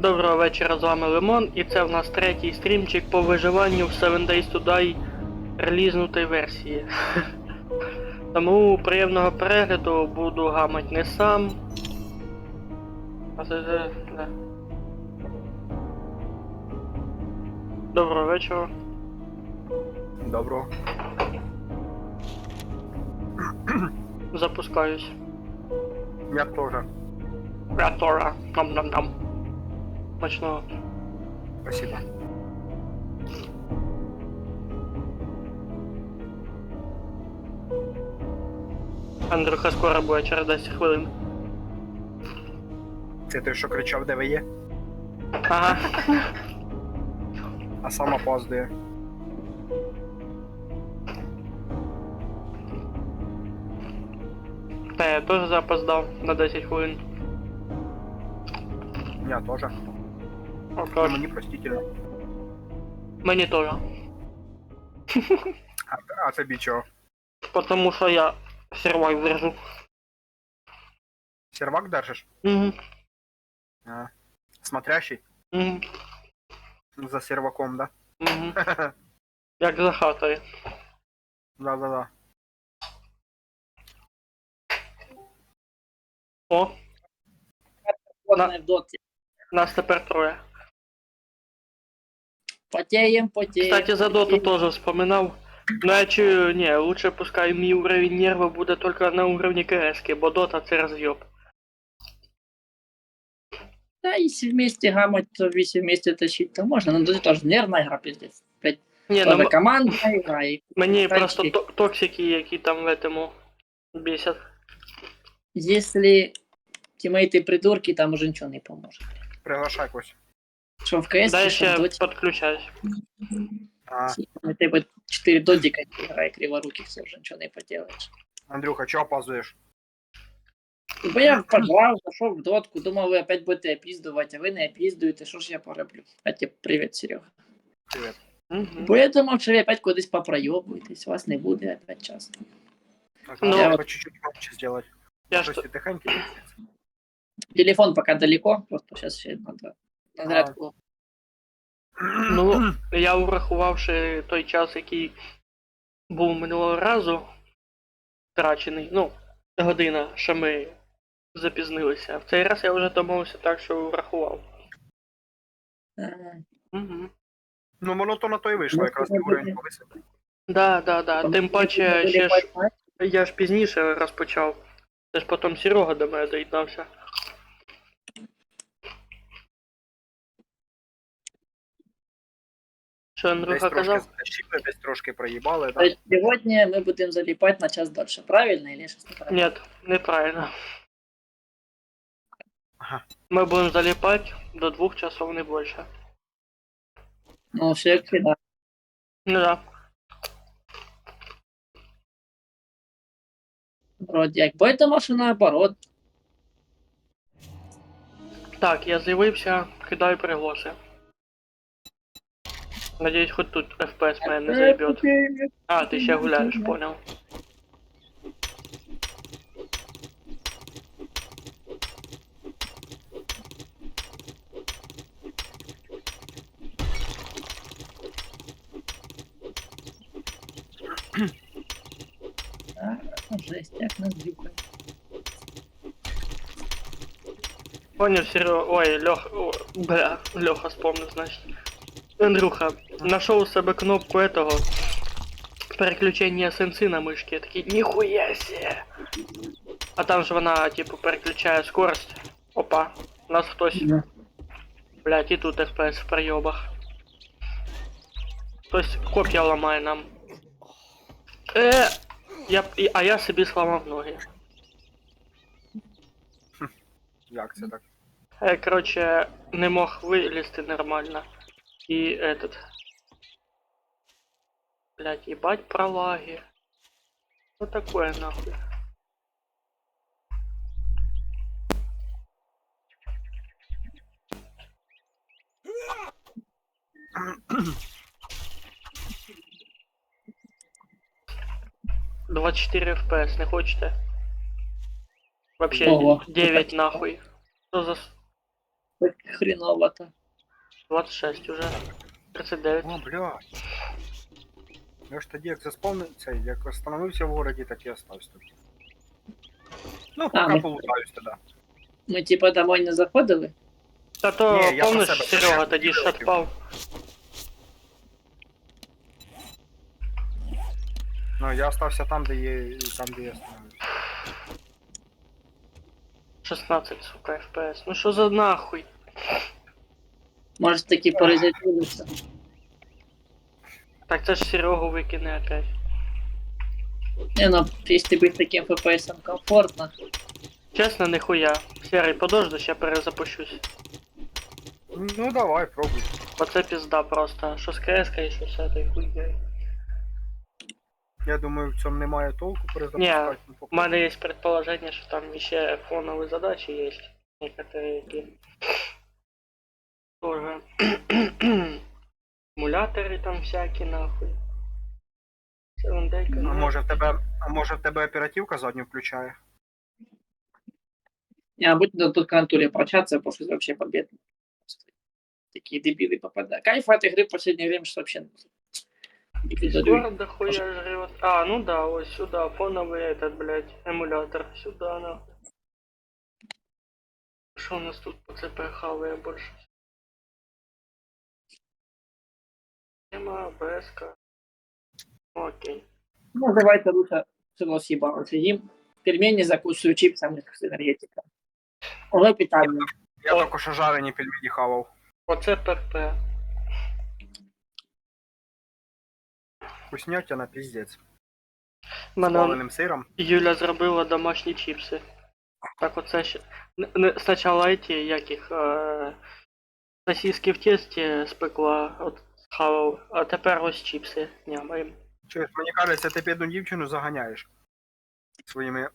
Доброго вечора, з вами Лимон, і це в нас третій стрімчик по виживанню в 7 Days to Die релізнутої версії. Тому приємного перегляду, буду гамать не сам. А це вже... Да. Доброго вечора. Доброго. Запускаюсь. Я тоже. Ратора. Нам-нам-нам. Смачного. Спасибо. Андрюха скоро буде, через 10 хвилин. Це той, що кричав, де ви є, Ага. а сам опаздує. Та я теж запоздав на 10 хвилин. Я тоже. Отож. Мені простительно. Мені теж. А тобі чого? Потому що я сервак держу. Сервак держиш? Угу. А. Смотрящий? Угу. За серваком, да? Угу. Як за хатою. Да-да-да. О, Водная в доте. нас тепер троє. Потеем, потеем. Кстати, за доту тоже вспоминав. Но я чую, не, лучше пускай мій уровень нерва буде тільки на уровні КС, бо дота це роз'єб. Да, если вместе гамать, то если вместе тащить, то можно. Но тут тоже нервная игра, пиздец. Блять, Ні, тоже ну командная игра. И мені тачки. просто токсики, які там в этому бесять. если тиммейты придурки, там уже ничего не поможет. Приглашай когось. Что в КС, Дай что в ще доте. підключаюсь. А, Ты бы 4 додика играй криворуких, все уже ничего не поделаешь. Андрюха, чого опаздуєш? Бо я пожрав, зашел в дотку, думав, ви опять будете опіздувати, а ви не опіздуєте, що ж я пороблю? А тебе привіт, Серега. Привіт. Угу. Бо я думав, що ви опять кудись попройобуєтесь, вас не буде опять часто. Ну, Я треба чуть-чуть громче сделать. Я Просто ж тихенько. Телефон пока далеко, просто сейчас ще надо на зарядку. Ну, я урахувавши той час, який був минулого разу втрачений, ну, година, що ми запізнилися. В цей раз я вже домовився так, що врахував. Угу. Ну, воно то на то і вийшло, якраз ти уровень повисив. Да. Тим паче, ще ж я ж пізніше розпочав. Це ж потім Серега до мене доєднався. Що Десь Андрюха трошки казав? затащили, десь трошки проїбали, То так? есть сегодня мы будем залипать на час дольше, правильно или сейчас неправильно? Ні, неправильно. Ага. Ми будемо заліпати до 2 часов, не більше. Ну, все как всегда. Ну да. Вроде як. Бо это машина наоборот. Так, я з'явився, кидаю пригласи. Надіюсь, хоч тут FPS мене не заебет. А, ти ще гуляєш, понял. Жесть, як нас дрюкає. Понял, Серега. Ой, Леха вспомнил, значит. Андрюха, нашел у себе кнопку этого переключения сенси на мышке. Я такий, нихуя себе. А там же вона, типу, переключає скорость. Опа, у нас хтось. Да. Блять, і тут FPS в проебах. Хтось коп'я ламає нам. А я собі сламав ноги. Як це так? Я, короче, не мог вылезти нормально. И этот... Блять, ебать пролаги. Что такое нахуй? «24 FPS, не хочете? Вообще Ого. 9 нахуй. Что за... хреново-то. 26 уже. 39. О, блядь. Я ж тоді, як заспавнив цей, як остановився в городі, так і остався тут. Ну, поки ми- полутаюсь тоді. Ми типа домой не заходили? Та то, Ні, я помниш, про себе Серега кажу, тоді ж відео відпав. Ну, я остався там, де є, і там, де я остановився. 16, сука, FPS. Ну що за нахуй? Може таки перезапилися. Так це ж Серегу викине опять. Не, ну, если быть таким FPS комфортно. Чесно, нихуя. Серий, подожди, ще перезапущусь. Ну, давай, пробуй. Оце пізда просто. Що з КС-ка і що з этой хуйней. Я думаю, в цьому немає толку перезапускати. Ну, У мене є предположення, що там ще фонові задачі є. Некоторые які. Тоже. Емулятори там всякі нахуй. Севендейка. А може в тебе оперативка задню включає? Не, а будь на тут контуре пообщаться, потому что это вообще победно. Такие дебилы попадают. Кайф от игры в последнее время, что вообще... Скоро дохуя жрет. А, ну да, вот сюда, фоновый этот, блядь, эмулятор. Сюда, нахуй. Что у нас тут по ЦП хавая больше? Тема, БСК. Окей. Ну, давайте лучше село съебало сидим. Пельмени закусываю чипсами с энергетиком. Уже питание. Я О. тільки що жарені пельмені хавав. Оце ПП. Вкуснятина, піздець. З Мене плавленим сиром. Юля зробила домашні чіпси. Так оце ще. Спочатку эти, яких сосиски в тесті спекла, от схавав, а тепер ось чіпси нямаємо. Чуєш, мені кажеться, ти бідну дівчину заганяєш. Своїми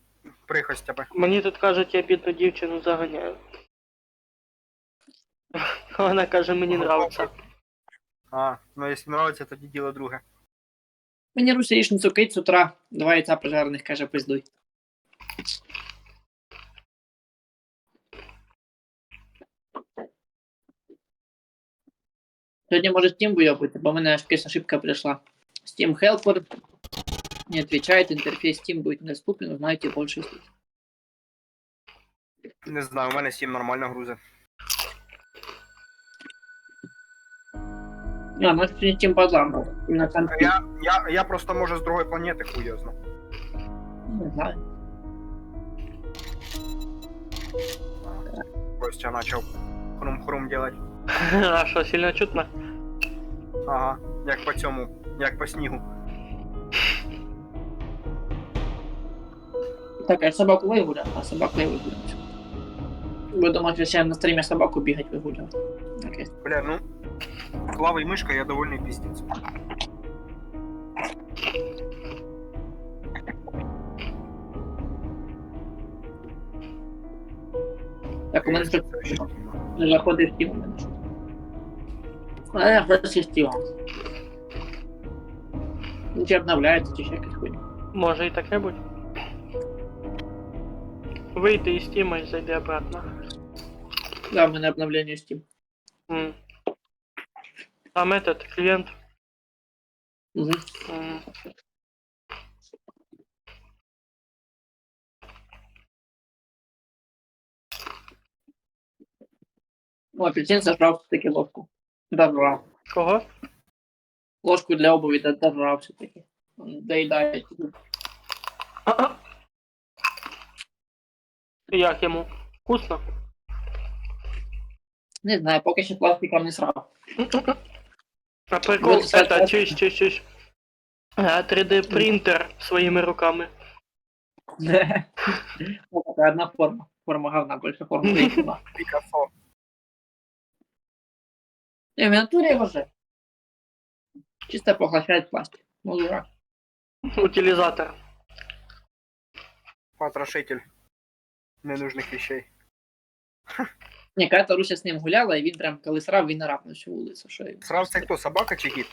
прихостями. Мені тут кажуть, я бідну дівчину заганяю. Вона каже, мені Ага. нравиться. А, ну якщо нравиться, тоді діло друге. Мені Руся яичницу кить с утра. 2 яйца пожарных, каже, пиздуй. Сьогодні може Steam вийобити, бо в мене аж якась ошибка прийшла. Steam Helper не отвечает, интерфейс Steam будет недоступен, узнаете больше здесь. Не знаю, у мене 7 нормально грузи. А, ну это не Steam базар был. На компе. Я просто може з другої планети хуйозно. Не знаю. Костя почав хрум-хрум делать. А що, сильно чутно? Ага, як по цьому, як по снігу. Так, я собаку выгулял, а собаку я выгулял. Вы думаете, что я на стриме собаку бегать выгулял? Окей. Бля, ну, клавой і мишка я довольний піздець. Так, у мене Це тут ще кіно. заходить Steam у мене. А я просто Steam. Ну, чи обновляється, чи ще якась хуйня. Може і таке будь. Вийти із Тіма і зайди обратно. Да, у мене обновлення Steam. М. Там этот клиент. Угу. М. Ну, апельсин сожрал все-таки ложку. Дожрал. Кого? Ложку для обуви дожрал все-таки. Он доедает. Як йому? Вкусно? Не знаю, поки ще пластиком не срав. А прикол, Вот, кстати, это, чусь. 3D принтер своїми руками. Ну, такая одна форма. Форма говна, больше форма грифа. Пікассо. Не, в натуре его же. Чисто поглощает пластик. Ну, дурак. Утилізатор. Потрошитель ненужних вещей. Не, когда Руся с ним гуляла, и він прям, коли срав, він орав на всю вулицю. Що йому? Срав це хто, собака чи кіт?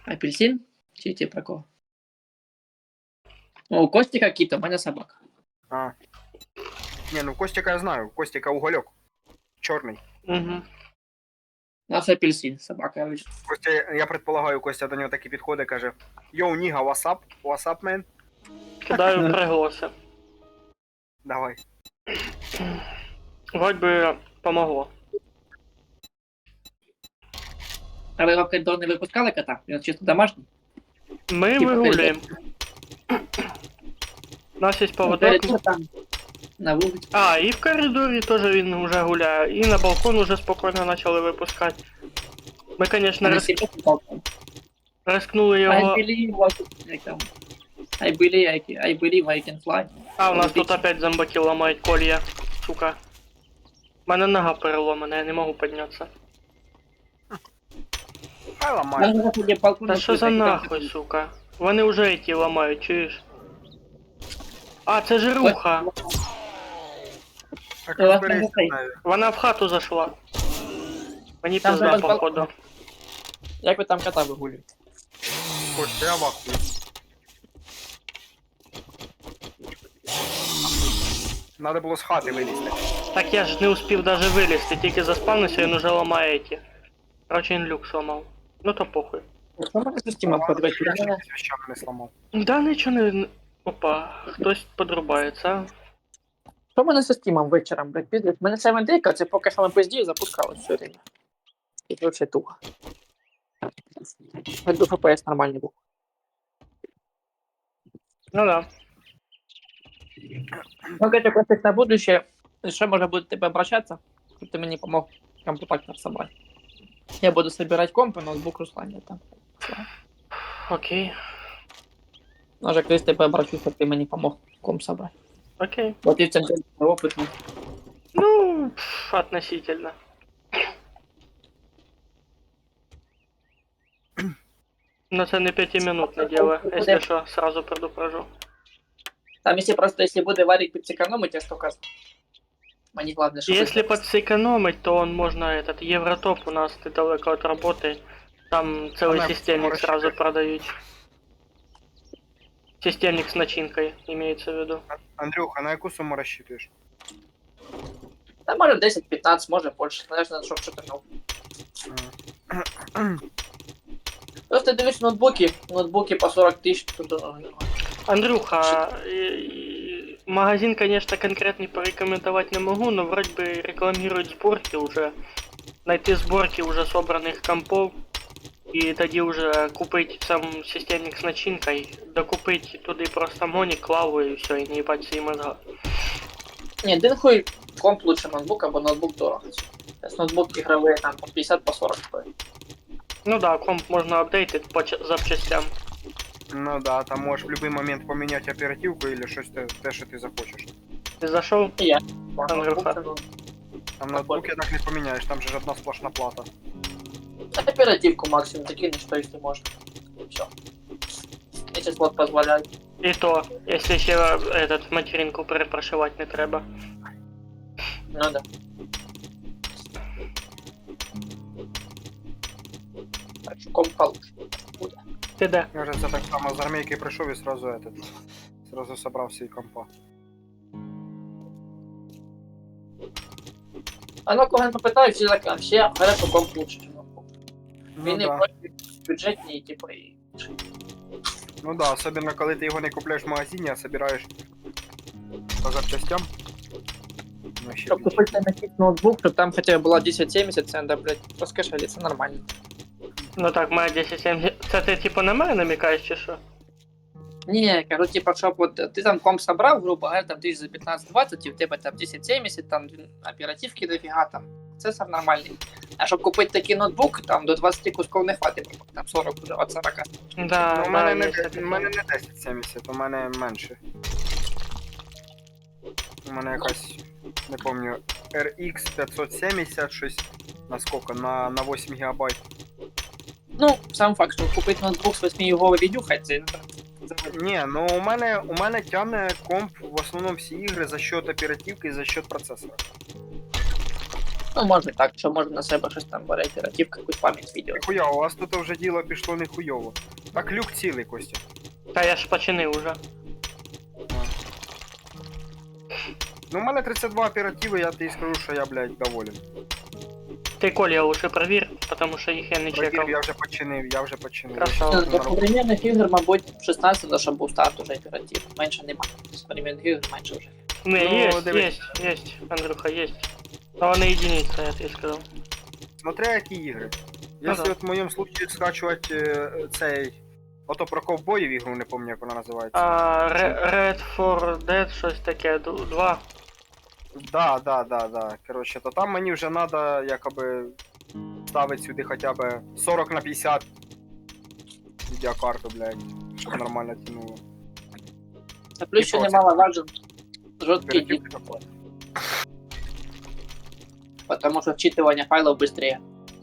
Апельсин? Чи ті про кого? О, у Костика кіт, у мене собака. А. Не, ну Костика я знаю, Костика угольок. Чорний. Угу. У нас апельсин, собака. вийшла. Костя, я предполагаю, Костя до нього таки підходить, каже: Йоу, ніга, what's up, man? Кидаю приголоси. Давай. Вроді би помогло. А ви в коридор не випускали кота? Він чисто домашній? Ми Типа вигулюємо. У нас є поводок. Коридор там, на вулиці. А, і в коридорі теж він вже гуляє. І на балкон уже спокійно почали випускати. Ми, звісно, На себе балкон. рискнули I його. believe, як там? I believe I can fly. А, у нас тут опять зомбаки ламають колья. Сука. У мене нога переломана, я не можу піднятися. Хай ламає. Можна тоді балкон Та що за відкрити, нахуй, сука? Вони вже ті ламають, чуєш? А, це ж руха. Так Я вас розберись не з знаю. нею. Вона в хату зайшла. Мені Там пизда, зараз походу. Як ви там кота вигулюєте? Костя, я вахую. Надо було з хати вилізти. Так я ж не успів даже вилізти, тільки заспавнився, він уже ламає ті. Короче, він люк сломав. Ну то похуй. Що мене система подивити? Я ще з вещами не сламав. Да, нічого не... Опа, хтось подрубається, а? Що в мене з Steam вечором, блядь, піздець? У мене 7 дейка, це поки що на пизді запускалось все время. І це все туго. Хоч би FPS нормальний був. Ну да. Ну, Катя, якось на будущее, ще може буде тебе обращатися, щоб ти мені помог комплектор собрати. Я буду собирать комп и ноутбук Руслане там. Окей. Може, колись тебе обращусь, щоб ти мені помог комп собрати. Окей. Бо ти в цьому опитний. Ну, относительно. Но це не 5-минутне дело, если що, сразу предупрежу. Там, якщо просто, якщо буде варить під зекономить, я столько. Мені головне, що... Если подсэкономить, то он можно этот Евротоп у нас недалеко от работы. Там целый Она системник рассчитывает. сразу продают. Системник с начинкой, имеется в виду. Андрюха, на яку суму розчитуєш? Та може 10-15, може більше, залежно, що ти нов. Просто дивись ноутбуки по 40 тисяч, тут нормально. Андрюха, магазин, конечно, конкретный порекомендовать не могу, но вроде бы рекламируют сборки уже. Найти сборки уже собранных компов. И тоді уже купить сам системник с начинкой, докупить туди просто моник, клаву и все, и не ебать свої мозга. Ні, один хуй комп лучше ноутбук, або ноутбук дорого. Зараз ноутбук ігровий там по 50 по 40 стоїть. Ну да, комп можно апдейтить по запчастям. Ну да, там можеш в будь-який момент поміняти оперативку или щось те, що ти захочеш. Ты зашел? І я. Андрюха. Там ноутбук я так не поміняєш, там же ж одна сплошна плата. Оперативку максимум закинешь, что если можно. Все. Если слот позволяет. И то, если еще этот материнку перепрошивать не треба. Ну да. Так что комп получше. Буде. Ти де? Я вже це так само з армійки прийшов і сразу собрав свій компа. А ну кого не попитаю, всі так, всі говорять, що комп лучше, чем ноутбук. Ну Він не да. проти бюджетні, типу, і... Ну да, особенно коли ти його не купляєш в магазині, а собираєш по запчастям. Ну, ще Щоб більше. купити на якийсь ноутбук, щоб там хоча б була 1070, це, да, блядь, розкошелі, це нормально. Ну так, моя 1070. Це ти типу на мене намікаєш чи що? Не, кажу, типа, щоб от ти там комп собрав, грубо говоря, там тисяч за 15-20, і в тебе там 1070, там оперативки дофіга, там, процесор нормальний. А щоб купити такий ноутбук, там до 20 кусков не хватить, там 40 вже від 40. Да, Ну, у да, мене не, є таке. у мене не 1070, у мене менше. У мене якась, не помню, RX 570 щось на сколько? На 8 гігабайт. Ну, сам факт, що купити ноутбук з 8 його відюхать, це... Ні, ну у мене тягне комп в основному всі ігри за счет оперативки і за счет процесора. Ну, може так, що можна на себе щось там бере оперативку, якусь пам'ять відео. Ніхуя, у вас тут вже діло пішло не хуйово. Так люк цілий, Костя. Та я ж починив уже. Ну, у мене 32 оперативи, я тобі скажу, що я, блядь, доволен. Ти Коля лучше провір, тому що їх я не чекав. Провір, я вже починив. Красава. Я До щас на роботу. современних ігор, мабуть, 16 до щоб був старт уже оператив. Менше немає. Современних ігор менше вже. Не, Ну, есть, дивись. есть, Андрюха, есть. Но вони единица, я тобі сказав. Смотря які ігри. Ну Якщо да. от в моєму случаї скачувати цей... Ото про ковбоїв ігру, не пам'ятаю, як вона називається. Red 4 Dead, щось таке, 2. Да. Коротше, то там мені вже треба, якоби, ставити сюди хоча б 40 на 50 відеокарту, блядь, щоб нормально тянуло. А плюс ще Типу, немаловажен жорсткий диск, Оперативка такое. потому что вчитывание файлов быстрее.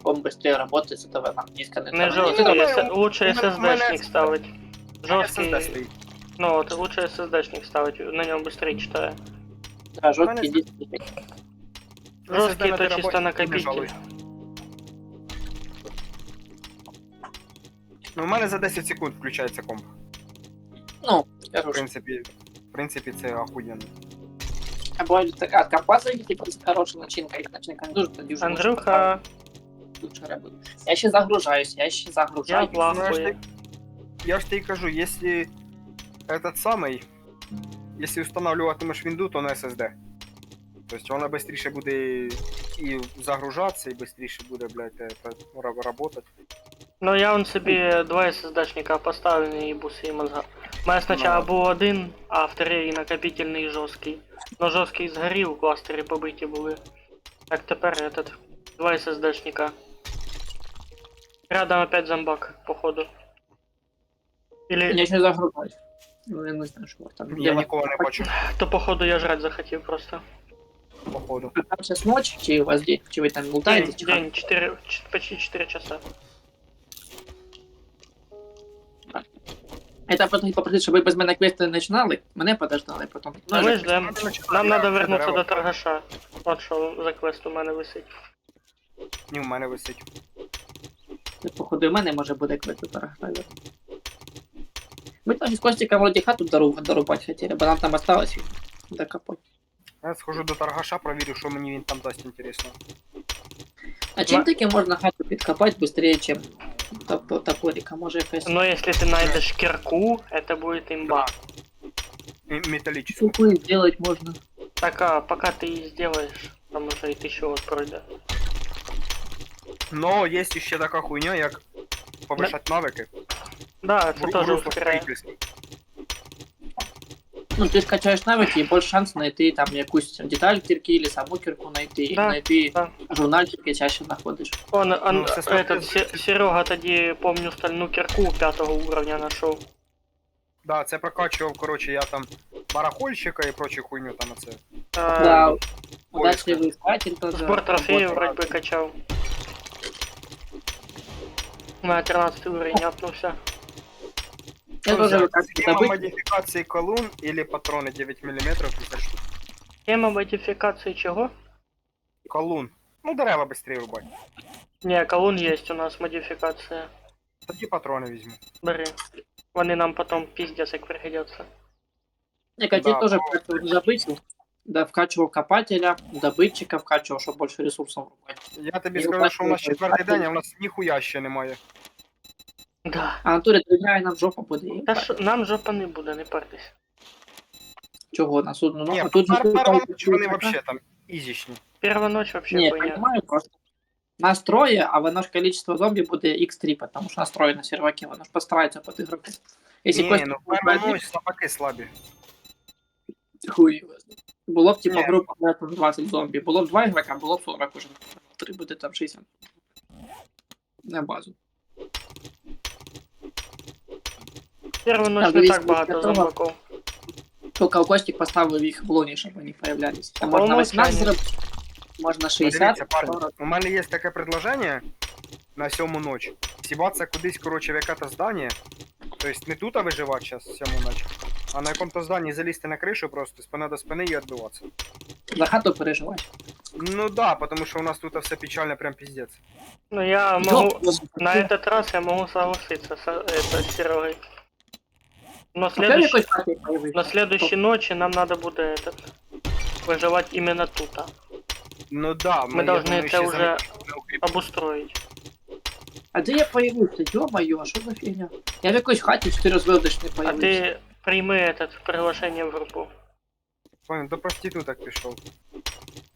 Он быстрее работает, с этого нам диска не Не треба. жорсткий, думаю, лучше у мене- SSD-шник ставить. Жорсткий, SSD стоїть. ну от лучше SSD-шник ставить, на ньому быстрее читає. Да, жорсткий мене- диск. Жорсткий SSD это на чисто терабайт, не накопитель. жалуюсь. Ну, у мене за 10 секунд включається комп. Ну, В хороший. принципі, це охуєнно. Або така компазія, типу, з хороша начинка, і начинка не дуже, тоді вже Андрюха, лучше работает. Я ще загружаюсь, я ще загружаюсь. Я в ахуе. Я ж тобі кажу, якщо этот самий, якщо встановлюватимеш вінду, то на SSD. Тобто вона швидше буде і загружатися, і швидше буде, блядь, работать. Ну я он собі 2 SSD-шника поставив і буси і мозга. У мене спочатку Ну. був один, а вторий накопительний і жорсткий. Но жорсткий згорів, кластери побиті були. Так тепер этот 2 SSD-шника. Рядом опять зомбак, походу. Или Я ще загружаюсь. Ну, я не знаю, що там. Я нікого не бачу, то походу я жрать захотів просто. походу. Там сейчас ночь, чи у вас день, чи ви там лутаєте, чи День 4, почти 4 часа. Это потім попросити, щоб ви без мене квести не починали, мене подождали потім. Ну ми ждем. Нам Я надо вернуться дерева до торгаша. От що за квест у мене висить. Ні, в мене висить. Походу, у мене може буде квести торгашаю. Ми там з Костіком вроді хату дорубати хотіли, бо нам там осталось докопати. Я схожу до торгаша, провірю, що мені він там дасть інтересно. А чим таки можна хату підкопати швидше, ніж топорика? Може якась... Но если ты найдешь кирку, это будет имба. Металічну. Сухую сделать можно. Так, а пока ты и сделаешь, там уже и 1000 вот пройдет. Но є ще така хуйня, як повишати навики. Да, это в тоже русло ускоряет. строительства. Ну, ти ж качаєш навики, і більше шанс знайти там якусь деталь кірки, или саму кірку знайти, Да, знайти да. журнальчики чаще знаходиш. Он, Ну, все этот смотрел. Серега тоді, помню, стальную кирку 5 уровня нашел. Да, це прокачував, коротше, я там барахольщика і прочу хуйню там оце. Да, поиска. удачливый искатель тоже. Сбор трофеев работает. вроде бы качал. На 13 уровень апнулся. Я тоже Взяв? как Схема добыть. модифікації колун или патрони 9 мм 50 штук. Тема модификации чего? Колун. Ну, дерева швидше рубать. Не, колун есть у нас модификация. Тоді патрони візьму. Бери. Вони нам потом пиздец как пригодятся. Я хотел Да, тоже но- вкачивать добычу. Да, вкачивал копателя, добытчика вкачивал, чтобы больше ресурсов врубать. Я тобі І скажу, що у нас вкачувати четвертий день, а патрони. в нас ніхуя ще немає. Да. А натурі 3 дня і нам жопа буде. і Та що, нам жопа не буде, не партись. Чого на судну? Ні, а тут же перва там ніч вони така- вообще там ізічні. Первая ночь вообще Не, хуйня. понимаю, просто нас трое, а воно ж количество зомби буде x3, потому что нас трое на серваке, воно ж постарается под игроку. Если Ні, Костя ну буде перва один, ночь слабаки слабі. хуй його знає. Було б типа Ні. група там 20 зомбі, було б 2 ігрока, було б 40 уже. 3 буде там 60. На базу. Первую ночь Так, не дивіться, так багато після того- зомбаков. Только Костик поставив їх в луні, щоб вони появлялись. Там По можна 18 умолчанню. зробити, можна Ну, 60, дивіться, парні, 40. у мене є таке предложення на 7 ночь. Сібатися кудись, коротше, в яке-то здання. Тобто не тут виживати зараз 7 ночь, а на якому-то зданні залізти на кришу просто, спина до спини і відбиватися. За хату переживаєш. Ну да, потому что у нас тут все печально, прям пиздец. Ну я могу... Ёп, На этот раз я могу согласиться с Серегой. Но Покажи следующий... якось хату появився. На следующей ночи нам надо будет этот... выживать именно тут. Ну да, Мы я должны думаю, это ще уже замінимо укріп- обустроить. А де я появився? Ё-моё, а що за фігня? Я в якоїсь хаті 4-звездочний А появився. ты прими этот приглашение в группу. Понял, до проституток пішов.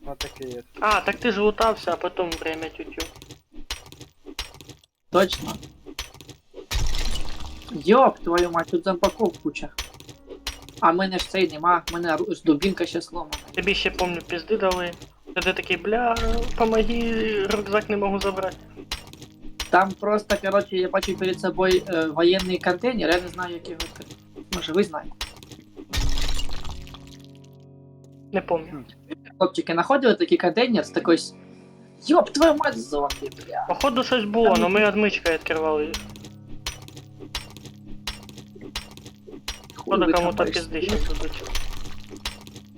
Вот такий є. А, так ты же лутався, а потом время тютю. Точно. Йоп, твою мать, тут зомбаков куча. А в мене ж цей нема, в мене дубінка ще сломана. Тобі ще помню пизды дали. Ти такий, бля, помоги, рюкзак не могу забрать. Там просто, короче, я бачу перед собою воєнний контейнер, я не знаю, як його відкрити. Може, ви знаєте. Не помню. Хлопчики, знаходили такий контейнер з такою... Йоп, твою мать, зомбі, бля. Походу щось було, но ми відмичкою відкривали їх. Хуй Походу ви кому-то копаєш. пизди щас дадуть.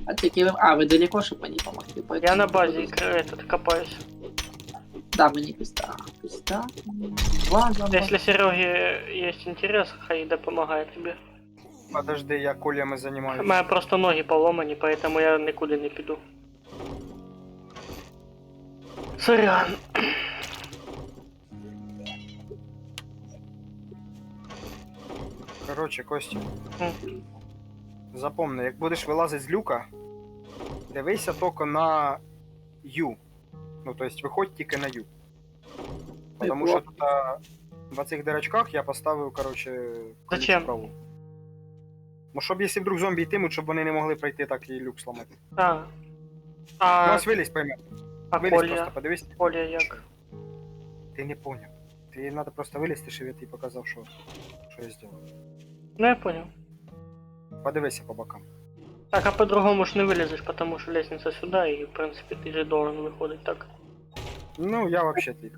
А тільки ви... А, ви далеко, щоб мені помогти? Я на базі этот, копаюсь. Да, мені пизда. Пизда. Два зомба. Если Сереге есть интерес, хай допомагає тобі. Подожди, я колями У займаюся. мене просто ноги поломані, поэтому я нікуди не піду. Сорян. Короче, Костя, М. запомни, як будеш вилазити з люка, дивися тільки на U. Ну, то есть виходь тільки на U. Потому що тут в цих дирочках я поставив, короче, Зачем? праву. Ну, щоб якщо вдруг зомбі йтимуть, щоб вони не могли пройти так і люк сломати. А. Ну, А, ось вилізь, пойми. а Вилізь просто, Коля? подивись. Коля як? Ти не поняв. Ти треба просто вилізти, щоб я тобі показав, що я зробив. Ну я понял. Подивися по бокам. Так, а по-другому ж не вылезешь, потому что лестница сюда, и в принципе ты же должен выходить так. Ну, я вообще ти.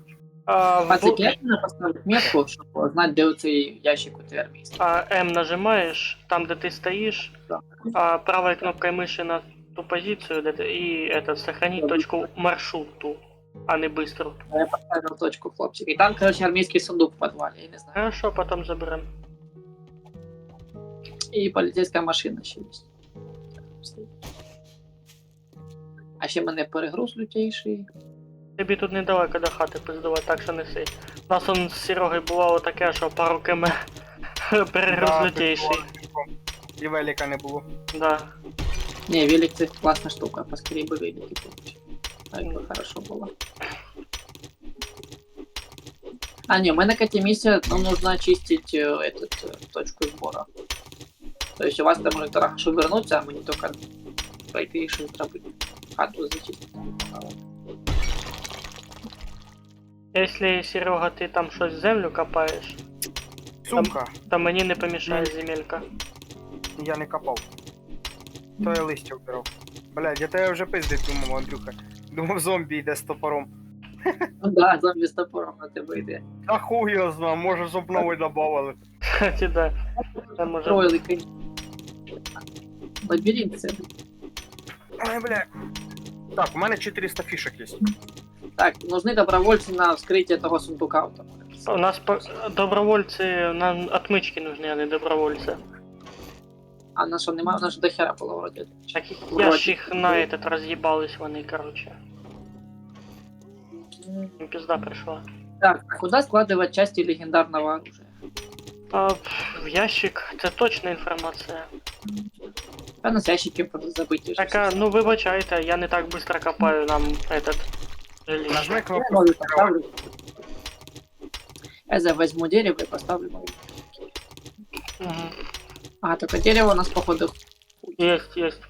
А, А в... це як треба поставити метку, щоб знати, де оцей ящик у тебе місце? а М нажимаешь, там где ты стоишь, Да. а правой кнопкой мыши на ту позицию и этот сохранить Да. точку маршруту, а не быстро. Я поставив точку, хлопчик. І там, короче, армійський сундук в підвалі, я не знаю. Хорошо, потом заберем. І поліцейська машина ще є. А ще мене перегруз лютейший. Тобі тут недалеко до хати пиздувати, так що неси. У нас он з Серегою бувало таке, що пару км перегруз лютейший. І велика не було. Да. Не, велик це класна штука, поскорее бы велики получить. Так бы хорошо было. А, не, мы на этой миссии нам нужно очистить точку сбора. То есть у вас там монитора, чтобы вернуться, а мы не только пройти и чтобы хату зачистить. Якщо, Серега, ти там щось в землю копаєш, Сумка, то мені не помішає земелька. я не копав. То я листя вбирав. Блядь, я тебе вже пиздить думав, Андрюха. Думав, зомбі йде з топором. Ну да, зомби с топором на тебе йде. Та хуй його знав, може щоб новий добавили. Кстати, да. Там може... Строили, конечно. Лабиринт це. Ай, бля. Так, у мене 400 фішок є. Так, нужны добровольцы на вскрытие того сундука. Вот там. У нас добровольці, нам отмички нужны, а не добровольці. А на що нема? У нас ж до хера було вроді. Так я ж їх на этот роз'їбались вони, короче. Їм пизда прийшла. Так, а куда складывать части легендарного оружия? А, в ящик, це точна інформація. А на ящики забыть. Така, ну вибачайте, я не так быстро копаю нам этот жилище. Нажми Я кнопку. новый поставлю. Я возьму дерево и поставлю новый. Мгм. А, только дерево у нас походу. Есть, есть.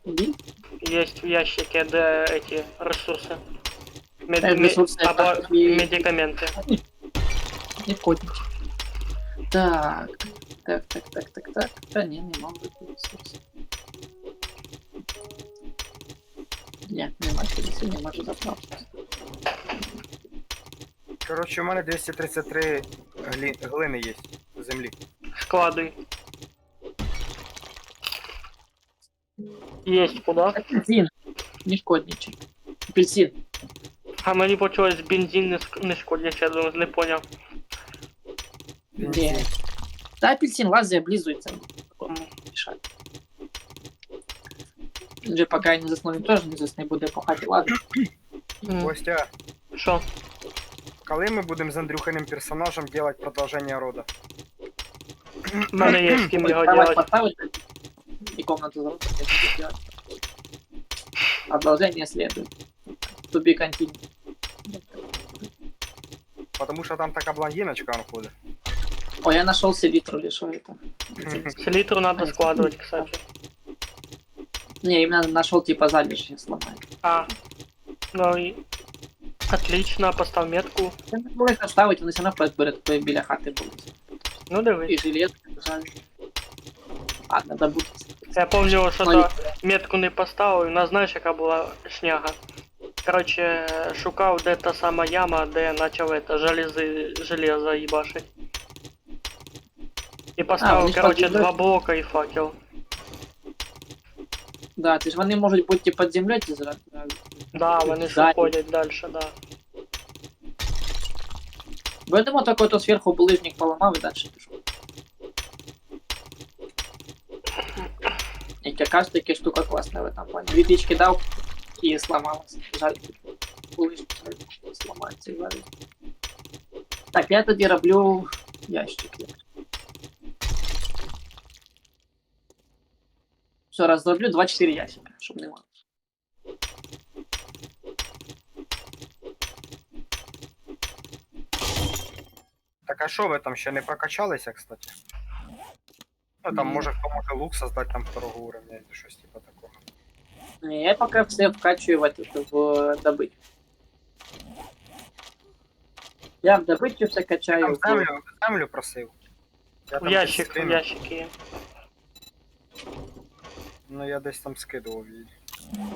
Иди. Есть в ящике, да, эти ресурсы. Ресурсы, або это и- медикаменты. Не котики. Так. Так. Да не могу быть ресурсы. Не могу, не можу заправити. Коротше, у мене 233 глини є в землі. Складывай. Есть куда? Апельсин. Не шкодничай. Апельсин. А мені почулось бензин не шкодить, я думаю, не понял. Ні. Та апельсин лазить, облизується. М. Мішать. Він же поки не заснув, він теж не засне, буде по хаті лазити. Костя, Що? коли ми будемо з Андрюхиним персонажем делать продовження рода? У мене є з ким його Кровать делать. поставить и комнату сделать. Продолжение следует. To be continued. Потому що там така блондиночка он ходить. Ой, я нашел селитру или что это? Селитру надо складывать, кстати. Не, именно нашел типа залежи сломать. А. Ну и... Отлично, постав метку. Я не могу их оставить, вони все равно біля хати будуть. Ну І дивись. жилет, жаль. Ладно, добудь. Я помню, що то метку не поставив, у нас знаєш, яка була шняга. Короче, шукав, де та сама яма, де почав это, железо їбашить. І вони поставив, ж короче, подібне- 2 блока і факел. Да, це ж вони можуть бути під землею, ці зразу. Да, вони ж Ззаді. уходять далі, да. Бо я думав, тільки то зверху булыжник поламав і далі пішов. І якраз таки штука класна в этом плані. Відлічки дав і сломалась. Жаль, булыжник сломається і варить. Так, я тоді роблю ящики. Все, раз зроблю 24 ящика, щоб нема. Так а що ви там ще не прокачалися, кстати? Ну там Ні. може хто може лук создати там второго уровня чи щось типа такого. Не, я пока все вкачиваю в это, в добыть. Я в добычу все качаю. Там землю просив. Я В там ящик, десь в скинув. ящики є. Ну я десь там скидував її.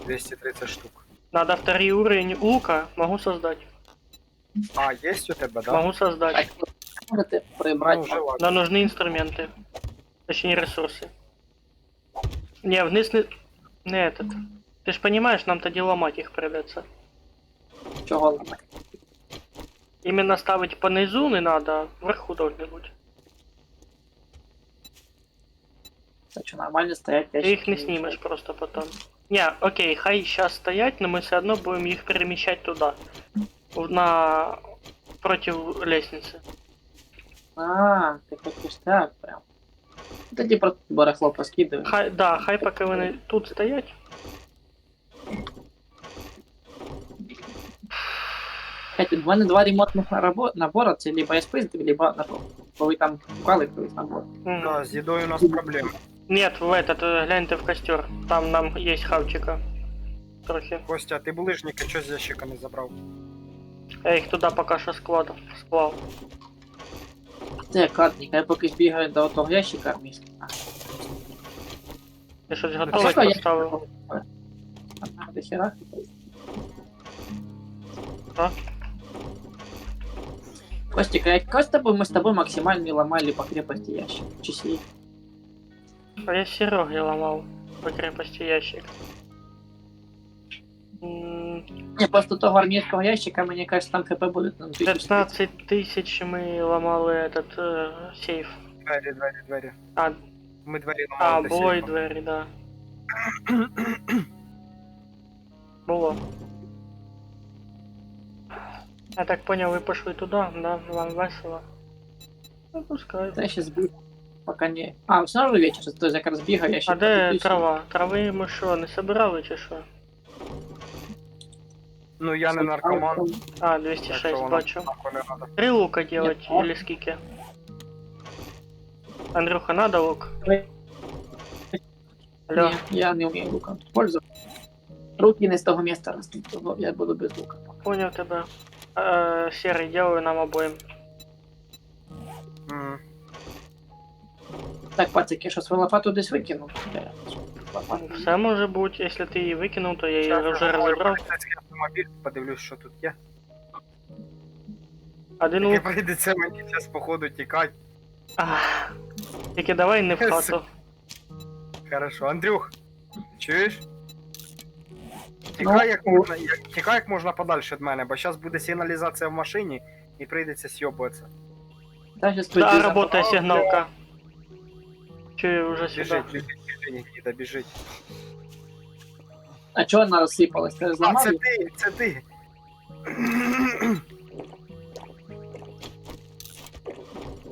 230 штук. Надо второй уровень лука, могу создать. А, є у тебе, да? Могу создать. Так, можете прибрать. Ну, вже ладно. Но нужны инструменты. Точнее ресурсы. Не, вниз не этот. Ты ж понимаешь, нам тоді ломать их придется. Чого ламати? Именно ставить по низу не надо, а вверху должны быть. Це що, нормально стоять Ты ящики? их не снимешь просто потом. Не, окей, хай сейчас стоять, но мы все равно будем их перемещать туда. Против лестницы. А, ти хочеш так прям. Тоді просто барахло поскидывай. Хай, да, хай поки вони тут стоять. Кстати, в мене два ремонтних набора, це либо я спиздив, либо набор. Бо ви там вклали колись набор. Мгм. Да, з їдою у нас проблеми. Нет, в этот, гляньте в костер. Там нам есть хавчика. Трохи. Костя, а ти булижника що з ящика не забрав? Я їх туди поки що склав. Це картник, я поки збігаю до того ящика місця. Ти щось А готове що я поставив? до хера? А? Костик, а как мы с тобой максимально ломали по крепости ящик? Числі. А я Сереги ламав по крепости ящик. Не, просто того армейского ящика, мне кажется, там хп будет на 15 тысяч мы ломали этот сейф. Двері. А, Ми двері ламали. було і двері, да. Було. Я так понял, ви пішли туди, да? Вам весело. Ну, пускай. Я сейчас бегу. Пока не... А, все равно вечер, то есть я как раз бегаю, ящик. А де подивлюсь. трава? Трави ми що, не собирали чи що? Ну я не наркоман. А, так 206, що воно бачу. нахуй не надо. 3 лука делать Нет. или скільки? Андрюха, надо лук? Алло. Не, я не умею луком пользоваться. Руки не с того места растут, то я буду без лука. Понял тебя. Серый, делаю нам обоим. М. Так, пацики, що свою лопату десь викинув? Де? Лопату. Все може бути, якщо ти її викинув, то я її Щас вже я розібрав. поліцейський автомобіль, подивлюсь, що тут є. Один Тільки лук. прийдеться мені зараз походу тікати. Ах. Тільки давай не в хату. Хорошо, Андрюх, чуєш? Ну, Тікай як можна подальше від мене, бо зараз буде сигналізація в машині і прийдеться сьобуватися. Даже Да, работает сигналка. Чую уже сюда. Біжить, Нікіта, біжить. А чого вона розсипалась? Ти А, зламав це її? ти, це ти.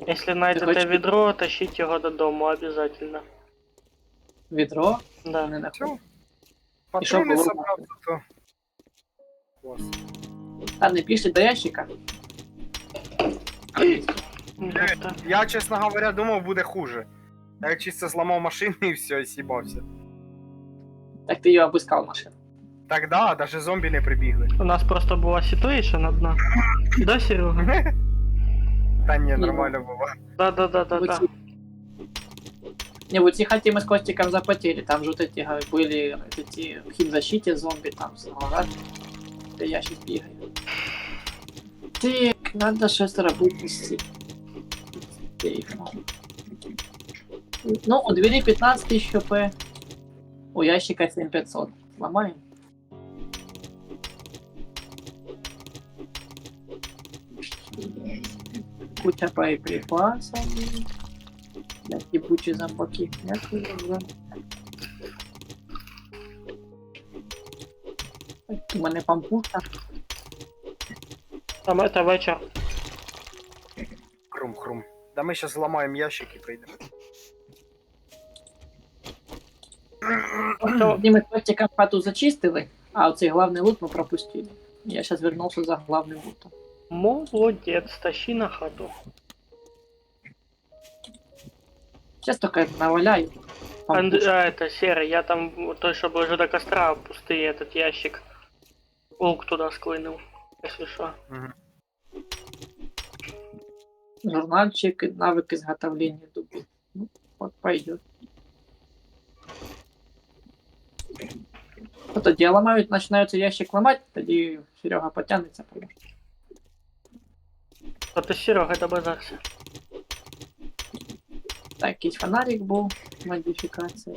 Якщо знайдете хочеш- відро, тащіть його додому, обов'язково. Відро? Да. Не нахуй. Все. І що Патрони було? собрав, то. Клас. Та не пішли до ящика. Да. Я, чесно говоря, думав, буде хуже. Я чисто зламав машину і все, і сібався. Так ти її обыскав машину. Так да, навіть зомбі не прибігли. У нас просто була ситуація одна. Да, Серега? Та ні, нормально було. Да. Не, вот в хате мы с Костиком запотели, там же вот эти были эти в химзащите зомби, там ага, да я сейчас бегаю. Так, надо что-то работать. Ну, у двери 15 тысяч хп, у ящика 7500. Сломаем. Куча боеприпасов. Блядь, ебучие зомбаки. У мене пампушка. Там это вечір. Хрум-хрум. Да ми зараз зламаємо ящик і прийдемо. Ми з Костиком хату зачистили, а оцей главний лут ми пропустили. Я сейчас вернулся за главным лутом. Молодець, тащи на хату. Сейчас только наваляю. Это, Серый, я там, той, что ближе до костра, пустый этот ящик. Лук туда склынул, если что. Угу. Журнальчик, навык изготовления дубин. Ну, вот пойдет. Вот это ломают, начинаются ящик ломать, тоді Серега потянется, потому что А ты, Серега, добазарся. так, якийсь фонарик був, модифікація.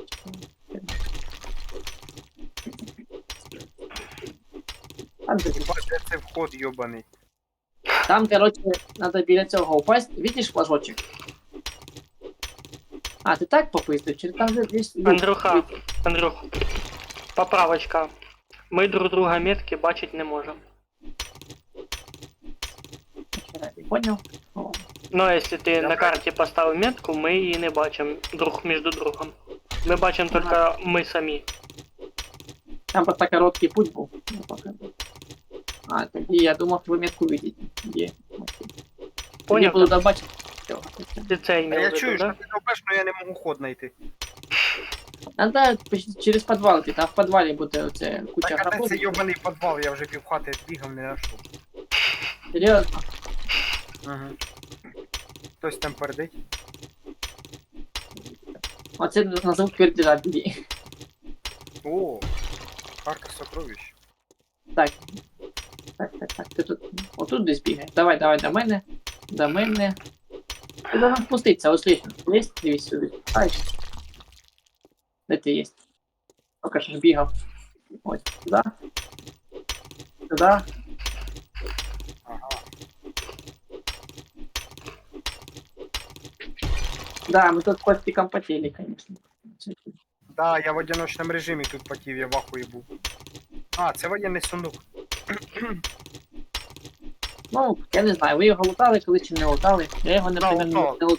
Бать, де це вход йобаний. Там, короче, надо біля цього упасть. Видиш флажочек? А, ти так попиздив? Чи там же десь... Андрюха, Андрюх, поправочка. Ми друг друга метки бачить не можемо. Ти понял? О. Но якщо ти на карті поставив метку, ми її не бачимо друг між другом. Ми бачимо тільки ми самі. Там просто короткий путь був. Ну, пока. А, тоді я думав, ви метку видите. Є. Поняв? Я буду добачити. Ти це А імів я в виду, чую, да? що ти робиш, але я не можу ход знайти. Надо через підвал йти, там в підвалі буде оце куча Так, а де це графу. йобаний підвал, я вже півхати бігав, не знайшов. Серйозно. Угу. Хтось там передить. Оце на звук пердежа біді. О, карта сокровищ. Так. Так. Ти тут. Отут десь бігаєш. Давай до мене. До мене. Ти должен спуститися, ось лестниця. Є? Дивись сюди. Ай. Де ти є? Поки що ж бігав. Ось, сюди. Сюди. Ага. Да, ми тут з Костиком потели, конечно. Да, я в одиночному режимі тут потів, я в ахуї був. А, це воєнний сундук. Ну, я не знаю, ви його лутали, коли чи не лутали. Я його, наприклад, не лутав. лутав.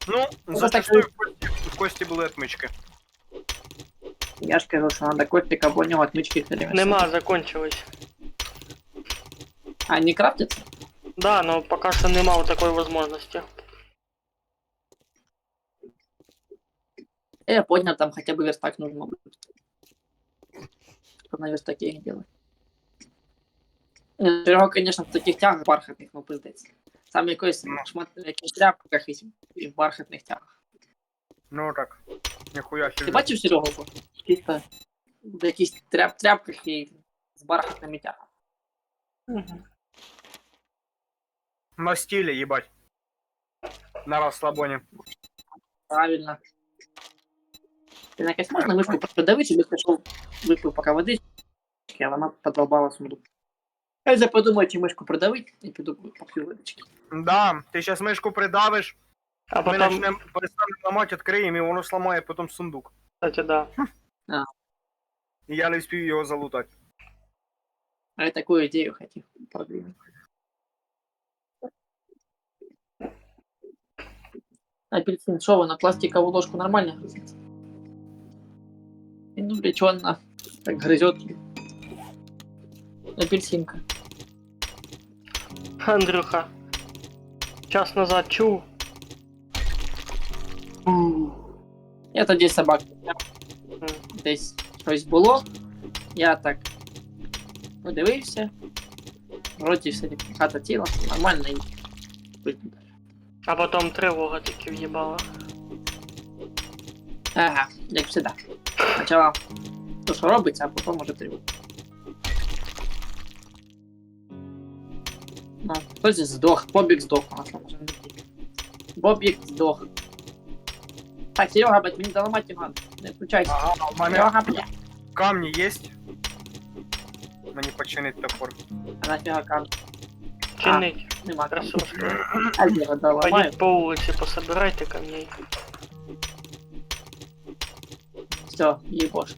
Ну, Ну, зачастую так в Кості були отмички. Я ж кажу, що треба Костика, бо у нього отмички все время. Нема, закончилось. А, не крафтиться? Да, но пока что нема вот такой возможности. Я понял, там хотя бы верстак нужно будет. Чтобы на верстаке их делать. Серега, конечно, в таких тягах бархатных, ну пиздець. Сам якийсь шмат, якийсь тряпках і в бархатних тягах. Ну так, ніхуя Ти хіба. бачив Серегу? Чисто в якихось тряпках і з бархатними тягами. На стилі, їбать. На розслабоні. Правильно. Ти якось можна мишку продавити, щоб пішов, випив поки водички, а вона подолбала сундук. Я вже подумаю, чи мишку продавити, і піду поп'ю водички. Да, ти зараз мишку придавиш, А Ми потом, почнемо перестанемо ламати, відкриємо, і воно сламає потім сундук. кстати, да. І я не встиг його залутати. А я такую идею хотел продвинуть. Апельсин, что вы, на пластиковую ложку нормально грызет? И ну, блядь, чё она так грызет? Апельсинка. Андрюха, час назад чув. Я тоді собак. Десь щось було. Я так подивився. В роті все хата тіла, нормально і виглядає. А потом тривога таки в'їбала. Ага, як завжди. Спочатку то, що робиться, а потім може тривога. Ну, хтось здох, Бобік здох, а що може не бути. Бобік здох. Так, Серега, блядь, мені доламати його. Не включайся. Ага, у мене Серега, блядь. камні є. Мені починить топор. А нафіга камінь? Чинить. Нема камінь. Красотка. А я його доламаю. Пойдіть по вулиці, пособирайте камней. Все, їбош.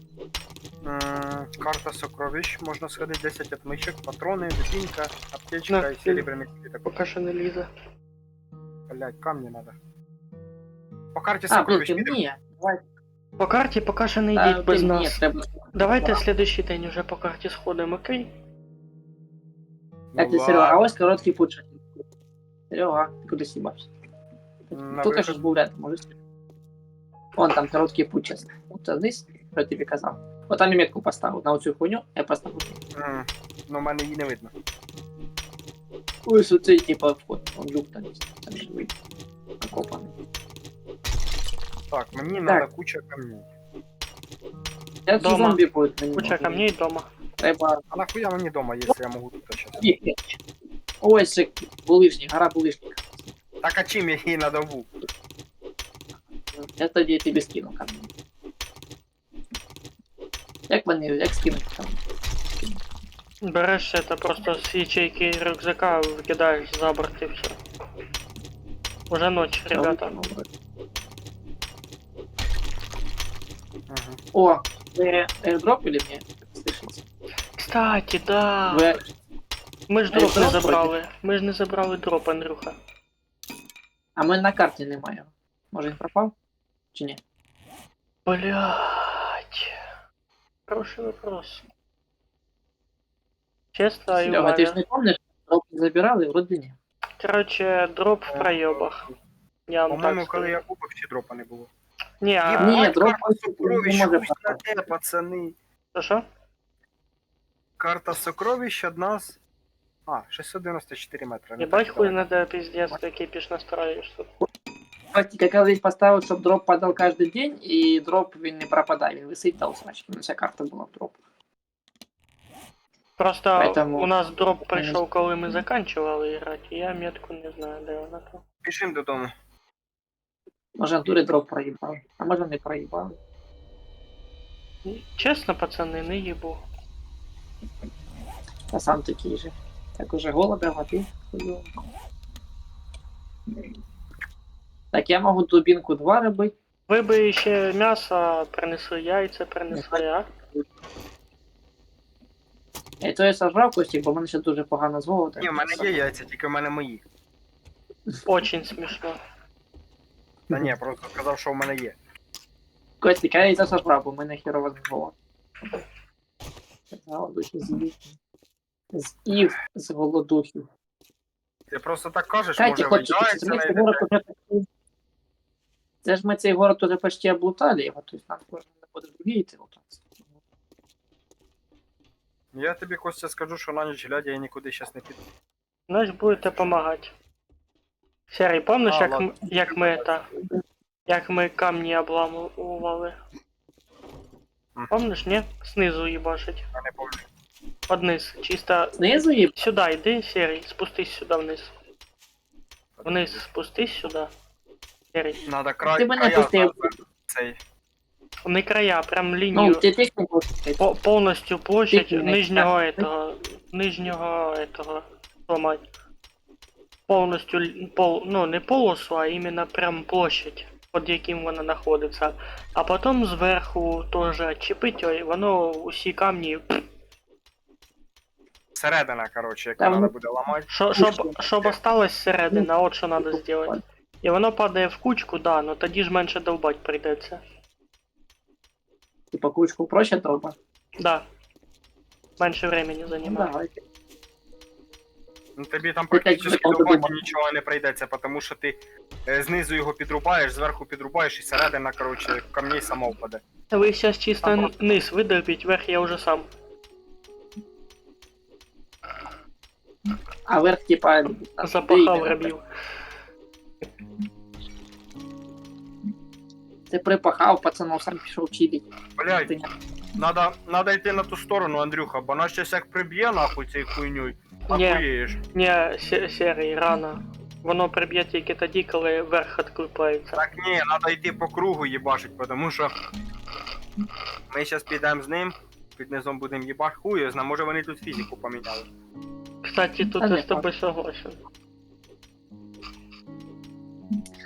Карта сокровищ. Можна сходити 10 отмичок, патрони, дубінка, аптечка На, і серебряний кліток. Поки що не лізе. Блять, камні надо. По карті А, блін, сокровищ ти підемо. мені. Давай. По карті поки що не Та, йдіть без ти мені нас. треба. Давайте Да. слідуючий день уже по карті сходимо, окей? Так, ти, Серега, а ось короткий путь. Серега, ти куди сібався? На Тут вихід. ж був рядом, може. Вон там короткий путь, чесно. От вниз, що я тобі казав. От там і метку поставив, на оцю хуйню, я поставив. Ну, в мене її не видно. Ось оцей, типа, вход, он люк там є, там живий. Окопаний. Так, мені надо куча камней. Я тут Дома. зомбі будуть мені. Куча можуть. камней дома. Треба А нахуя мені дома, якщо я можу тут сейчас? бігти. Ось же булишник, гора булишника. Так а чим я її надову? Я тоді тобі скину камінь. Як вони, як скинути там? Береш это просто з ячейки рюкзака, викидаєш за борт і все. Уже ночь, ребята. Угу. О, вы airdrop или мне слышите? Кстати, да. Вы... Ми ж дроп не Airdrop забрали. Ми ж не забрали дроп, Андрюха. А ми на карті немає. Може він пропав? Чи ні? Блять. Хороший вопрос. Честно, и Серега, ти ж Валя. не пам'ятаєш, дроп забирали, вроді ні. Короче, дроп в проебах. Я вам По-моєму, так коли скажу. я купив, ще дропа не було. Не, а... Ні, Єбать, дроп карта сокровищ, не може хуй на те, пацани. Що? Карта сокровищ одна з... А, 694 метри. не Ебать так хуй далеко. надо пиздец, ты кипиш настраиваешь тут. Практика, коли десь поставив, щоб дроп падав кожен день, і дроп він не пропадає, він висить та усрачки. Вся карта була в дроп. Просто Поэтому- у нас дроп прийшов, коли ми заканчивали грати, і я метку не знаю, де вона там. Пішим додому. Може, дури дроп проїбав, а може не проїбав. Чесно, пацани, не їбу. А сам такий же. Так уже голода, а ти хуйово. Так, я можу дубінку 2 робити. Ви би ще м'ясо принесли, яйця принесли, а? І то я сожрав Костік, бо в мене ще дуже погано з голода. Ні, в мене є яйця, тільки в мене мої. Очень смішно. Та ні, просто сказав, що в мене є. Костік, я і це сожрав, бо в мене хірово з голод. З голодухи з'їв. З голодухів. Ти просто так кажеш, Катя, може хлопчики, виїжджається ми на цей город уже почти... Це ж ми цей город уже почти облутали його, тобто нам кожен не буде другий йти лутатися. Я тобі, Костя, скажу, що на ніч глядя я нікуди зараз не піду. Значить будете помагати. Серий, помниш, А, як, ладно. як ми камні обламували? Мгм. Помниш, ні? Знизу їбашить. Я не пам'ятаю. Одниз. Чисто Знизу їб? сюди йди, Серий, спустись сюди вниз. Вниз спустись сюди. Серий. Надо Ти мене края пустив. цей. Не края, прям Ну, лінію. ти техніку пустив. Повністю площадь Тільки не нижнього так. этого. Нижнього этого. Сломать. повністю ну не полосу, а іменно прям площадь, під яким вона знаходиться. А потім зверху теж відчепить, і воно усі камні. Середина, коротше, яку Там, треба ну, буде ламати. Щоб осталось середина, от що треба зробити. І воно падає в кучку, да, но тоді ж менше довбать прийдеться. Типа кучку проще долба. Да. Менше времени Ну, займає. давай. Ну тобі там Ти практично так довбати подумав. нічого не прийдеться, тому що ти знизу його підрубаєш, зверху підрубаєш і середина, коротше, камней сама впаде. Ви зараз чисто низ видерпіть, верх я вже сам. А верх, типа, Запахав рабів. Ти припахав, пацанов сам пішов чилить. Блядь, надо йти на ту сторону, Андрюха, бо нас щас як приб'є нахуй цією хуйньою. Ні. Ахуєєш. Ні, серий, рано. Воно приб'є тільки тоді, коли верх відкликається. Так ні, надо йти по кругу їбашить, тому що ми зараз підемо з ним, під низом будемо їбаш хуй, зна, може вони тут фізику поміняли. Кстати, тут Та я не з тобою согласен.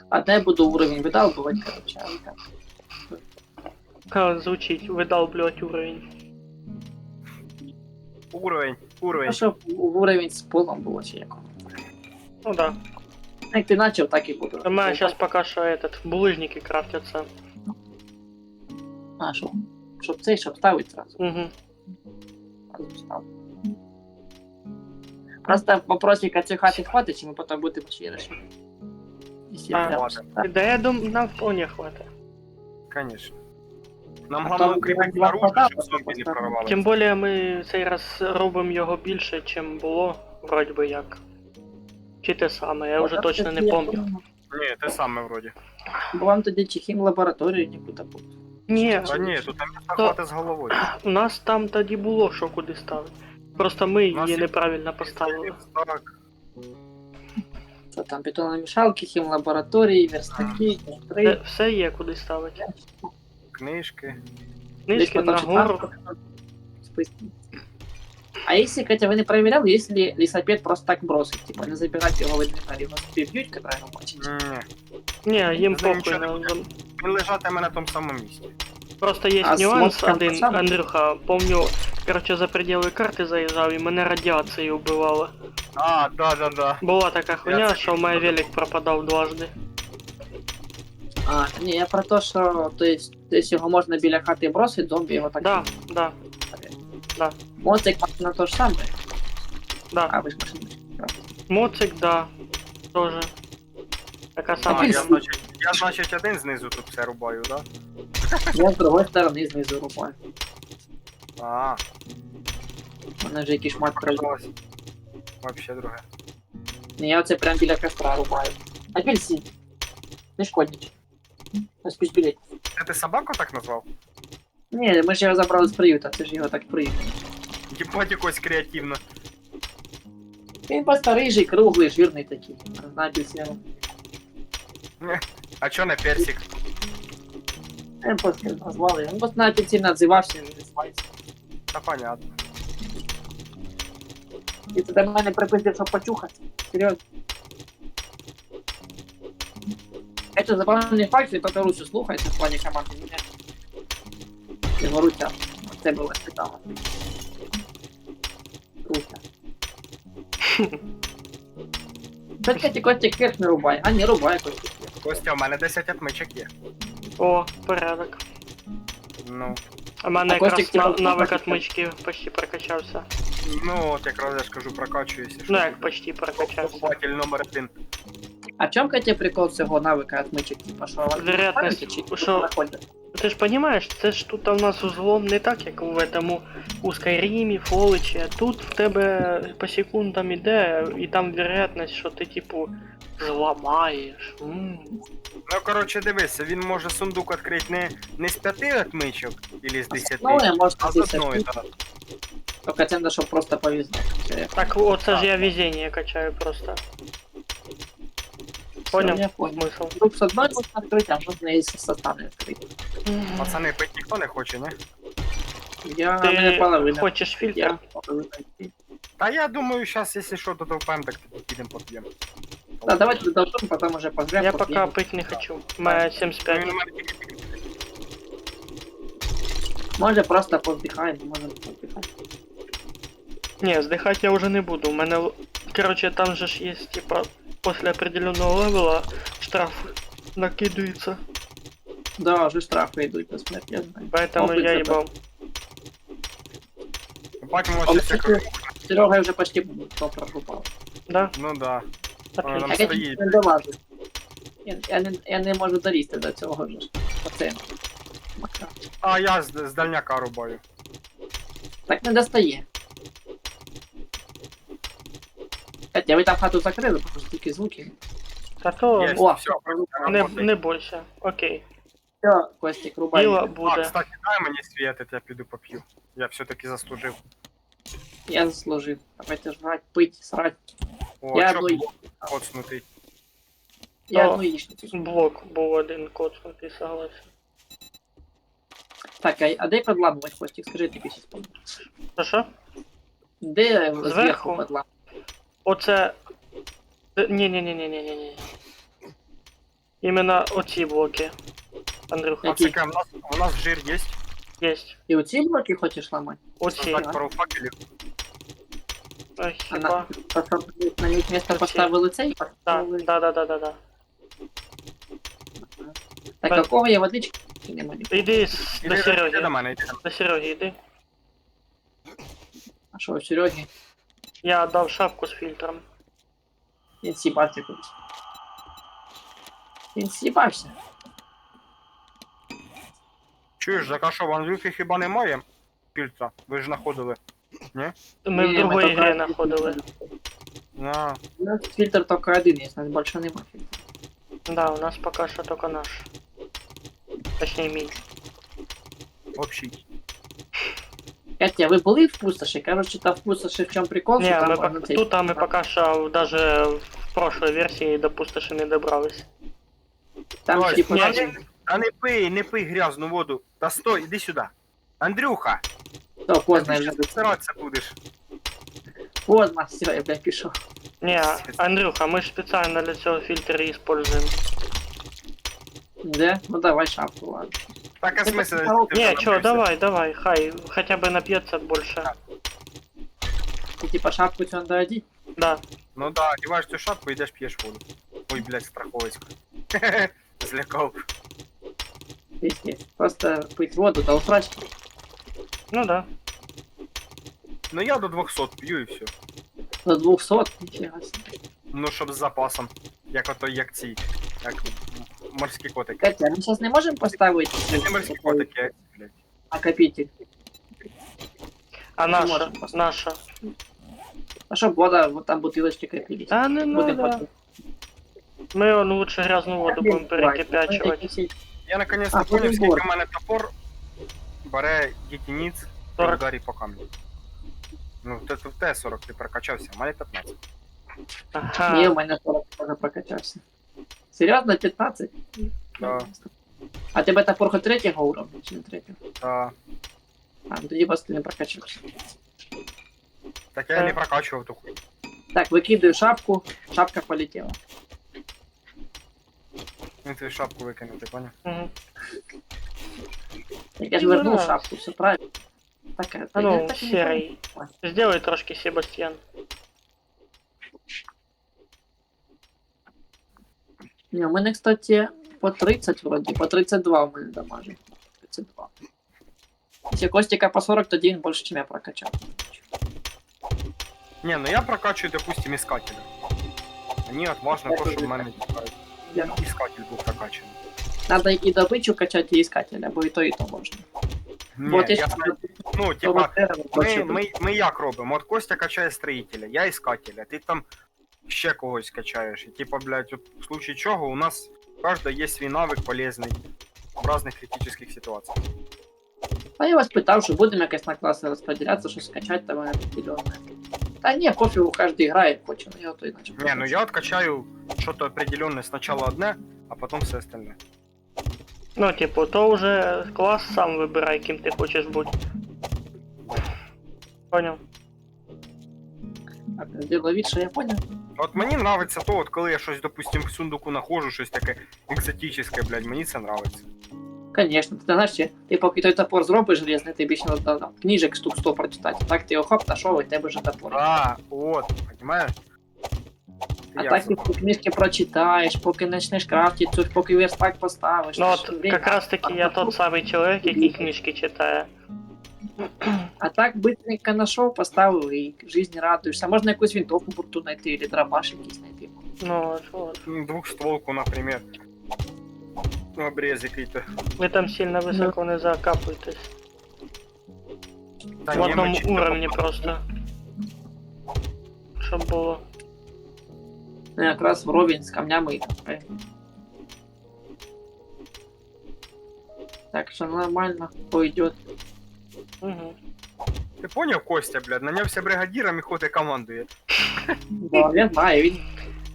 А де буду уровень видалбувати, короче, а так. Как звучить, видалблювати уровень. Уровень. Ну, щоб уровень з полом було чи як. Ну да. Як ти почав, так і буду. У мене зараз поки що булыжники крафтяться. А, щоб цей, щоб ставити зразу. Угу. Зразу став. Просто вопросик, цієї хати хватить, чи ми потім будемо ще решити? Якщо А, прям хватить. так. Да я думаю, нам вполне хватит. Конечно. Нам А головне там укріпити два наружу, квадрата щоб зомбі не просто. прорвали. Тим більше ми цей раз робимо його більше, чим було, вроді би як. Чи те саме, я вже точно не пам'ятаю. Ні, те саме вроді. Бо вам тоді чи хім лабораторію нікуди буде. Ні, Та ні, тут там місця То- хватить з головою. у нас там тоді було, що куди ставити. Просто ми У нас її є- неправильно поставили. Так, Що там бетономішалки, хім лабораторії, верстаки, три. Все є куди ставити. книжки. Книжки нагору. А если, Катя, вы не проверяли, если лесопед просто так бросить, типа не забирать его в инвентарь, его прибьют, когда его мочить? Ні. Ні, їм З ним похуй. нічого не буде. Він лежатиме на тому самому місці. Просто є А з нюанс мозком один, те саме? Андрюха, помню, короче, за пределы карти заїжджав і мене радіацією вбивало. А, да. Була така хуйня, це що в мене чув. велик пропадав дважди. А, не, я про то, что, то есть его можно біля хати бросить, зомби его так... Да, да, Моцик на то же самое. да. А, вы ж машину. Моцик, да, тоже. Така сама. А, Він- я, значить, один знизу тут все рубаю, да? Я с другой стороны знизу рукой. А, Мене вже якийсь шмат пройде. показалось. Вообще друге. Не, я оце прям біля костра рубаю. Апельсин. Не шкоднич. Ось пусть білеть. Це ти собаку так назвав? Ні, ми ж його забрали з приюта, це ж його так приют. Єбать якось креативно. Він просто рижий, круглий, жирний такий. На апельсину. А чо не персик? Він просто назвали. Він просто на апельсин відзивався, він відзивається. Та понятно. І ти до мене припиздив, щоб почухати. Серйозно. Это забавний факт, що тільки Русю слухається в плані команди. Мене. Його Руся. Це було цікаво. Руся. Тільки Костя кирк не рубай. А не рубай Костя. Костя, у мене 10 отмичок є. О, порядок. Ну. А в мене А Костік якраз тебе навик бачить? отмички почти прокачався. Ну, от якраз я ж кажу, прокачуюся. Ну як почти прокачався. Покупатель номер 1. А в чому, Катя, прикол цього навика отмичок? Типа, що Вероятність, що- Ти ж розумієш, це ж тут у нас узлом не так, як в этому у Скайрімі, Фоличі. Тут в тебе по секундам іде, і там вероятність, що ти типу зламаєш. Ну, коротше, дивися, він може сундук відкрити не з 5 отмичок, или з 10, Ну, я можу а з одної, так. Только тем, да, щоб просто повезло. Все, Так оце ж я везіння качаю просто. Понял? я понял. Смисл. Групп с одной можно открыть, а можно и со стороны открыть. Пацани, пить ніхто не хоче, не? Я Ти мене половина. хочеш фільтр? Я половина. Та я думаю, зараз, якщо що, то впаємо, так підемо поп'ємо. Да, давайте додолжим, потом уже пожрем. Я попьем. пока пить не хочу. У мене 75. Ну, і Може просто повдихаємо, може повдихаємо. Не, сдыхать я уже не буду. У мене, короче, там же ж есть, типа, после определенного левела штраф накидывается. Да, вже штрафи йдуть на смерть, я знаю. Поэтому Опыт я забрал. ебал. Бачимо, А що вот це кстати, Серега вже почти то прорубав. Да? Ну да. Отлично. Там А я стоїть. не долажу. Я не можу долізти до цього ж. Оце. Макар. А я з дальняка рубаю. Так не достає. Хотя ви там хату закрили, просто тільки звуки. А то Є. О, Всё, не больше. Окей. все, Костік, рубай. Діло А, буде. кстати, дай мені світ, я піду поп'ю. Я все-таки заслужив. Я заслужив. Давайте жрать, пить, срать. О, Я чок одну- блок коцнутий. Я О. одну яичницю. Блок був один коцнутий, согласен. Так, а де подламувати, Костік? Скажи таки щось помню. Що? Де Зверху. зверху подламувати? Оце... Ні. Іменно оці блоки. Андрюха. Які? Пацака, у нас жир є. Єсть. І оці блоки хочеш ламати? Оці. Создать пару факелів. Ой, А хіба. То, щоб на них місце Оці. поставили цей? Да. Так, а у кого є водичка? Чи нема нікого? Іди до Іди до Сереги. мене, іди. До Сереги йди. А що, у Сереги? Я дав шапку з фільтром. Він сібався кудись. Він сібався. Чуєш, так а що, в Андрюхи хіба немає фільтра? Ви ж знаходили. Ми Ні, в другій тільки- грі знаходили. На. У нас фільтр тільки один є, у нас більше нема фільтру. Да, у нас пока що тільки наш. Точніше мій. Общий. Катя, ви були в пустоші? Кажуть, що там в пустоші в чому прикол? Ні, що там ми можна цей- тут ми поки що даже в прошлой версії до пустоші не добрались. Там Ой, типу, ні, Та не пий грязну воду. Та стой, іди сюди. Андрюха, то поздно ти вже. ще стиратися будеш. Поздно, все, я блядь, пішов. Не, Андрюха, ми ж спеціально для цього фільтри используємо. Де? Ну давай шапку, ладно. Так, а Це смисл? так, ти Не, вже чё, напився? давай, хай, хотя бы напьется больше. Ти типа шапку цю надо одіть? Да. Ну да, одіваєш цю шапку і йдеш п'єш воду. Ой, блядь, страховисько. Злякав. Пиздец. Просто пить воду до усрачки. Ну да. Ну я до 200 п'ю і все. До 200, нифига себе. Ну, щоб з запасом. Як ото, як ці. Як морські котики. Катя, а мы сейчас не можем поставить Не морські котики, як ці, блядь. накопитель? А Не наша, можем поставить. наша. А чтоб вода, вот там бутылочки копились. А не Будем надо. потом. Мы он лучше грязную воду будем перекипячивать. Я наконец-то А, поняв, перебор. скільки в мене топор бере єдиниць при 40. ударі по камню. Ну, ти в Т-40 ти прокачався, а мене 15. Не, у Ага. меня 40 тоже прокачался. Серьезно, 15? Да. А тебе топор хоть третьего уровня, чи не третьего? Та, А, ну тоді просто не прокачався. так я не прокачував ту хуйню. Так, выкидываю шапку, шапка полетела. Він твою шапку викинув, ти поняв? Мгм. Я же Ну, вернул да. шапку, все правильно. Так, А я ну, так и не серый. понял. Сделай трошки, Себастьян. Не, у мене, кстати, по 30 вроде, по 32 у мене дамажі. 32. Якщо Костіка по 40, тоді він більше, ніж я прокачав. Ні, ну я прокачую, допустим, іскателя. Мені от важно то, щоб в мене Я- іскатель був прокачаний. Надо і добичу качати, і искателя, бо і то можна. Ні, Вот я, я ну, типа, ми як робимо? От Костя качає строїтеля, я іскателя, ти там ще когось качаєш. І типа, блядь, от в случае чого у нас у кожного є свій навик полезний в різних критичних ситуаціях. А я вас питав, що будемо якось на класи розподілятися, щось качати там определенне. Та ні, пофігу, кожен грає як хоче, ну я то іначе. Не, ну я от качаю що-то определенне спочатку одне, а потім все остальне. Ну, типу, то уже класс сам выбирай, кем ты хочешь быть. Понял? Так, сделаю вид, що я понял. От мені нравиться то, от коли я щось, допустим, в сундуку нахожу, щось таке екзотичне, блядь, мені це нравиться. Конечно, ти знаєш, ти поки той топор зробиш железний, тобі ще треба там, книжек штук 100 прочитати. Так ти його хоп, знайшов, і в тебе вже топор. А, от, понимаєш? А Я так це- ти книжки прочитаєш, поки почнеш крафтити, поки верстак поставиш. Ну це от, ж время. как раз таки я тот самый человек, який книжки читає. А так быстренько знайшов, поставив і жизни радуєшся. Можна якусь винтовку бурту знайти, або дробаш якийсь знайти. Ну вот. Двухстволку, например. Ну, обрез який-то. Ви там сильно високо не закапуєтесь. Та В ні, ми одному чисто уровні просто. Щоб було. Ну, якраз вровень з камнями і так. Так що нормально, пойдет. Угу. Ти поняв, Костя, блядь, нанявся бригадіром і ходить командує. Да, я знаю, він.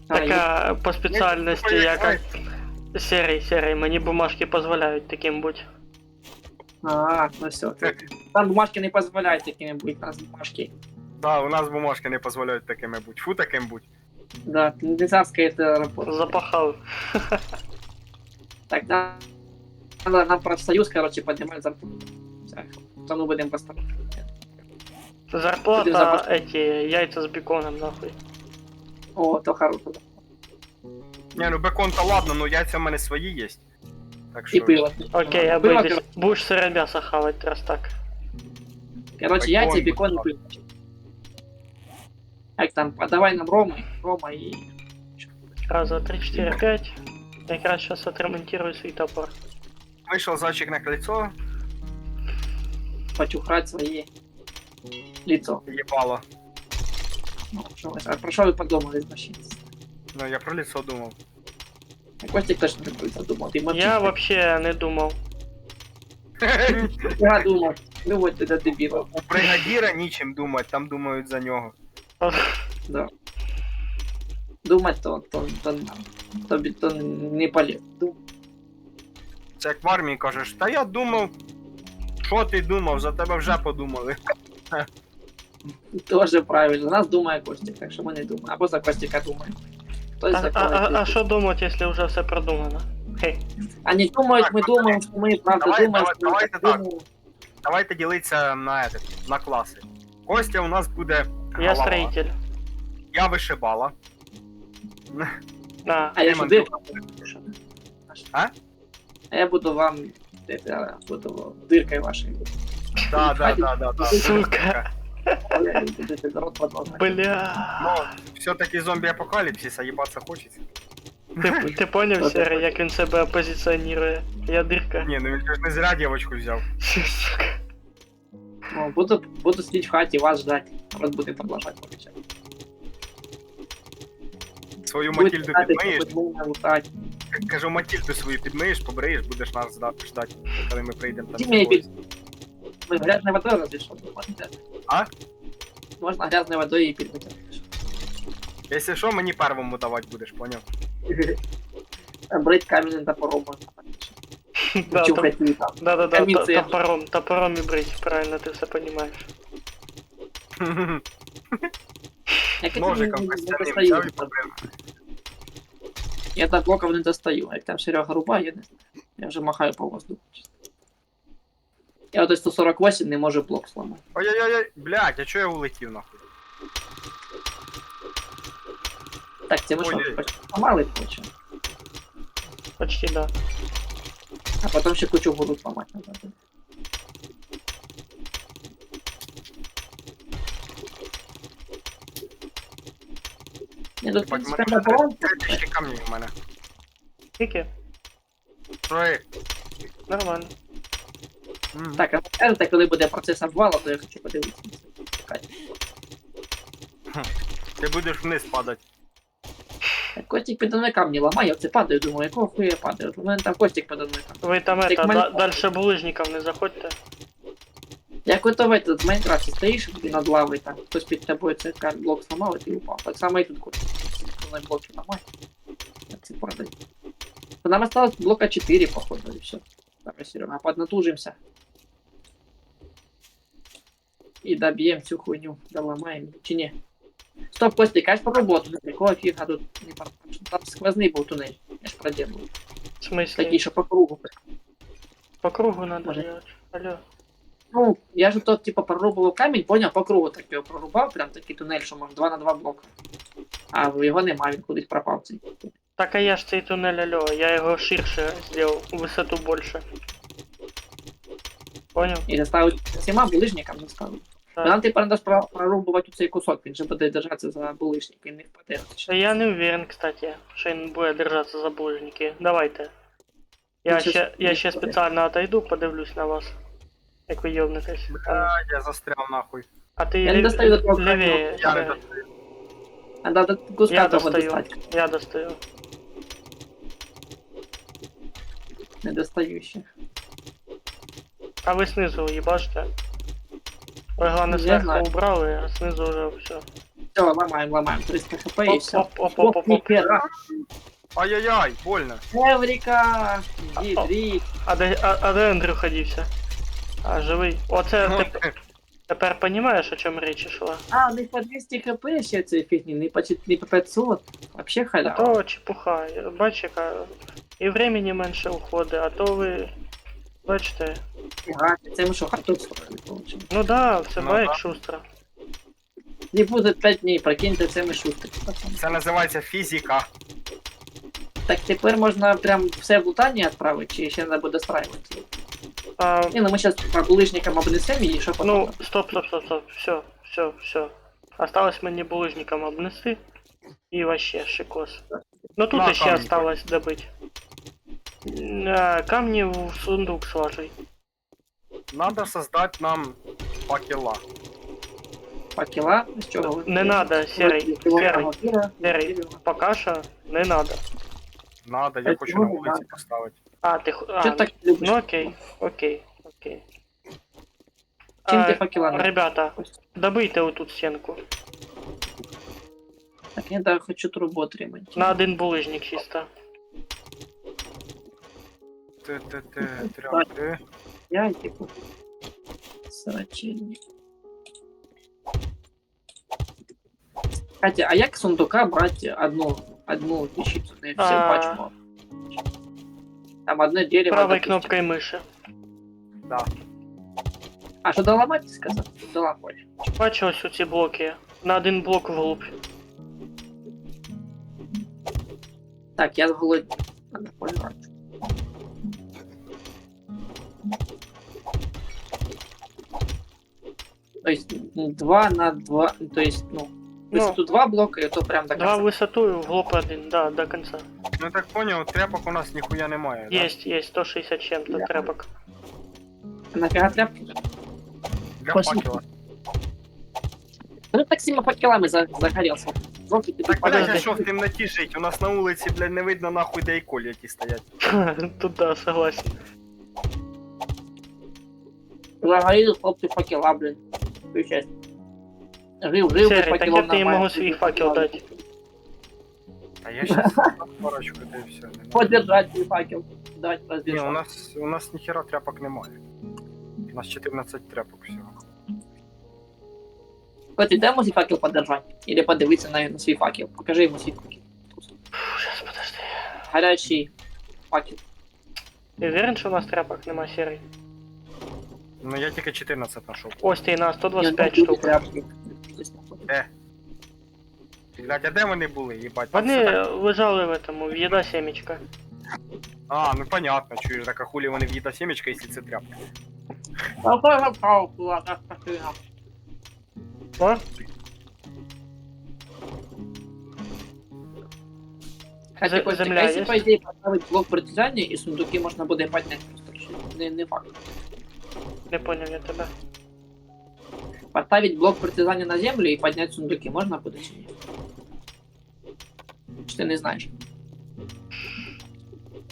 Така по спеціальності, як серій, мені бумажки дозволяють таким бути. Ну все. Там бумажки не дозволяють такими бути, у нас бумажки. Да, у нас бумажки не дозволяють такими бути. Фу таким бути. Да, не царская это работа. Запахав. Так, да. Надо нам профсоюз, короче, поднимать зарплату. Так, то мы будем поставить. Зарплата, эти яйца з беконом, нахуй. О, то хорошо. Да. Не, ну бекон-то ладно, ну яйця в мене свої є. Так И що... пиво. Окей, Пиво, обойдись. Будеш сире м'ясо хавать, раз так. короче, Бекон, яйца, бекон и бекон. пиво. Так, там, подавай нам Рома и... Раз, два, три, 4, 5. Якраз сейчас отремонтирую свій топор. Вийшов зайчик на кольцо, почухрать свои лицо. їбало. Ну, а про что вы подумали, значит? Ну, я про лицо думав. Костик точно не задумал. Ты молчишь. Я вообще не думав. Я думал. Ну вот это дебил. У бригадіра нічим думати, там думають за нього. Да. Думать то не полезно. Це як в армії кажеш, та я думав, що ти думав, за тебе вже подумали. Тоже правильно. Нас думає Костик, так що ми не думаємо. Або за Костика думаємо. Хтось за А Костика. що думати, якщо вже все продумано? Хей. Они думают, Так, мы пацаны, думаем, что мы правда давай- думаем, давай- что мы давайте так так. думаем. Давайте ділитися на класи. Костя у нас буде Я голова. строитель. Я вишибала. А, А я Димон, же А? А я буду вам это, буду дыркой вашей. Да. сука. Будете рот продолжать. Бля. Ну, все-таки зомбі-апокаліпсис, а їбаться хочеться. Ти поняв, Сера, як він себе опозиціонує? Я дирка. Ні, ну він ж не зря дівочку взяв. Сука. Ну, буду сидеть в хате, вас ждать. Рот будет продолжать получать. Свою Будет Матільду підмиєш, лутать. кажу, Матільду свою підмиєш, побриєш, будеш нас ждати, коли ми прийдемо там. Диме, з тобою. Вы грязной водой разве что? А? Можно грязной водой и пить. Якщо що, мені первому давати будеш, поняв? Брать каменным топором можно. Да, Чухать не там. да, Камінці. топором і брить, правильно, ти все розумієш. Я к этому Ножиком не костяным достаю. взяв і побрив. Я до блоков не достаю. Як там Серега рубає, я не знаю. Я вже махаю по воздуху. Я от 148 не можу блок зламати. Ой-ой-ой, блядь, а чого я улетів нахуй? Так, це ми що, Ой-ой. помали хоче. Почти да. А потім ще кучу будуть ламати назад. Не, ну, в Бать, принципі, мене на баланс. 3000 камнів в мене. Скільки? Троє. Нормально. Так, а скажете, коли буде процес обвалу, то я хочу подивитися. Чекай. Ти будеш вниз падати. Так, Костик підо мною камні ламає, я оце падаю, думаю, якого хуя я падаю? У мене там Костик підо мною там. Ви там Так, это, мене- дальше булыжників не заходьте. Як ото в этот в Майнкрафті стоїш над лавою, там хтось під тобою цей блок зламав, і ти упав. Так само і тут Костик. Мною блоки ламає. Так це падає. То нам осталось блока 4, походу, и все. Давай, Серега, поднатужимся. И добьем всю хуйню, доломаем. Чи не? Стоп, Костя, кажеш про роботу. Якого фіга тут не пам'ятаю. Там сквозний був тунель. Я ж проделав. В смысле? Такий, що по кругу. По кругу надо Може. делать. Алло. Ну, я ж тут, типа, прорубував камінь, поняв, по кругу так його прорубав, прям такий тунель, що може 2 на 2 блока. А його нема, він кудись пропав цей. Так а я ж цей туннель, алло, я его ширше сделал, высоту больше. Понял? І заставив всіма булижникам заставив. Так. Нам тепер треба прорубувати цей кусок, він же буде держатися за булижник, він не впаде. Да я не уверен, кстати, что он будет держаться за булыжники. Давайте. Я щас ще не ще впаде. спеціально отойду, подивлюсь на вас. Як ви йобнетесь. Я застрял нахуй. А ти Я не достаю до того левее. Я не ще. достаю. Надо до куска Я того достаю. достати. Я достаю. Не достаю ще. А ви снизу їбаште. Ви головне Я зверху знаю. убрали, а снизу вже все. Все, ламаємо, 300 хп і все. Оп-оп-оп-оп-оп. ніхера. Ай-яй-яй, больно. Еврика! Гідріт! А де Андрюха дівся? А, живий. Оце Ну, тепер понімаєш, о чому річ йшла? А, у них по 200 хп ще цієї фігні, не по 500. Вообще халява. То чепуха. Бач, яка і времени менше уходить, а то ви. Бачите. Ага, це ми що, хату строїли, получимо. Ну да, все Ну бає да. як шустро. Не буде 5 днів, прикиньте, це ми шутки. пацани. Це називається фізика. Так тепер можна прям все в лутання відправити, чи ще треба буде страювати? А, Ні, ну ми зараз по булижникам обнесемо і що потім. ну, стоп. Все. Осталось мені булыжником обнести. І вообще шикос. Ну тут На, ще камні осталось добыть. Камни в сундук сложи. Надо создать нам факела. Факела, з чого? Не надо, серий. Серий. Пока що не надо. Надо, я хочу на вулиці поставити. А, ти Чого ти так любиш? ну окей. Чим ти факела не Ребята, добийте отут стінку. Так, я да, хочу трубу отримати. На один булыжник чисто. Ти. Я типу. Срачельник. Катя, а як з сундука брати одну вещицу, не всім пачку? Там одне дерево. Правой допустим. кнопкой мыши. Да. А що доламати сказав? Доламати. Бачу ось ці блоки. На один блок вглубь. Так, я зголодний. Надо полювати. То есть 2 на 2, то есть, ну, высоту 2 блока, и то прям до Два конца. высоту и вглубь один, да, до конца. Ну так понял, тряпок у нас ніхуя немає. Да? Есть 160 чем-то Да. тряпок. Нафига тряпки? Для Пошли. факела. Ну так сильно факелами загорелся. Золки ты Так, блядь, Подожди. а що в темноті жить? У нас на вулиці, блядь, не видно нахуй, де і колі які стоять. Тут да, согласен. Загорели хлопцы факела, блин. Включай. Жив, Серый, так факелом я тебе нормально. могу свій факел дати. А я щас парочку, да і все. Подержать свой факел. Давайте Ні, разберем. у нас ніхера тряпок немає. У нас 14 тряпок всього. Кстати, дай ему свой факел подержать. Или подивиться на свой факел. Покажи ему свой факел. Сейчас, подожди. Горячий факел. Ти уверен, що у нас тряпок нема серий? Ну я тільки 14 знайшов. Ось ти на Не, 125 ну, штук. тряпки. Блядь, а де вони були, їбать? Вони лежали в этому, в їда семечка. А, ну понятно, чуєш, так а хулі вони в'їда сімечка, якщо це тряпка. Какой запал, ладно, спасибо. О, Хотя, Костя, земля а если, есть? по идее, поставить блок притязания, и сундуки можно будет поднять просто. Не факт. не понял я тебе. Поставить блок притязания на землю и поднять сундуки можно будет чи ні? Чи ти не знаешь?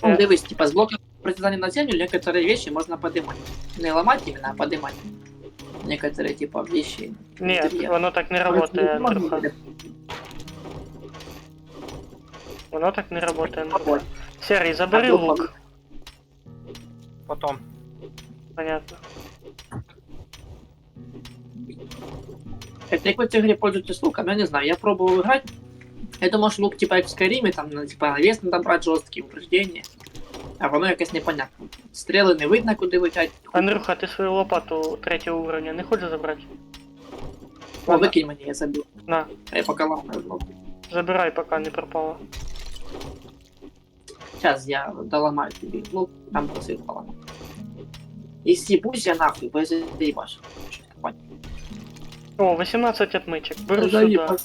Ну, дивись, типа, с блоком притязания на землю некоторые вещи можно поднимать. Не ломать именно, а поднимать. Некоторые, типа, вещи. Нет, интерьер. воно так не работает, Можно Андрюха. будет. Воно так не работает, Андрюха. Серый, забери А лук. Потом. Понятно. Это як в этой игре пользуетесь луком, я не знаю, я пробовал играть. Я думал, что лук типа як в Скайриме, там, ну, типа, навес надо брать жорсткі упреждения. А воно якось непонятно. Стріли не видно, куди летять. Андрюха, ти свою лопату 3-го уровня не хочеш забрати? О, викинь мені, я забив. На, А я пока ламаю знову. забирай, поки не пропало. Сейчас я доламаю тобі. Ну, там просив поламаю. І сібусь я нахуй, бо я заїбаш. О, 18 отмычек. Беру сюда. Заїбаш.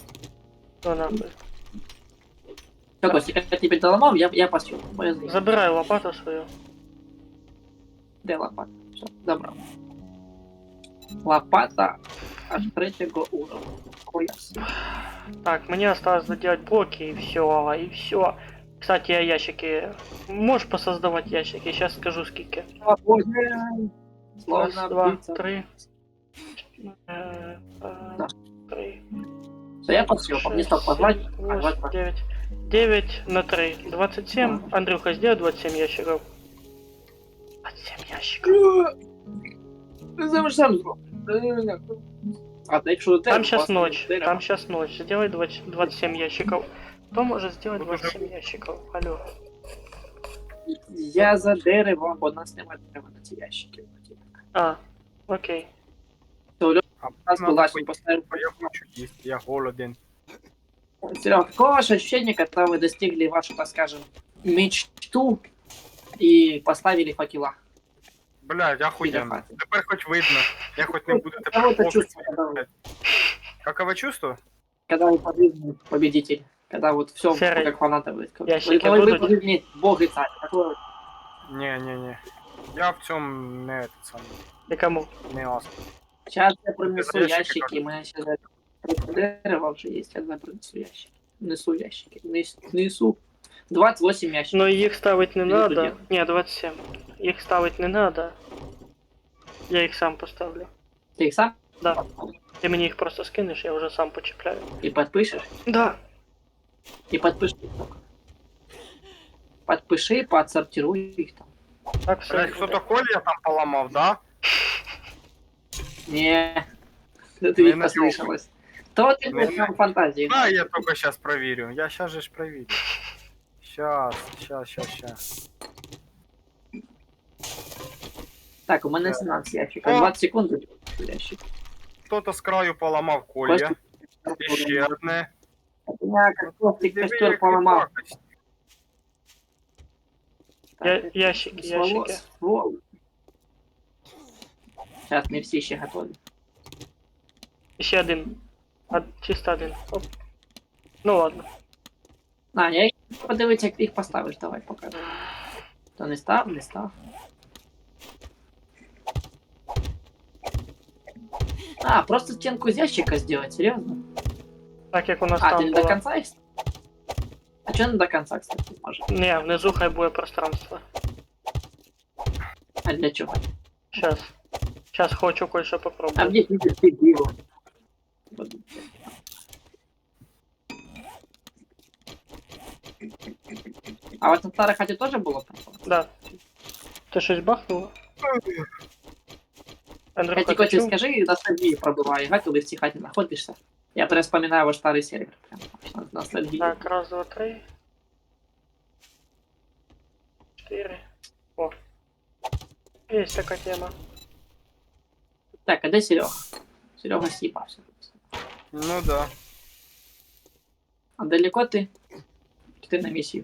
Ну, нахуй. Все, Костя, я тебе доламав, я посів. Бо я заїбав. Забирай лопату свою. Де лопата? Все, забрав. Лопата аж 3-го уровня. Хуяс. Так, мне осталось доделать блоки и все. Кстати, я ящики... Можешь посоздавать ящики? Сейчас скажу скільки. О, боже. Раз, Словно два, птиця. три. Да. Три. Все, я посів, не став позвать. 8, 9. 9 на 3. 27. Андрюха, сделай 27 ящиков. 27 ящиков. Ти сам зроб. А, да якщо Там сейчас ночь. Там сейчас ночь. Сделай 27 ящиков. Кто может сделать 27 ящиков? Алло. Я за деревом, бо нас немає дерева на ці ящики. А, окей. А Нас надо была пойти, поставить. я хочу есть, я голоден. Серега, такое ваше ощущение, когда вы достигли вашу, так скажем, мечту и поставили факела? Блядь, охуенно. Тепер хоч видно. Я хоч не буду Каково тепер это фокусом. чувство, Какове чувство? когда вы победный победитель? Когда вот все Серый, как фанатовый. ящики Вы будут? победитель, бог и царь. Какое Не. Я в цьому не этот самий, И кому? не ас. Сейчас я принесу Ящики ящики, у меня сейчас дерево уже есть, я принесу ящики. Несу ящики, несу. 28 ящиков. Но их ставить не Или надо. где? Не, 27. Их ставить не надо. Я их сам поставлю. Ты их сам? Да. Ты мне их просто скинешь, я уже сам почепляю. И подпишешь? Да. И подпиши. Подпиши, поотсортируй их там. Так все. Блядь, хто-то колья там поламав, да? Не, ты Не ведь надел. послышалось. То ты Не был там фантазии. Да, я только сейчас проверю. Я сейчас же ж проверю. Сейчас. Так, у меня 17 ящиков. 20 секунд ящик. Хто-то з краю поламав колья. Костя, І ще одне. у меня картофель Диви, костер який поломал. пакость. Ящики. Сейчас не все еще готовы. Еще один. Чисто один. Оп. Ну ладно. На, я подивиться, як ти їх поставиш, давай покажи. То не став, не став. А, просто стенку из ящика сделать, серьезно? Так як у нас А, там ты не було. до конца их? А что не до конца, кстати, может? Не, внизу хай буде пространство. А для чего? Сейчас хочу кое-что А попробовать. где ты его? А вот на старой хате тоже было пространство? Да. Ты что-то бахнула? Андрюха, Кстати, ты Котя, чё? скажи, ностальгию пробывай, играть, когда в цій хаті находишься. Я прям вспоминаю ваш старый сервер. Прям ностальгию. Так, раз, два, три. 4. О. Есть такая тема. Так, а де Серега? Серега съебался. Ну да. А далеко ты? Ты на миссии?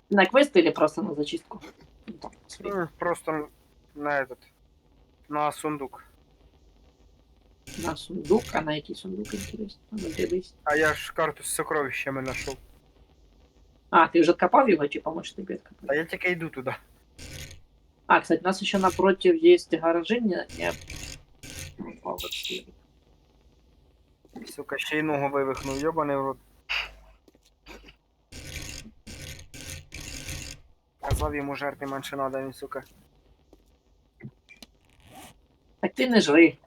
На квест или просто на зачистку? Ну, так, смотри. Просто на этот. На сундук. На сундук, а на який сундук, интересно? Надо дивись. А я ж карту з сокровищами знайшов. А, ты уже откопал его, чи помочь тебе откопать? А я тільки йду туди. А, кстати, у нас еще напротив есть гаражи, не... Опа, вот сюда. Сука, ще й ногу вивихнув, йобаний в рот. Казав йому жерти менше надо, він, сука. Так ты не жри.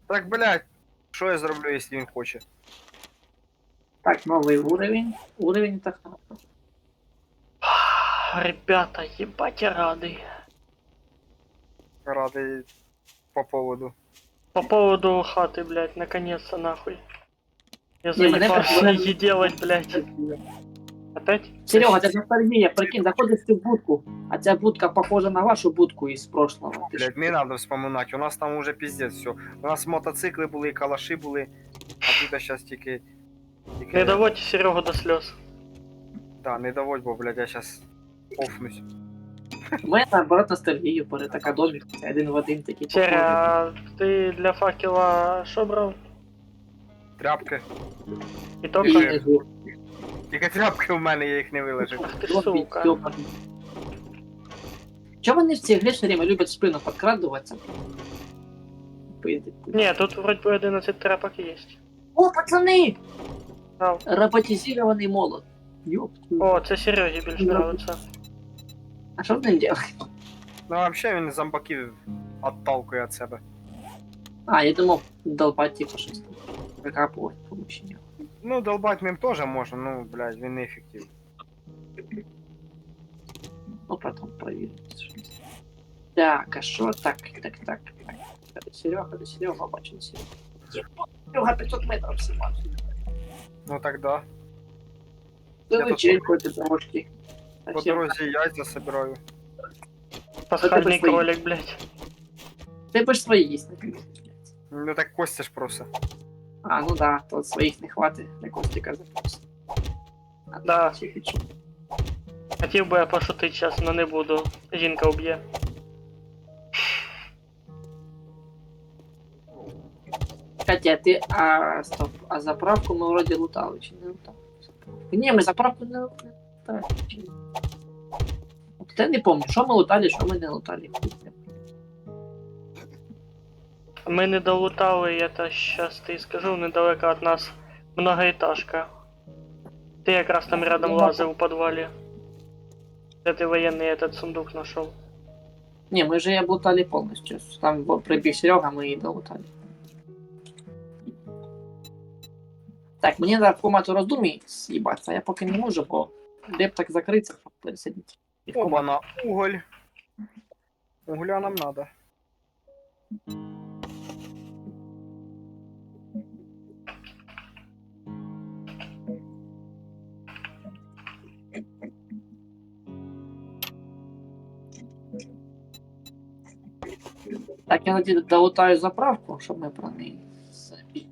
Так, блядь, що я зроблю, якщо він хоче? Так, новый уровень. Уровень это хорошо. Ребята, ебать я рады. Радий по поводу. По поводу хаты, блядь, наконец-то нахуй. Я Не, мене заебался прикольно. її делать, блядь. Опять? Серега, це ностальгія, прикинь, заходиш ти в будку, а ця будка похожа на вашу будку із прошлого. Ти ж- Блядь, не надо вспоминати, у нас там уже пиздец все. У нас мотоцикли були, і калаші були, а тут зараз тільки... Не доводьте Серегу до слез. Да, не доводь, бо, блядь, я зараз офнусь. У мене наоборот ностальгію, бо така домик, це один в один такий похожий. Серя, а ти для факела що брав? Тряпки. І І тільки? внизу. Тільки тряпки в мене, я їх не виложив. Ах ти Зомбі, сука. стёпаний. Чого вони в цій грі все время люблять в спину подкрадуватися? Пиздить. Ні, тут вроді би 11 трапок є. О, пацани! Ау. Роботизований молот. Ёп. О, це Серегі більш нравиться. А що з ним делать? Ну, а взагалі він зомбаків отталкує від себе. А, я думав, долбать типа щось там. Викапувати поміщення. Ну, долбать ним теж можна, ну, блядь, він неефективний. Ну, потом проверим. Так, а що? Так. До Серега, бачу, Серега. Серега 500 метрів всього. Ну так да. Ти тут вечерку ти трошки. По дорозі яйця собираю. Пасхальний свої. кролик, блядь. Ти б ж свої їсть, наприклад. Ну так Костя ж просто. А, ну да, то своїх не хватить, для Костика запас. А Да. то ще хочу. Хотів би я пошутити зараз, але не буду. Жінка вб'є. Катя, ти, стоп, а заправку ми вроді лутали, чи не лутали? Ні, ми заправку не лутали. Чи ні? От я не пам'ятаю, що ми лутали, що ми не лутали. Ми не долутали, я то щас ти скажу, недалеко від нас многоэтажка. Ти якраз там рядом лазив у підвалі. Де ти воєнний этот сундук знайшов. Не, мы же и облутали полностью. Там прибіг Серега, мы и долутали. Так, мені треба в комнату роздумій з'їбатися, а я поки не можу, бо деп так закриться, щоб пересидіти. І в комнату. Оба на уголь. Угля нам надо. Так, я надію, долутаю заправку, щоб ми про неї забили.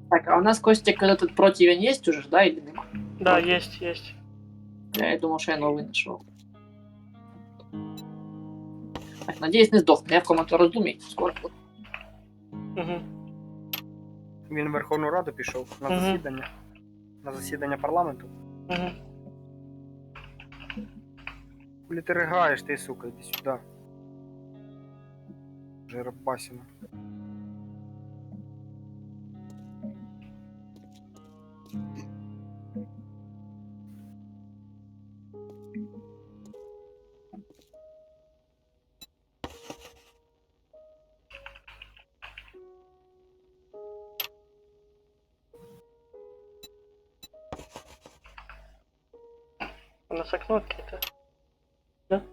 Так, а у нас, Костик, этот противень есть уже, да, или нема? Да, есть, есть. Я думал, что я новый нашел. Так, надеюсь, не сдохну. Я в комнату роздумій. Скоро буду. Угу. Він в Верховну Раду пішов на Мгм. засідання. На засідання парламенту. Угу. Коли ти ригаєш, ти, сука, іди сюди. Жеребасіна. У нас окно открыто. Да?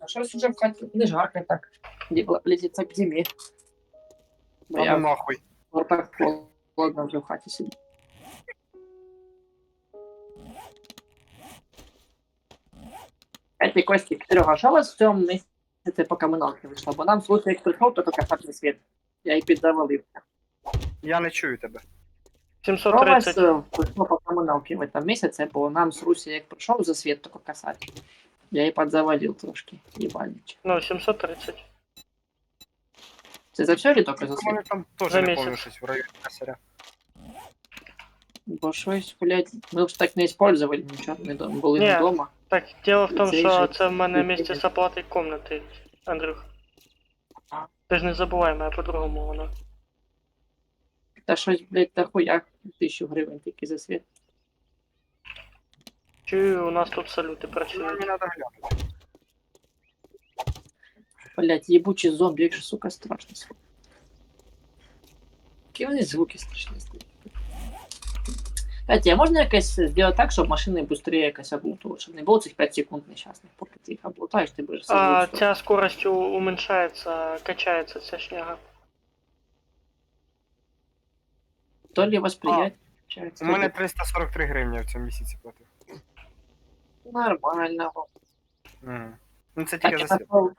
А щось уже в хаті не жарко так. Летиться к зимі. Бо Та я ну нахуй. вот так холодно вже в хаті сидю. Эти Костик, Серега, що у вас в цьому місяці по комуналці вийшло? Бо нам слухай, як прийшов, то тільки хатний світ. Я і підзавалив. Я не чую тебе. Що у вас 730. прийшло по комуналці в цьому місяці, бо нам з Русі як прийшов за світ, тільки касати. Я і підзавалив трошки, їбальнич. Ну, 730. Це за все чи тільки за У світ? мене там теж За не місяць. помню щось в районі косаря. Бо щось, блядь, ми ж так не использовали нічого, не були Ні. не вдома. Так, дело в тому, Цей що же- це в мене місце з оплати комнати, Андрюх. А. Ти ж не забувай мене по-другому воно. Та щось, блядь, дохуя 1000 гривень тільки за світ. Чую, у нас тут салюти Мені працюють. треба глянути. Блядь, ебучий зомбі, як же, сука, страшно. Які вони звуки страшні стають. Кстати, а можна якось зробити так, щоб машини швидше якось облутували, щоб не було цих 5 секунд нещасних, поки ти їх облутаєш, ти будеш А сидіти. ця скорость уменьшается, качается ця шняга. То ли восприятие. У мене 343 гривні в цьому місяці платив. Нормально. Угу. Ну це Так, тільки я за світ. нашел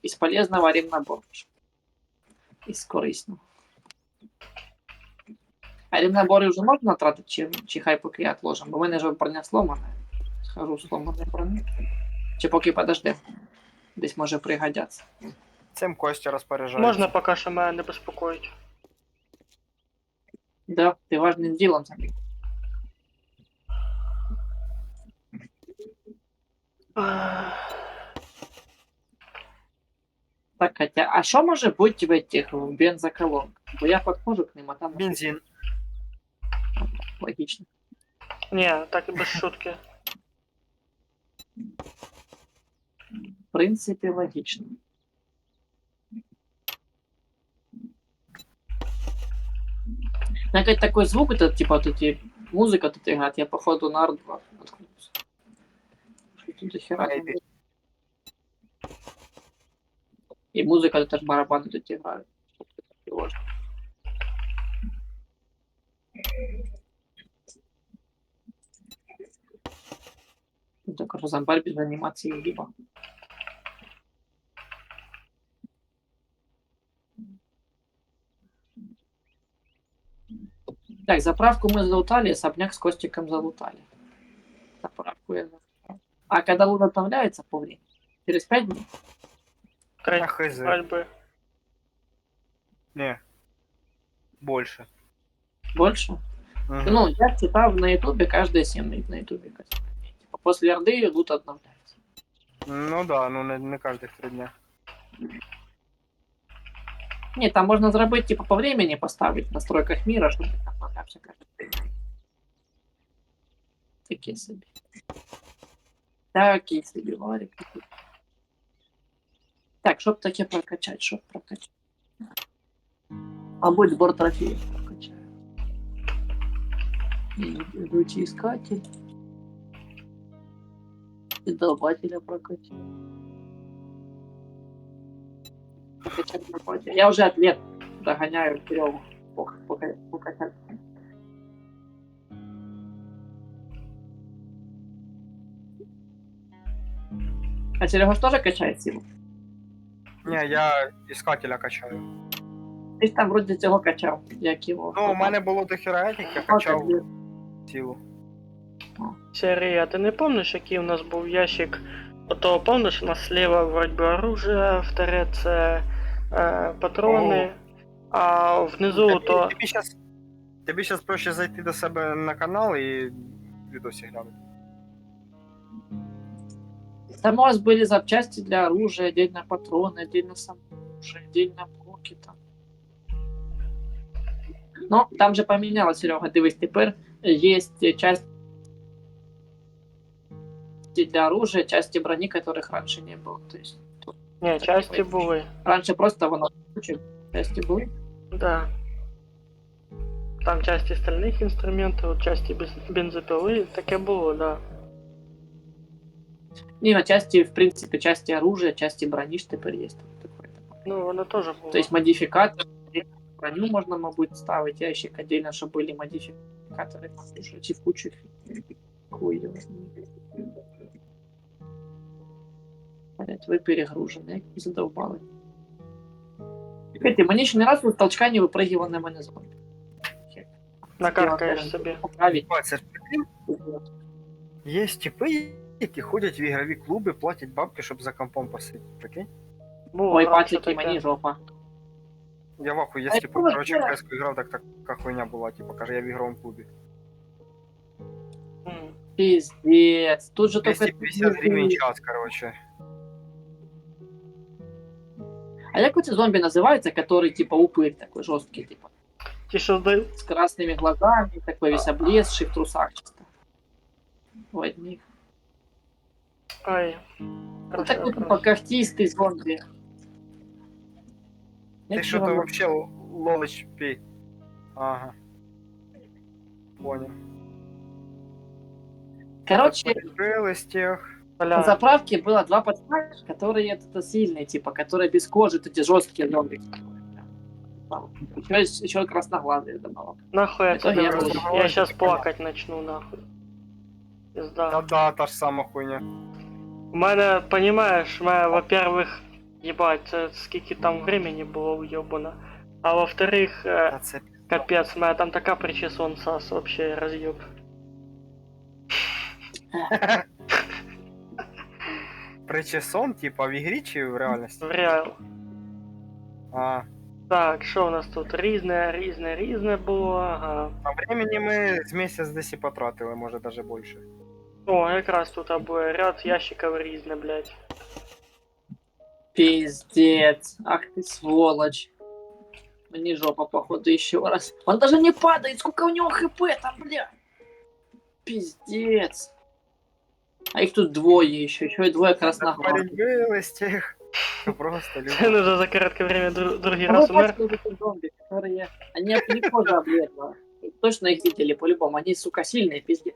из полезного ремнабор. Із корисного. А ремнабори вже можна тратити, чи хай поки отложим? Бо в мене вже броня сломана. Схожу сломаної броні. Чи поки подожди. Десь може пригодяться. Цим Костя розпоряджається. Можна поки що мене не безпокоїть. Да, ти важним ділом забіг. Так, хотя, а що може бути в этих в бензоколонках? Бо я подходжу к ним, а там Бензин. логично. Не, так і без шутки. В принципе, логично. Опять такой звук, это типа вот эти музыка тут играет, я походу на R2 наткнулся. Что тут до хера там Maybe. было? И музыка тут аж барабаны тут играют. Тревожно. Ну, так Розенбаль без анимации либо. Так, заправку мы залутали, особняк с Костиком залутали. Заправку я залутал. А когда лут обновляется по времени? Через 5 дней? Край хз. альби. Не. Больше. Больше? Мгм. Ну, я читал на ютубе, каждые 7 дней на ютубе. Типа, после Орды лут обновляется. Ну да, ну не каждых 3 дня. Не, там можно зробити, типа, по времени поставить в настройках мира, чтобы там обновлявся каждый день. Такие себе. Такие себе, Варик. Так, щоб таке прокачать, щоб прокачать. Мабуть, збор трофеїв прокачаю. Лучий искатель. И долбателя прокачаю. Прокачать долбателя. Я уже атлет догоняю Серегу. Покачать. А Серега ж тоже качает силу? Не, я искателя качаю. Ти ж там вроді цього качав, як його. Ну, у мене було до хера этих, я качав силу. Серый, а ты не помнишь, який у нас був ящик? Ото помниш, у нас слева вроде бы оружие, в це патрони, а внизу то. Тобі щас проще зайти до себе на канал і відосі глянути. Там у вас были запчасти для оружия, отдельно патроны, отдельно сам оружие, отдельно блоки там. Но там же поменялось, Серега, дивись, тепер есть части для оружия, части брони, которых раньше не было. То есть Не, часті були. раньше просто воно части были. Да. Там часті стальних інструментів, часті бензопили, таке було, да. Не, на части, в принципе, части оружия, части брони ж теперь есть. Такое. Ну, воно теж було. То есть модификатор, броню можно, мабуть, ставить, ящик отдельно, чтобы были модификаторы. Слушайте, в кучу хуев. Блять, вы перегружены, задолбали. Ти, мені ще не раз з толчка не випригивав на мене зомбі. Накаркаєш собі. Поправить. Це ж прикинь, є типи, які ходять в ігрові клуби, платять бабки, щоб за компом посидіти. Прикинь? Було Ой, раніше патрики, таке. мені жопа. Я в ахуї, А є типу, якого короче, хера? в КС грав, так така хуйня була, типу, каже, я в ігровому клубі. М. Пиздец. Тут же только... 250 гривень час, короче. А як эти зомби называются, который типа упырь такой жесткий, типа, Ті, що здають. с красными глазами, такой весь облезший в трусах часто. В одних. Ай. Ну Хорошо, такой типа хорошо. когтистый зомби. Ти Я що чего то вам- вообще лолич пей? Ага. Понял. Короче, Прелестях. на Бля, заправке было два пацана, которые это сильные, типа, которые без кожи, вот эти жесткие зомби. Еще красноглазые добавок. нахуй я В итоге тебя я вру. получил. Я сейчас плакать начну, нахуй. Пизда. Да-да, та ж сама хуйня. У мене, понимаешь, во-первых, ебать, це скільки там времени було уйобано. А во-вторых, Та це капец, у мене там така причесон сас, вообще разъеб. причесон, типа в ігрі чи в реальності? В реал. А, Так, що у нас тут? Різне було, ага. по времени ми з місяць десь і потратили, може даже більше. О, якраз тут буде ряд ящиків різне, блядь. Пиздец. Ах ты сволочь. Мне жопа, походу, еще раз. Он даже не падает. Сколько у него хп там, бля. Пиздец. А их тут двое еще и двое красноглазых. Парень вилистих. Просто Це любов. вже за коротке время другий Ну, раз вы умер. бачите, вот эти зомби, которые... Они легко же облезло. Точно их видели, по-любому. Они, сука, сильные, пиздец.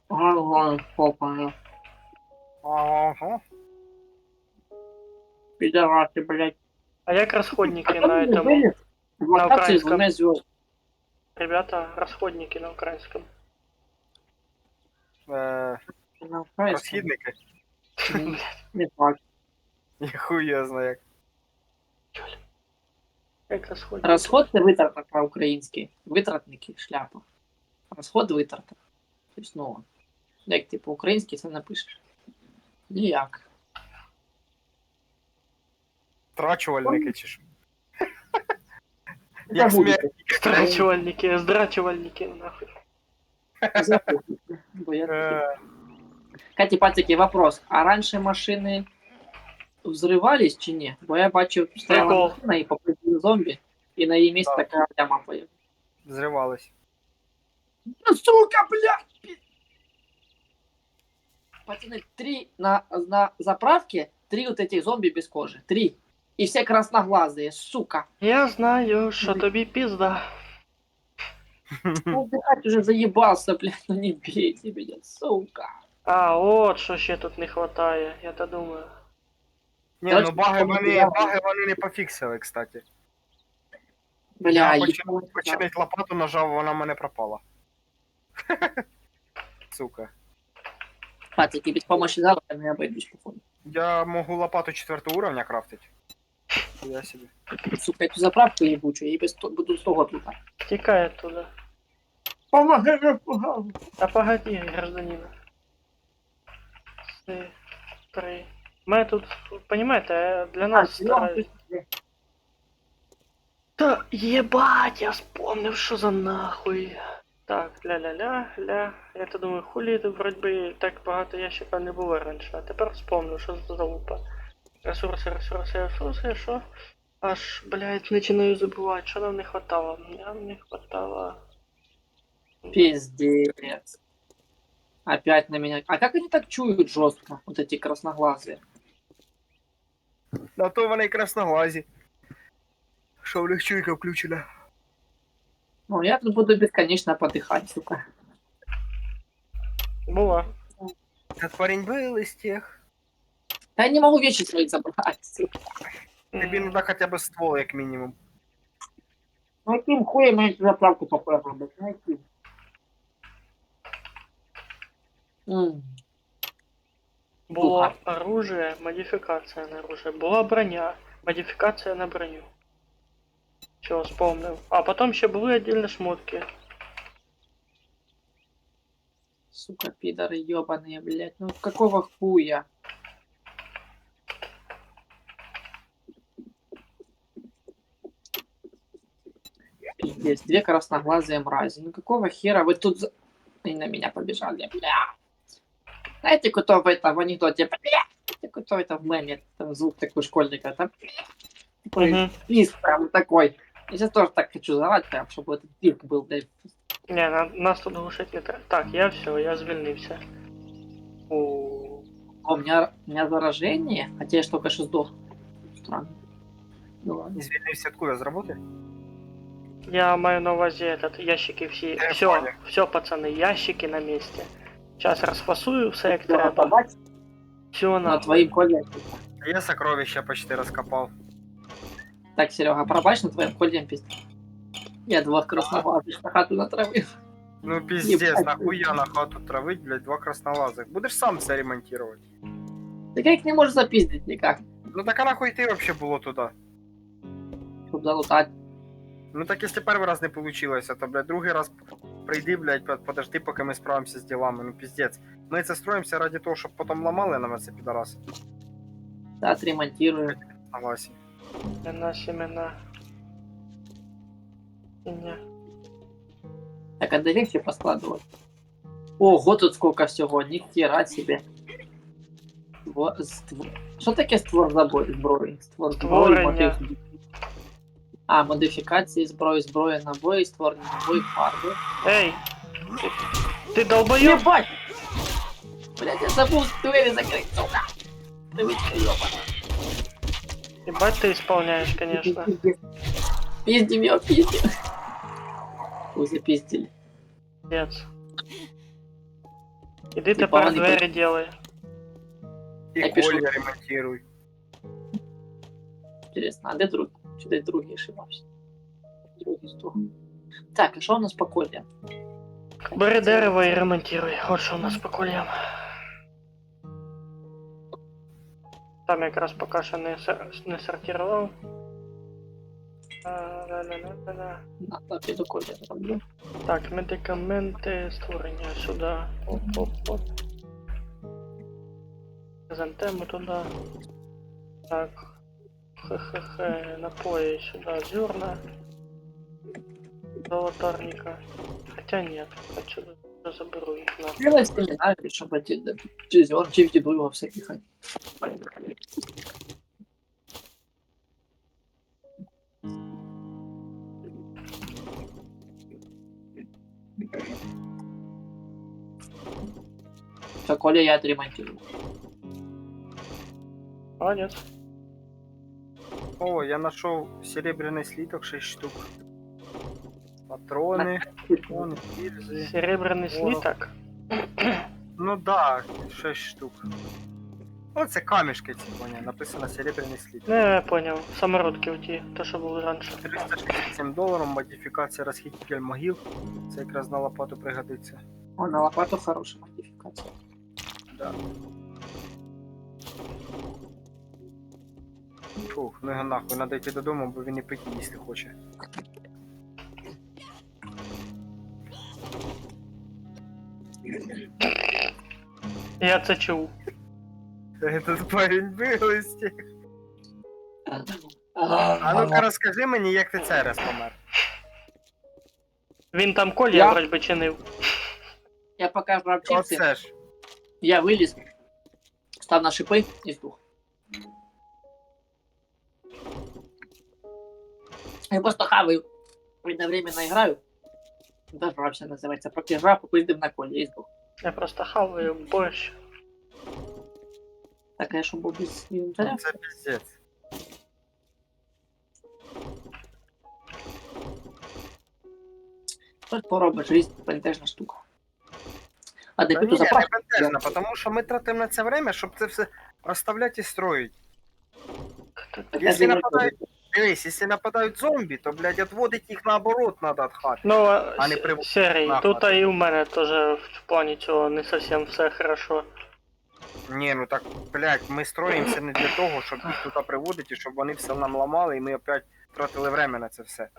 Ага, попа. Ага. Пидорасы, блядь. А як розходники Потом на они этом? были в локации с украинском. двумя звездами. Ребята, расходники на українському. На украинском. Розхідники? Не факт. Ніхуя знає як. Як розходники? Расход и витрата по-українськи. Витратники, шляпа. Расход витрата. Тобто, ну, як ти по-українськи це напишеш? Ніяк. Трачувальники чи що? Це Як буде. смерть. Здрачувальники, здрачувальники, нахуй. Запустите. Бо я такий. Е, Кстати, пацики, вопрос. А раньше машины взрывались чи ні? Бо я бачив, стояла Прикол. машина і попадали зомбі, і на її місці Так. така яма появилась. Зривались. Ну, сука, блядь! Пацаны, 3 на заправке, 3 вот этих зомби без кожи. 3. И все красноглазые, сука. Я знаю, що тобі пізда. Ну, блядь, уже заебался, блядь, ну не бейте меня, сука. А, от що ще тут не хватає, я то думаю. Ні, Короче, ну баги я- вони не пофіксили, кстати. Бля, Я ебать. починить лопату нажав, вона в мене пропала. Сука. Пацики, без помощи завтра я обойдусь, походу. Я можу лопату 4 уровня крафтить. Я собі. Сука, эту заправку ебучую, и буду 100 год лутать. Тікай оттуда. Помогай, пожалуйста. А погоди, гражданин. 3. Ми тут, понимаете, для нас стараюсь. Та ебать, я вспомнив, що за нахуй. Так, ля-ля-ля. Я-то думаю, хулі тут вроді би так багато ящиків не було раніше, а тепер вспомнив, що це за лупа. Ресурси, що? Аж, блядь, починаю забувати, що нам не хватало. Нам не хватало. Пиздец. Опять на меня. А как они так чуют жестко, вот эти красноглазые? На то вони й красноглазі. Що в них чуйка включена. Ну, я тут буду бесконечно подыхать, сука. Була. Этот парень был из тех. Да я не могу вещи свои забрать, сука. Тобі надо хоча б ствол, як мінімум. Ну, каким хуем я эту заправку попробую, блядь, ну, каким? Було оружие, модифікація на оружие. Була броня, модифікація на броню. Чого вспомнив. А потім ще були віддільні шмотки. Сука, пидоры ебаные, блядь. Ну какого хуя? Пиздец, 2 красноглазые мрази. Ну какого хера вы тут... И на меня побежали, бля. Знаете, кто в этом в анекдоте, бля? Кто это в меме, там звук такой школьника, там... Угу. Писк прям такой. Я сейчас тоже так хочу завать, прям, чтобы этот пирк был, блядь. Не, нас тут глушить не треба. Так, я все, я звільнився. О, У меня заражение, хотя я ж только что сдох. Странно. Ну ладно. Звільнився откуда, з роботи? Я маю на увазі этот, ящики всі. Я Все, понял. все, пацани, ящики на місці. Зараз розфасую все як Серега, треба. побач, Все на на. твоїм колі. Я сокровища почти раскопал. Так, Серега, пробач на твоїм колі пізд. Я двох красноватих на хату натравив. Ну пиздец, Ебать. нахуя на хату травить, блядь, два красновазых. Будешь сам все ремонтировать. Так я їх не можу запіздити ніяк, Ну так а нахуй ты вообще было туда? щоб залутати. Ну так если первый раз не получилось, то, блядь, другий раз прийди, блядь, подожди, поки ми справимося з ділами, ну пиздец. Ми це строїмося ради того, щоб потім ламали нам це підараси. Да, отремонтирую. Согласен. Семена. Ні. Так, а де вещи поскладывать? Ого, тут сколько всього, ніхера себе. Що таке створ зброї? Зброї, Створення. модифікації. А, модифікації зброї, набої, створення набої, фарби. Ей! Ти долбойоб? Ебать! Блять, я забыл двери закрыть, сука! Привычка, ёбана. Ебать ты исполняешь, конечно. Пиздим его, пиздим. Ой, запиздили. Пец. Иди ты Типа, пара они двери делай. І Я пишу. Коля ремонтируй. Интересно, а где друг? Что-то другие ошибался. Другий стол. Так, а что у нас по коде? Бери дерево и ремонтируй. Вот что у нас по кольям. Там якраз поки що не сортував. Да-да-да-да-да. Надо піду коде зроблю. Так, медикаменти, створення сюди. Оп-оп-оп. Хризантему туди. Так. Хе-хе-хе. Напої сюди. Зерна. Золотарника. Хотя нет. Отсюда заберу их на. Делай семинары, чтобы эти чизер, во всяких. Так, Коля, я отремонтирую. Молодец. О, я нашел серебряный слиток 6 штук. Патроны, патроны, гильзы. Серебряный Ворог. слиток. Ну да, 6 штук. О, це камішки ці, поняв, написано серебряний слиток. Ну, я понял. Самородки уйти. То, что было раньше. $367, модифікація розхититель могил. Це якраз на лопату пригодиться. О, на лопату хорошая модификация. Да. Фух, ну його нахуй, надо йти додому, бо він і пити, якщо хоче. Я це чув. Этот парень был из тех. А ну-ка розкажи мені, як ти цей раз помер. Він там колія Я- вроді би чинив. Я пока жрав чипсы, Оце ж. я вылез, став на шипы и сдох. Я просто хаваю, одновременно играю. Дожрався, называется. Поки жрав, попиздив на колі і сдох. Я просто хаваю борщ. Так, я що був без інвентаря? Це пиздец. Щось поробить, жизнь бентежна штука. А де Та піду ні, не заправку? бентежно, тому що ми тратимо на це время, щоб це все розставляти і строїти. Якщо нападають, дивись, якщо нападають зомбі, то, блядь, відводить їх наоборот надо від хати. Ну, А не при- Серий, нахуй. тут і у мене теж в плані цього не зовсім все хорошо. Ні, ну так, блядь, ми строїмося не для того, щоб їх туди приводити, щоб вони все нам ламали, і ми опять тратили время на це все.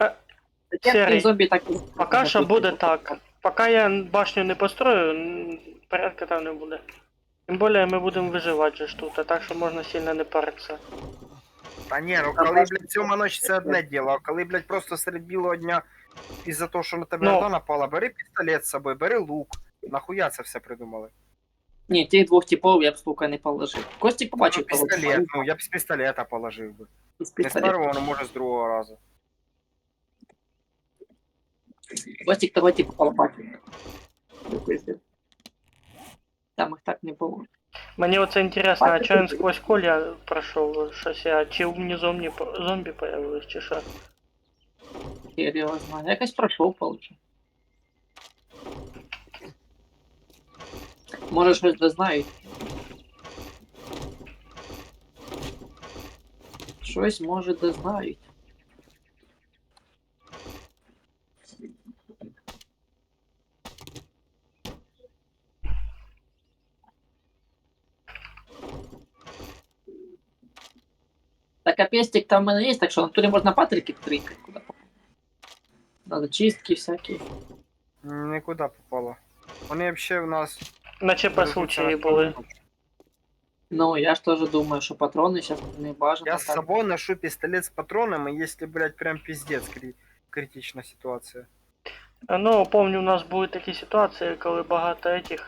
Серий, зомбі так... Поки що буде так. Поки я башню не построю, порядка там не буде. Тим більше ми будемо виживати же ж тут, а так що можна сильно не паритися. Та ні, ну коли, блядь, сьома ночь це одне діло, а коли, блядь, просто серед білого дня із-за того, що на тебе Ну. орда напала, бери пістолет з собою, бери лук. Нахуя це все придумали? Ні, тих двох типов я б, сука, не положив. Костік Ну, побачив того пістолет, типа, ну я б з пістолета положив би. з Не з пістолета. першого, ну може з другого разу. Костік того типа побачив. Допустим. Там їх так не було. Мені оце інтересно, а чого він сквозь колія пройшов щось, а чи умні зомбі появились, чи що? Хер його знає. Якось пройшов, получив. Може щось дознають. Щось може дознають. Так, а пестик там у мене є, так що на турі можна патрики трикати куди попало. Надо чистки всякі. Нікуди попало. Вони взагалі в нас... На ЧП случаї були. Ну, я ж теж думаю, що патрони зараз не бажано. Я с так. собой ношу пистолет с патронами, если, блядь, прям пиздец критична ситуація. Ну, помню, у нас були такі ситуації, коли багато этих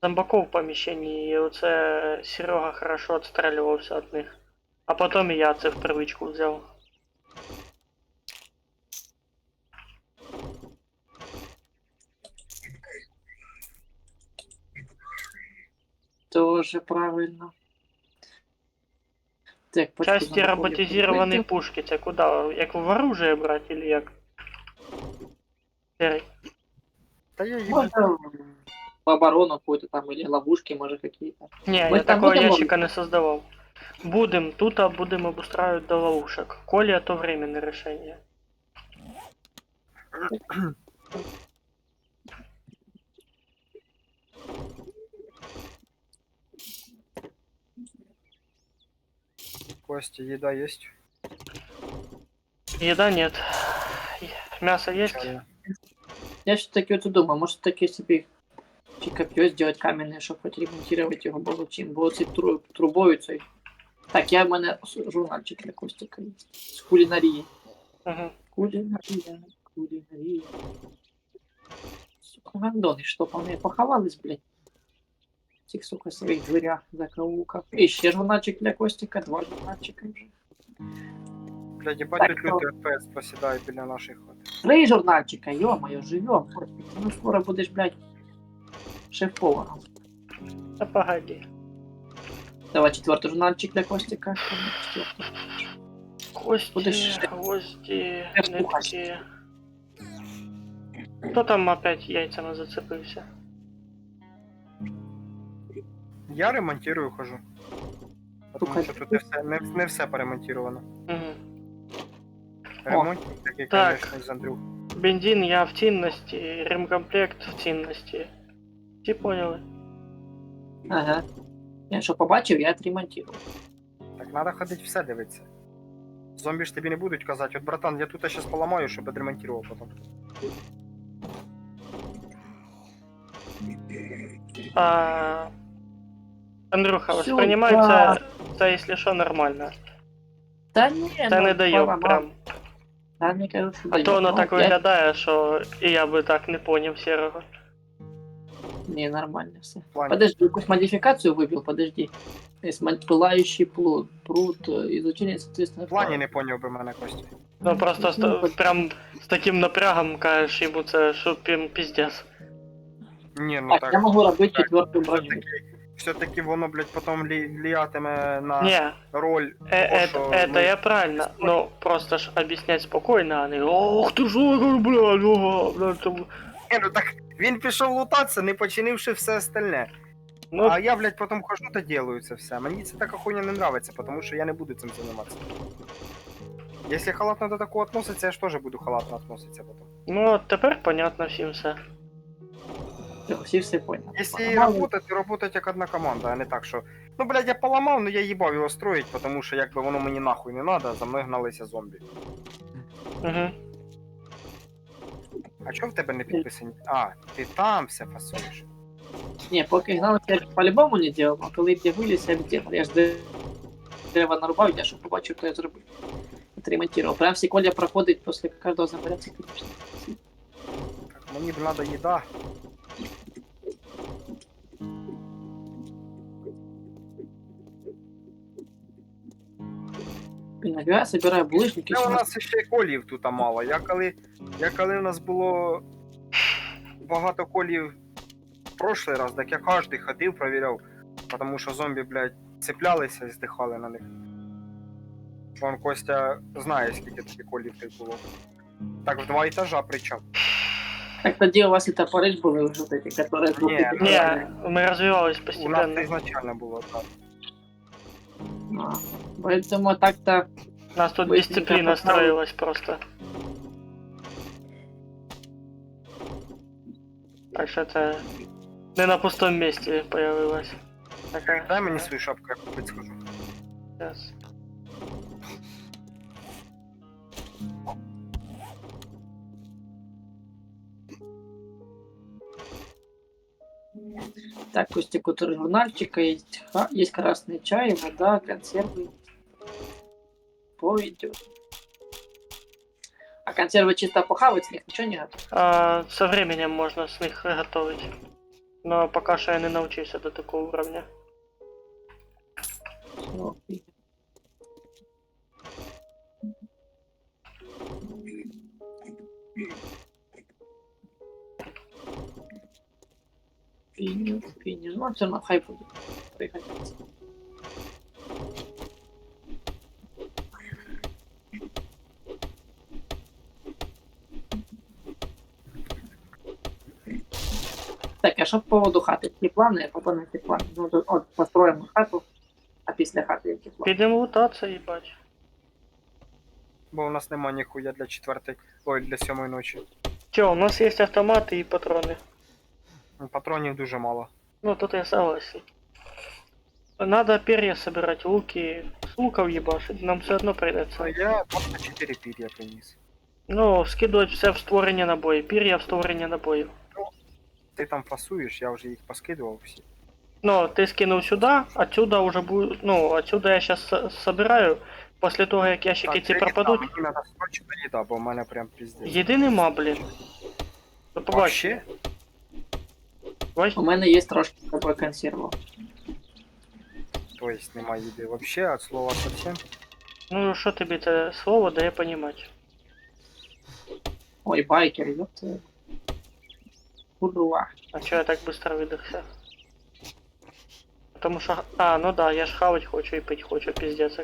зомбаков в поміщенні, і оце Серега хорошо відстрілювався від них. А потім і я це в привичку взяв. Тоже правильно. Так, Часті роботизованої пушки, це куди? Як в оружие брати, или як? Серый. Та я їбу. Можно в оборону какую-то там, или ловушки, может, какие-то. Не, Ми я там такого будемо ящика не создавав. Будем, тут будем обустраивать до ловушек. Коли то временное решение. Костя, еда есть? Еда нет. Мясо есть? Печально. Я все-таки вот думаю, может, таки себе чи копье сделать каменное, чтобы хоть ремонтировать его было чим. Було ці трубою цей. Так, я в мене журнальчик для Костика є. З кулінарії. Угу. Кулінарія, кулінарія. Сука, гандони, що по мене поховались, блядь. В цих, сука, своїх дверях, закоулках. І ще журнальчик для Костика, 2 журнальчика вже. Блядь, ебать Так, тут люди ФПС посідає біля нашої хати. 3 журнальчика, ё-моё, живем. Костик. Ну скоро будеш, блядь, шеф-поваром. Да погоди. Давай 4 журнальчик для Костика. Кости, Будешь- гвозди, Шеф-кухар. нитки. Кто там опять яйцами зацепился? Я ремонтирую, хожу. Тому Слухай, що тут не все поремонтировано. Угу. Ремонт такий, Так. конечно, з Андрюх. Бензин я в цінності, ремкомплект в цінності. Всі поняли? Ага. Я що побачив, я отремонтував. Так треба ходити все дивитися. Зомбі ж тобі не будуть казати, от братан, я тут щас поламаю, щоб відремонтував потім. Андрюха, Всё, воспринимається це, якщо що, нормально. Та ні, Це не дає поламав. прям. Та не кажу, що А то воно дає. так Ну, я- виглядає, що і я би так не поняв Серого. Ні, нормально все. Плані. Подожди, якусь модификацию выбил, подожди. Есть пылающий пруд, изучение, соответственно... В плані не поняв би мене, Костя. Ну просто прям з таким напрягом кажеш йому це, що піздець. Ні, ну Так, так. я могу робити так, четвертую броню. Все-таки воно, блядь, потім влиятиме на Не, роль. того, що это ми- я правильно, но просто ж объяснять спокойно, а не ох ты ж, ой, блядь, ого, блядь, там... Ні, ну так він пішов лутатися, не починивши все остальне. Ну, А я, блядь, потім хожу та делаю це все. Мені це така хуйня не нравиться, тому що я не буду цим займатися. Якщо халатно до такого относиться, я ж теж буду халатно относитися потім. ну от тепер понятно всім все. Всі все поняли. Якщо Поламали. работать, то работать як одна команда, а не так, що. Ну, блядь, я поламав, но я їбав його строїть, тому що якби воно мені нахуй не надо, за мною гналися зомбі. Угу. А чого в тебе не підписані? А, ти там все фасуєш. Ні, поки гнали, я по-любому не делал, а коли я виліз, я відділав. Я ж дерева нарубав, я щоб побачив, що я зробив. Отремонтував. Прям всі коля проходить після кожного зарядки, конечно. Так, мені б надо їда. Я собираю булыжники. Ну, у нас ще колів тут мало. Я коли у нас було багато колів в прошлий раз, так я кожен ходив, провіряв, тому що зомбі, блядь, цеплялися і здихали на них. Вон Костя знає, скільки таких колів тут було. Так, в 2 этажа причем. Так тоді у вас і топори ж були вже такі, які звуки Ні, підбивали. Не, мы развивались У нас постепенно. изначально было, так. А, поэтому так-то У нас тут Вы дисциплина никак не строилась просто. Так что это не на пустом месте появилась. Такая. Дай мне свою шапку, я купить схожу. Сейчас. так, Костик, у журнальчика есть, есть красный чай, вода, консервы. Пойдет. А консервы чисто похавать, с них ничего не готов. Со временем можно с них готовить. Но пока что я не научился до такого уровня. Финиш. Ну, все равно хай будет. Пригодится. Так, а що по поводу хати? Які плани? Або які плани? Ну, от построїмо хату, а після хати які плани? Підемо лутаться, їбать. Бо у нас нема ніхуя для 4-ї, ой, для 7-ї ночі. Чё, у нас есть автоматы и патроны. Ну, патронів дуже мало. Ну, тут я согласен. Надо перья собирать, луки. С луков ебашить, нам все одно А придется. я 24 пір'я приніс. Ну, скидывать все в створення набоїв, перья в створення набоїв. Ти там фасуєш, я вже їх поскидував всі. Ну, ты скинул сюда, отсюда уже будет, ну, отсюда я сейчас собираю. После того, як ящики ці це пропадуть, їда, мені треба срочно їда, бо в мене прям піздець. їди нема, блін. Ну, побач, Вообще? бач, У мене є трошки такої консерву. То есть нема їди вообще, от слова совсем. ну, що тобі це слово дає понімати? Ой, байкер, ёпта. Курва. А чё я так быстро выдохся? Потому что... ну да, я ж хавать хочу и пить хочу, пиздец.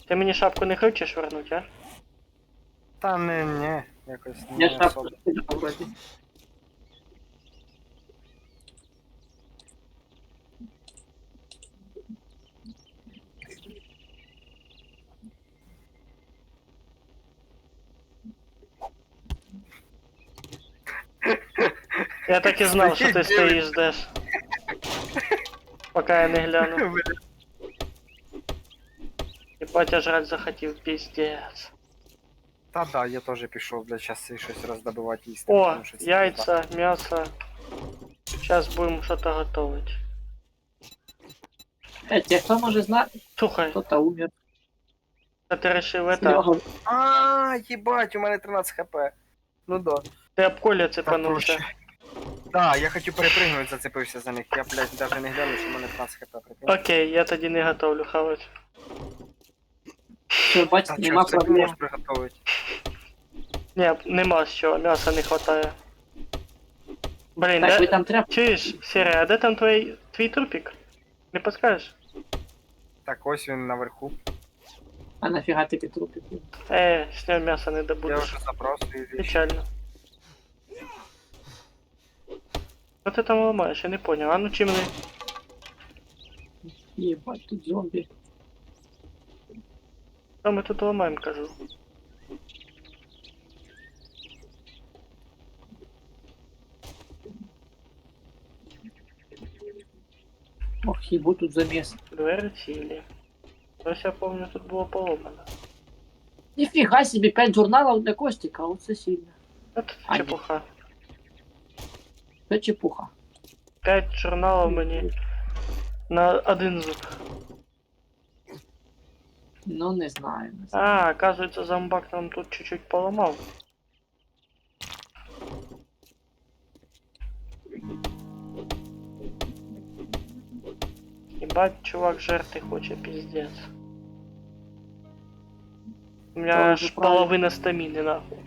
Ты мені шапку не хочеш вернуть, а? Та не, якось Я не шапку особо. скидав вроді. Я так и знал, что ты Стоїть, стоишь, ждешь. Пока я не гляну. Ебать, я жрать захотів, пиздец. Та да, я теж пішов, блядь, щас щось роздобувати їсти. О, тому що це яйца, мясо. Сейчас будем что-то готовить. Те, хто може знати, Слухай, хто-то умер. а ты решил это... Серега, А, їбать, у мене 13 хп. Ну да. Ты об коле Так цепанулся. проще. Да, я хотів перепригнути, зацепився за них. Я, блядь, даже не глянув, що у мене 13 хп прикинь. Окей, я тоді не готовлю хавать. що, бачите, Та нема чо, це ти проблем. можеш приготувати? Не, нема з чого, м'яса не хватає. Блін, Так, ви де... там треба. Чуєш, Сіря, а де там твій трупик? Не подскажеш? Так, ось він наверху. А нафіга такі трупи? З нього м'яса не Я добудеш. вже забрав свої вещи. Печально. Що ти там ламаєш? Я не понял. А ну чим не... Єбать, тут зомбі. Що ми тут ламаємо, кажу? Ох, їбу тут заміс. Двері цілі. Ось я пам'ятаю, тут було поломано. Ніфіга собі, 5 журналів для Костіка, оце сильно. От А, ні. чепуха. Це чепуха. 5 журналів мені на один зуб. Ну, не знаю. Не знаю. Оказывается, зомбак нам тут чуть-чуть поломал. Ебать, чувак жертвы хочет, пиздец. У меня Да, аж уже правильно. половина стамины, нахуй.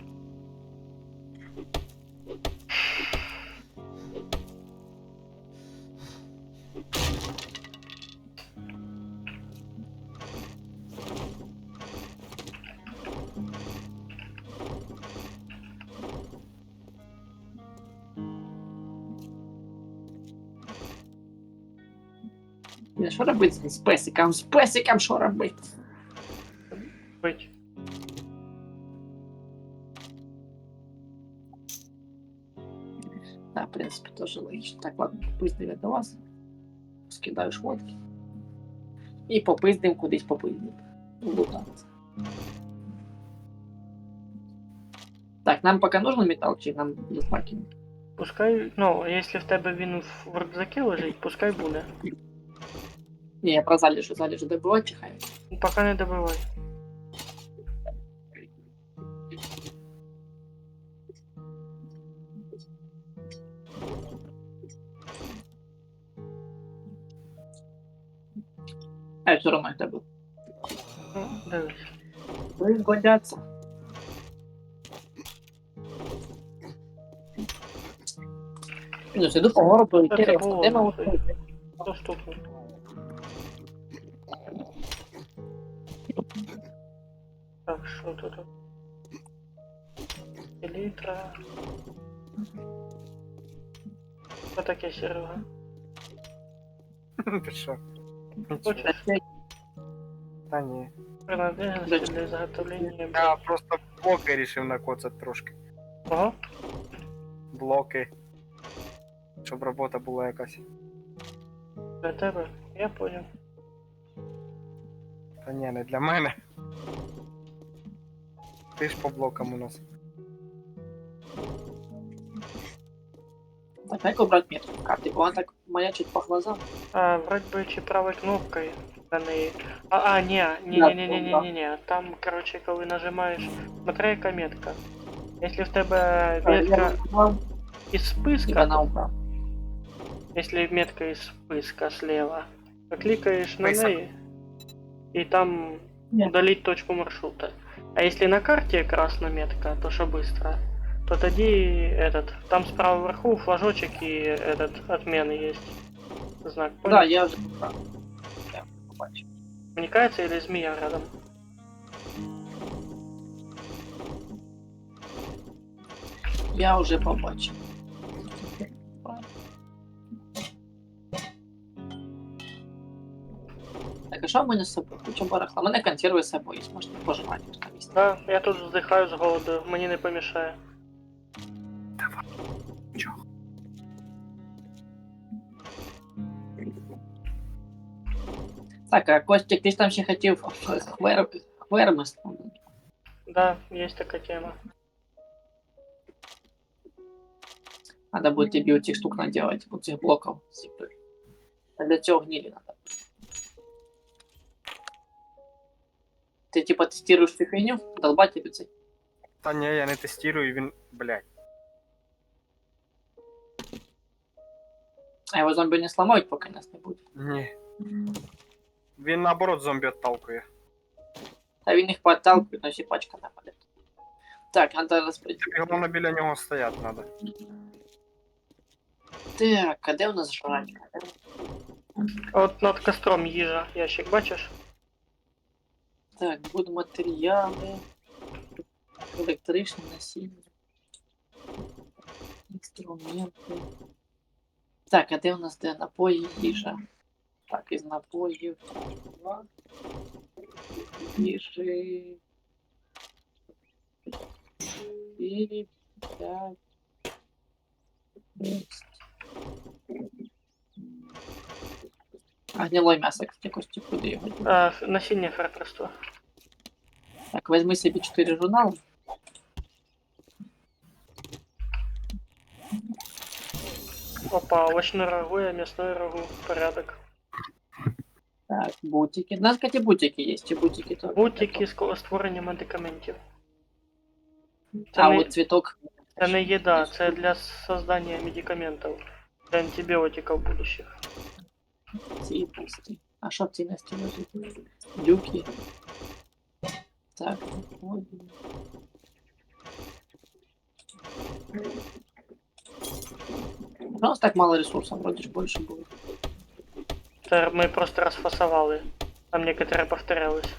Що робити з песиком? З песиком що робити? Быть. Да, в принципе, тоже логично. Так, ладно, попиздили до вас. Скидаю шмотки. І попиздим кудись попиздим. Лутаться. Так, нам пока нужен металл, чи нам заспакивать? Пускай, ну, якщо в тебе він в рюкзакі лежить, пускай буде. Не, я про залежи добывать чихаю. Поки не добивай. А я все равно их добыл. Ну, дивись. Вы годятся. Минус, иду по городу, Это интересно, было где мы нахуй. вот- Що ж тут? Так, що тут? Елітра. Що таке, Серега? Ти що? Хочеш Та ні. принадлежності для заготовлення? Я просто блоки рішив накоцати трошки. Ого, Блоки. Щоб робота була якась. для тебе? Я понял. Та ні, не для мене. Ти ж по блокам у нас. Так, как убрать метку в карте? Он так маячит по глазам. А, вроде бы чи правой кнопкой на неї. Не. Там, короче, коли нажимаєш, смотри, яка метка. Якщо в тебе метка із списка, Она убрал. если метка из списка слева, то кликаешь на Список. ней, и там Нет. удалить точку маршрута. А если на карте красная метка, то что быстро, то тоді там справа вверху флажочек и отмены есть. Знак. Да, Понял? я уже убрал. Я побачив. Вмикается или змея рядом? Я уже побачив. Так, а що в мене з собою? Куча барахла. У мене консерви з собою є, можете поживати на місці. Да, я тут вздыхаю з голоду, мені не помішає. Так, а Костік, ти ж там ще хотів хверми. Да, есть такая тема. Надо буде тобі оцих штук наделать, оцих блоків. А для цього гнилі надо. Ти типа тестируєш цю фігню? Долбать тобі цей. Та ні, я не тестую, він, блядь. А його зомбі не сламають, поки нас не буде. Ні. Він наоборот зомбі отталкує. Та він їх подталкивает, но всі пачка нападет. Так, надо розподілити. Головне біля нього стояти треба. Так, а де у нас жрачка? От над костром їжа, ящик, бачиш? Так, будуть матеріали. Електричне насіння. Інструменти. Так, а де у нас де напої їжа? Так, із напоїв. 2. Їжі. 4, 5. 6. А гнилое мясо, кстати, Костя, куди його? Насіння фермерства. Так, возьми себе 4 журнала. Опа, овощное рагу, я мясное рагу, порядок. Так, бутики. У нас, кстати, бутики есть, и бутики тоже. Бутики з створення медикаментів. Це, А, не, вот цветок. це не їда, це для создання медикаментів. Для антибіотиків будущих. Цветности. А что в цветности лежит? Люки. Так, вот. У нас так мало ресурсов, вроде ж больше было. Це ми просто розфасували. Там некоторые повторялись.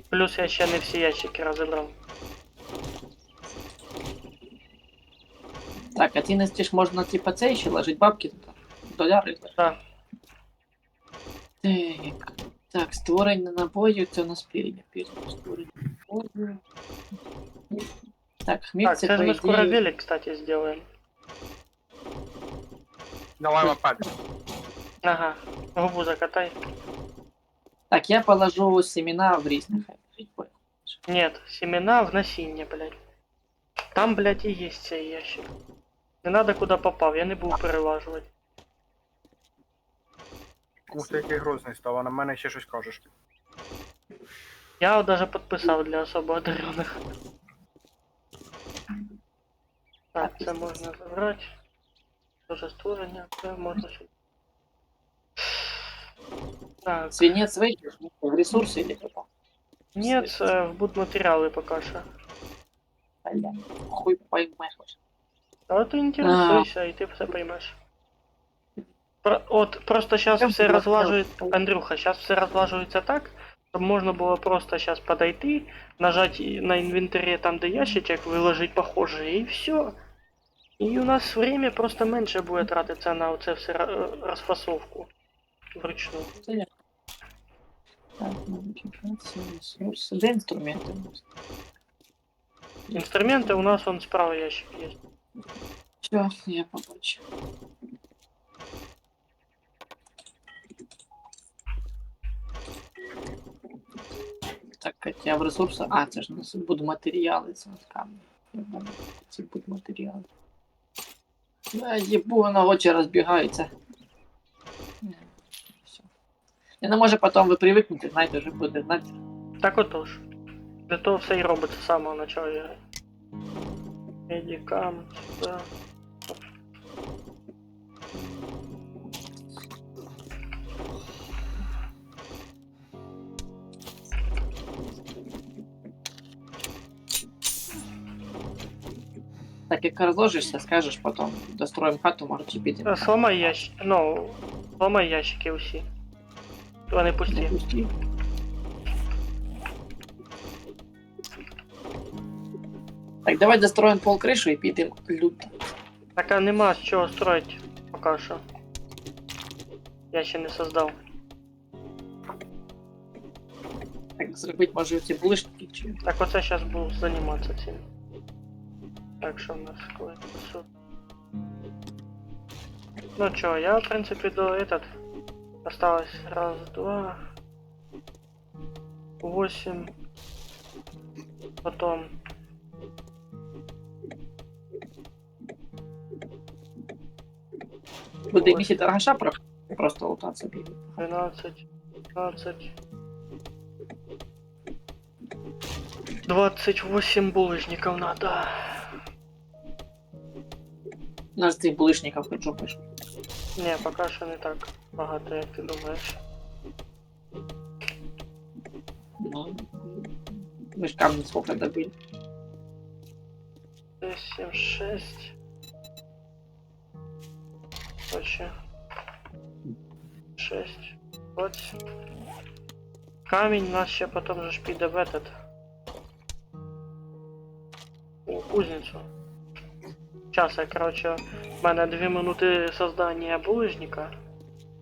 Плюс я ще не всі ящики розібрав. Так, а ценности ж можно типа це еще ложить бабки туда. Доляри. Да. Так. Так, створення набою, це у нас передня. Передня створення набою. Так, хмель Так, це, це ж по ми скоро ідеї... велик, кстати, сделаем. Давай лопать. Ага, губу закатай. Так, я положу семена в різних. Нет, семена в насіння, блядь. Там, блядь, і є цей ящик. Не надо куди попав, я не буду перелажувати. Ух ти, який грозний став, а на мене ще щось кажеш. Я даже підписав для особо одарених. Так, це можна забрати. Тоже створення, це можна сюди. Так, Свинец вийдеш в ресурси или попав? ні, це в будматеріали поки що. Бля, хуй поймеш. А ти інтересуйся, і ти все поймеш. От просто зараз все розлажується, Андрюха, зараз все розлажується так, щоб можна було просто зараз подойти, нажати на інвентарі там, де ящичок, виложити похоже, і все. І у нас время просто менше буде тратитися на оце все розфасовку вручну. Так, ресурси. Де інструменти? Інструменти у нас он справа ящик є. Все, я побачу. Так, як я в ресурсах. А, це ж у нас будматеріали, це от камні. Ці будматеріали. Єбу, воно очі розбігаються. Все. І не може потім ви привикнути, знаєте, вже буде знати. Так отож. Для того все і робиться з самого начала ігри. Медикамент, да. Так, як розложишся, скажеш потім, достроїмо хату, може чи підемо. Сломай ящик, ну, сломай ящики усі. Вони пусті. Пусті. Так, давай достроїмо пол кришу і підемо люто. Так а нема з чого строїть поки що. Я ще не создав. Так, зробити може ці булишники чи. Так оце зараз буду займатися цим. Так, що в нас коли суд. Ну чё, я в принципе до этот. Осталось раз, два. 8. Потом. Буде місяць торгаша просто лутатися бігати. 12, 15. 28 булыжников надо. У нас цих булишників хоч жопиш. Не, пока що не так багато, як ти думаєш. Ну, ми ж камні сколько добили. 7, 6. Короче. 6. 8. Камінь нас ще потім же ж піде в этот. У кузницю. Сейчас я, короче, в мене 2 минути создания булыжника.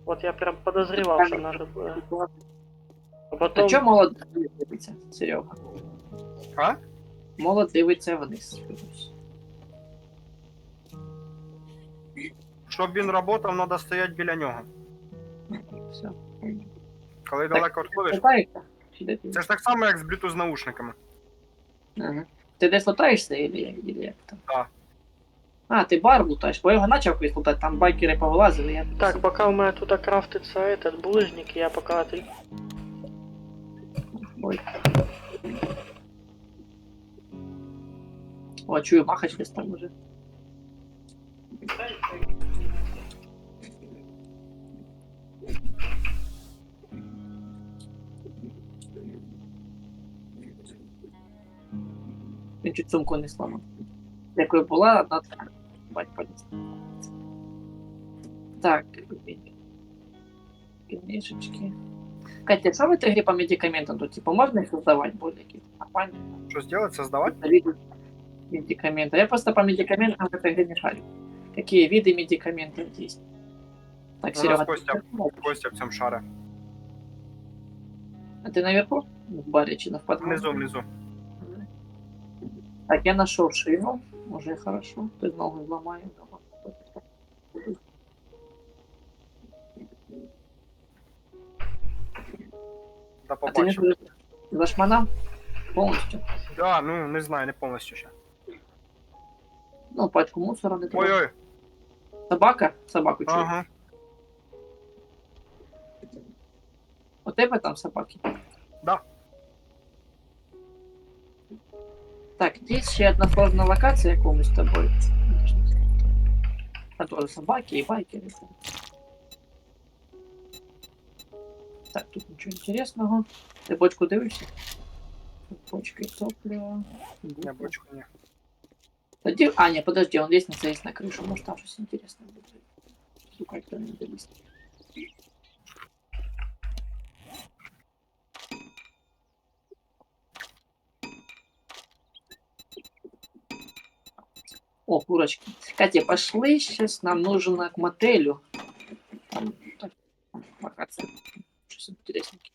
Вот я прям подозревал, что надо было. А А потом... чого молод дивиться, Серега? А? Молод дивиться вниз. Щоб він працював, треба стояти біля нього. Все. Коли далеко відходиш, Лутаєшся? Чи де ти? це ж так само, як з Bluetooth з наушниками. Ага. Ти десь лутаєшся, или як там? Так. А, ти бар лутаєш, бо я його почав колись лутати, там байкери повилазили, я... Так, пока у меня тут крафтится этот булыжник, я пока ты... Ой. О, чую, махач десь там уже. Він чуть сумку не сломав. Якою була, одна така. Бать, поліз. Так. Книжечки. Катя, що в этой грі по медикаментам? Тут, типа, можна їх создавати более нормально? Що зробити? Создавати? Виды медикаментов. Я просто по медикаментам в этой игре не шарю. Какие виды медикаментов есть? Так, У Серега, нас Костя в цьому шаре. А ты наверху? В баре чи на подвале? Внизу. Так, я нашел шину. Уже хорошо. Ты ногу ломаю. До А ты побачення. не зашманал? Полностью. Да, ну не знаю, не повністю ще. Ну, пачку мусора не трогай. Ой-ой. Собака? Собаку чую. Ага. У тебе там собаки? Да. Так, здесь ще одна сложная локация комусь с тобой. А тоже собаки и байкеры. Так, тут ничего интересного. Ты бочку дивишься? Бочка и топливо. Не, бочку не. А, не, подожди, он лестница есть на крышу. Может, там что-то интересное будет. Сука, кто не долез. О, курочки. Катя, пошли, сейчас нам нужно к мотелю. Там, так, локация. Что-то интересненькое.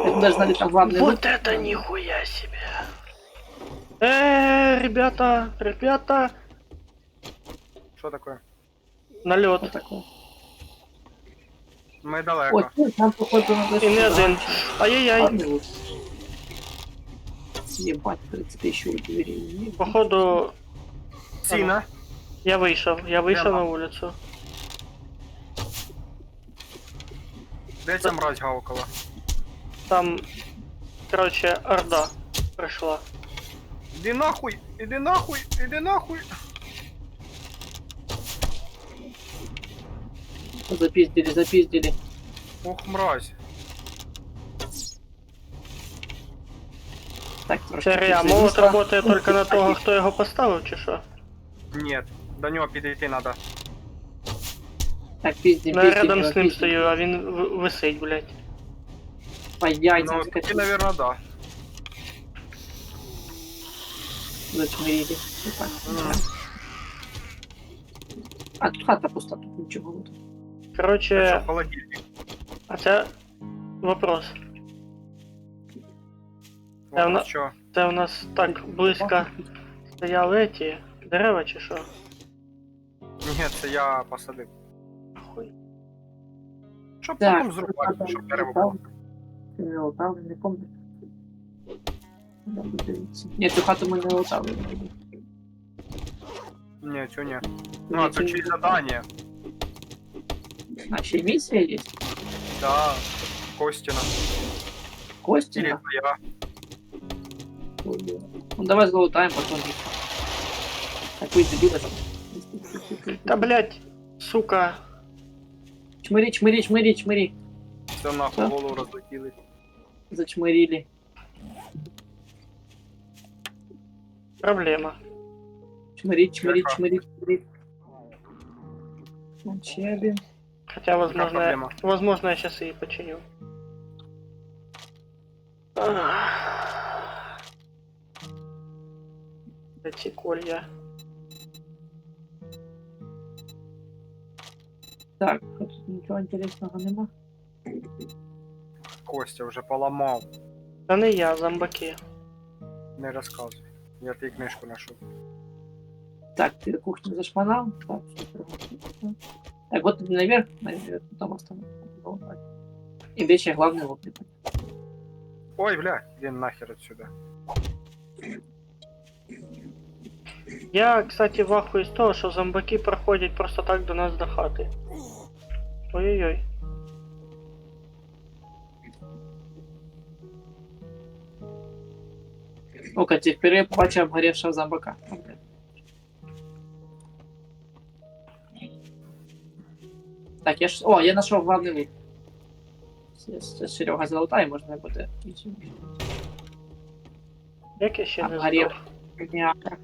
Это даже знали, там главный Вот выход. это нихуя себе. Ребята, Що таке? налет. Вот такое. Ми Ой, далеко. там походу надо... И не один. Ай-яй-яй. Ладно, вот. Ебать, 30 тысяч у двери. Походу, Сіна. я вышел Прямо. на улицу. Де ця мразь гавкала? Там, короче, орда пришла. Іди нахуй! Іди нахуй! Іди нахуй! Запиздили. Ох, мразь. Так, трошки. Серия, молот работает только на того, хто його поставив, чи що? Ні, до нього підійти треба. Так, пиздим, Ну, я рядом з ним стою, а він висить, блядь. По яйцам Ну, скатил. таки, наверное, да. Зачмырили. А тут хата пуста, тут ничего нет. Це Короче, холодильник. а це вопрос. Вопрос, що? Це у нас так близько стояли ті дерева, чи що? Ні, це я посадив. Хуй. Щоб Так, потім зрубати, щоб дерево було. Лутал, не помню. Нет, эту хату мы не лутали. Ні, цього ні. Ну, а це чиї задання. Значит, миссия есть? Да. Костіна. Костина? Или твоя. Ну давай залутаем, потом. Так пусть добилась. Та блядь, сука. Чмыри. Все нахуй Що? голову розлетіли. Зачмырили. Проблема. Чмыри. Начали. Хотя, возможно, проблема? возможно, я сейчас и починю. Эти колья. Так, тут ничего интересного нема. Костя вже поламав. Та не я, зомбаки. Не розказуй. Я тобі книжку знайшов. Так, ты кухню зашмонал. Так, всё хорошо. Так, вот наверх, потом остановим. И дальше главный лоб. Ой, бля, він нахер отсюда. Я, кстати, в ахуї з того, що зомбаки проходять просто так до нас до хати. Ой-ой-ой. О, Катя, впервые побачив обгоревшего зомбака. Так, я нашел главный лут. Сейчас Серега залутає, можна буде. Як я ще не Обгорів. здох? Няка.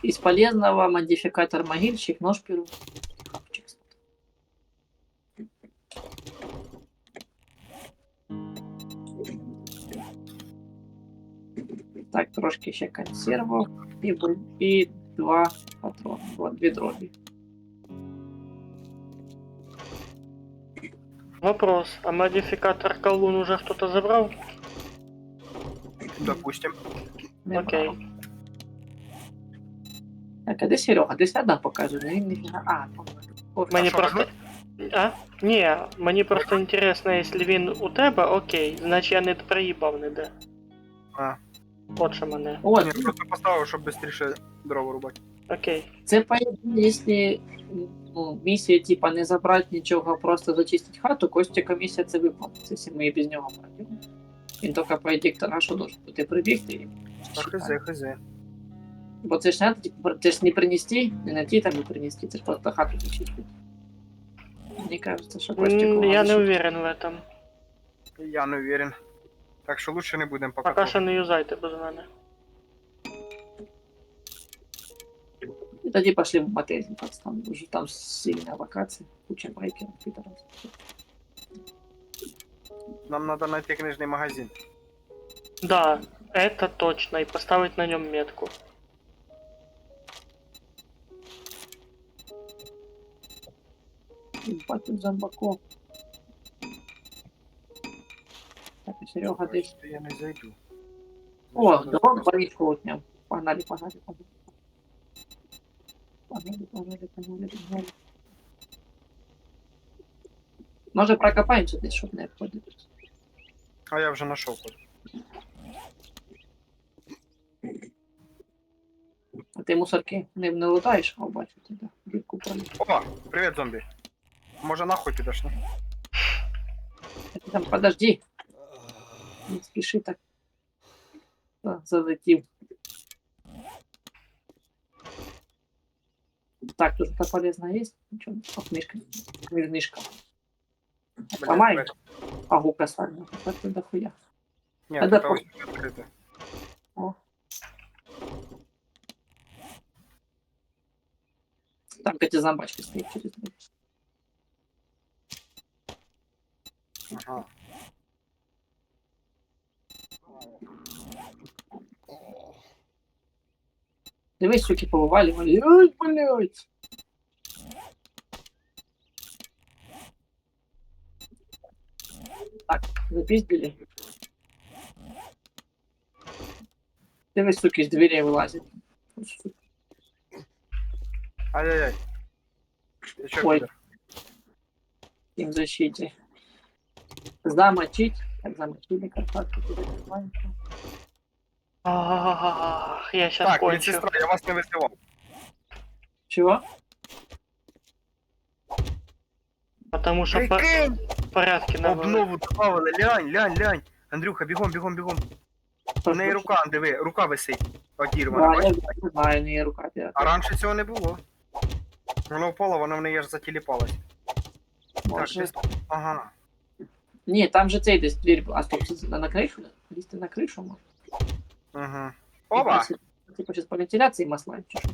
Из полезного модификатор могильщик, нож перу. Хавчик. Так, трошки ще консервов и 2 патрона. Вот 2 дроби. Вопрос, а модификатор колун уже кто-то забрал? Допустим. Не Окей. брав. Так, а де Серега? Десь одна показує, він ніфіга. Мені що, просто. А? Ні, мені просто інтересно, якщо він у тебе, окей, значить я не приїбав ніде. А. От що мене. О, Ні, просто поставив, щоб швидше дрова рубати. Окей. це поїде, якщо ну, місія, типа, не забрати нічого, а просто зачистити хату, Костя комісія це виплатить, якщо ми і без нього пройдемо. Він тільки по диктора, що должен бути прибігти і А читати. хз. Бо це ж не, типу, це ж не принести, не найти там і принести, це ж просто хату зачистити. Мені кажется, що Костя Я не уверен в этом. Я не уверен. Так що лучше не будемо поки. Поки що не юзайте без мене. І тоді пошли в мотель, там уже там сильная локація, куча байкерів, підарів. Нам треба знайти книжний магазин. Да, это точно, и поставить на нем метку. Ебать тут зомбаков. Так, и Серега десь. Що я не зайду. О, давай баричку отнем. Погнали. Погнали. Може прокопаємося десь, щоб не входити. А я вже знайшов код. А ти мусорки не лутаєш, а бачу тебе. Дівку полі. Опа, привіт, зомбі. Може нахуй підеш, ні? Ти там подожди. Не спіши так. Да, залетів. Так, тут что-то полезное есть? Ничего, о, книжка. Книжка. Ломай. блядь. А, гука сальна. Так ты дохуя. Ні, А де тут ось відкрите. Там эти зомбачки стоят через них. Ага. Дивись, суки, повываливали. Ой, блядь. Так, запиздили. Дивись, суки, из дверей вылазит. Ай-яй-яй. Ти чо, Ой. підер? Им защите. Замочить. Так, замочили картошку. Ах, я сейчас Так, кончу. медсестра, я вас не висилав. Чего? Потому что Прикинь! порядки на Обнову добавили, лянь. Андрюха, бігом. У неї рука, диви, рука висить. Одірвана, Да, бачиш? я знаю, не рука. А раніше цього не було. Вона впала, вона в неї аж затіліпалась. Так, Може. десь... Ага. Не, там же цей десь дверь. А стоп, це на крышу? Лізти на крышу може? Угу. Опа! Типа сейчас по вентиляции масла. чи що?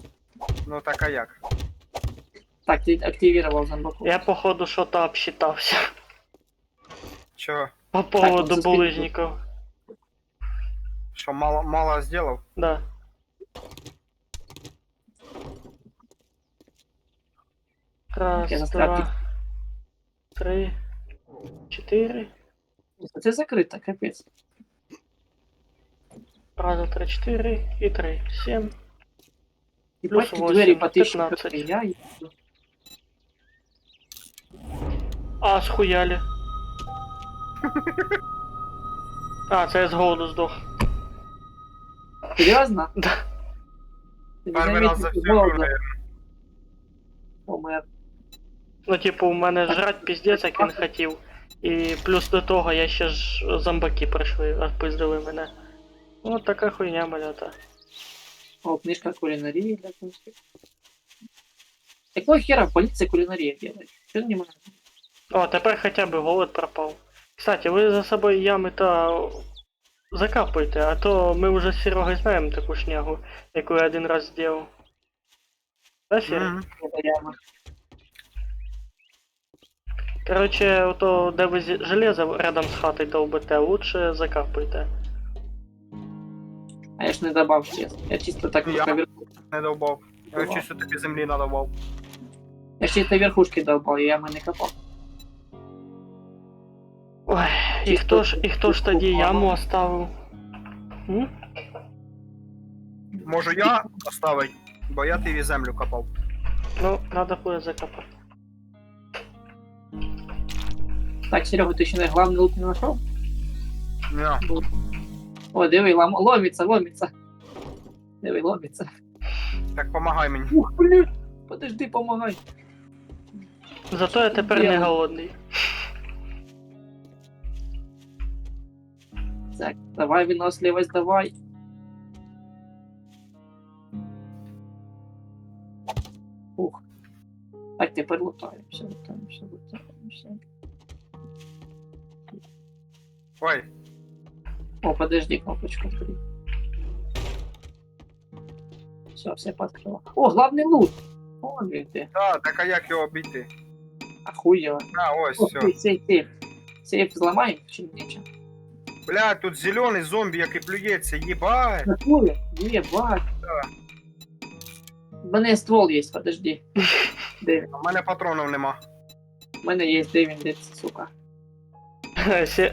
Ну так а як? Так, ты активировал зомбаков. Я походу что-то обсчитался. Чого? По поводу вот за булыжников. Що, мало зробив? Да. Раз, Я застрял. два, три, четыре. Це закрито, капець. Раз, два, три, четыре и три. 7. І Плюс бачите, 8, двері по 15. 1000 я їду. А, схуяли. А, це я з голоду здох. Серйозно? Да. Ти не Перший раз за заметив, всю голодно. гру, наверное. Помер. Ну, типу, у мене жрать піздець, як він хотів. І плюс до того я ще ж зомбаки прийшли, отпиздили мене. Ну, така хуйня, малята. О, книжка кулинарии для Костя. Какого хера полиция кулинария делает? Что не могу? О, тепер хоча б голод пропав. Кстати, ви за собою ями-то закапуйте, а то ми вже з Серегою знаємо таку шнягу, яку я один раз зробив. Да, Серега? Мгм. Это яма. Короче, ото, де ви железо рядом з хатою долбите, лучше закапуйте. А я ж не добавил, честно. Я чисто так Я- поверху. Не довбав. Я Довбав. чисто тобі землі надавав. Я чисто верхушки долбал, я ямы не копал. Ой, і хто ж тоді яму оставив? М? Можу я оставить, бо я тобі землю копав. Ну, надо буде закопати. Так, Серега, ти ще не главний лут не знайшов? Ні. О, диви, ломиться. Диви, ломиться. Так помагай мені. Ух, блядь, подожди, помагай. Зато я тепер не голодний. Так, давай виносливость, давай. Ух. Так, тепер лутаємося. Ой, О, подожди, кнопочку открыть. Все подкрыло. О, главный лут! О, блин ты. так а як його обійти? Охуело. А, ось, О, все. ты, сейф. Сейф взломаем, чем нечем. Бля, тут зелений зомбі, який плюється, їбать. Какое? Ебать. У мене ствол есть, подожди. Дэвин. У мене патронів нема. У мене есть Дэвин, дед, сука.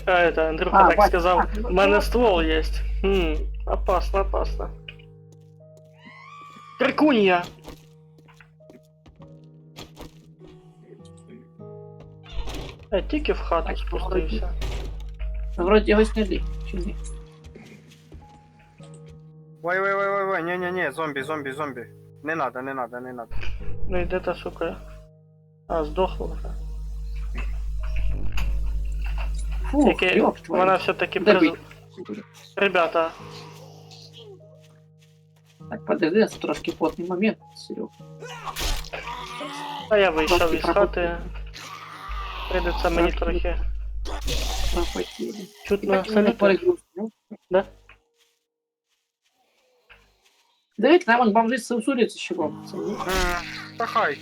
Это, Андрюха так бать, сказав, ну, у мене ствол есть. Опасно. Крикунья! Я тільки в хату Так, спустився. Вроде його сняли. Чи ні? Ой, не, зомбі. Не надо. Ну і де та сука? А, здохла вже. Фух, Тільки ёб твою. вона все-таки Добий. Ребята, Так, подожди, це трошки потний момент, Серег. а я вийшов Трошки із хати. Прийдеться мені трохи Пропотіли. чутно Так, не самі. перегруз, ну? Да? Дивіться, нам он бомжи сусуряться ще робиться. ні? Та хай.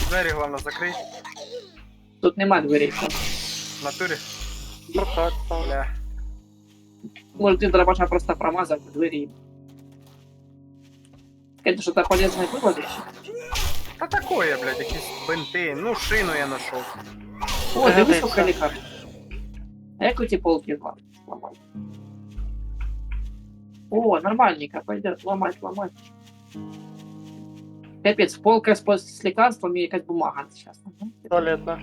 Двері, головне, закрий. Тут нема дверей. Там. В натурі. Прокат, Бля. Може, ти дробаша просто промазав двері. Это что-то полезное было еще? Та такое, блядь, якісь бинти. Ну, шину я знайшов. О, Пригодится. дивись, сколько лекарств. А як эти полки сломать? О, нормальненько, пойдет ломать. Капец, полка с лекарствами и как бумага сейчас. туалетна.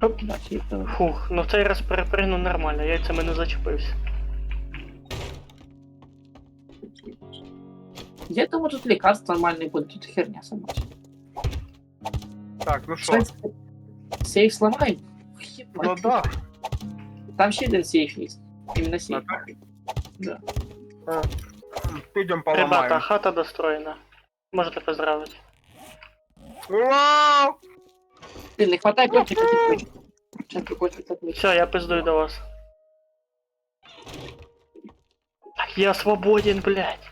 Оп. Да, все это... Фух, ну в цей раз перепригнув нормально, яйцями не зачепився. Где думаю, тут лекарства нормальные будут, тут херня сама. Так, ну що? Сейф сломаем? Ну да. Там еще один сейф есть. Именно сейф. Да. Підем Ребята, поламаємо. хата достроєна. Можете поздравити. Вау! Блин, не хватай кончика, ты кончик. Сейчас ты кончик отметишь. Все, я пиздую до вас. Так, я свободен, блядь.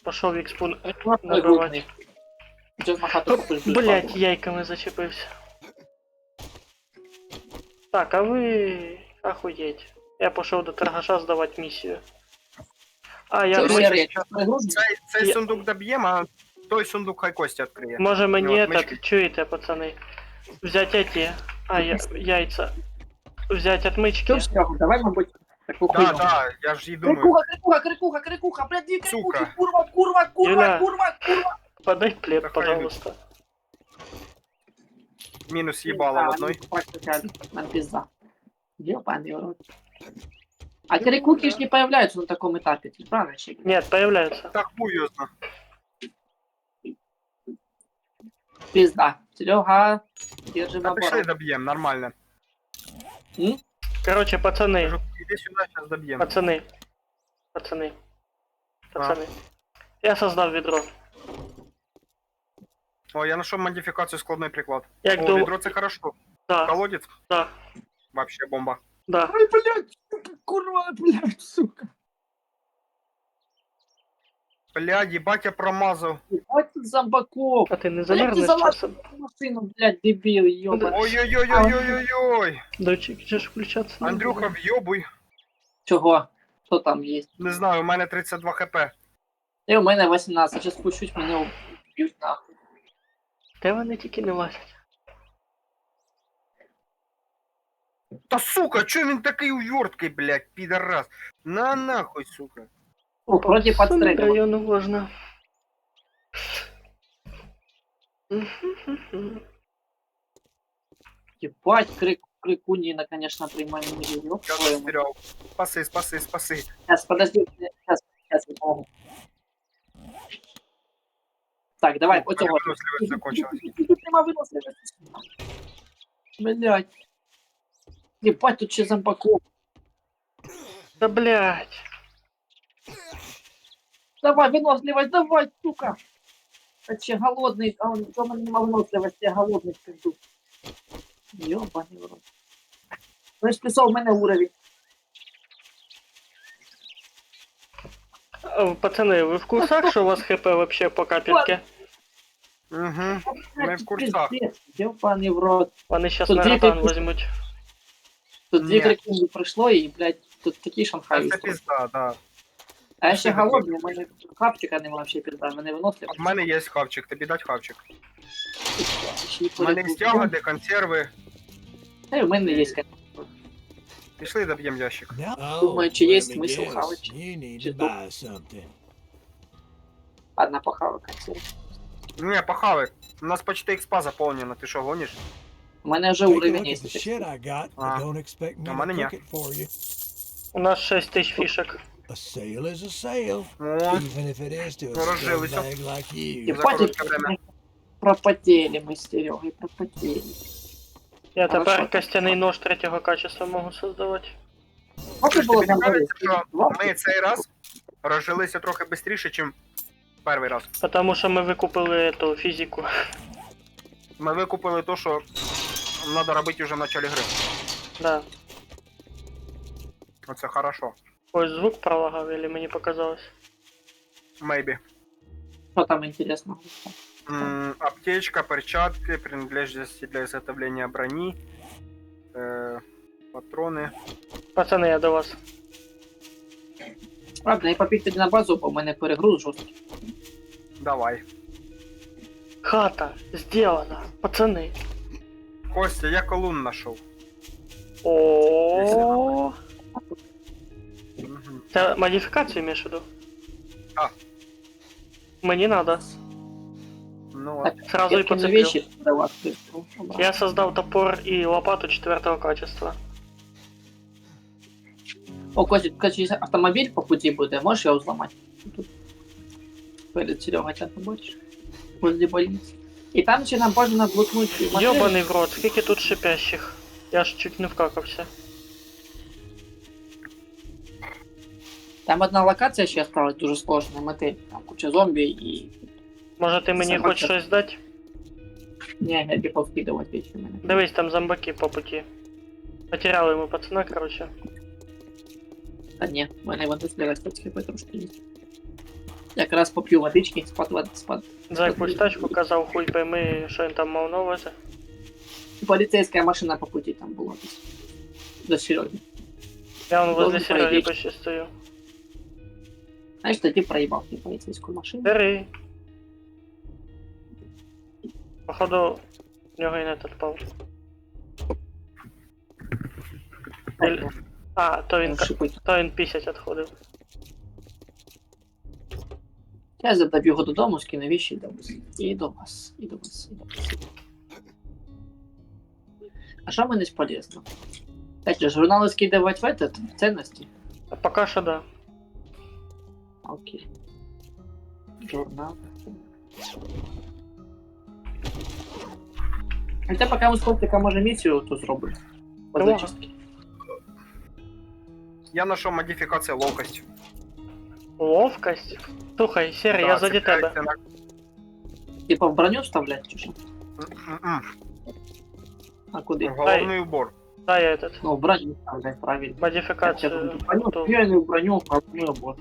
Пошел експун набивати. Сейчас на хату купишь. Блядь, яйками зачепився. Так, а ви охуєть. Я пішов до торгаша здавати місію. А, я... Что, серый, я сейчас Цей Я- сундук доб'ємо, а той сундук хай Костя відкриє. Може мені Ну, от этот, мишки. чуєте, пацани? Взять эти, яйца. Взять отмычки. Что, Серега, давай, мабуть, таку Да, хуйню. да, я ж і думаю. Крикуха, блядь, две Сука. крикухи, Юля. курва. Подай плед, Какая пожалуйста. Мінус їбало в одной. Нам пизда. Ёбаный в рот. А крикухи ж не появляются на таком этапе, ты правильно, Чик? Нет, появляются. Так хуйозно. Пизда. Серега, держи Та пішли бабу. доб'ємо, нормально. Короче, пацаны, Кажу, іди сюди, зараз доб'ємо. пацаны. Я создав ведро. О, я знайшов модифікацію складний приклад. Як О, до... відро це хорошо. Да, Колодець? да, Вообще бомба. да. Ай, блядь, курва, блядь, сука. Блядь, їбать, я промазав. Хватит зомбаков. А ты не Блядь, замерзнешь ты залазь часом? в машину, блядь, дебил, ёбаный. Ой-ой-ой-ой-ой-ой-ой. Дочек, же ж включаться не Андрюха, буде. вйобуй. Чого? Що там є? Не знаю, у мене 32 хп. І у мене 18, зараз спущусь, мене вб'ють нахуй. Де вони тільки не лазять? Та сука, чо він такий уверткий, блядь, підарас? На нахуй, сука. О, вроде Сумний подстрелил. район можна. Ебать, крикунина, конечно, прямая не видел. Я застрял. Спаси, спаси, спаси. Сейчас, подожди, сейчас я помогу. Так, давай, Ну, вот его. выносливость закончилась. Нема выносливости. Блядь. Ебать, тут че зомбаков. Да блять. Давай, выносливость, давай, сука. А че голодный, а он дома нема выносливости, я голодный приду. Ёбаный в рот. Ну, списал в мене уровень. Пацани, ви в курсах, що у вас хп вообще по капельке? Угу. Мы в курсах. Пиздец, ёбаный в рот. Вони щас Тут на дві ротан крикуни. візьмуть. Тут две Нет. крикунги прошло, и, блядь, тут такие шанхаи. Это устроили. пизда, да. А я ще Що таке? голодний, у мене хапчика нема вообще пизда, мене виносливо. У мене є хавчик, тобі дать хавчик. Ще й У мене є поряд. ягоди, консерви. Та й у мене є, конечно. Пішли доб'ємо ящик. Думаю, чи є смисл хавати? Чи тут? Ладно, похавай консерв. Не, похавай. У нас почти експа заповнено, ти що гониш? У мене вже Take a уровень look є. at the shit I got, but Ah. don't expect me А to мене ні. cook it for you. У нас 6 тисяч фішек. A sale is a sale, О, even if it is to a Разжилися. scumbag like you. За Ебать, коротке время. пропотели мы с Серегой, пропотели. Я Хорошо. тепер костяний нож третього качества можу создавати. Можна Слушай, було тобі не нам кажеться, що говорити? ми цей раз розжилися трохи швидше, ніж перший раз. Тому що ми викупили ту фізику. Ми викупили то, що треба робити вже в началі гри. Да. Оце хорошо. Ось звук пролагав, или мені показалось. Maybe. Что там интересно? Аптечка, перчатки, принадлежности для изготовления брони, патроны. Пацани, я до вас. Правда, і попіть тоді на базу, бо у мене перегруз жорсткий. Давай. Хата сделана, пацани. Костя, я колун нашел. О, Мгм. це модифікацію имеешь в виду? А. Мені надо. Ну вот. Так, Сразу я и кину подцеплю. вещи до вас. Я создав топор и лопату 4 качества. О, Костя, кстати, автомобиль по пути буде, можеш його зламати? Тут. Перед Серегой сейчас побачиш. Возле больницы. І там ще нам бажано блокнути машину. Ёбаний в рот, скільки тут шипящих. Я ж чуть не вкакався. Там одна локація ще осталась дуже сложна, мотель. Там куча зомбі і... Може ти мені Собака. хоч щось дати? Не, я типу вкидувати вещи мене. Дивись, там зомбаки по пути. Потеряли ми пацана, короче. Та ні, в мене виносливість тільки трошки є. Якраз поп'ю водички, спад. Зай пусть тачку казав, хуй пойми, що він там мав на увазі. Поліцейська машина по путі там була. До Сереги. Я вон возле Должен Сереги пройти. почти стою. Знаєш, тоді проїбав ти поліцейську машину. Бери. Походу, в нього і не відпав. Или- А, то він 50 відходив. Я забив його додому, скину вещи до вас. І до вас, і до вас, і до вас. А що мені полезно? Кстати, журнали скидывать в этот, в ценности? А поки що да. Окей. Журнал. Хоча поки ми з хлопчика може місію тут зробимо. По Давай. зачистки. Я нашел модификацию ловкость. Ловкость? Слухай, Серый, Да, я заді цепляется тебе. на- Типа в броню вставлять чи що? М-м. А куди? Головний убор. Дай я этот. Ну, в броню вставлять, правильно. Я Модифікацію. думаю, броню, ту. я не в броню, а головний убор.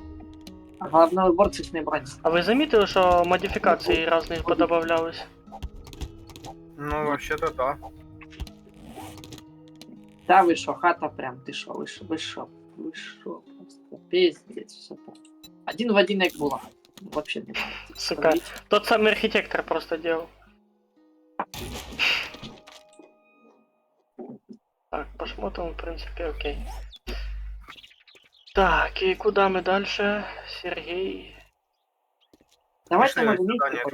А головний убор це ж не броня. А ви замітили, що модифікації різних подобавлялись? Ну, вообще-то да. Да, ви що, хата прям, ти що, ви що, просто пиздец, все так. Один в один як була. Вообще не надо. Сука. Тот самый архитектор просто делал. Так, посмотрим, в принципе, окей. Так, и куда мы дальше? Сергей. Давайте Пішли може задання.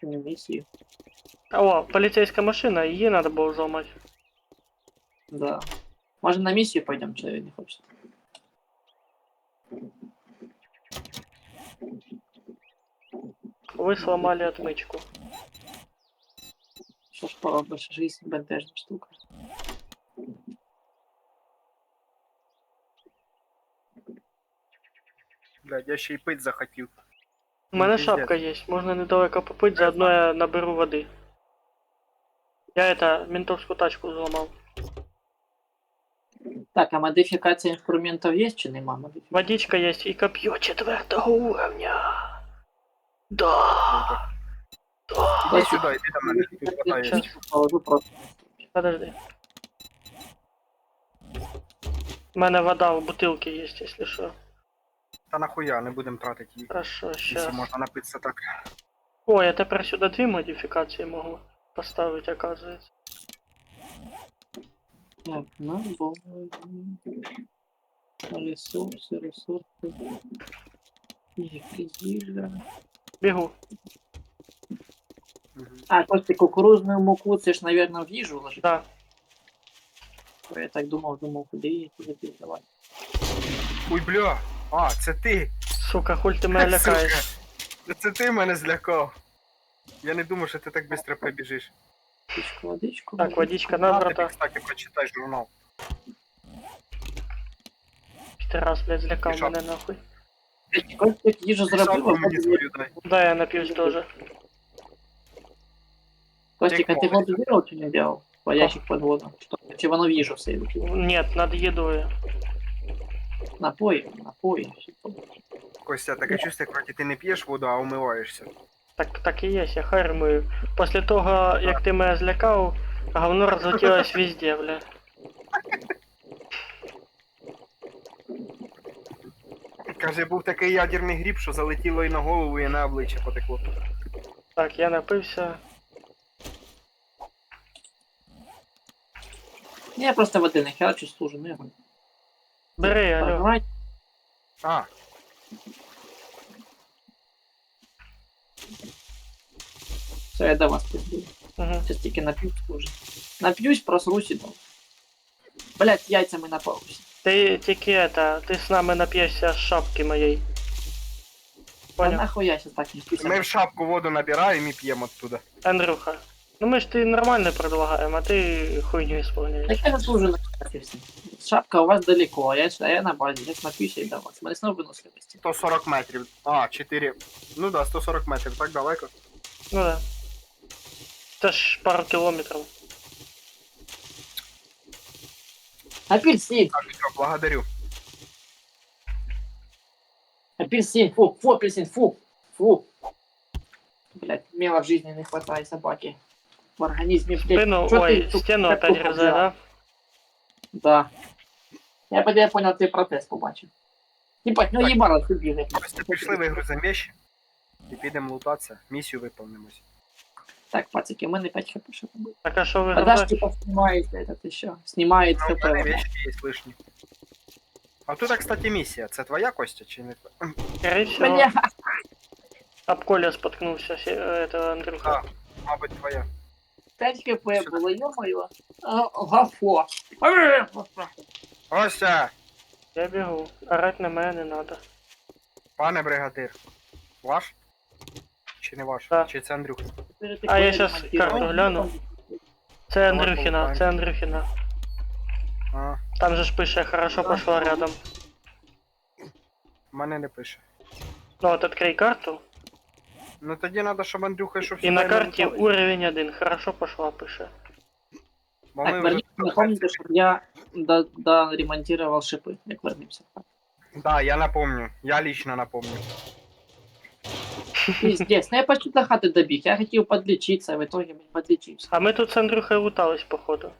місію. Місію. О, полицейская машина, ее надо было взломать. Да. Може на місію пойдемо, чи не хочете? Вы сломали отмычку. Що ж поробиш, жизнь бентежна штука. Блядь, я ще й пить захотів. У мене пиздец. шапка есть, можно недалеко попыть, заодно я наберу воды. Я это, ментовскую тачку взломал. Так, а модифікація інструментів є чи нема модифікації? Водичка есть и копье 4-го уровня. Да. Іди сюди, іди до мене. Тут вода є. Щас. Положу просто. Подожди. У мене вода в бутылке есть, если что. Та нахуя, не будемо тратити її. Хорошо, Якщо сейчас. можна напитися так. Ой, я тепер сюди дві модифікації можу поставити, оказується. Так, набор. Ресурси. Їжа. Бігу. Мгм. А, кости кукурузную муку, це ж, наверное, в їжу ложить. Да. Я так думав, куди її туди давай. Ой, бля. А, це ти. Сука, хуль ти мене Сука. лякаєш. Це ти мене злякав. Я не думав, що ти так швидко побіжиш. Водичку. Так, водичка На тобі, набрата. кстати, прочитай журнал. Ти раз, блядь, злякав Пішов. мене нахуй. Костик їжу Шапку зробив, мені свою дай. Да, я нап'юсь тоже. Костик, а ти Прикол. воду делал чи не делал? Воящих под воду. Что? Чи воно в їжу все йде? Нет, над едою. Напої. Костя, таке чувство, як вроді ти не п'єш воду, а умиваєшся. Так і є, я хармую. Після того, як ти мене злякав, говно розлетілось везде, бля. Каже, був такий ядерний гріб, що залетіло і на голову, і на обличчя потекло. Так, я напився. Я просто води не херачу, служу, ну я говорю. Бери, алло. Погнать. А, Все, я до вас піду. Угу. Сейчас тільки нап'юсь уже. Нап'юсь, просрусь і дам. Блять, яйцями напався. Ти тільки это, ти з нами нап'єшся з шапки моєї. Та Понял? нахуй я сейчас так не вписав. ми в шапку воду набираємо і п'ємо оттуда. Андрюха. Ну ми ж ти нормально предлагаємо, а ти хуйню Так исполняєш. я служу на напився. Шапка у вас далеко, а я на базі. Я нап'юся і до вас. Мене знову виносливості. 140 метрів. А, 4. Ну да, 140 метрів, так далеко. Ну да. Це ж пару кілометрів. Апельсин! Так, все, благодарю. Апельсин! Фу, апельсин, фу! Блять, мела в жизни не хватает собаки. В организме, блядь. Спину, Чё ой, ты, сука, стену так опять плохо грызе, взял? да? Да. Я понял, ты протез побачив. Ебать, ну Так. ебало, ты бігай. Костя, пішли, вигрузимо вещи. І підемо лутатися. Місію виповнимось. Так, пацики, у мене 5 хп ще буде. Так а що ви А Даш, гризете? типа, снимает этот еще. Снимает Ну, у мене хп. вещи є лишні. А тут, кстати, місія. Це твоя, Костя, чи не твоя? Скорее всего, Бля, об Коля споткнулся, это Андрюха. Так. Мабуть, твоя. 5 хп было, ё-моё. Гафо. Костя! Я бегу. Орать на мене не надо. Пане бригадир. Ваш? Чи не ваш? Да. Чи це Андрюха? А я щас карту гляну. Це Андрюхіна, це Андрюхіна. А, Там же ж пише, хорошо пошла рядом. в мене не пише. Ну от открой карту. Ну тоді треба, щоб Андрюха йшов І на сюди, карті лутав. уровень 1. Хорошо пошла, пише. Бо ми Так, вже верните, тут напомните, чтобы я ремонтировал шипы, як вернемся. Да, я напомню. Я лично напомню. Пиздец, ну я почти до хаты добег. Я хотел подлечиться, а в итоге блин, подлечился. А ми тут з Андрюхою лутались, походу.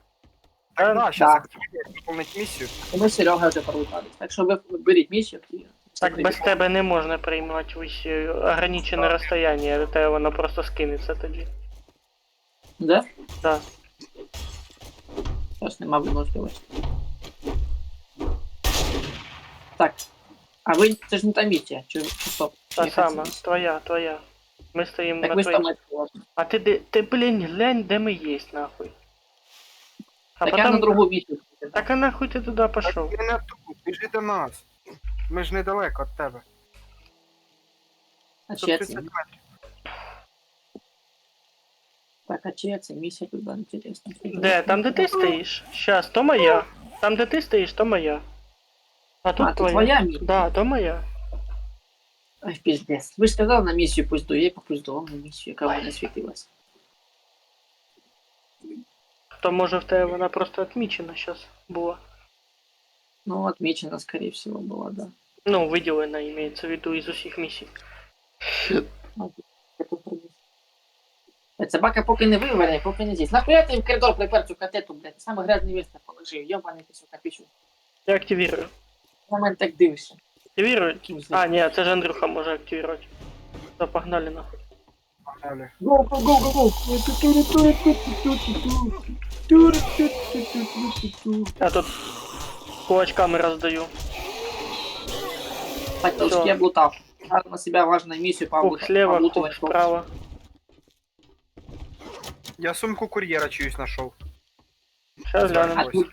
Так, да, Да. сейчас Да. активируем, выполнить миссию. И мы с Серегой уже порутались. Так что вы берите миссию. И Так без тебе не можна приймати усі ограничене розстояння, те воно просто скинеться тоді. Да? Да. Зараз нема виносливості. Так. А ви, це ж не та місія, чи стоп? Чи Та яка це сама, місія? твоя. Ми стоїмо Так на ви твоїй. саме власне. А ти, блін, глянь, де ми єсть, нахуй. А Так я на потом... другу місію. Так а нахуй ти туди пішов? Так, не тут, біжи до нас. Ми ж недалеко від тебе. А Тут чи 30 це? метрів. Так, а чи це місія туди інтересно? Де? Там, де ти стоїш? Щас, то моя. Там, де ти стоїш, то моя. А тут А, це твоя. твоя місія? Да, то моя. Ай, пиздец. Ви ж сказали на місію пусть дує, пусть до на місію, яка вона світилась. То може в тебе вона просто відмічена щас була. Ну, отмечена, скорее всего, была, да. Ну, виділена, імеється в виду із усіх місій. Собака поки не виварена, поки не здесь. Нахуя ти в коридор припер цю катету, блядь? Саме грязне місце положив, йобаний ти, сука, пішу. Я активірую. На мене так дивишся. Активірую? Таким А, ні, це ж Андрюха може активувати. То погнали нахуй. Погнали. Гоу, гоу, гоу, гоу, гоу. Я тут кулачками роздаю. Так, Всё. трошки облутав. Надо на себя важную миссию Пух слева, пух справа. Я сумку кур'єра чиюсь знайшов. Сейчас глянем. А, тут...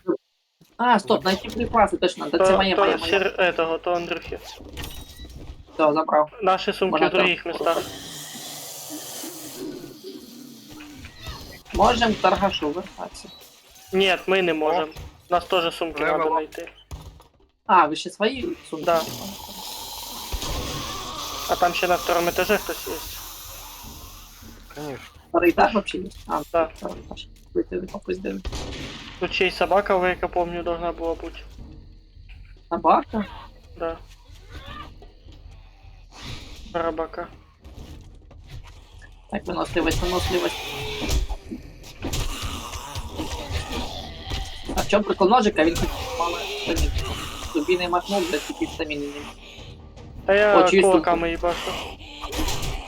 а, стоп, найти припасы, точно. Да, це моя, моя, моя. Этого, то Андрюхи. Все, забрав. Наши сумки Можно в других местах. Можем к торгашу вертаться. Нет, мы не можем. Нас тоже сумки Левел надо ап. найти. А, вы ще свої сумки? Да. А там ще на втором этаже хтось есть. Конечно. Второй этаж вообще есть? А, Да. второй этаж. Вытянули, попиздили. Тут чей собака, я помню, должна была быть. Собака? Да. Рабака. Так, выносливость, выносливость. А в чому прикол ножика? Він хоч мало стамін. Дубіний махнув, блядь, тільки стаміни не. А я О, чию кулаками ебашу.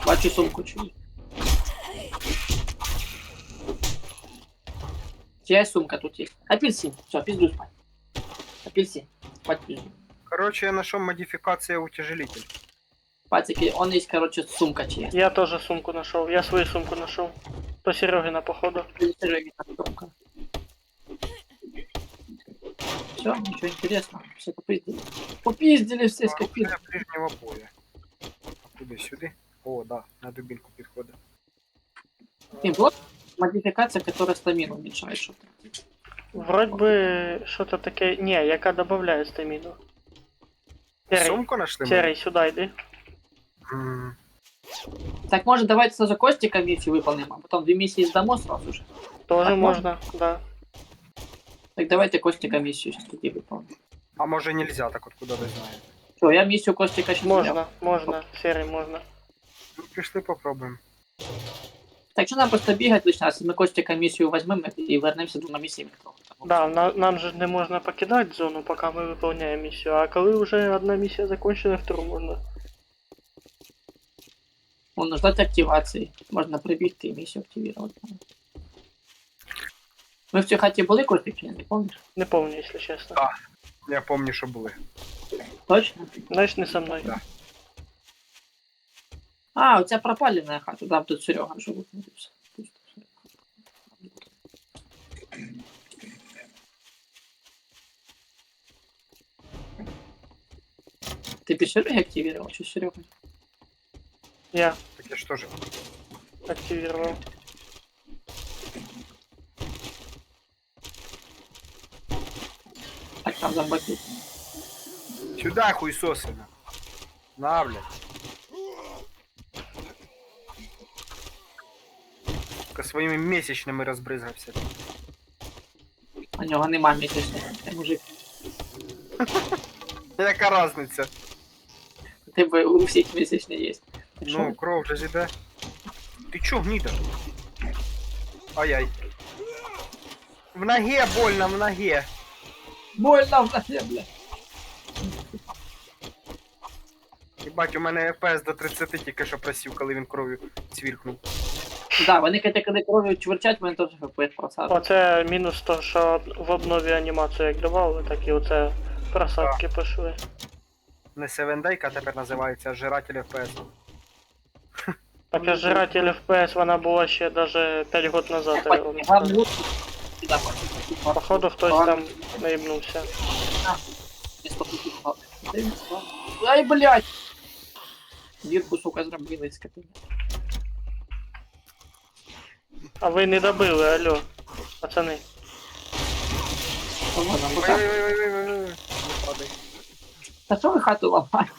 Бачу сумку чую. Чья сумка тут есть? Апельсин. Все, пизду спать. Апельсин. Спать пизду. Короче, я знайшов модифікація утяжелитель. Пацики, он есть, короче, сумка чья. Я тоже сумку нашел. Я свою сумку нашел. То Серегина, походу. Сумка. Все, ничего интересного. Все попиздили. Попиздили все, скопили. Оружие ближнього боя. А куди? Сюди? О, да, на дубинку підходить. И вот модификация, которая стамину уменьшает что-то. Вроде бы что-то такое... Не, яка добавляет стамину. Серый, Сумку знайшли? ми? Серый, сюда иди. М, Так, может, давайте сразу Костика миссию выполним, а потом 2 миссии сдамо сразу же. Тоже Так можно, да. Так давайте Костика миссию сейчас таки выполним. А може нельзя, так от куди ви знаєте. Все, я миссию Костика сейчас Можно, можно, Серый, можно. Ну, пішли попробуємо. Так что нам просто бегать лишь раз, мы Костика миссию возьмем и вернемся 2 миссиями. Да, нам же не можно покидать зону, пока мы выполняем миссию. А коли уже одна миссия закончена, вторую можно. Можно ждать активации. Можно пробить и миссию активировать. Мы в цій хаті були, Костик, чи не помнишь? Не помню, если честно. Да. Я пам'ятаю, що були. Точно? Значит, не со мной. Да. А, у тебя пропаленная хата, да, тут Серега живут. Ты без Сереги активировал, что Серега? Я Так я ж теж. активировал. Так, там зомбаки. Сюда, хуйсосина. На, блядь. Сука, своїми місячними розбризгався. У нього нема місячного, це мужик. Яка разниця? У тебе у всіх місячні є. Ну, кров же ж іде. Ти чо, гніда? Ай-яй. В ноге больно, в ноге. Больно в ноге, бля. Єбать, у мене FPS до 30 тільки що просів, коли він кров'ю цвіркнув. Да, вони коли кров'ю чверчать, вони теж ФПС просадять. Оце мінус то, що в обнові анімацію як давали, так і оце просадки пішли. Не 7 Day, а тепер називається Жиратель FPS. Так а жиратель FPS вона була ще даже 5 років назад, я вам Вам скажу. лучше. Да, Походу хтось там наїбнувся. Ай, блядь! Дірку, сука, зробили, скотина. А ви не добили, алло, пацани. Ну, ладно, ну, так. Ой-ой-ой-ой-ой-ой. Не падай. Та що ви хату ламаєте?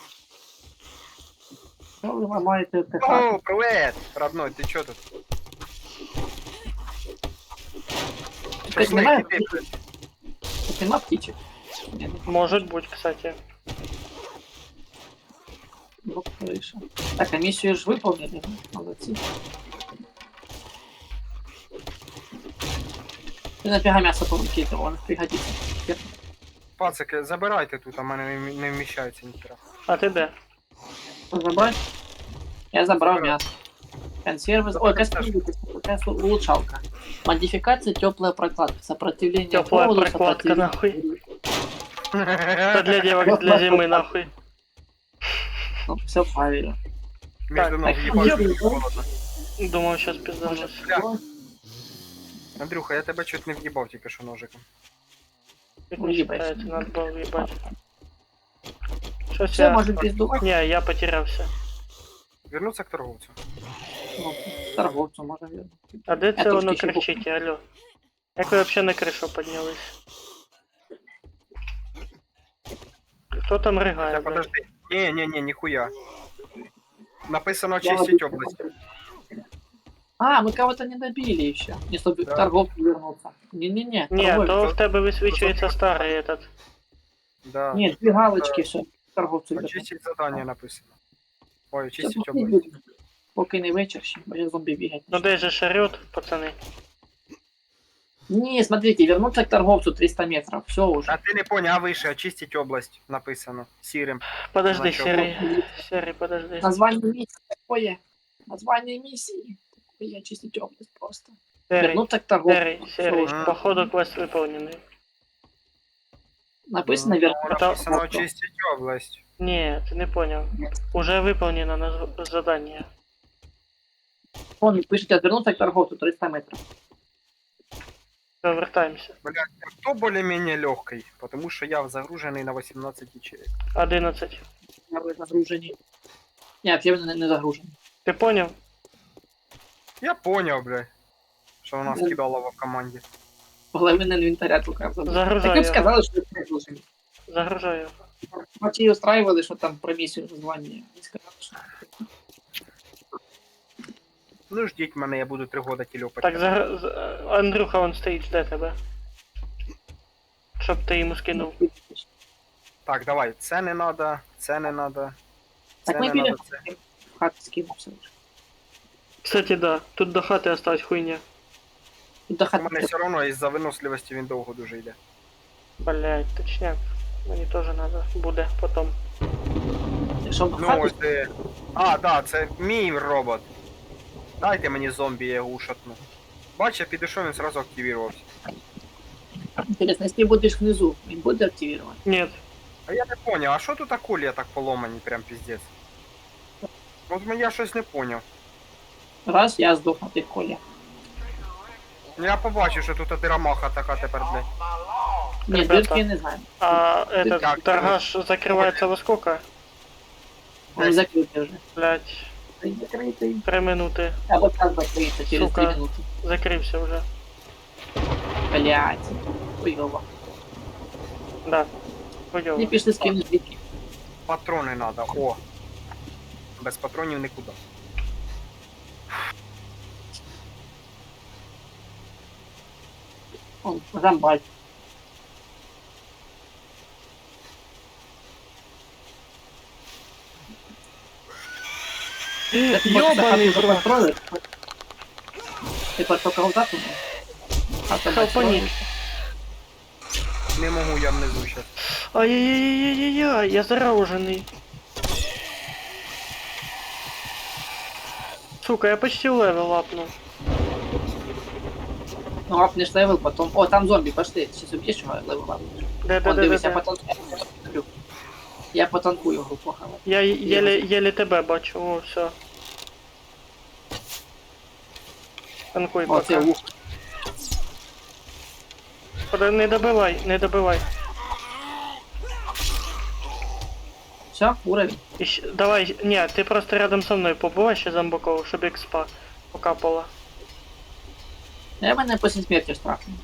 Що ви ламаєте цю хату? О, привет! Родной, ты чё тут? Чекай, немає Шашлык, иди. птичок? Тут нема птичок? Ні, Может бути, кстати. ну, криша. Так, а миссию ж выполнили, молодцы. Ты нафига мясо повыкидывал, он пригодится. Пацики, забирайте тут, а в мене не вміщається ніхера. А ти де? Забрать? Я забрал Забрал. мясо. Консервы. Ой, какая улучшалка. Модификация теплая прокладка. Сопротивление Теплая холоду, прокладка, сопротивление- Это для девок, для зимы, нахуй. Ну, все правильно. Между Так, ног так, їбать, я- холодно. Думаю, сейчас пизданусь. Бля, Андрюха, я тебе чуть не в'їбав тільки що ножиком. Не Уебать. считается, надо было въебать. Щось Все, я... можем пиздувать. Не, я потерявся. Вернуться к торговцю. Ну, торговцу можем вернуть. А де це Я воно трошки ще кричить, алло? Як ви вообще на кришу піднялись? Хто там ригає, Та блядь? подожди. Не, ніхуя. Написано Я очистить вот- область. А, мы кого-то не добили еще. Не, чтобы Да. торговцу вернуться. Не-не-не. Ні, торговец. то в тебе висвічується старий этот. Да. Нет, две галочки, все. Торговцу вернуться. Очистить задання написано. Ой, очистить Це область. поки не вечір ще, бо я зомбі бігать. Ну де же шарет, пацани? Не, смотрите, вернуться к торговцу 300 метров. Все уже. А ти не поняв, вище, очистить область написано. Сірим. Подожди, Значок. серий. Серий, подожди. Название миссии такое. Название миссии. Такое очистить область просто. Серий, Вернуться к торговцу. серий, серий. Всё. Походу квест выполненный. Написано Ну, вернуться к написано торговцу. очистить область. Не, ты не понял. Уже выполнено задание. Он пишет, вернуться к торговцу 300 метров. Все, вертаемся. Блядь, а хто более-менее легкий? Потому що я загружений на 18 ячеек. 11. Я в загружении. Не, вообще не загружен. Ты понял? Я понял, бля. Що вона Ну. скидала в команді. Половина инвентаря только. Так Загружаю. им сказали, что это загружен. Загружаю. Матей устраивали, что там про миссию название. Не сказали, что... Ну ждіть мене, я буду 3 года тільопати. Так, Андрюха, он стоїть, жде тебе. Щоб ти йому скинув. Так, давай, це не надо, це не надо. Це Так не мы надо, переходим. це. Хат скинулся. Кстати, да, тут до хати осталась хуйня. До У хат. мене все одно із-за виносливості він довго дуже йде. Блять, точняк. Мені теж надо. Буде потом. Чтобы Ну хату ось де. А, да, це мій робот. Дайте мені зомбі, я його ушатну. Бач, я підійшов, він зразу активувався. интересно, если ты будешь внизу, он будет активирован? Нет. А я не поняв, а що тут акулія так поломані, прям піздець? От я щось не поняв. Раз, я сдох на ты, Коля. Я побачив, що тут дирамаха така тепер, блядь. Нет, Ребята. дырки я не знаю. А этот Так, торгаш закрывается во сколько? Он закрытый уже. Блять, Закрытый. 3 минути. А вот так закрыто через Сука. 3 минуты. Закрився вже. Блять. Хуёво. Да. Не Хуйово. пиши скинуть дырки. Патрони надо, о. Без патронів нікуди. Он замбать. Ёбаный в рот. Ты только вот так Хелпанит. Не можу, я внизу щас. Ай-яй-яй-яй-яй, я зараженный. Сука, я почти левел апнул. Ну, апнеш левел, потом... О, там зомби, пошли. Сейчас убьешь его, левел ап. Вон, дивись, я Де. потанкую. Я потанкую групу, але. Я єлі тебе бачу, о, все. Танкуй О, це пока. лук. Не добивай, не добивай. Все, уровень. Давай, ні, ти просто рядом со мною побувай ще зомбаков, щоб експа покапала. Я мене після смерті страшно.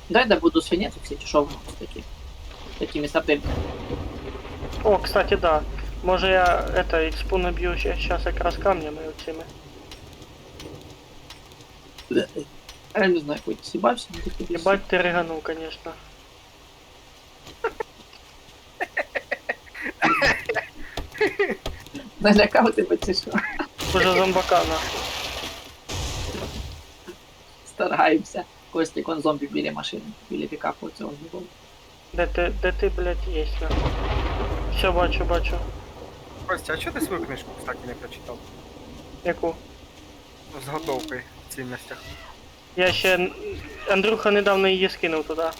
Дай добуду свинець, всі чешовні такі. Такими сапельками. О, кстати, да. Може я експу наб'ю сейчас якраз камнями оцими. Я не знаю, хоч сібався, не тільки десь. Ебать ти риганув, конечно. Налякав тебе чи що? Уже зомбака нахуй. Стараємося. Костик, он зомбі біля машини, біля пікапу цього не було. Де ти, блядь, єсть нахуй? Все, бачу. Костя, а чого ти свою книжку, кстати, не прочитав? Яку? З готовкою в цінностях. Я ще... Андрюха недавно її скинув туди.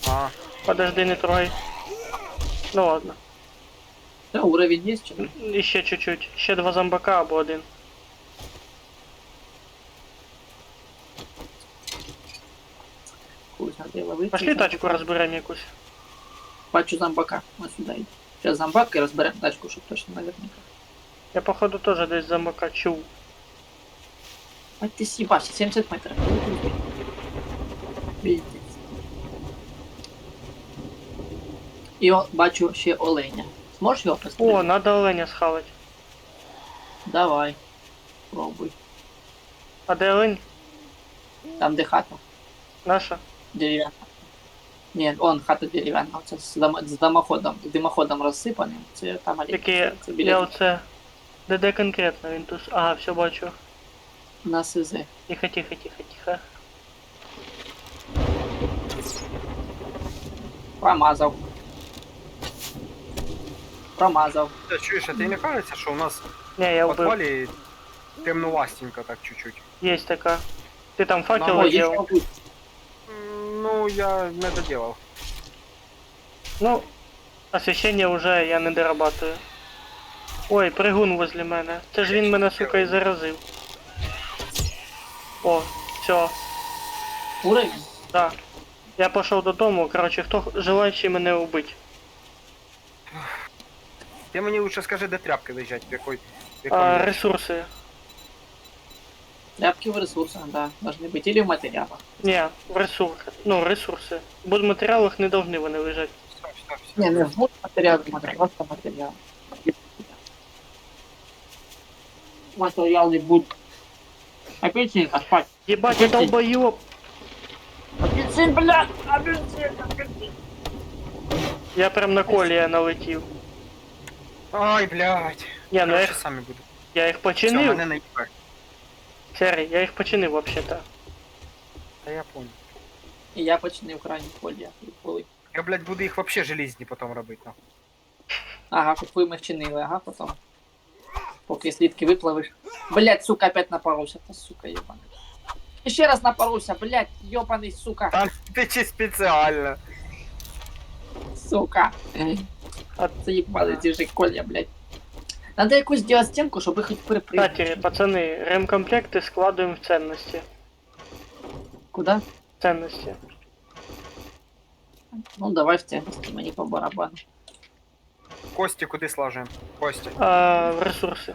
А, Подожди, не трогай. Ну ладно. Все, уровень є чи ні? І ще чуть-чуть. Ще 2 зомбака або 1. Хуй, надо ловити. Пошли тачку розберемо якусь. Бачу зомбака, ось сюди йде. Зараз зомбак і розберемо тачку, щоб точно наверняка. Я походу теж десь зомбака чув. А ти сібався, 70 метрів. Пиздець. І бачу ще оленя. Зможеш його О, постріляти? надо оленя схавати. Давай. Пробуй. А де олень? Там де хата. Наша? Дерев'яна. Ні, он хата дерев'яна. Це з димоходом розсипаним. Це там олень. Такі, Це біля я оце... Де конкретно він тут? Ага, все бачу. на СЗ. Тихо. Промазав. Та чуєш, а ти не кажеться, що у нас Не, я в убив. подвалі темновастенько так чуть-чуть? Есть така. Ти там О, факел є делал? ще Ну, я не доделал. Ну, освещение уже я не дорабатываю. Ой, пригун возле мене. Це ж він мене, сука, і заразив. О, все, уровень. да. Я пішов додому, короче, хто желаючий мене убить. Ти мені лучше скажи, де тряпки лежать, в якому місці. Ресурси. Тряпки в ресурсах, да. Должны быть. Или в материалах. Не, в ресурсах. Ну, ресурси. Бо в матеріалах не должны вони лежать. Все. Не, не в материалах, просто материал. Материал не будет. Апельсин, спать. Єбать, я долбоёб! Апельсин, блядь! Апельсин, апельсин. Я прям на колія налетів. Ай, блядь. Не, ну Короче, самі буду. я їх Все, починив. мене не їбе. Серій, я їх починив вообще-то. Та я понял. І я починив крайній полі. Я, блядь, буду їх вообще желізні потім робити, нахуй. Ага, купуй ми вчинили, ага, потім. Поки слідки виплавиш. Блядь, сука, опять напоровся. Та сука, ебаный. Ще раз напоровся, блядь, ёбаный, сука. Та ти чи спеціально. Сука. А Заебали ці же колія, блядь. Надо якусь делать стенку, щоб їх хоч Кстати, перепрыгнути. пацаны, ремкомплекты складываем в ценности. Куда? Ценности. Ну, давай в ценности, мені по барабану. Кості куди слажуємо? Кості. В ресурсы.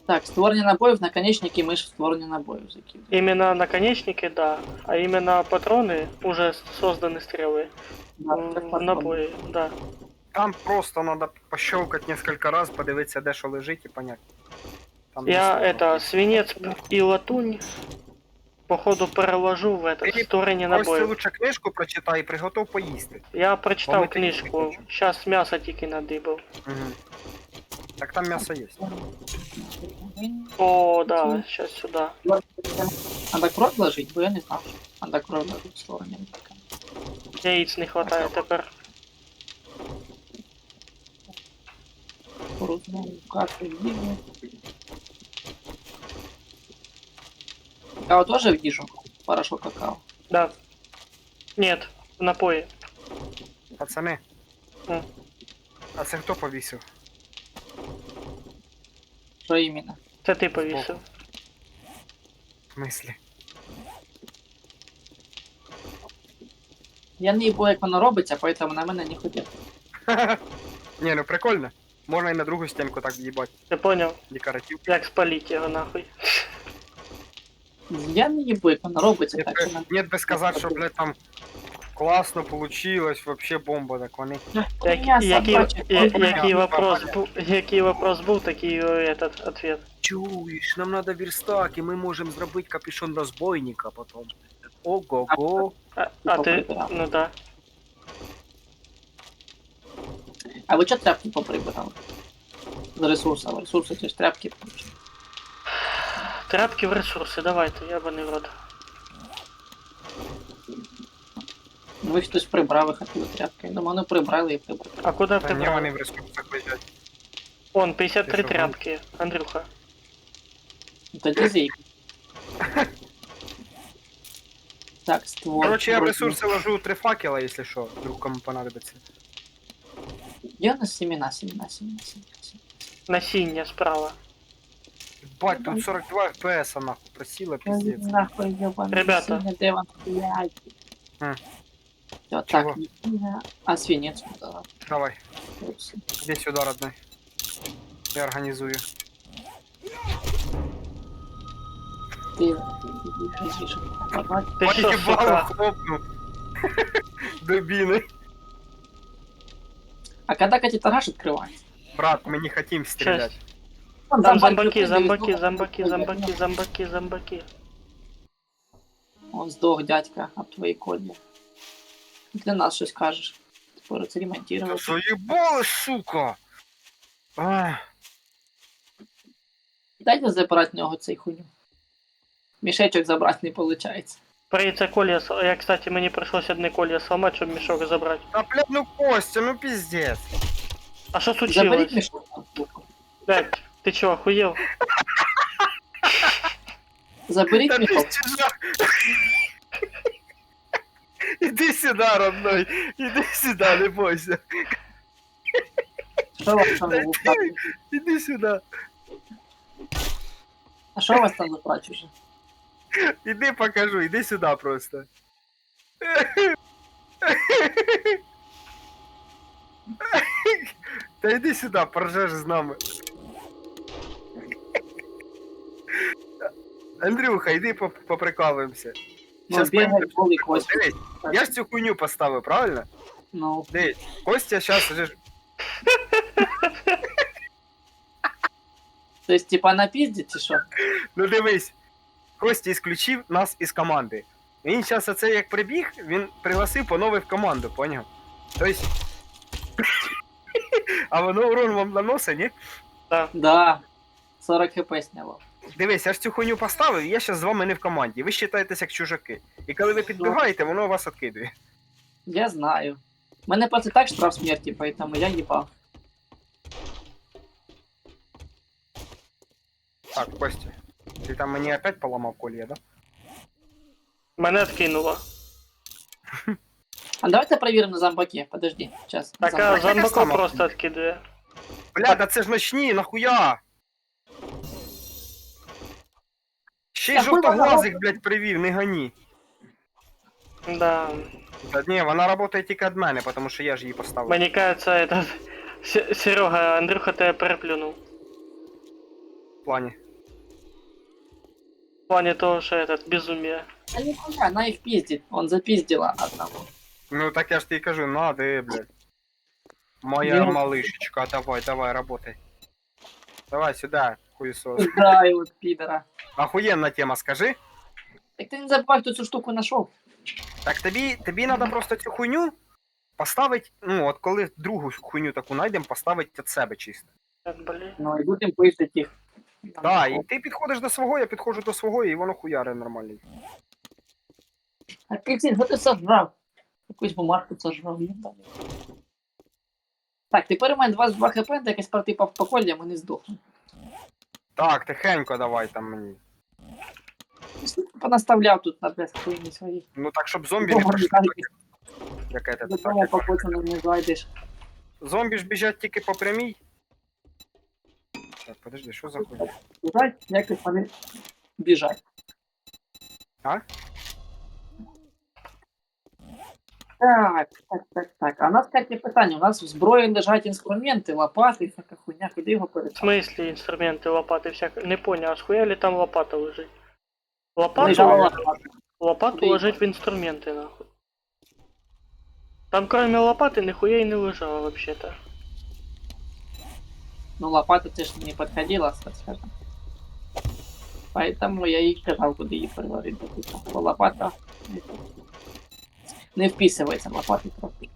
Так, створення набоїв, наконечники, миш, створення набоїв закидую. Именно наконечники, да. А именно патроны, уже созданы стрелы. В набои, да. Там просто надо пощелкать несколько раз, подивитися, де що лежить і понять. Там Я дійсно- свинец и латунь, походу, переложу в это, Ти, в стороне Костя, набоїв. лучше книжку прочитай і приготов поїсти. Я Бо прочитал ми такі книжку, хочемо. сейчас мясо тільки надибав. Угу. Так там м'ясо є. О, да, сейчас сюда. Надо кровь ложить, бо я не знав, що надо кровь ложить в стороні. Яиц не хватает тепер. Порозумію, карти, відео. Какао тоже в їжу? Порошок какао. Да. Нет, в напої. Пацани. М. А це хто повісив? Що іменно? Це ти повісив. В смислі? Я не їбу, як воно робиться, поэтому на мене не ходять. Ні, ну прикольно. Можна і на другу стінку так їбать. Ти поняв? Декоратив. Як спалити його нахуй. Я не їбу, як воно робиться, Нет, так що нет би сказати, що, блядь, там класно получилось, вообще бомба, так вони. Який вопрос був, такий этот ответ. Чуєш, нам надо верстак, і ми можемо зробити капюшон розбойника потом. Ого-го. А ти, ну да. А ви чого тряпки поприбирали? З ресурсами. Ресурси ці ж тряпки. Тряпки в ресурси, давайте, ябаний в рот. Ну, ви хтось прибрав, ви хотіли тряпки. Думаю, ну прибрали і прибрали. А куди Та ти ні, вони брав? в ресурсах лежать. Вон, 53 Ти що, тряпки, Андрюха. Тоді зійк. Так, ствол. Короче, я в ресурси ложу 3 факела, якщо що, вдруг кому понадобиться. Я на семена. Насіння справа. Бать, тут 42 FPS, нахуй, просила, пиздец. Нахуй, ёбаный. Ребята. Де вам, блядь? М. Вот Чего? так, не. А свинец куда? Давай, иди сюда, родной. Я организую. Ты Ти що, Поебало, сука? хлопну. Дубины. А когда Катя гараж открывается? Брат, мы не хотим стрелять. Вон Там зомбаки зомбаки, прыгают, зомбаки, ну, зомбаки, зомбаки, зомбаки. Он сдох, дядька, об твоей кодле. Для нас что скажешь? Тепер Да ремонтировать. заебалась, сука! Ах, Дайте забрать в нього цей хуйню. Мішечок забрати не виходить. Прийдеться колія, я, кстати, мені прийшлось одне колія сломати, щоб мішок забрати. да, блядь, ну Костя, ну пиздец. А що Заберіть случилось? мішок. Блядь, ти чого, охуєв? Заберіть Да мішок. ты чужак. Иди сюда, родной. Иди сюда, не бойся. Що у вас там за плачу? Иди сюда. А що у вас там за плачу вже? Иди покажу, иди сюда просто. Да иди сюда, поржешь з нами. Андрюха, иди поприкалуємося. Ну, Щас бігай поймеш. голий Костя. Дивись, я ж цю хуйню поставив, правильно? Ну, Дивись, Костя сейчас же... то есть, типа, напіздить чи що? Ну дивись, Костя ісключив нас із команди. Він зараз оце як прибіг, він пригласив по-нове в команду, поняв? Тобто... А воно урон вам наносить, ні? Да. 40 хп сняло. Дивись, я ж цю хуйню поставив, і я зараз з вами не в команді. Ви вважаєтесь як чужаки. І коли ви підбігаєте, воно вас відкидує. Я знаю. У мене просто так штраф смерті, поэтому я їбав. Так, Костя, ти там мені опять поламав колія, да? Мене откинуло. А давайте проверим на зомбаке. Подожди, сейчас. Так, а Зомбак. зомбако Сама. просто откидує. Бля, да це ж ночні, нахуя? Ще й Та хуй жовтоглазих, блядь, привів, не гані. Да. Та ні, вона працює тільки від мене, тому що я ж її поставив. Мені кажется, этот... Серега, Андрюха тебе переплюнув. В плані. В плане того, что этот, безумие. Да нихуя, она их пиздит. Он запиздила одного. Ну так я ж тобі кажу, надо, блядь. Моя Ну. малышечка, давай, давай, работай. Давай сюда, хуесос. Да, и вот пидора. Охуенна тема, скажи. Так ты не забывай, кто эту штуку нашел. Так тобі надо просто цю хуйню поставити, ну от коли другу хуйню таку знайдемо, поставити від себе чисто. Так, блин. Ну и будем пиздить их. Так, і ти підходиш до свого, я підходжу до свого, і воно хуяре нормально. А Кексин, что ты сожрал? Какую-то бумажку сожрал, ебаный. Так, тепер у мене 22 хп, та якась парти по колям і не здохну. Так, тихенько давай там мені. Понаставляв тут на без хуйні свої. Ну так, щоб зомбі не Дома пройшли, не як этот, Додому так, по як коцану не зайдеш. зомбі ж біжать тільки по прямій. Так, подожди, що за хуйня? Біжать, якось вони біжать. А? Так. А у нас, кстати, питання. У нас в зброї лежать інструменти, лопати, всяка хуйня, куди його В перестати? смысле инструменты, лопаты всякие? Не понял, а схуя ли там лопата лежит? Лежала Лопату, лопата. лопату Куди ложить в инструменты, нахуй. Там кроме лопаты нихуя и не лежало вообще-то. Ну, лопата це ж не підходила, скажем. Поэтому я їй казав, куди її переварити. Бо лопата не вписується, лопати трохи.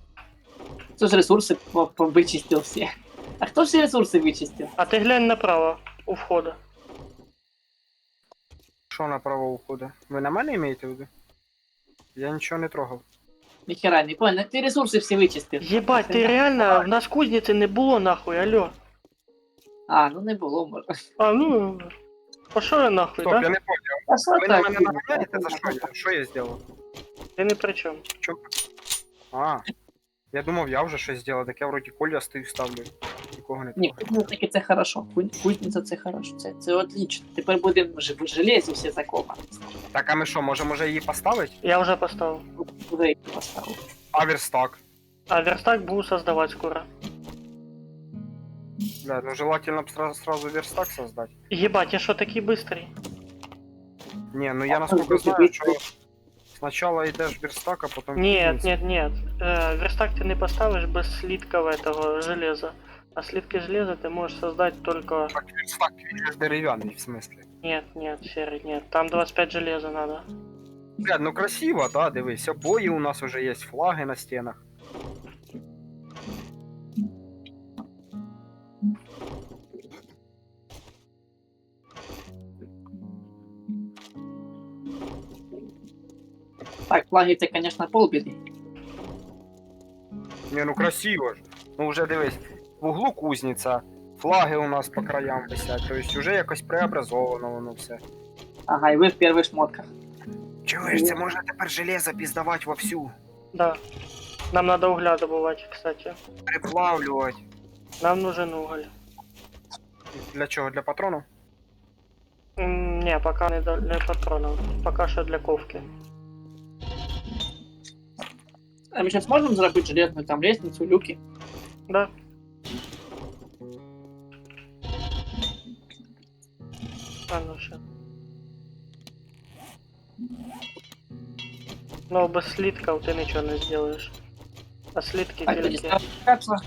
Це ж ресурси вичистив всі. А хто ж ці ресурси вичистив? А ты глянь направо, у входа. Що направо уходить? Ви на мене маєте в виду? Я нічого не трогав. Ніхера не понял, ти ресурси всі вичистив. Ебать, ты реально, в нас кузницы не было нахуй, алло. А, ну не було, може. А ну, пошел я нахуй, Стоп, да? я не понял. А що Ви на так? мене наганяєте? За що я? Що я зробив? Ты ни при чем. Чо? А, я думав, я вже щось зробив, так я вроді Коля стою ставлю. Нікого не Ні, трогаю. кузниця таки це хорошо. Кузниця це хорошо. Це отлично. Тепер будемо в железі всі закопані. Так, а ми що, можемо вже її поставити? Я уже поставил. Куди їх поставив? А верстак? А верстак буду создавать скоро. Бля, ну желательно б сразу верстак создать. Ебать, я что, такой быстрый? Не, ну я насколько знаю, що спочатку йдеш верстак, а потім... Нет, кузниця. нет. Верстак ты не поставишь без слитков этого железа. А слитки железа ты можешь создать только... Так, верстак, він ж дерев'яний, в смысле. Нет, серый, нет. Там 25 железа надо. Бля, ну красиво, да, дивись, обої у нас уже є, флаги на стінах. Так, флаги це, звісно, полбіди. Не, ну красиво ж. Ну вже дивись, в углу кузниця, флаги у нас по краям висять, то есть уже якось преобразовано воно все. Ага, і ви в перших шмотках. Чуєш, це можна тепер железо піздавати вовсю, Да. Нам надо угля добывать, кстати. переплавлювати. Нам нужен уголь. Для чого? Для патрону? Не, пока не для патронов. Пока что для ковки. А ми зараз можемо зробити железну там лестницю, люки? Да. А ну сейчас. Но без слитков ты ничего не сделаешь. А слитки Так, тоді тільки. ставимо капсула,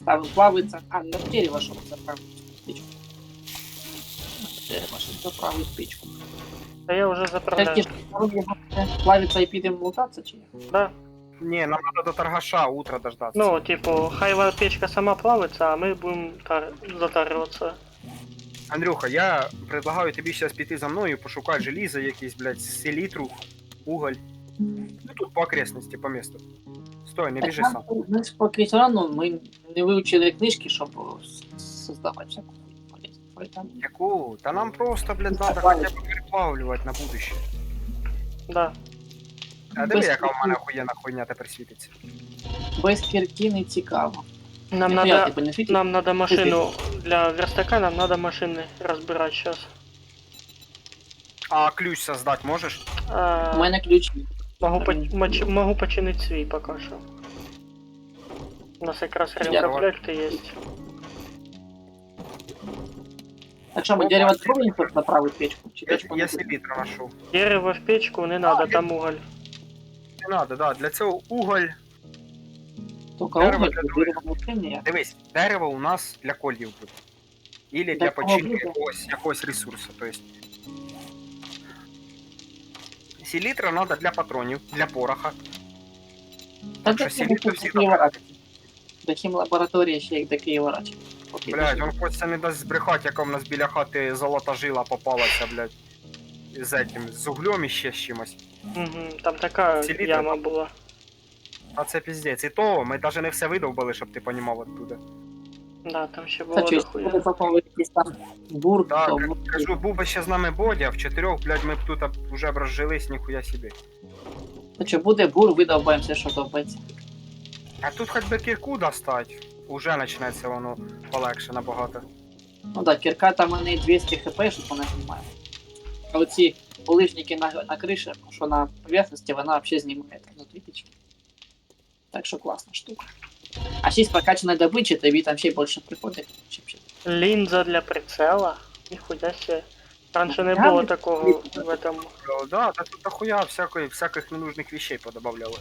ставимо плавиться. А, на дерево, щоб заправити пічку. На дерево, щоб заправити пічку. Да я уже заправляю. Так, плавиться і підемо лутатися, чи ні? Да. Не, нам надо до торгаша утро дождаться. Ну, типа, хайва печка сама плавится, а мы будем затариваться. Андрюха, я предлагаю тобі зараз піти за мною, пошукати желізо якісь, блядь, селітру, уголь. Ну тут по окрестності, по місту. Стой, не біжи сам. Ми ж поки все одно ми не вивчили книжки, щоб создавати всяку хуйню. Яку? Та нам просто, блядь, надо Давай. хоча б переплавлювати на будущее. Да. А диви, яка в мене охуєнна хуйня тепер світиться. Без кірки не цікаво. Нам Ніхуя надо, ти бенефітів. нам надо машину для верстака, нам надо машины разбирать сейчас. А ключ создать можеш? У мене ключ. Могу починить свій пока що. У нас якраз ремкомплекти есть. Так що ми дерево зробимо, щоб направити печку? Чи Я, печку я не селітру ношу. Дерево в печку не надо, там уголь. Не надо, да. Для цього уголь. Тільки Дерево уголь, для дерево не ніяк. Дивись, дерево у нас для кольїв буде. Ілі для Так, починки буде. якогось ресурсу. То есть. Селітра надо для патронів, для пороха. Та що до селітру всі Києва. До хімлабораторії ще як до Києва радше. Блядь, он хочеться не дасть збрехати, яка в нас біля хати золота жила попалася, блядь. З этим, з углем і ще з чимось. Угу, там така Селітра яма там. була. А це піздець. І то ми навіть не все видовбали, щоб ти понімав оттуда. Да, там ще Та було що, дохуя. якщо попав якийсь там бург, Так, то кажу, був би ще з нами Бодя, в 4, блядь, ми б тут вже б розжились, ніхуя собі. то що буде бур, видовбаємося, що довбиться. А тут хоч би кірку достать, уже почнеться воно полегше набагато. Ну да, кірка там і не 200 хп, щоб вона знімає. А оці булыжники на криші, що на поверхності, вона взагалі знімає там за 2000. Так що класна штука. А 6 прокачаної добичі, тобі там ще більше приходить, чим ще. Лінза для прицела. Ніхуя себе. Раніше не Я було не- такого в этом. Да, та тут дохуя всяких ненужних вещей подобавляли.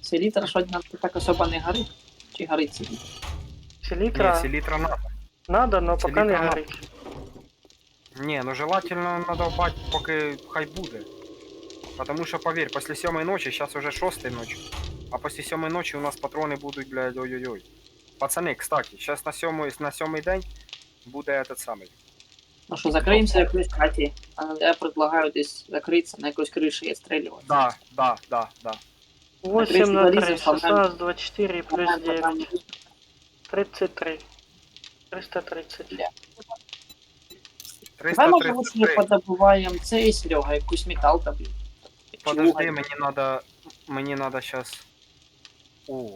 Селітра що нам так особо не горить? Чи горить селітра? Ні, Селітра селітра надо. надо, но поки не селітра горить. Не, ну желательно надолбать, поки хай буде. Потому что, поверь, после 7 ночи, сейчас уже 6 ночи, а после 7 ночи у нас патроны будут, блядь, ой-ой-ой. Пацаны, кстати, сейчас на 7 день буде этот самый. Ну що, закриємося якоюсь хаті. А я предлагаю десь закритися на якоїсь криші і відстрілювати. Да. 8 на 3, залізем, 16, 24 плюс 9. 33. 330. Давай може лучше 333. подобуваємо цей Серега, якусь метал тобі. Подожди, мені надо сейчас... О,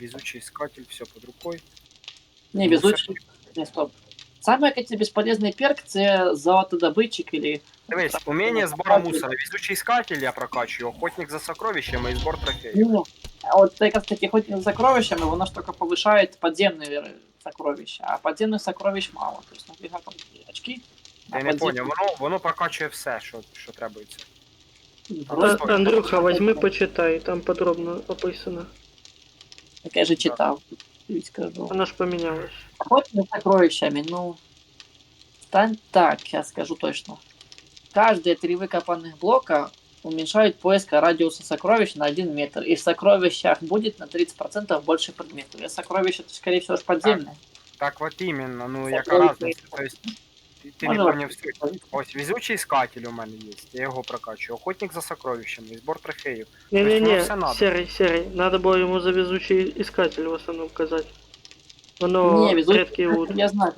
везучий искатель, все под рукой. Не, везучий. Не, стоп. Самый якийсь безполезний перк це золотодобитчик или... Дивись, умение збору мусора. Везучий искатель я прокачую, охотник за сокровищами і збор трофеїв. Ну, а от якраз таки хоть з сокровищами, воно ж тільки повишає подземні сокровища, а подземних сокровищ мало. Тобто, нафіга там очки. Я не понял, воно прокачує все, що требується. Андрюха, возьми, почитай, там подробно описано. Так я же читав, тобі скажу. Воно ж помінялось. Охотник за сокровищами, ну... Так, я скажу точно. Каждые 3 выкопанных блока уменьшают поиск радиуса сокровищ на 1 метр. И в сокровищах будет на 30% больше предметов. И сокровища, скорее всего, подземные. Так вот именно, ну яка Сокровища. разниця? То есть, ти не Можна поняв суть. Ось везучий искатель у мене є, я його прокачую. Охотник за сокровищами, і збор трофеїв. Не-не-не, все надо. серый. Надо было ему за везучий искатель в основном сказать. Воно Не, везучий редкий лут. Я знаю.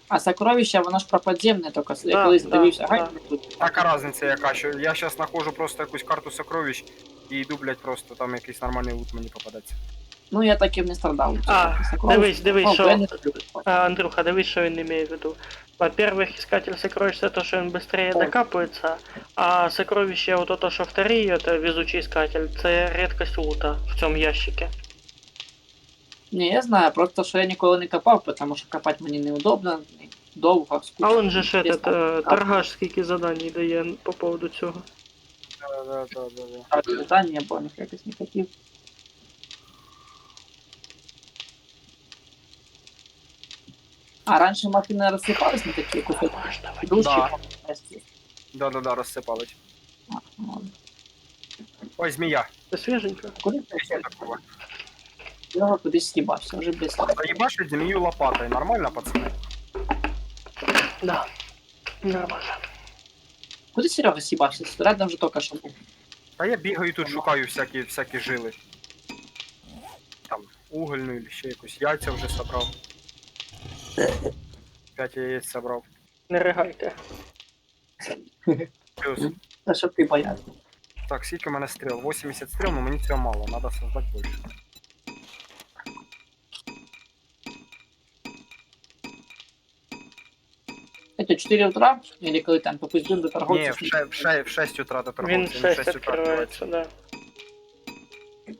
А сокровища, воно ж про подземне, тільки Да, я колись да, дивився. да. Ага, тут. Така різниця яка, що я зараз знаходжу просто якусь карту сокровищ і йду, блядь, просто там якийсь нормальний лут мені попадеться. Ну, я таким не страдав. А, Сокровища. дивись, Ну, що- я не люблю. Андрюха, дивись, що він имеє в виду. Во-первых, искатель сокровищ это то, что он быстрее докапывается, а сокровище вот то, что вторые, это везучий искатель, это редкость лута в цьому ящике. Ні, я знаю, просто що я ніколи не копав, тому що копати мені неудобно, довго, А скучно. он же ж этот, торгаш скільки заданий дає по поводу цього. Да. Питання, бо них якось не хотів. А раніше машини розсипались на такі кусочки? Дужчі? Да, розсипались. Ну, Ой, змія. Це свіженько. куди ти Що такого? його кудись стібався, вже без. Заїбашить змію лопатою, нормально, пацани? Да. Нормально. Куди Серега стібався? Рядом вже тільки що був. Та я бігаю тут, шукаю всякі жили. Там, угольну или ще якусь. Яйця вже собрав. 5 яєць собрав. Не ригайте. Плюс. Та щоб ти боявся. Так, скільки у мене стріл? 80 стріл, но мені цього мало, надо создать більше. Это 4 утра? Или коли там попиздим до Ні, торговців? в 6 утра до Він торговців, в він 6 утра відкривається, да. Ну,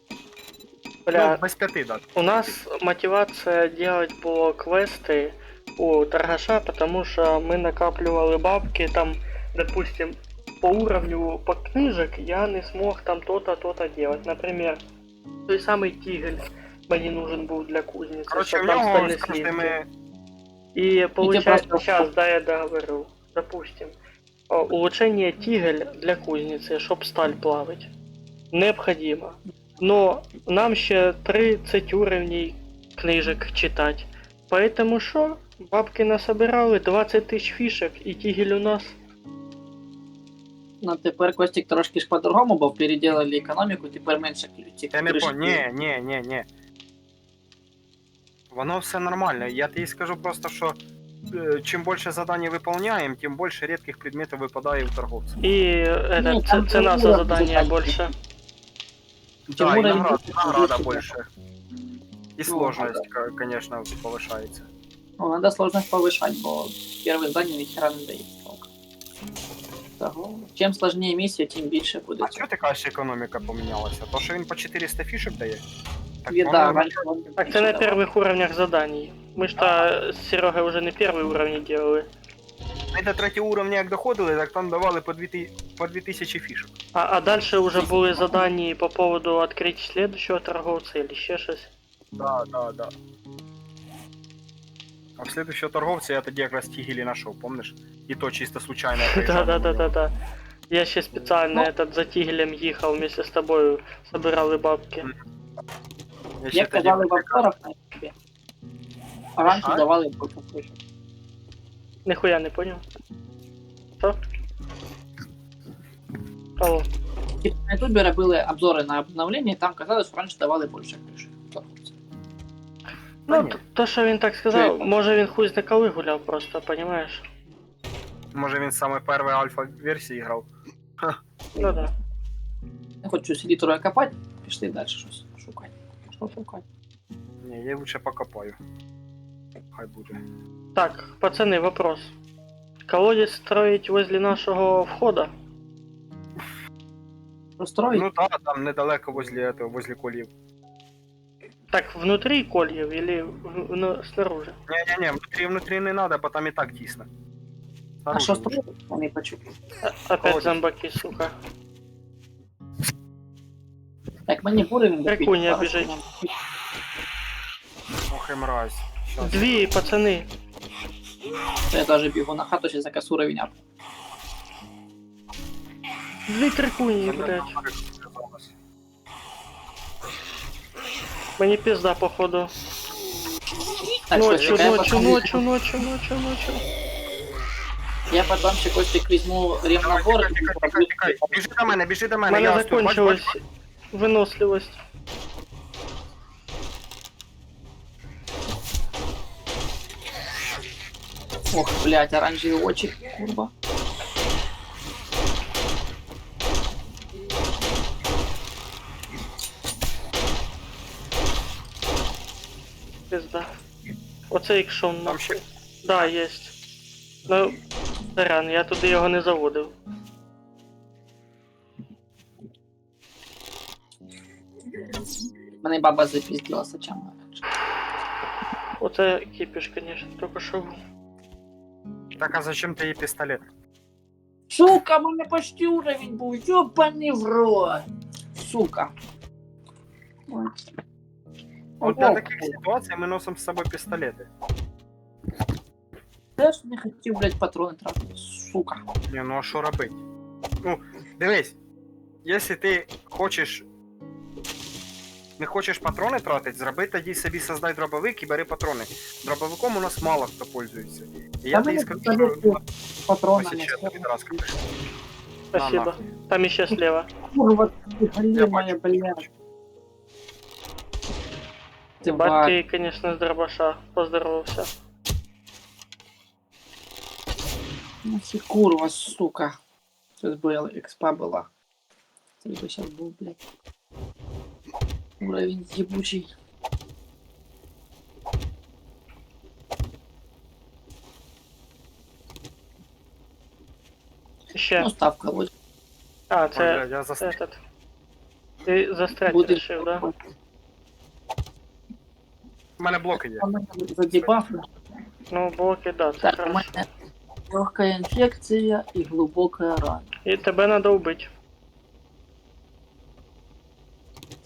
Бля, без 5, да. у нас мотивация делать было квесты у торгаша, потому что мы накапливали бабки, там, допустим, по уровню по книжек я не смог там то-то, то-то делать. Например, той самый тигель мне нужен был для кузницы, Короче, чтоб в там нього стальные з кожними... И получается, просто- сейчас, да, я договорю, допустим, улучшение тигель для кузницы, чтоб сталь плавать, необходимо. Но нам ще 30 уровней книжек читать. Поэтому що? Бабки насобирали 20 тисяч фішек і тігель у нас. Ну тепер Костік трошки ж по-другому, бо переделали економіку, тепер менше ключів. Я не понял, ні. Воно все нормально. Я тобі скажу просто, що чим більше задань виконуємо, тим більше рідких предметів випадає у торговця. И Ну, там цена за уровень задание задания. больше. Да, Тим і уровень награда більше. більше. І Ну, сложність, конечно, повишається. Ну, надо сложность повышать, бо первое задание ни хера не дает толк. Того. Чим сложнее миссия, тем більше буде. А чого ти кажеш, економіка помінялася? То, що він по 400 фішок дає? Так, Біда, воно- раньше он Так це на більше давав. первых уровнях заданий. Мы что с Серегой уже не первый уровень делали. Ми до 3 уровня як доходили, так там давали по 2000 фішок. А дальше уже були задания по поводу открыть следующего торговца или ще щось. Да. А в следующего торговця я тоді якраз тігелі знайшов, помниш? І то чисто случайно я приїжджав на нього. Да. Я ще специально этот за тигелем ехал вместе с тобой, собирали бабки. Я ще Як тоді казали в обзорах на ютубі. А раніше А? давали більше фішок. Нихуя не понял. Что? Алло. Типа на ютубі робили обзори на обновлення, і там казали, що раніше давали більше фішок. Ну, ні. то, що він так сказав, Чуєте? може він хуй зна коли гуляв просто, понимаешь? Може він саме першої альфа-версії грав. Ну да. Я хочу селітру копати, пішли далі щось шукати. Що шукати? Ні, я лучше покопаю. Хай буде. Так, пацаны, вопрос. Колодец строить возле нашего входа? Розстроїть? Ну так, там недалеко возле колів. Так, внутри кольев или снаружи? Не, внутрі не надо, бо там і так тісно. А що Снаружи строїть? Я не почув. Опять Колодец. зомбаки, сука. Так, мені уровень Прикольно допить. біжить. Ох і мразь. Щас. Дві, пацаны. Я даже бігу на хату, ще заказ уровень ап. Дві трикуні, Там блядь. зараз. Мені пизда, походу. Так, Ночью, я ночью. Я потом ще Костик візьму ремнабор. Тікай. Біжи до У мене, мене я ось тут. Бач, закончилась виносливость. Ох, блядь, оранжеві очі, курва. Пизда. Оце ікшон Там нахуй. ще Да, єсть. Ну, сорян, я туди його не заводив. Мене баба запіздила сачами. Оце кипіш, конечно, тільки що. Так, а зачем ти їй пістолет? Сука, мене почти уровень був, ёбаний в рот. Сука. Ой. От для Ого. таких ситуацій ми носимо з собою пістолети. Я ж не хотів, блядь, патрони тратити, сука. Ні, ну а що робити? Ну, дивись, якщо ти хочеш. Не хочеш патрони тратити, зроби тоді собі создай дробовик і бери патрони. Дробовиком у нас мало хто пользується. І я Та тобі мене скажу, пістолет що патронами. ось ще підразка. Спасибо. нахуй. Там іще слева. Курва, ти Я моя, бачу. блядь. Ти бать. Батький, конечно, з дробаша. Поздоровався. Ну ти курва, сука. Це була експа була. Це би щас був, блядь. Уровень ебучий. Ще. Ну, ставка ось. А, Ой, це блядь, я застряг. этот. Ти застрять Буде. решив, да? У мене блоки є. За дебафи. Ну, блоки, да, це Так, у хорошо. мене легкая інфекція і глибока рана. І тебе надо убить.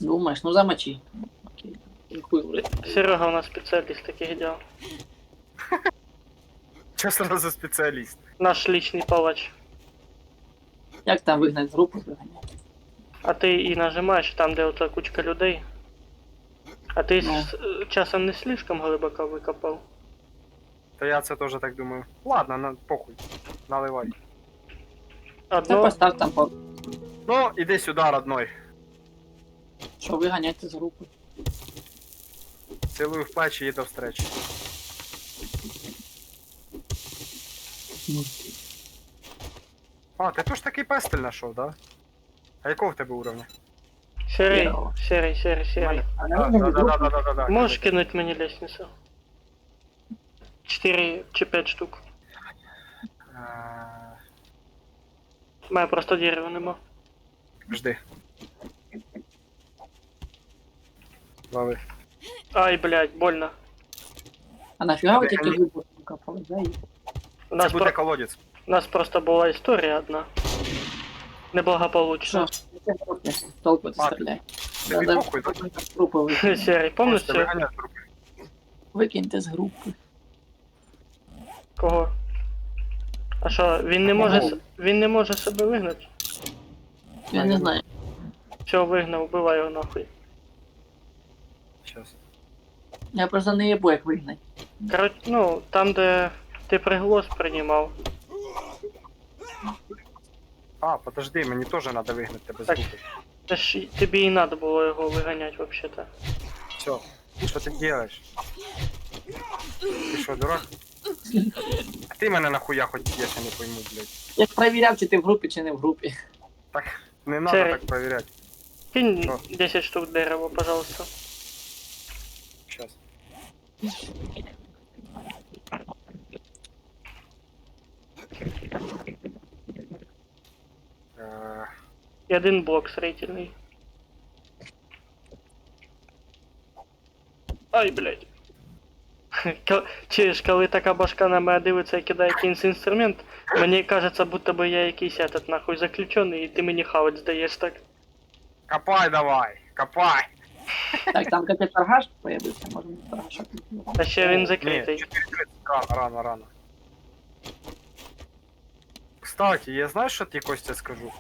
Думаєш, ну замочи. Окей. Хуй, блядь. Серега у нас спеціаліст таких дел. Це сразу спеціаліст. Наш личный палач. Як там вигнати з групи виганяти? А ти і нажимаєш там, де ота кучка людей. А ти Ну. часом не слишком глибоко викопав. Та я це теж так думаю. Ладно, похуй. Наливай. Та Одно. постав там, Ну, іди сюди, родной. що виганяти з групи. Цілую в плечі і до встречі. А, ти теж такий пестель знайшов, да? А якого в тебе уровня? Серий, Первого. серий. А Да, на мене да. Можешь кинуть мені лестницю? 4 чи 5 штук. У мене просто дерева нема. Жди. Лови. Ай, блядь, больно. А нафіга ви Це такі не- глибоко копали, да? У Це нас, буде колодець. у нас просто була історія одна. Неблагополучна. Толку ти А, стріляй. Тобі Да, похуй, да? Групи викинь. Серий, помниш Можете цю? виганяти руки. Викиньте з групи. Кого? А що, він не може себе вигнати? Я не знаю. Все, вигнав, вбивай його нахуй. Щас. Я просто не єбу, як вигнать. Короче, ну, там, де ти приголос приймав. А, подожди, мені теж треба вигнати тебе з Так. групи. Це ж тобі і треба було його виганяти, взагалі-то. Все. Що ти робиш? Ти що, дурак? А ти мене нахуя хоч я ще не пойму, блядь. Я ж перевіряв, чи ти в групі, чи не в групі. Так, не надо Це- так проверять. Кинь Що? 10 штук дерева, пожалуйста. Сейчас. І один блок строительний. Ай, блядь. Чуєш, коли така башка на мене дивиться і кидає якийсь інструмент, мені кажеться, будто би я якийсь этот нахуй заключений, і ти мені хавать здаєш так. Копай давай, копай. Так, там якийсь торгаш появився, можемо торгаша. Та ще він Ні, закритий. 4:30, рано. Кстати, я знаєш, що ти, Костя, скажу?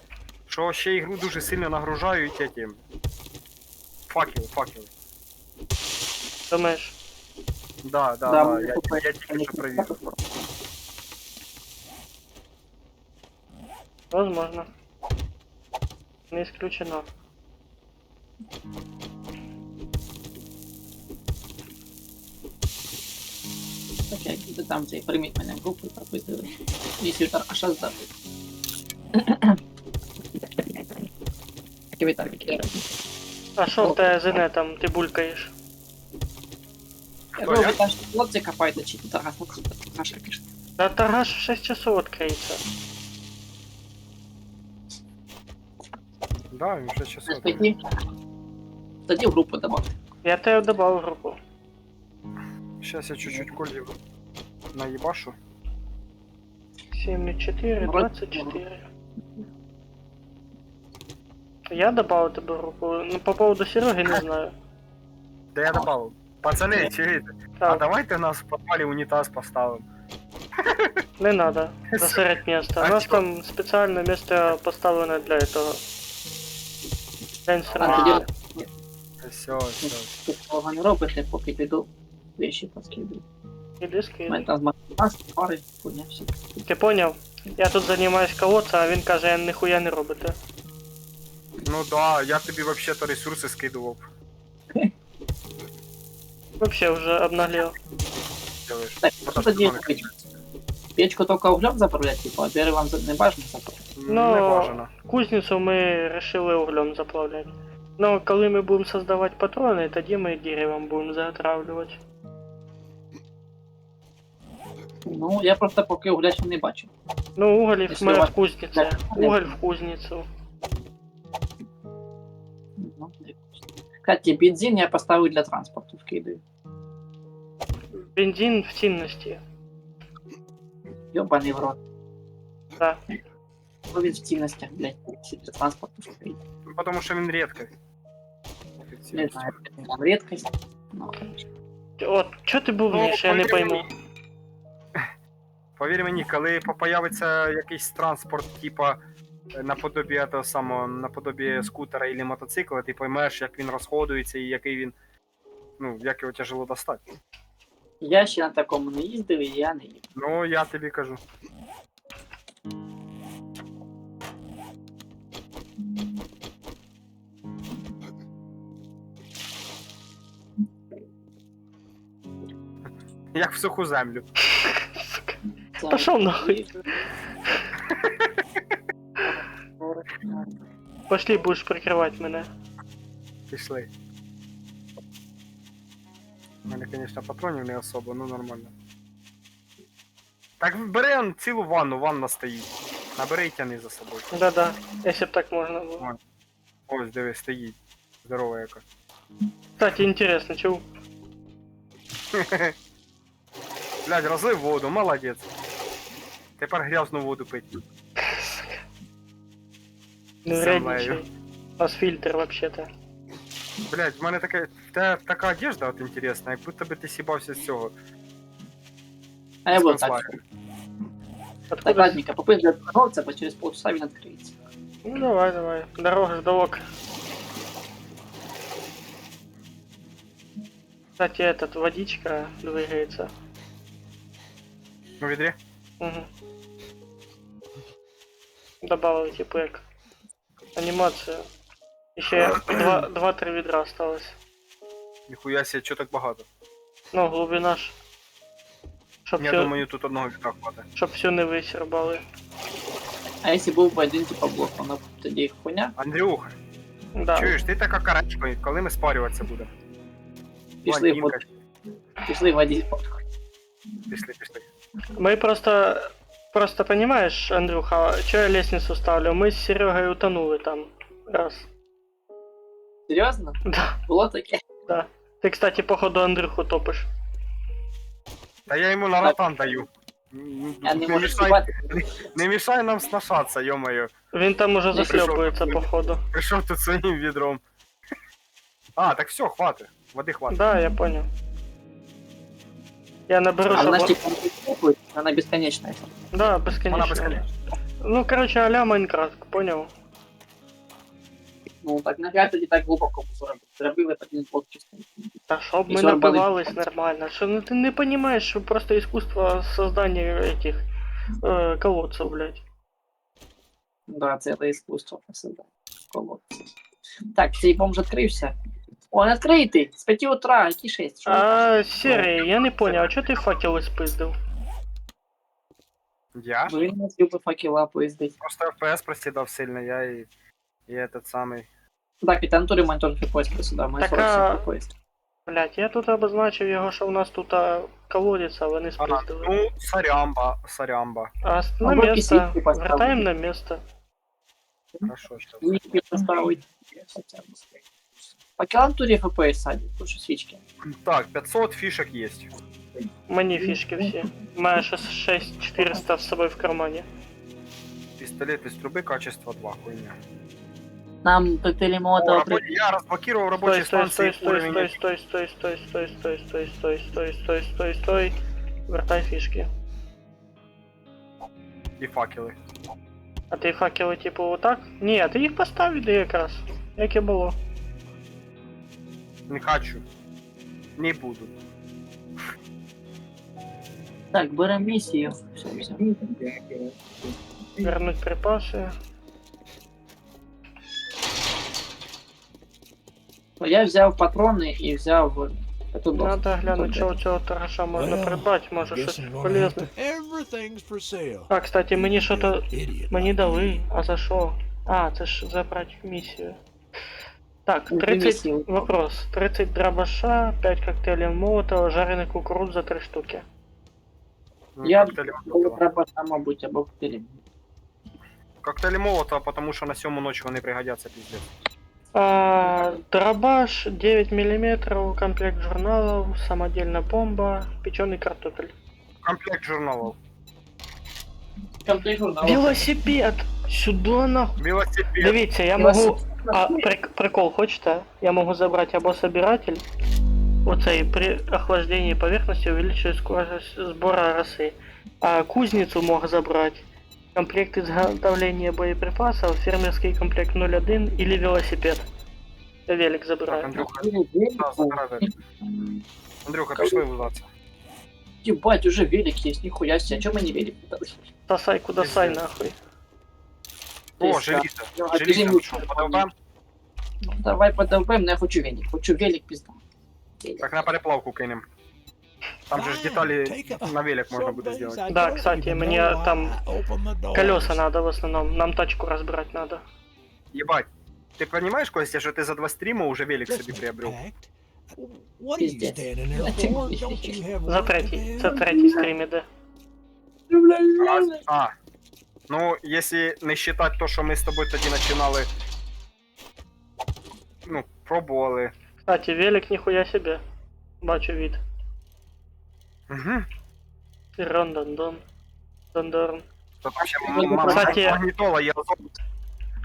Що ще ігру дуже сильно нагружають этим. Факели. Думаєш? Да, Да, я тільки що провів. Возможно. Не исключено. Так, як там цей, прийміть мене в групу, пропити місію торгаша здати. Які ви так, які А що в тебе з інетом? Ти булькаєш? Я Хто, говорю, я? ви там хлопці копаєте, чи торгаш, ну, торгаша пішли. Да торгаш в 6 часов відкриється. Да, він вже часов. Тоді, тоді в групу добавте. Я тебе добавив в групу. Сейчас я чуть-чуть колів наїбашу. 7,4, 24. Я добавив тебе в групу. Ну, по поводу Сереги не знаю. Да я добавив. Пацани, чуєте? А Так, давайте нас в подвалі унітаз поставимо. не надо. Засерять место. У А нас чё? там специальное место поставлено для этого. Для А инструмента. тоді Все. ви того не робите, поки піду вещі поскидую. Иди У мене скинь. там з материалу, пари, хуйня, всі. Ти поняв? Я тут займаюсь колодцем, а він каже, ніхуя не робите. Ну да, я тобі вообще-то ресурси скидував. Вообще вже обнаглел. Делаєш. Так, що Подожди, тоді мене печку? Печку тільки углем заправляти, типу, а дерево вам не бажано заправляти. Ну, Не бажано. Кузницю ми решили углем заплавляти. Но коли ми будемо создавати патрони, тоді ми деревом будемо заготравлювати. Ну, я просто поки угля ще не бачу. Ну, уголь в Якщо мене у вас- в кузниці. Да. Уголь в кузницю. Ну, кстати, бензин я поставив для транспорту, вкидаю. Бензин в цінності. Ёбаний в рот. Да. Ну, він в цінностях, блядь, для транспорту вкидаю. Ну, потому що він рідкий. Не знаю, там редкость. Ну, От, чо ти бувнеш, я не пойму. Повір мені, коли появиться якийсь транспорт, типа наподобі того самого, наподобі скутера або мотоцикла, ти поймеш, як він розходується і який він. Ну, як його тяжело достати. я ще на такому не їздив, і я не їду. Ну, я тобі кажу. Як в суху землю. Пошел нахуй. Пошли, будешь прикрывать меня. Пішли. У мене, звісно, патронів не особо, ну нормально. Так бери он цілу ванну, ванна стоїть. Набери і тяни за собою. Да-да, если б так можно было. Ось, диви, стоїть. Здорова яка. Кстати, интересно, чего? Блядь, розлив воду, молодець. Тепер грязну воду пить. Не Землею. вредничай. У нас фильтр вообще-то. Блядь, в мене таке. В тебе така одежда от інтересна, як будто би ти сібався з цього. А я з буду так. концлагеря. Так, Откуда? ладненько, попытка открыться, по через полчаса він откроется. Ну давай, давай. Дорога ж до ока. Кстати, этот водичка двигается. У відрі? Угу. Добавил типа как анимацию. Еще 2-3 ведра осталось. Ніхуя себе, чого так багато? Ну, глубина ж. Чтоб Я все, думаю, тут одного вітра хватить. чтоб все не висербали. А если був би один типа блок, воно б тоді хуйня. Андрюх, Да. чуєш, ти така карачка, коли ми спарюватися будемо? Пішли, Блондинка. пішли водіть. Пішли, пішли. Мы просто понимаешь, Андрюха, что я лестницу ставлю? Мы с Серегой утонули там. Раз. Серйозно? Да, Було таке? да. Ты, кстати, походу Андрюху топишь. Та я йому на ротан даю. Я не можу мішай, співати. не мішай нам сношатися, йо-моє. Він там уже Ну, захлебывается, пришёл. походу. Прийшов тут своїм відром. А, так все, хватить. Води хватить. Да, я понял. Я наберу, А вона ж чтобы... типа не купує, вона безконечна. Да, Вона бесконечно. безконечна. Ну, короче, а-ля Майнкрафт, понял? Ну так нафіга тоді так глибоко зробили один блок чисто. Да чтоб И мы сорвали. напивались нормально. Что, ну ты не понимаешь, что просто искусство создания этих колодцев, блядь. Да, це іскусство посадити. Колодці. Так, цей бомж відкрився. О, він відкритий! З 5 утра, які 6? Що ви А, Серый, я не понял, а что ты факел испиздил? Я? кажете? Він не зробив би факела поїздить. Просто FPS просідав сильно, я і этот самий. Так, і там тури монітор поїзд присюди, ми Так, 47 поїзд. Блядь, я тут обозначив його, що у нас тут колодец, а вони А, спиздили. ну, сорямба. А на Або место, письмите поставили. вертаем на место. Хорошо, що. Ніки поставить. Факелам турі FPS садять, тут що свічки. Так, 500 фішек є. Мені фишки всі. Маю 6400 з собою в кармані. Пістолет із труби, качество 2, хуйня. Нам коктейлі О, молотого я розблокував робочі Стой, станції. стой, стой, стой, стой, стой, стой, стой, стой, стой, стой, стой, стой, стой. Вертай фішки. І факели. А ти факели типу отак? Ні, а ти їх постав іди якраз. Як і було. Не хочу. Не буду. Так, беремо місію. Все. Вернуть припаси. Я взяв патрони і взяв эту доску. Надо глянути, що у цього торгаша можна Well, придбати, може Guess щось I'm gonna have полезне. to. Everything's for sale. А, кстати, мені що-то... Idiot. Мені дали, а за що? А, це ж забрати місію. Так, Ну, 30... місію. Вопрос. 30 дробаша, 5 коктейлів молотова, жарений кукурудза, 3 штуки. Я Коктейлі коли Молотова. треба там, мабуть, або коктейлі. Коктейлі Молотова, тому що на 7 ночі вони пригодяться піздець. Дробаш, 9 мм, комплект журналов, самодельная бомба, печеный картофель. Комплект журналів. Коктейль журнал. Велосипед! Сюда нахуй! Велосипед. Дивіться, я можу... А, прикол хочете? Я могу забрать або собиратель. Оцей при охлаждении поверхности увеличивает скорость сбора росы. А кузницу мог забрать. Комплект изготовления боеприпасов, фермерский комплект 01 или велосипед. Я велик Так, забираю. Андрюха, да, забирай велик. Андрюха, пішли вилазити. Ебать, уже велик есть, нихуя себе, а чё мы не велик не дали? Сосай куда сай нахуй. О, Есть, желізо. да. А Желізо, бежим що, лучше. подовбем? Ну, давай подолбаем, но я хочу велик, велик пизда. Так на переплавку кинем. Там же ж деталі на велик можна буде зробити. Да, кстати, мне там колеса надо в основном. Нам тачку разбирать надо. Єбать, ти розумієш, Костя, що ти за 2 стріма уже велик собі приобрел? Пиздец. За третій. Це третій стрім іде. А, ну, если не считать то, що ми з тобою тоді починали, ну, пробували. Кстати, велик ніхуя себе. Бачу від. Угу. Рондондон. Дондорн. То там ще Кстати, магнітола є.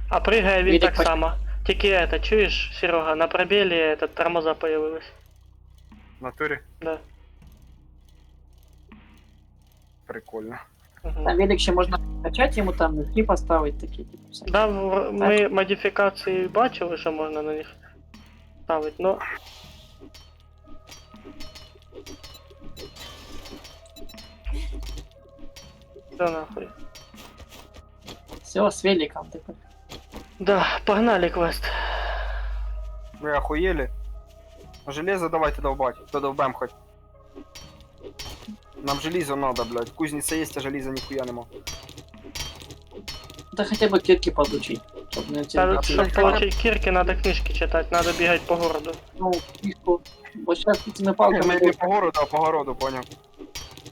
А прыгая він Велик так почти- само. Тільки это, чуєш, Серега, на пробелі этот тормоза появилась. В натурі. Да. Прикольно. Угу. Там велик ще можна качати, йому там мілки поставити такі, типу, всякі. Да, ми модифікації бачили, що можна на них ставити, но... Да нахуй. Все, з великом тепер. Да, погнали квест. Ви охуєли? Железо давайте долбать, то долбем хоть. Нам желізо надо, блядь. Кузниця є, а желіза ніхуя нема. Та хоча б кірки подучить, щоб не ці... Та, щоб получить кірки, надо книжки читати, надо бігати по городу. Ну, книжку, бо зараз цими Ми палками, не по городу, а по городу, поняв.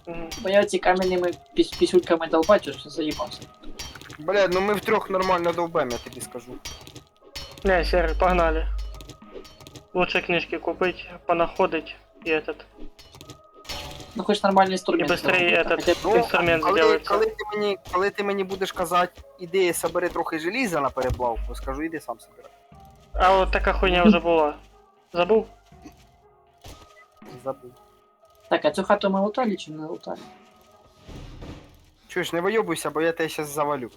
Угу. бо я ці каменними пісюльками долбачу, що заїбався. Блядь, ну ми втрьох нормально долбем, я тобі скажу. Не, Серый, погнали. Лучше книжки купить, понаходить и этот. Ну, хоч нормальний И інструмент. быстрее зробити, этот хоча б- инструмент коли, сделается. коли ти мені будеш казати, іди собери трохи желіза на переплавку, скажу, іди сам собирай. А вот такая хуйня уже была. Забыл? Забув. Так, а цю хату ми лутали чи не лутали? Чуєш, не вийобуйся, бо я тебе зараз завалю.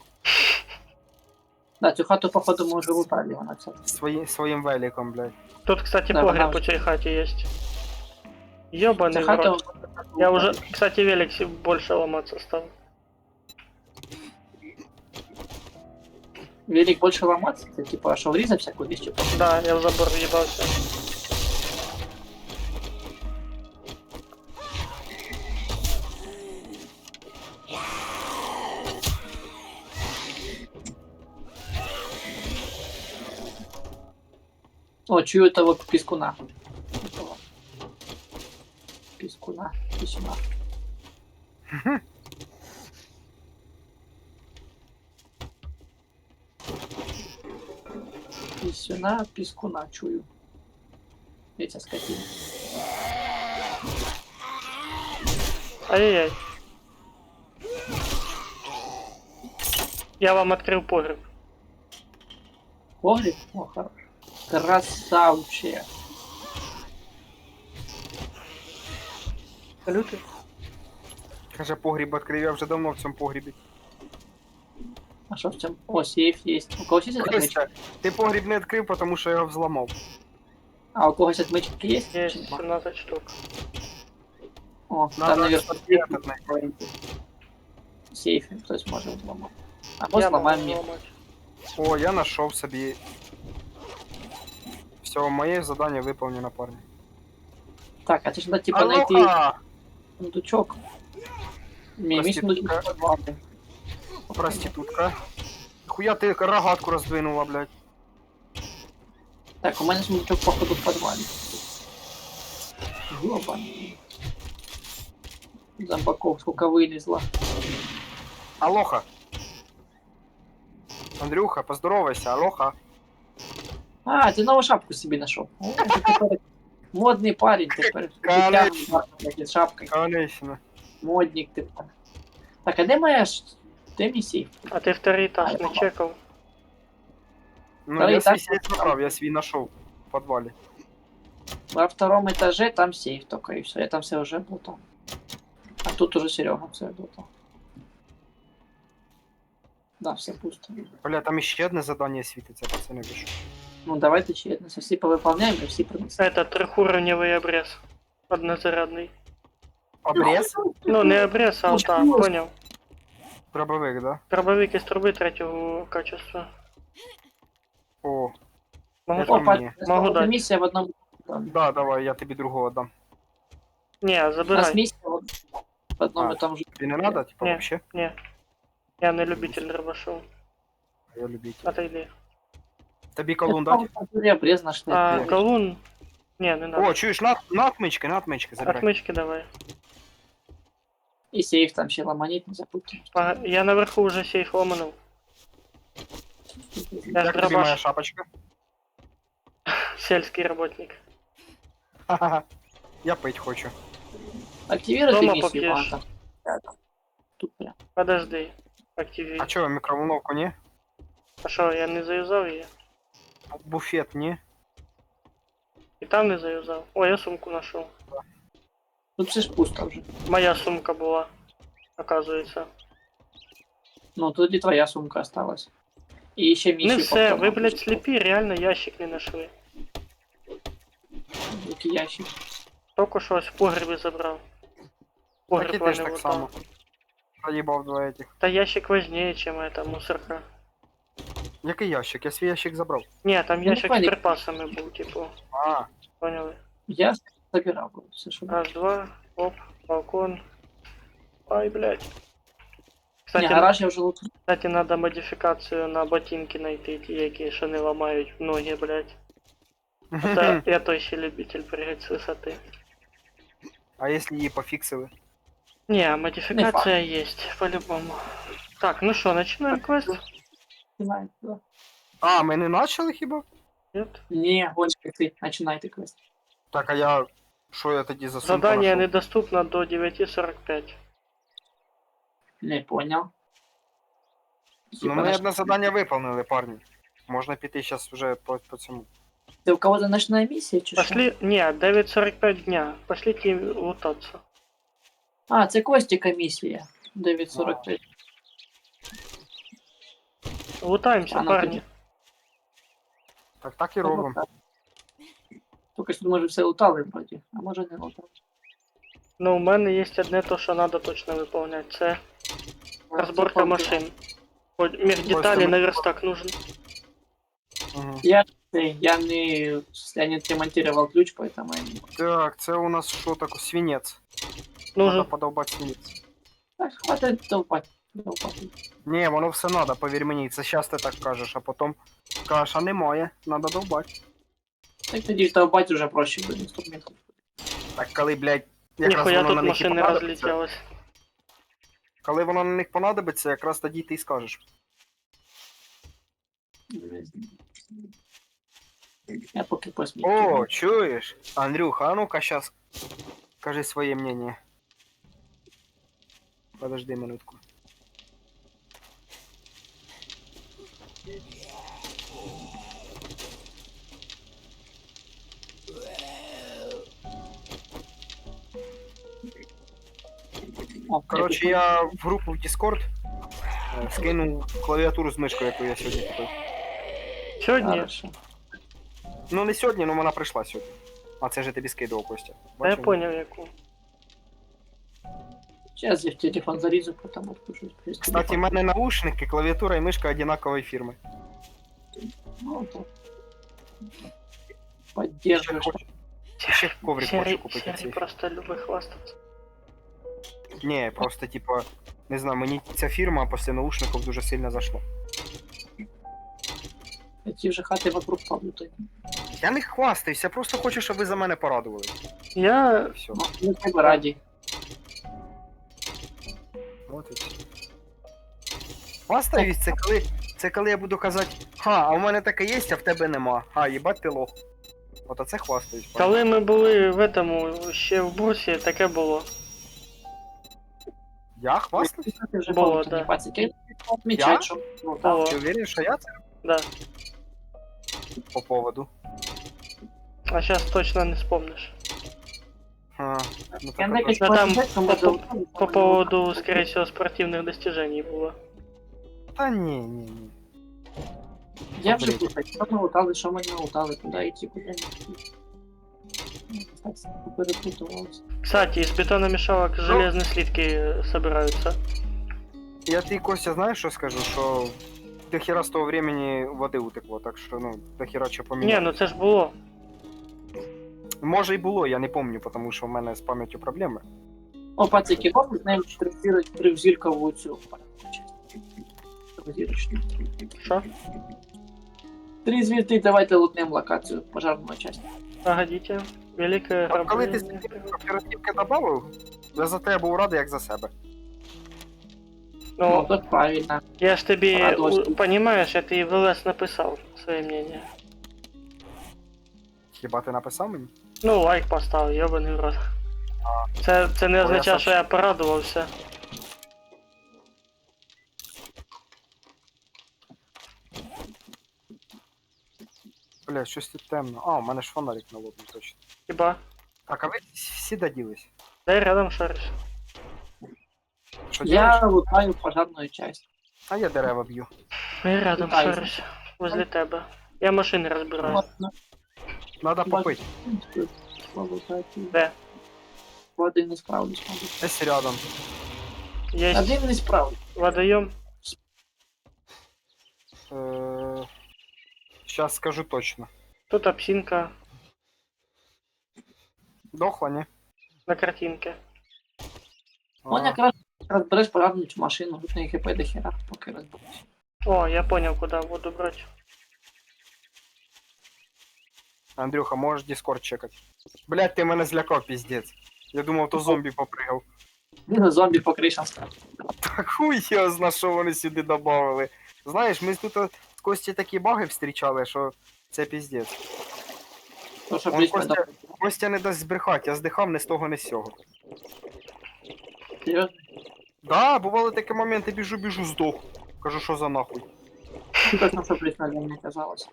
Да, цю хату, походу, ми вже лутали, вона ця. Своїм великом, блядь. Тут, кстати, Да, погреб она у цей хате есть. Ёбаный Ця в хата... рот. Я уже, кстати, велик больше ломаться стал. Велик больше ломаться, це типа шауриза всякую вещь, типа. Да, я в забор въебался. О, чую того пескуна. Этого. Пескуна, писюна. Писюна, пескуна чую. Эти скотины. Ай-яй-яй. Я вам открыл погреб. Погреб? О, хорош. Красавчик. Салюты. Каже, погріб відкрив, я вже давно в цьому погрібі. А что в чем? О, сейф есть. У кого есть отмычки? Костя, ти погріб не відкрив, тому що я його взламав. А у кого отмычки есть? Есть 17 штук. О, Надо там наверху этот найти. сейф, то есть можем взломать. Або Я сломаем могу мир. ломать. О, я знайшов собі. Все, моє завдання виконано, парні. Так, а ты же надо типа найти Алоха! сундучок. Мне сундучок Проститутка. в подвале. Проститутка. Хуя ти рогатку роздвинула, блядь. Так, у меня сундучок походу в подвале. Ёбаный. Зомбаков сколько вылезло. Алоха. Андрюха, поздоровайся, алоха. А, ты новую шапку себе нашел. О, ты теперь модный парень теперь. Конечно. С шапкой. Конечно. Модник ты. Так, а где моя Де мій сейф? А ты второй этаж не чекал? Ну, Да, я и так свій сейф забрав, я свій знайшов в підвалі. Во втором этаже там сейф только и все. Я там все уже был там. А тут уже Серега все был там. Да, все пусто. Бля, там ще одне завдання світиться, пацани, ви що? Ну давайте честно, все повыполняем и все принесем. Это трехуровневый обрез. Однозарядный. Обрез? Ну, не обрез, а да, понял. Дробовик, да? Дробовик из трубы третьего качества. О, Могу, Это О, мне. могу дать. миссия в одном. да, давай, я тобі другого дам. Не, У нас забирай. миссия вот в одном А. и том же. Тобі не надо, типа, Ні. вообще? Не. Я не любитель дробашов. Я любитель. Отойди. Тобі колун дать? Я обрез нашли. А, Ні. колун... Не, не надо. О, чуєш, на отмички, забирай. Отмычки давай. И сейф там ще ломанить, не забудьте. Ага, я наверху уже сейф ломанул. Я ж Як тобі моя дробаш. шапочка? Сельский работник. Ха-ха-ха. Я пить хочу. Активируй Дома ты миссию, попьешь. Панта. Тут прям. Подожди. Активируй. А чого, мікроволновку ні? А що, я не заюзав її? Буфет ні? І там не заюзав. О, я сумку знайшов. Тут все ж пусто вже. Моя сумка була. Оказується. Ну, тут и твоя сумка осталась. И еще Не миссию все, повторно ви, блядь, пустил. сліпі, реально ящик не знайшли. Який ящик. Тільки щось в погребі забрав. Так і Погреб теж не так лутав. само. Проїбав два этих. Та ящик важнее, чем эта мусорка. Який ящик? Я свій ящик забрав. Ні, там Ну, ящик з понял. припасами був, типу. А, Поняли? Я забирал. Все, что... Раз, два, оп, балкон. Ай, блядь. Не, Кстати, гараж я уже лутал. кстати, надо модифікацію на ботинки знайти, ті, які ще не ламають ноги, блядь. Це я той ще любитель прыгать з висоти. а якщо її пофіксили? Не, модификация есть, по-любому. Так, ну что, начинаем квест? Знаю, да. А, ми не почали хіба? Нет. Не, гонщик, ты начинай ты квест. Так, а я... Що я тоді за сумку Задание нашов? недоступно до 9:45. Не понял. Ну, ми одне завдання виповнили, парні. Можна піти зараз вже по цьому. Ты у кого-то ночная миссия, чи що? Пошли, не, 9:45 дня. Пошлите лутаться. А, це Костіка миссия. 9:45. Лутаемся, А, ну парни. Так і робимо. Тільки що ми вже все лутали вроді, а може не лутали. Ну, у мене є одне то, що надо точно виповняти. Це розборка машин. От, мір деталей на верстак нужен. Угу. Я не отремонтировал ключ, поэтому я не... Так, це у нас що таке? Свинець. Нужен. Надо подовбати свинець. Так, хватит долбать. Ні, воно все надо, повір мені. Це щас ти так кажеш, а потім кажеш, а немає, надо довбати. Так тоді ж долбать уже проще буде, 100 метрів. Так коли, блядь, якраз Ніхуя воно тут на них і машини понадобиться. розлетілось. Коли воно на них понадобиться, якраз тоді ти й скажеш. Я поки посмію. О, чуєш? Андрюха, а ну-ка щас кажи своє мнение. Подожди минутку. О, Короче, я в групу в Discord скинув клавіатуру з мишкою, яку я сьогодні купив. Сьогодні? Хорошо. Ну не сьогодні, але вона прийшла сьогодні. А це ж я тобі скидував, Костя. Та я Бачив? поняв яку. Сейчас я в телефон зарізу, потом откушусь. Кстати, в мене наушники, клавіатура і мишка одинакової фірми. Ну, так. Поддерживаешь. Ще коврик хочу Серий, купити. Серий цей. просто любить хвастатися. Ні, просто типа, не знаю, мені ця фірма після наушників дуже сильно зайшла. Ті вже хати вокруг паблютай. Я не хвастаюся, просто хочу, щоб ви за мене порадували. Я... Все. Ну, ми тебе раді. От і все. Хвастаюсь, це коли я буду казати, а у мене таке є, а в тебе нема. Їбать ти лох. От оце хвастаюсь. Коли ми були в этому, ще в брусі, таке було. Я хвастаюсь? Ти вже Було, паблютай, да. не пацики. Отмічать, що... Ну, так. Було. Ти уверен, що я це Да. по поводу? А сейчас точно не вспомнишь. А, ну, Я так, якось Да там пам'ятаю, ми долбали, По поводу, скорее всего, спортивных достижений было. Та ні. Я вже слухай, що ми лутали, що ми не лутали, куди йти, куди не йти. Так, перепутувалося. Кстати, из бетономешалок железные слитки собираются. Я ти, Костя, знаєш, що скажу? Що до хера з того времени води утекло, так що, ну, до хера що поміняти. Не, ну це ж було. Може і було, я не пам'ятаю, тому що в мене з пам'яттю проблеми. О, пацики, помню, знаємо, трьохзіркову цю частину. Трьохзірочну. Що? 3 звізди, давайте лутнемо локацію пожарної частини. Погодите. Велике От коли ти граблення. оперативки додав, я за тебе був радий, як за себе. Ну, Ну, так правильно. я ж тобі, Радості. понимаешь, я тобі в ЛС написав своє мнение. Хіба ти написав мені? Ну, лайк поставив, йобаний в рот. Це не я означає, сам- що я порадувався. Бля, щось тут темно. А, у мене ж фонарик на лобі, точно. Хіба? Так, а ви всі доділись? Дай рядом шариш. Що Я делаешь? лутаю пожарную часть. А я дерева б'ю. Я рядом Дай. шариш. Возле тебе. Я машини розбираю. Ладно. Надо попити. Де? Один не справлюсь, мабуть. Десь рядом. Є Один не справлюсь. водойом. Сейчас скажу точно. Тут апсинка Дохла, ні? на картинці. Вон якраз розбереш пожарну цю машину, тут не хп до хера, поки розберусь. О, я понял, куда воду брать. Андрюха, можеш Дискорд чекати. Блять, ти мене злякав, піздець. Я думав, то зомбі попригав. Він зомбі по кришам став. Так хуй його зна, що вони сюди додавали. Знаєш, ми тут з Кості такі баги встрічали, що це піздець. То, що Он близько Костя- до... Костя не дасть збрехати, я здихав не з того, не з сього. Серйозно? Да, бували такі моменти, біжу, здох. Кажу, що за нахуй. Точно, що близько для мене казалось.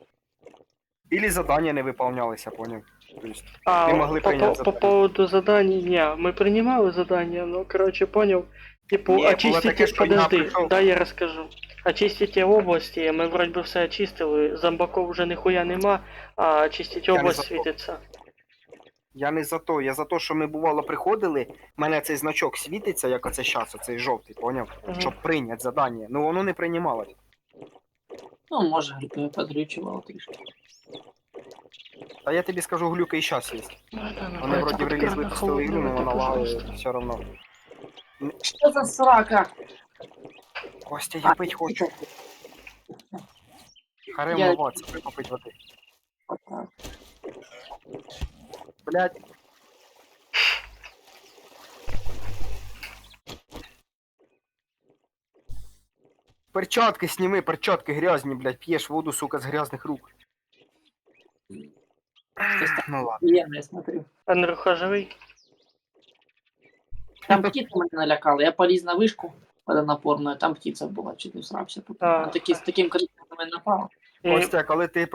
Ілі задання не виповнялися, поняв. Тобто, А, Не могли по, принять по задание. поводу заданий, не, мы принимали задания, но, короче, понял. Типа, Не, было очистите, таке, що я подожди, прийшов. да, я расскажу. Очистите области, мы вроде бы все очистили, зомбаков уже нихуя нема, а очистить Я не область за то. светится. я не за то, я за те, що ми бувало приходили, в мене цей значок світиться, як оце щас, оцей жовтий, поняв? Мгм. Щоб прийняти задання. Ну воно не приймалось. Ну, може, подрючувало трішки. А я тобі скажу, глюки і щас є. Ну, да, ну, Вони это вроді вот реліз крана випустили ігру, але холодного, вона это лагає пожалуйста. все одно. Що за срака? Костя, я пить хочу. Харем Я- моватися, попить води. Отак. Блять. Перчатки сніми, перчатки грязні, блядь, п'єш воду, сука, з грязних рук. Щось там Ну ладно. є, я смотрю. Андрюха живий? Там птиці мене налякали. Я поліз на вишку водонапорну, там птиця була, чуть не срався. А. Вона з таким криком на мене напала. І Костя, коли ти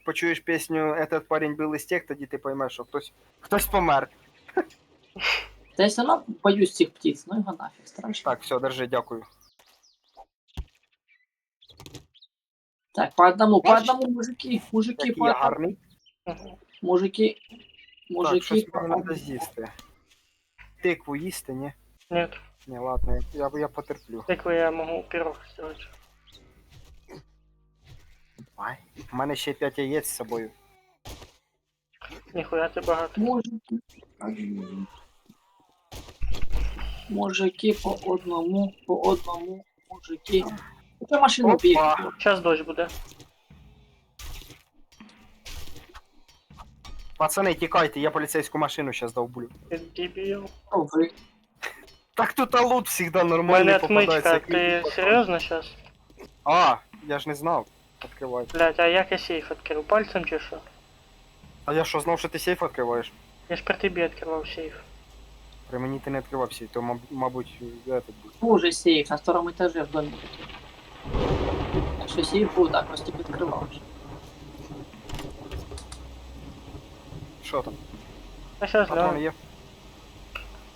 почуєш пісню «Этот парень был из тех», тоді ти поймеш, що хтось помер. Та я все одно боюсь цих птиць, ну його нафіг, страшно. Так, все, держи, дякую. Так, по одному, Бачиш? мужики, мужики, Який по я одному, гарний. Мгм. мужики, Так, мужики, щось по мені одному. треба з'їсти. Тикву їсти, ні? Нет, Ні, ладно, я потерплю. тыквы я могу пирог сделать. Ай, в мене ще 5 яєць з собою. Нихуя ты богат. Мужики, мужики по одному, мужики. Це машину Опа. б'є. Сейчас дождь буде. Пацани, тікайте, я поліцейську машину зараз довблю. Ты дебил. Ви. Так тут лут завжди У нормальний мене попадається. отмычка, ты серьезно сейчас? А, я ж не знав. Відкривай. Блять, а як я сейф открыл? Пальцем чи що? А я що, знав, що ти сейф відкриваєш? Я ж при тебе открывал сейф. При мені ти не відкривав сейф, то, мабуть, этот був. Уже сейф на втором этаже в домі. Якщо сейф був, так просто відкривав. Що там? А сейчас Патрони гляну. є?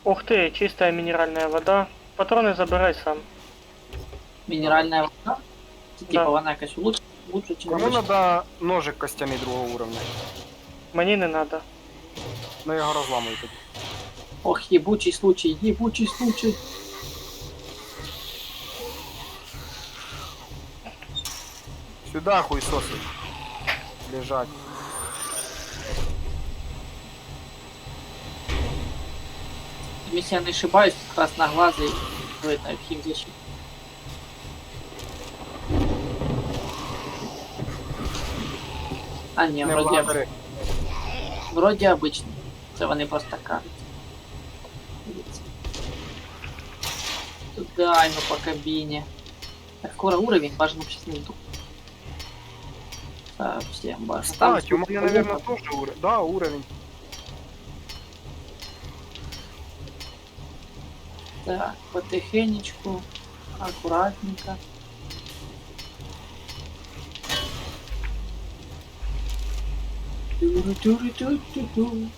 Ух ты, чистая минеральная вода. Патроны забирай сам. Мінеральна вода. Це Да. типа вона якась лучше, чим Кому обична. треба ножик костяний другого уровня? Мені не надо. Ну я його розламую тоді. Ох, ебучий случай, ебучий случай. Сюда, хуйсоси. Лежать. Если я не ошибаюсь, красноглазый это химзащит. А, не, Не вроде, благодари. вроде обычный. Це вони просто кажуть. Дивіться. Туда ему по кабине. Так, скоро уровень, важно сейчас не жду. Совсем важно. Кстати, у меня, наверное, тоже уровень. Да, уровень. Так, потихонечку, аккуратненько. Тю-ру-тю-ру-тю-тю-тю.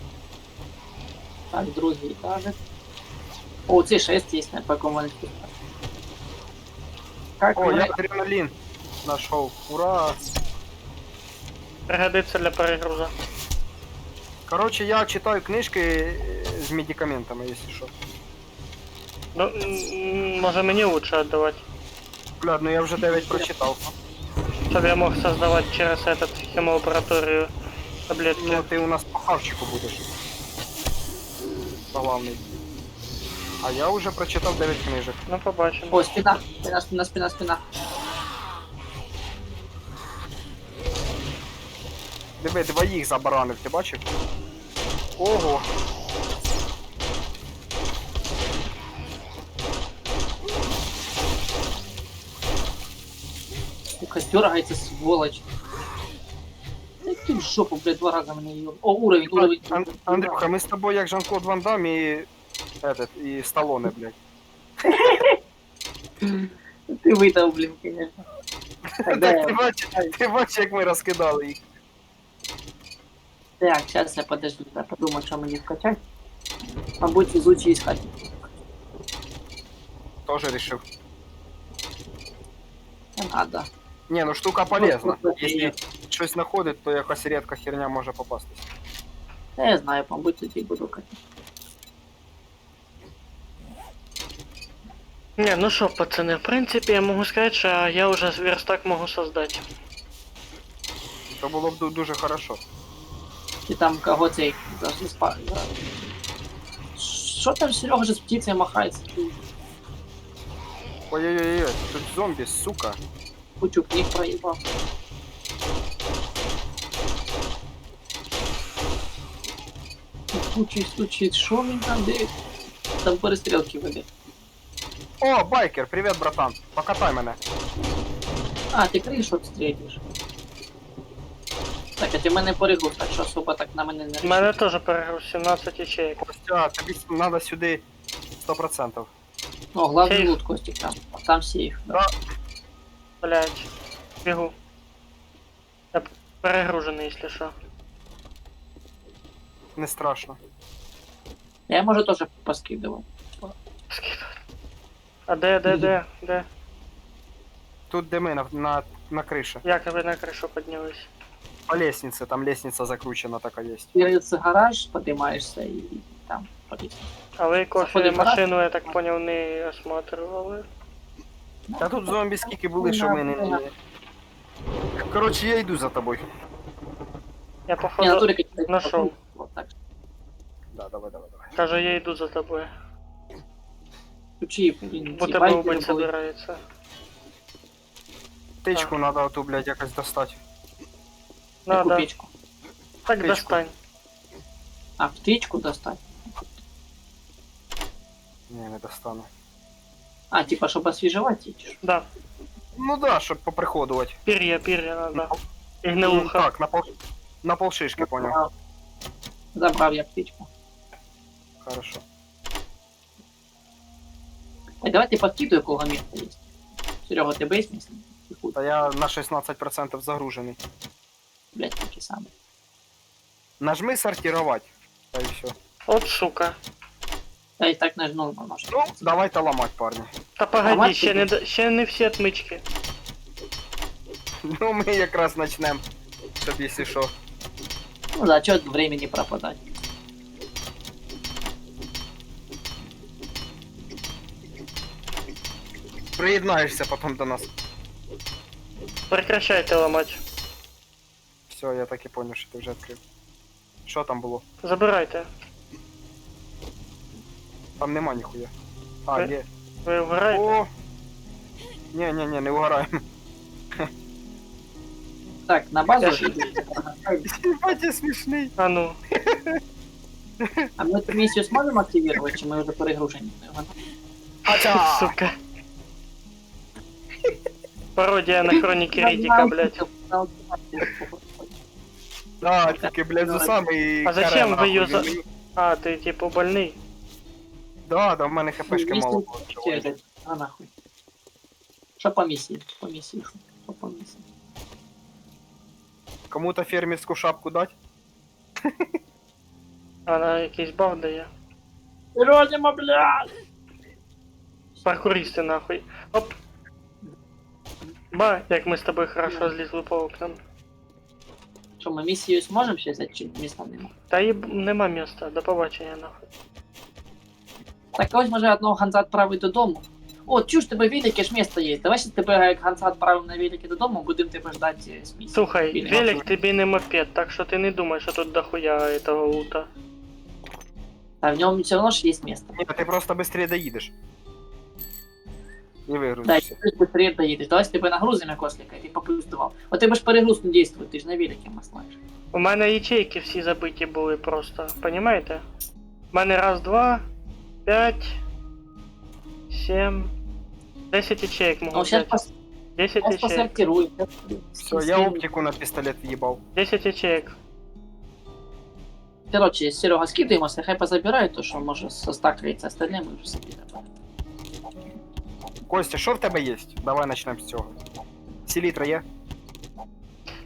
Так, другий этажик. О, це 6 есть на Pokemon. Как О, вони- я адреналин нашел. Ура! Пригодиться для перегруза. Короче, я читаю книжки с медикаментами, если что. Ну, може мені лучше віддавати. Бля, ну я вже 9 прочитав. Щоб я мог создавати через этот хемолабораторію таблетки. Ну, ти у нас по хавчику будеш. Главний. А я вже прочитав 9 книжок. Ну, побачимо. О, спина, спина, спина, спина, спина. Диви, двоїх забаранив, ти бачив? Ого! Сука, дергается, сволочь. Да ты в жопу, блядь, 2 раза мне ее. О, уровень, уровень. Андрюха, ми з тобою як Жан-Клод Ван Дам і... і Сталлоне, блядь. Ты выдал, блин, конечно. Тогда Так, я- ти бачиш, як ми розкидали їх. Так, сейчас я подожду, я подумаю, что мне вкачать. Мабуть, везучий искать. Тоже рішив. Не надо. Не, ну штука полезна. Ну, Якщо щось знаходить, то якась рідка херня може попастись. Да я знаю, мабуть, тоді буду качать. Не, ну що, пацани, в принципі, я можу сказати, що я вже верстак можу создати. То було б дуже хорошо. І там кого цей завжди спа. Що там Серега же з птицею махається? Ой-ой-ой, тут зомбі, сука. Кучу книг проїбав. Кучу стучить, що він там де? Там перестрілки веде. О, байкер, привіт, братан. Покатай мене. А, ти кришу обстрілюєш. Так, а ти мене поригув, так що особо так на мене не У мене теж перегруз 17 ячеек. Костя, тобі треба сюди 100%. О, главный Сейф. лут, Костик, там сейф. Да. Блять. Бігу. Я перегружений, якщо що. Не страшно. Я, может, тоже поскидывал. Скидувати. А де? Тут де ми на криші. Як ви на кришу піднялись? По лестнице, там лестница закручена така є. Берется гараж, поднимаешься и там полетишь. А ви кофе Заходимо машину, я так поняв, не осматривали. Та тут зомбі скільки були, що ми не... Коротше, я йду за тобою. Я Не, походу натурик, нашел. Вот так. Да, давай. Кажу, я йду за тобою. Ключи, блин, Бо эти тебе байкеры убить были. собирається. Тичку треба оту, блядь, якось достати. Надо. Купечку. Так Птичку. достань. А, птичку достать. Ні, не достану. А, типа, чтобы освежевать идешь. Да. Ну да, щоб поприходувати. Пір'я надо. І гнилуха. Так, на полшишки, понял. Забрал я птичку. Хорошо. Так, давайте подкидываю, кого места есть. Серега, ты бейс если? Та я на 16% загружений. Блять, таки самые. Нажми сортировать. Та й все. От сука. Я и так нажму, может. Ну, давайте ламать, парні. Та погоди, Ламати ще тобі? не, ще не всі отмички. Ну, ми якраз почнемо. Щоб якщо що. Ну да, чё времени пропадать. Приєднаєшся потім до нас. Прекращайте ламати. Все, я так і понял, що ти вже відкрив. Що там було? Забирайте. Там нема ніхуя. А, Е? є. Ви вгораєте? О! Ні, не угораємо. Так, на базу Я ж ж- йдете. Ебать, смішний. А ну. А ми цю місію зможемо активувати, чи ми вже перегружені? Ача! Сука. Пародія на хроніки Рідіка, блядь. Да, тільки, блядь, з усами і А зачем каре, ви нахуй, її за- він- А, ти типу больний? Да, в мене хпшки мало. А нахуй. Що по місії? По місії, що по місії? Кому-то фермерську шапку дать? Вона якийсь баф дає. Родима, блядь! Паркуристи нахуй. Оп. Ба, як ми з тобою хорошо злізли по окнам. Що, ми місію зможемо ще взяти, чи міста нема? Та їб нема міста, до побачення нахуй. Так ось може одного Ганза відправити додому. О, чуж тебе велике ж місто є. Давай ще тебе як Ганза відправимо на велике додому, будемо тебе ждати з місії. Слухай, Біля велик машини. тобі не мопед, так що ти не думай, що тут дохуя этого лута. А в ньому все одно ж є місто. Ні, ти просто швидше доїдеш. І Да, і вигрузишся. ти швидше доїдеш. Давай з тебе нагрузимо як ослика, і ти поплюсував. От тебе ж перегруз не дійствує, ти ж на велике маслаєш. У мене ячейки всі забиті були просто, понімаєте? У мене раз, два, 5, 7, 10 ячеек можу Ну, зараз взяти. 10 ячеек. посортируємо. Все, я оптику на пістолет в'їбав. 10 ячеек. Короче, Серега, скидаємося, хай позабирає то, що може состакається остальне, ми вже собі заберемо. Костя, що в тебе є? Давай почнемо з цього. Селітра є?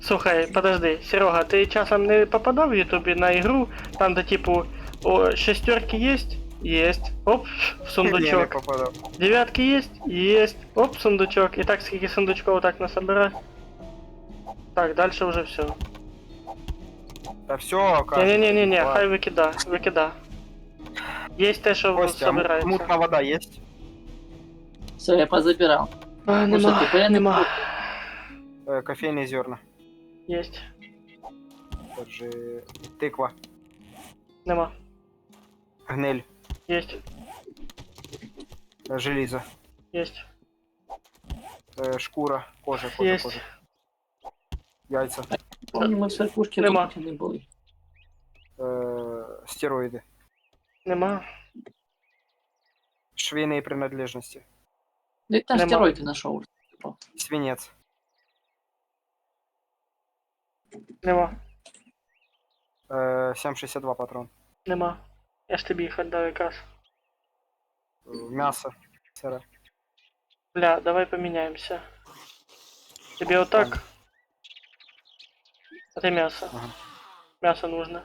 Слухай, подожди, Серега, ти часом не попадав в Ютубі на ігру, там де типу о, шестерки есть? Есть. Оп, в Ні, не сундучок. попадав. Девятки есть? Есть. Оп, сундучок. И так скільки сундучков так насобирай. Так, дальше уже все. Та все, кажуть. Не-не-не-не, Ладно. хай викида. Есть те, що Костя, собирається. мутна вода є? Все, я позабирав. А, Ну, що нема, ти, я не нема. Кофейні зерна. Есть. Держи. Тиква. Нема. Гниль. Есть. Желізо. Есть. Шкура. Кожа. Есть. Яйця. Помню, ми в церквушці Нема. не були. Стероїди. Нема. Швейные принадлежности. Ну, там Нема. стероїди знайшов. Свинец. Нема. 7,62 патрон. Нема. Я ж тобі їх віддав якраз. Мясо. Сыра. Бля, давай поменяемся. Тебе вот так. Это мясо. Ага. Мясо нужно.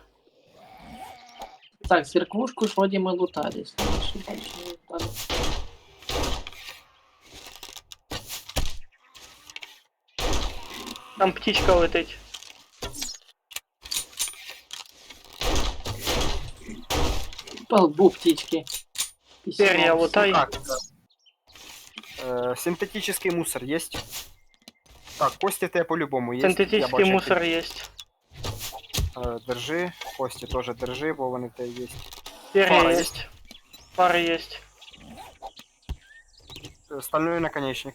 Так, церквушку ж вроді ми лутали. Якщо не ошибаюсь, не лутали. Там птичка летить. По лбу птички. Перья лутай. Так. Синтетический мусор есть? Так, Кости тебе по-любому есть. Я Синтетический бачу, мусор ти- есть. Держи. Кости тоже держи, бо вони в тебе є. Перья Пара есть. Пары есть. Стальной наконечник.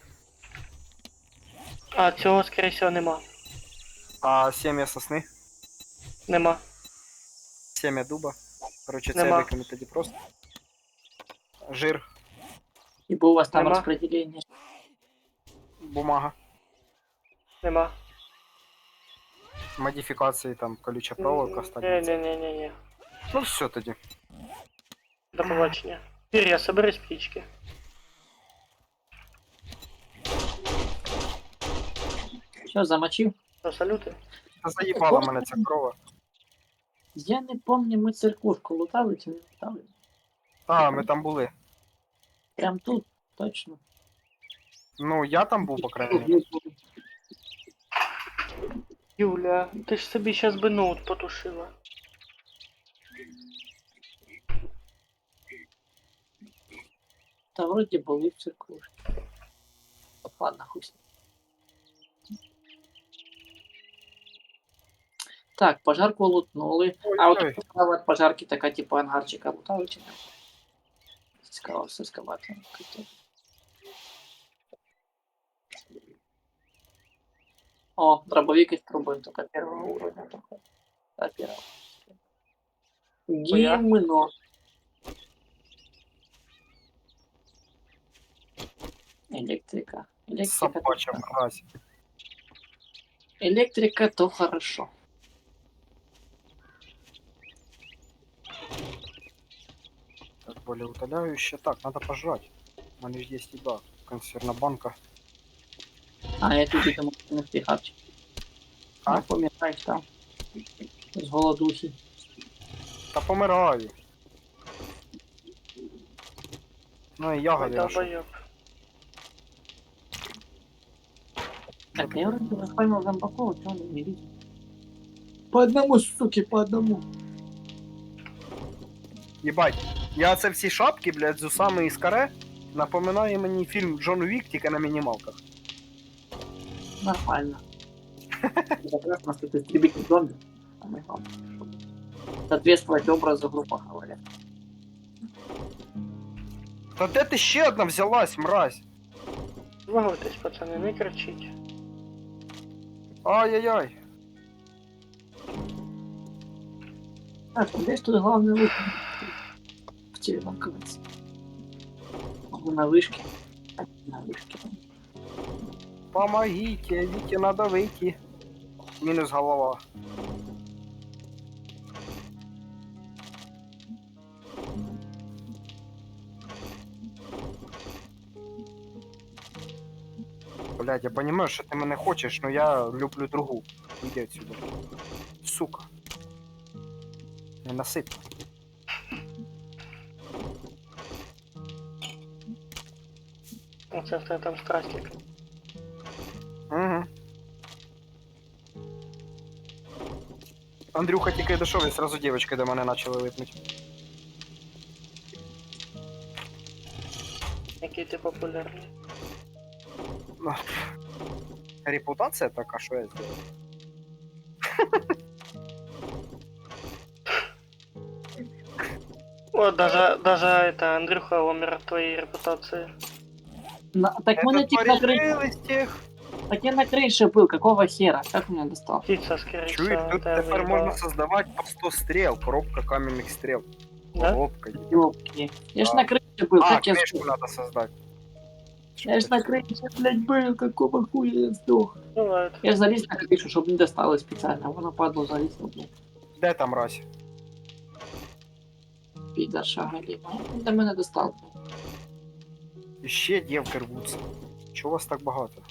А, цього, скорее всего, нема. А семя сосни, Нема. семя дуба. Короче, це Нема. викину тоді просто. Жир, Ибо у вас там Нема. распределение. бумага, Нема. модифікації, там, колюча проволока, стальниця. Не-не-не-не-не. Ну все тоді. До побачення. Перья, собери з птички. Що, замочив? Що, салюти? Та заїбала мене ця крова. Я не помню, ми церквушку лутали чи не лутали. А, ми там були. Прям тут, точно. Ну, я там був, по крайней мере. Юля, ти ж собі щас би ноут потушила. Та вроді були в церквушці. Ладно, хуй з ним. Так, пожарку лутнули. А от Ой-ой. справа від пожарки така, типу, ангарчика лутали чи не? Сказал с эскаватором. О, дробовик из трубы, только первого уровня. Только. Да, первого. Хуя. Гимно. Электрика. Электрика, Собача то, мразь. электрика то хорошо. Так, более утоляющее. Так, надо пожрать. У мене ж є еда. Консервна банка. А я тобі думаю, не встигав. А? Не помираєш там. З голодухи. Та помираю. Ну і Ой, ягоди нашов. долбоёб. Так, я вроде бы поймал зомбаков, чего он не видит? По одному, суки, по одному. Єбать, я це всі шапки, блядь, з усами із каре, напоминає мені фільм Джон Уік, тільки на мінімалках. Нормально. Как раз у нас тут истребитель зомби. А мы вам, чтобы соответствовать образу, грубо говоря. Та де ти ще одна взялась, мразь? Вагуйтесь, пацани, не кричіть. Ай-яй-яй. Так, здесь тут главный лук. В телефон кажется. Могу на вышке. На вышке. Помогите, Віті, надо вийти. Мінус голова. Блядь, я понимаю, що ти мене хочеш, но я люблю другу. Іди отсюда. Сука. Не насип. Оце в тебе там страстик. Угу. Андрюха тільки дійшов, і сразу дівчатки до мене почали липнути. Який ти популярний. Ну, репутація така, що я зробив. О, даже это, Андрюха умер от твоей репутации. Так мы на типа на крыше. Порядились тих. Так я на крыше был, какого хера? Как меня достал? Птица, скорее Чуєш, всего, тут тебя тепер выебала. можна создавати по 100 стріл, коробка кам'яних стріл. Да? Коробка. Ёпки. Я ж Да. на крыше был, А, как я книжку сдох? надо создать. Я ж на крыше, блядь, был, какого хуя я сдох? Бывает. Я ж залез на крышу, чтобы не досталось специально. Вон падло залезло, блядь. Де там мразь? Пидорша галима. Он до мене достал. Іще дівки рвуться. Чого вас так багато?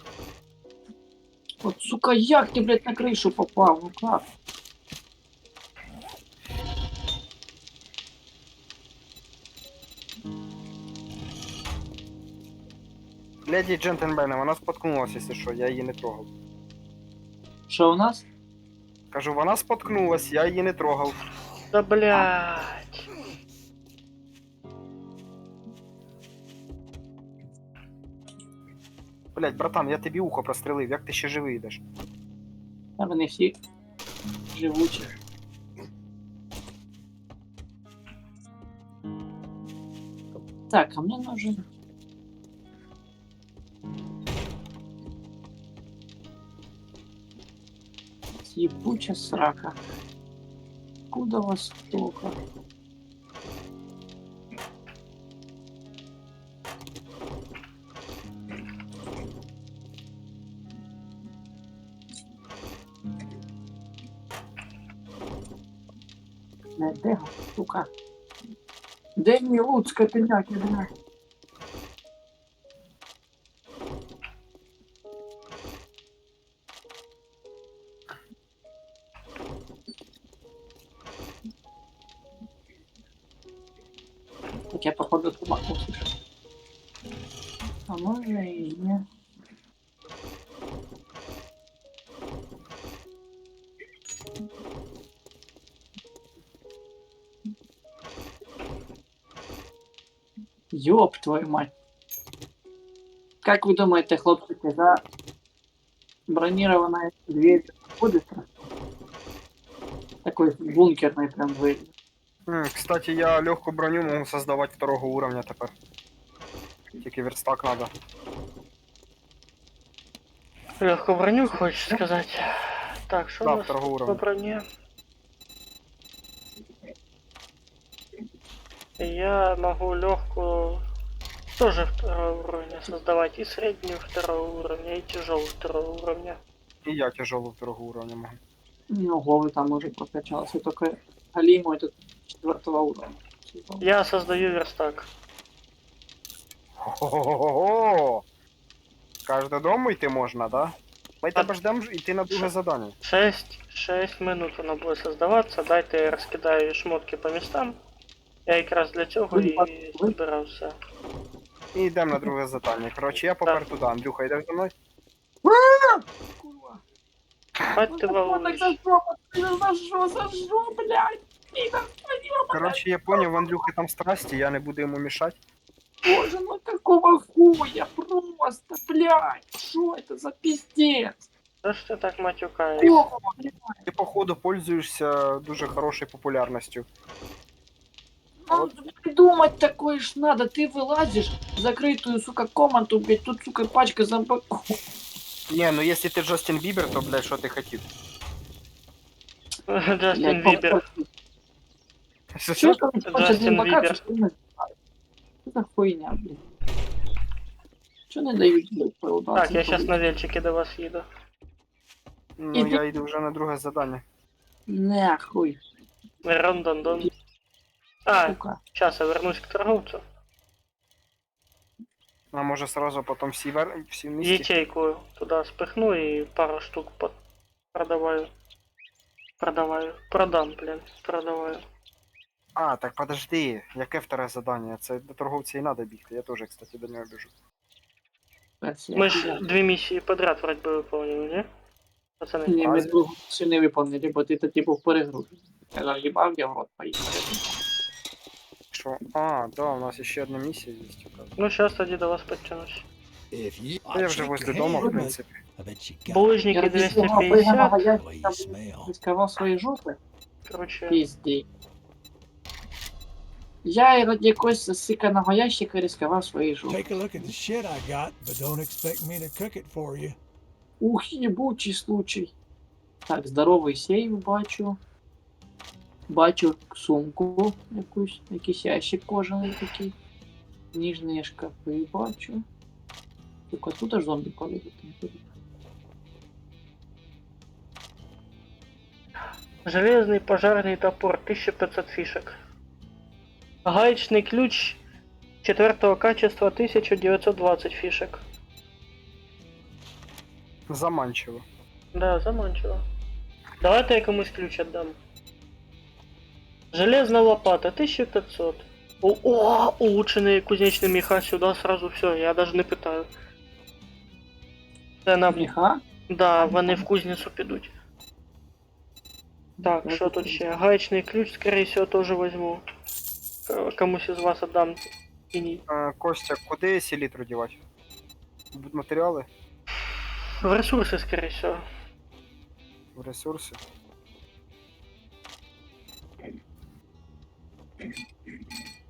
Вот, сука, як ты, блядь, на крышу попал? Ну как? Леді джентльмени, вона споткнулася, якщо що, я її не трогав. Что у нас? Кажу, вона споткнулась, я її не трогав. Да блять. Блять, братан, я тобі ухо прострелив, як ти ще живий йдеш? Там вони всі живучі. Так, а мне нужен... Ебучая срака. Куда вас столько? Де, сука? Де мій лут, скотиняки, бля? Так я походу собаку слышу. А може і ні. Ёб твою мать. Как вы думаете, хлопчики, за бронированная дверь будет? Такой бункерный прям дверь. Кстати, я легкую броню могу создавать второго уровня тепер. Тільки верстак надо. Легкую броню, хочешь сказать? Так, что Да, у нас второго по уровня. броне? Я могу легкую тоже второго уровня создавать, и среднюю второго уровня, и тяжелую второго уровня. І я тяжелого второго уровня могу. Ну, головы там уже прокачался, только Галиму этот 4 уровня. Я создаю верстак. Хо-хо-хо-хо! Кажеш, додому йти можна, да? Ми тебе ждемо йти на друге задання. 6 минут воно буде создаватися, дайте я розкидаю шмотки по містам. Я якраз для цього і збирався. І йдемо на друге задання. Коротше, я попер туди. Андрюха, йдеш за мною? Курва. Бать ти волнуєш. Зажжу, блядь! Коротше, я поняв, в Андрюхи там страсті, я не буду йому мішати. Боже, ну какого хуя? Просто, блядь! Что это за пиздец? Що ж ти так матюкаєш? Какого, блядь? Ти, походу, пользуєшся дуже хорошою популярністю. Ну, придумать такое ж надо. Ты вылазишь в закрытую, сука, комнату, блядь, тут, сука, пачка зомбаков. Не, ну якщо ти Джастін Бібер, то, блядь, що ти хотів? Джастін Бібер. Що? Что там пачка Джастин зомбаков? Бибер. Что за хуйня, блядь? Что не дают, блядь, по Так, я сейчас на вельчике до вас їду. Ну, я йду вже на друге задання. Нахуй, Рондондон. А, сука. сейчас я вернусь к торговцу. А може сразу потім всі вместе? Ячейку туда спихну и пару штук продаваю. Продам, блин, продаваю. А, так подожди, яке вторе задання? Це до торговця і надо бігти, я теж, кстати, до нього біжу. Мы ж 2 миссии подряд вроде бы выполнили, не? Пацаны. Не, ми другу ще не виповнили, бо ти то типу перегружений. Я заїбав, я в рот поїхав. Що? А, да, у нас ще одна місія є. Ну, сейчас тоді до вас подтянусь. If you, Ну, я вже возле дома, в but принципі. I bet you got Булыжники Я 250. the way you smell. рисковал своей жопы. Короче, Пизди. Я і раді якогось засиканого ящика рисковав своєю жопою. Take a look at the shit I got, but don't expect me to cook it for you. Ух, єбучий случай. Так, здоровий сейв бачу. Бачу сумку якусь, якийсь ящик кожаний такий. Ніжні шкафи бачу. Сука, тут аж зомбі колють. железный пожарный топор 1500 фишек. Гаечный ключ 4 качества 1920 фишек. Заманчиво. Да, заманчиво. Давайте я комусь ключ отдам. Железная лопата 1500. О, улучшенные кузнечные меха сюда сразу все, я даже не питаю. Це нам... Міха? Да, вони в кузницю підуть. Так, що тут ще? Гаечний ключ, скорее всего, тоже возьму. Комусь из вас отдам. Тіні. Костя, куди селітру дівати? Будуть матеріали? В ресурси, скорее всего. В ресурси?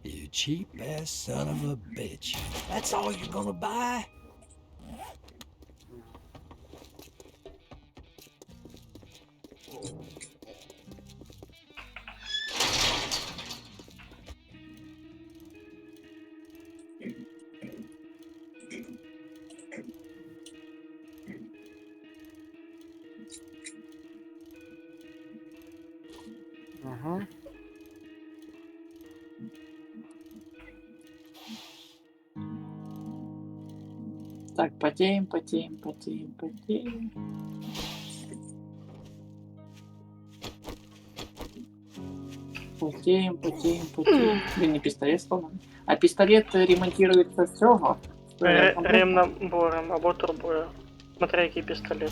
You cheap ass son of a bitch. That's all you're gonna buy? Угу. Так, потеем, потеем, потеем, потеем. Потеем, потеем, потеем. Блин, не пистолет сломан. А пистолет ремонтируется с цього. Ремнабором або турбою. Смотри, який пістолет.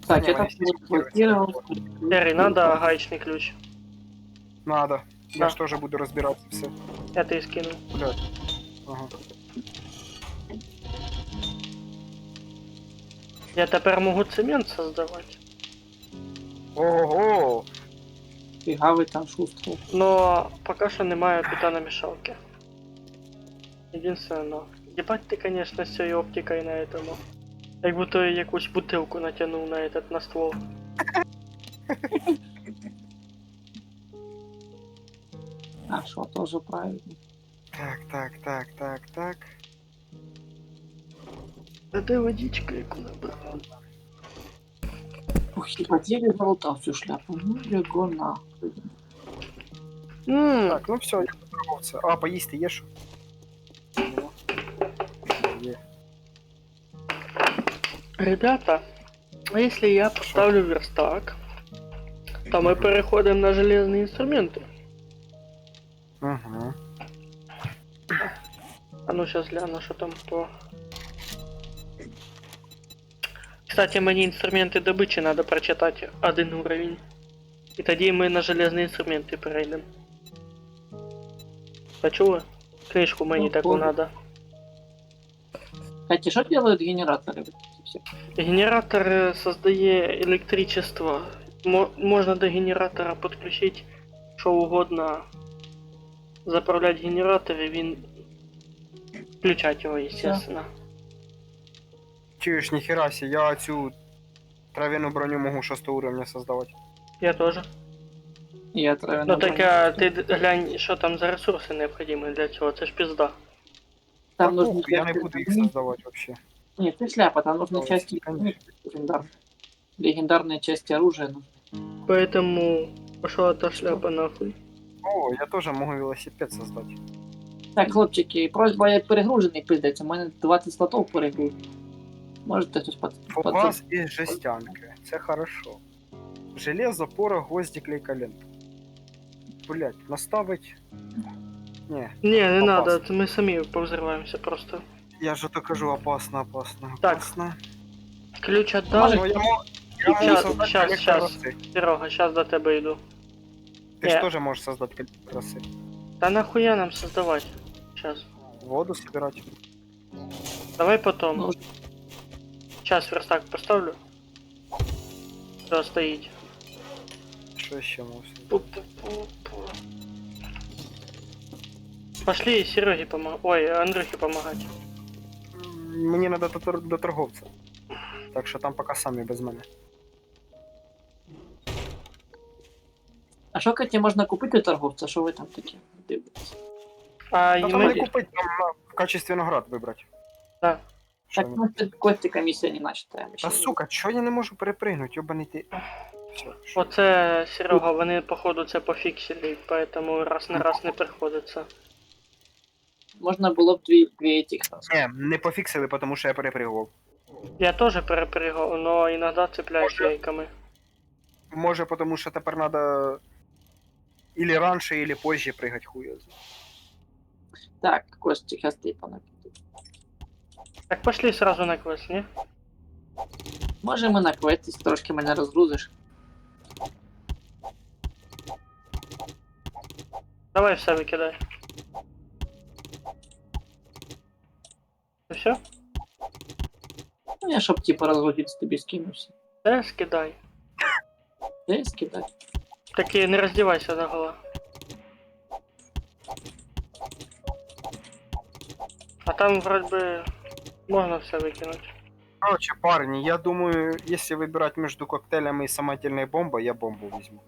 Так, Не, это если блокировал. Терry, надо гаечний ключ. Надо. Да. Я ж теж буду розбиратися все. Я тобі скинув. Блядь. Ага. Я тепер можу цемент создавати. Ого! Ніфіга ви там шустро. Но пока що немає бетономішалки. Единственное, но. Ебать ти, конечно, з цією оптикою на этому. Як будто якусь бутилку натягнув на этот, на ствол. А що, теж правильно. Так. А де водичка, яку набрав? Ух, ебать, еле залутав цю шляпу. Ну, його нахуй. Так, ну все, я торговця. А, поїсти є що? Є. Ребята, а если я поставлю верстак, то мы переходим на железные инструменты. Угу. А ну сейчас гляну, что там по... Кстати, мені інструменти добичі надо прочитати один уровень. І тоді ми на железні інструменти перейдемо. Почули? Книжку мені Ну, таку понял. надо. Кстати, что делают генераторы? Все. Генератор создає електричество. Можна до генератора підключити що угодно. Заправляти генератор і він... Включати його, естественно. Чуєш, ніхера сі, я цю трав'яну броню можу 6 уровня создавати. Я теж. Я травя Ну так а ти глянь, що там за ресурси необхідні для цього, це ж пізда. Там Та нужно... похуй, я не буду їх создавати вообще. Нет, ты шляпа, там нужны Ой, части конечно. легендарные. Легендарные части оружия нужны. Поэтому пошла та шляпа нахуй. О, я теж можу велосипед создати. Так, хлопчики, просьба, я перегружений, пиздець, у мене 20 слотов перегружений. Можете щось Фугас і жестянки. Це хорошо. Железо, порох, гвозді, клейка лента. Блять, наставить. Не, Не, не Опасно. надо, это мы сами повзрываемся просто. я же то кажу, опасно. Так. Опасно. Ключ Ну, отдал. я можу Щас, создати щас, коллекцию щас. росы. Серега, сейчас до тебе иду. Ты же Не. тоже можешь создать коллекцию росы. Да нахуя нам создавать? Сейчас. Воду собирать. Давай потом. Ну, Сейчас верстак поставлю. Все, стоит. Что еще можешь создать? Пу-пу-пу-пу. Пошли Сереге помогать. Ой, Андрюхе помогать. Мені надо до торговця. Так що там поки самі без мене. а що, Каті, можна купити у торговця? Що ви там такі дивитесь? А Та и там не мы... купить, там в качестві наград вибрати. Да. Що Так, не- ну, це Кості комісія не начата. Та сука, чого я не можу перепригнути, йобаний ти. Все, що? Оце, Серега, вони походу це пофіксили, поэтому раз на раз не приходиться. Можна було б дві этих раз. Не пофіксили, тому що я перепригував. Я тоже перепрыгал, но иногда цепляюсь яйками. Може, тому що тепер надо или раніше, или позже пригати хуя. Так, Кості, зараз ти понакидаю. Так пошли сразу на квест, не? Може ми на квесті, трошки мене розгрузиш. Давай все викидай. Все? Ну, я щоб типу розгрузитися тобі скинувся. Да, скидай. Де скидати? Так и не раздевайся до гола. А там вроде бы можно все выкинуть. Короче, парни, я думаю, если выбирать между коктейлями и самодельной бомбой, я бомбу возьму.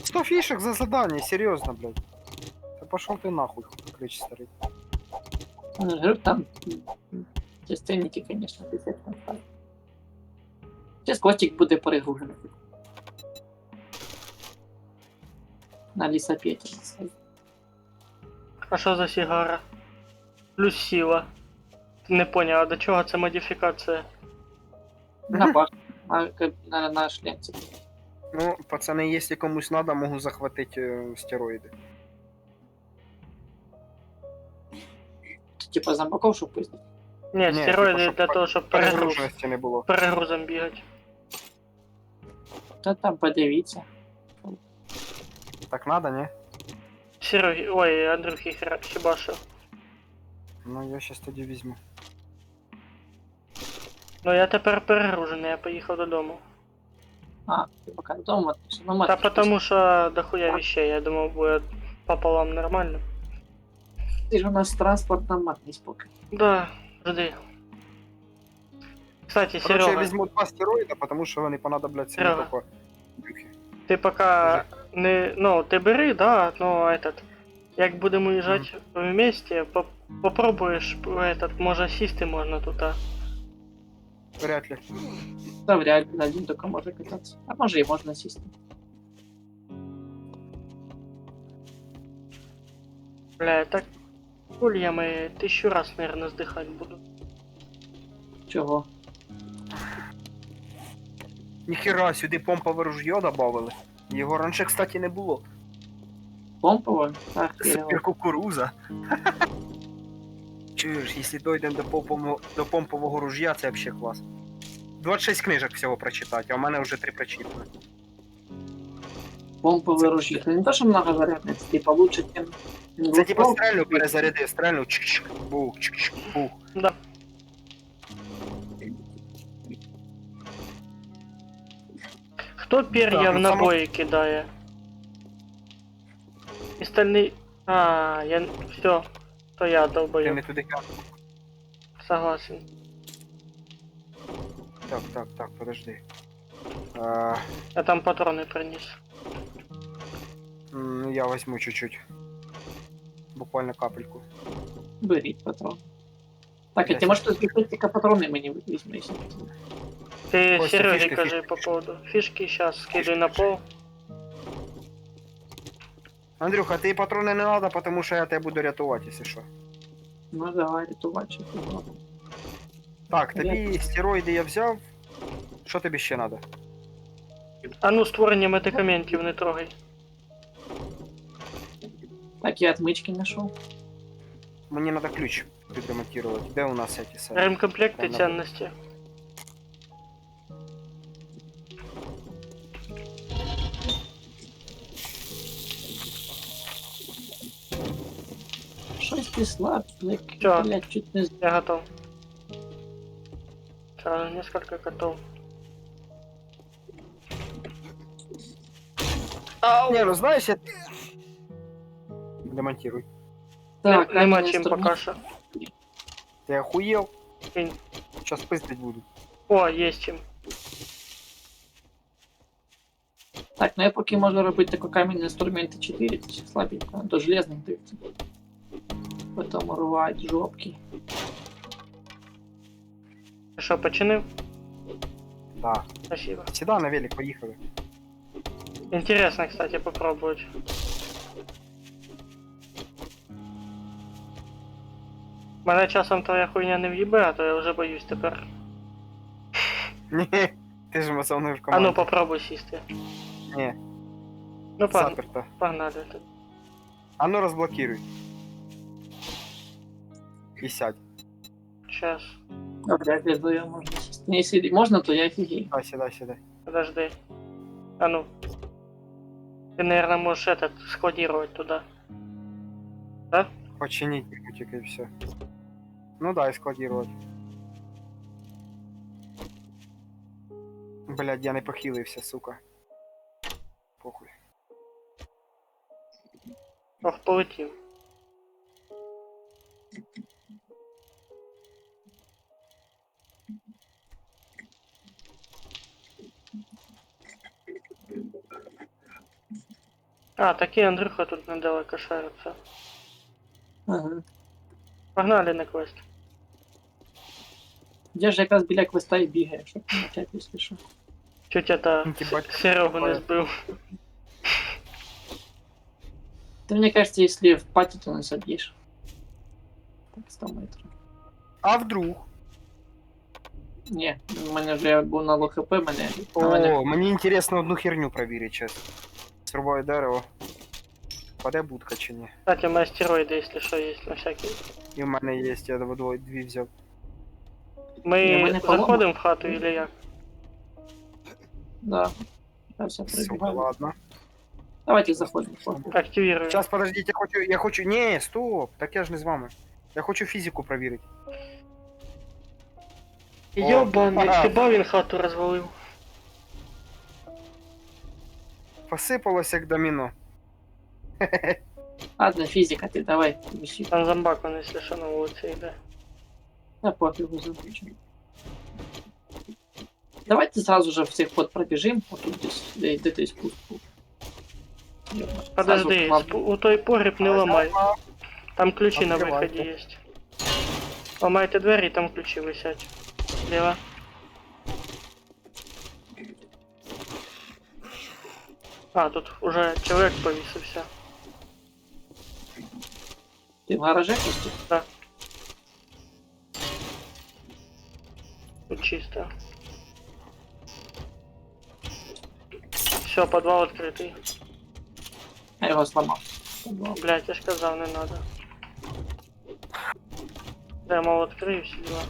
Сто фишек за задание, серьезно, блядь. Да пошел ты нахуй, крыч старый. Говорю, там частинники, звісно, писать там стали. Зараз Костік буде перегружений. На лісопеті. А що за сигара? Плюс сила. Не понял, а до чого це модифікація? На баш, на шлемці. Ну, пацаны, если комусь надо, могу захватить стероиды. Типа зомбаков, щоб пиздити. Ні, Ні, стероїди типа, щоб для того, щоб перегруз. Перегруженості не було. Перегрузом бігати. Та там подивіться. Так надо, не? Сереги, ой, Андрюхи хіба що. Ну, я сейчас тоді візьму. Ну я тепер перегружений, я поїхав додому. А, ти поки вдома, все, ну, Та матушка, потому що дохуя вещей, я думав буде пополам нормально. ти ж у нас транспортна матність поки. Да, жди. Кстати, Короче, я Серега, візьму 2 стероїда, тому що вони понадобляться не Серега. тільки духи. ти пока не. Ну, ти бери, да, но этот. Як будемо їжджати вместе, попробуєш этот, може сісти можна тут, а. Вряд ли. Та вряд ли, один тільки може кататися. А може і можна сісти. Бля, так ульями 1000 раз, наверное, здихати буду. Чого? Ніхера, сюди помпове ружьо добавили. Його раніше, кстати, не було. Помпово? Ах, Супер кукуруза. Чуєш, якщо дойдемо до помпового ружья, це взагалі клас. 26 книжок всього прочитати, а в мене вже 3 прочитано. помпове ружье. Это не то, что многозарядность, типа лучше, чем... Це типа стрельну перезаряди, стрельну, чик-чик, бух, чик-чик, бух. Да. Хто пер'я Так, в ну, набої кидає? Остальний... А, я... Все. То я Ти долбою. не туди глянув. Согласен. Так, подожди. Я там патрони приніс. Я возьму чуть-чуть. Буквально капельку. Беріть патрон. Так, а ти можеш тут тільки патрони мені візьми, якщо ти. Ти Костя, Сереге фішки, кажи фішки, по фішки. поводу. Фішки сейчас скидуй на пол. Андрюха, ти патрони не треба, тому що я тебе буду рятувати, якщо що. Ну давай, рятувати, що ти зробиш. Так, тобі стероїди я взяв. Що тобі ще треба? А ну, створення медикаментів не трогай. Так, я отмычки нашел. Мені треба ключ підремонтувати. Де у нас ці самі? Ремкомплекти Ладно. цінності. Щось ти слаб, Чё? блядь, чуть не... Я готов. Сразу несколько котов. Ау! Не, ну знаєш, я... Демонтируй. Так, Нема каменный чим инструмент. пока що. Ти охуєв? Кинь. Сейчас пиздить буду. О, є чим. Так, ну я поки можу робити такі кам'яні інструменти 4, це ще слабенько, до железних дивиться. Потім рвати жопки. Ти що, починив? Да. Спасибо. Сюда на велик поїхали. Интересно, кстати, попробовать. Мене часом твоя хуйня не в'їбе, а то я вже боюсь тепер. Ні, ти ж со мною в А команді. ну попробуй сісти. Ні, Ну заперто. погнали. А ну розблокируй. І сядь. Сейчас. Вряд ли вдвоем можна сісти. Ну, якщо можна, то я офігею. Сідай. Подожди. А ну. Ты, наверное, можешь этот складировать туда. Починить тільки і все. Ну да, і складувати. Блядь, я не похилився, сука. Похуй. Ох, полетів. А, такие Андрюха тут недалеко шарится. Ага. Погнали на квест. Я ж якраз біля квеста і бігаю, щоб не почати, якщо що. Чуть это Ебать. Серегу не сбил. Ты, мне кажется, если в пати, то не собьешь. Так, 100 метрів. А вдруг? Ні, в мене вже був на ЛХП, мене... О, мені інтересно одну херню провірити, чесно. Срубаю дерево. Паде будка чи ні? Кстати, у меня стероиды, если что, есть на всякий. І в мене є, я дві взяв. Мы Не, мы не поломали. заходим в хату или як? Да. Сейчас я Сука, пробегаю. ладно. Давайте заходим. хлопці. Активируем. Сейчас, подождите, я хочу... Ні, стоп, так я ж не з вами. Я хочу фізику провірити. Йобаний, хіба він хату розвалив? Посипалось як доміно. Ладно, физика, ты давай, вещи. Там зомбак, он, якщо що, на вулиці йде. Да пофигу запущу. Давайте сразу же всех под пробежим, вот тут здесь, где ты спуск был. Подожди, Сразу у той погріб не ламай. Там ключі на Відкривайте. виході є. Ламайте двері, там ключі висять. Зліва. А, тут уже чоловік повісився. Ты в гараже пусти? Тут чисто. Все, підвал відкритий. Я его сломал. Блять, я ж казав, не надо. Я мало відкрию всі діла.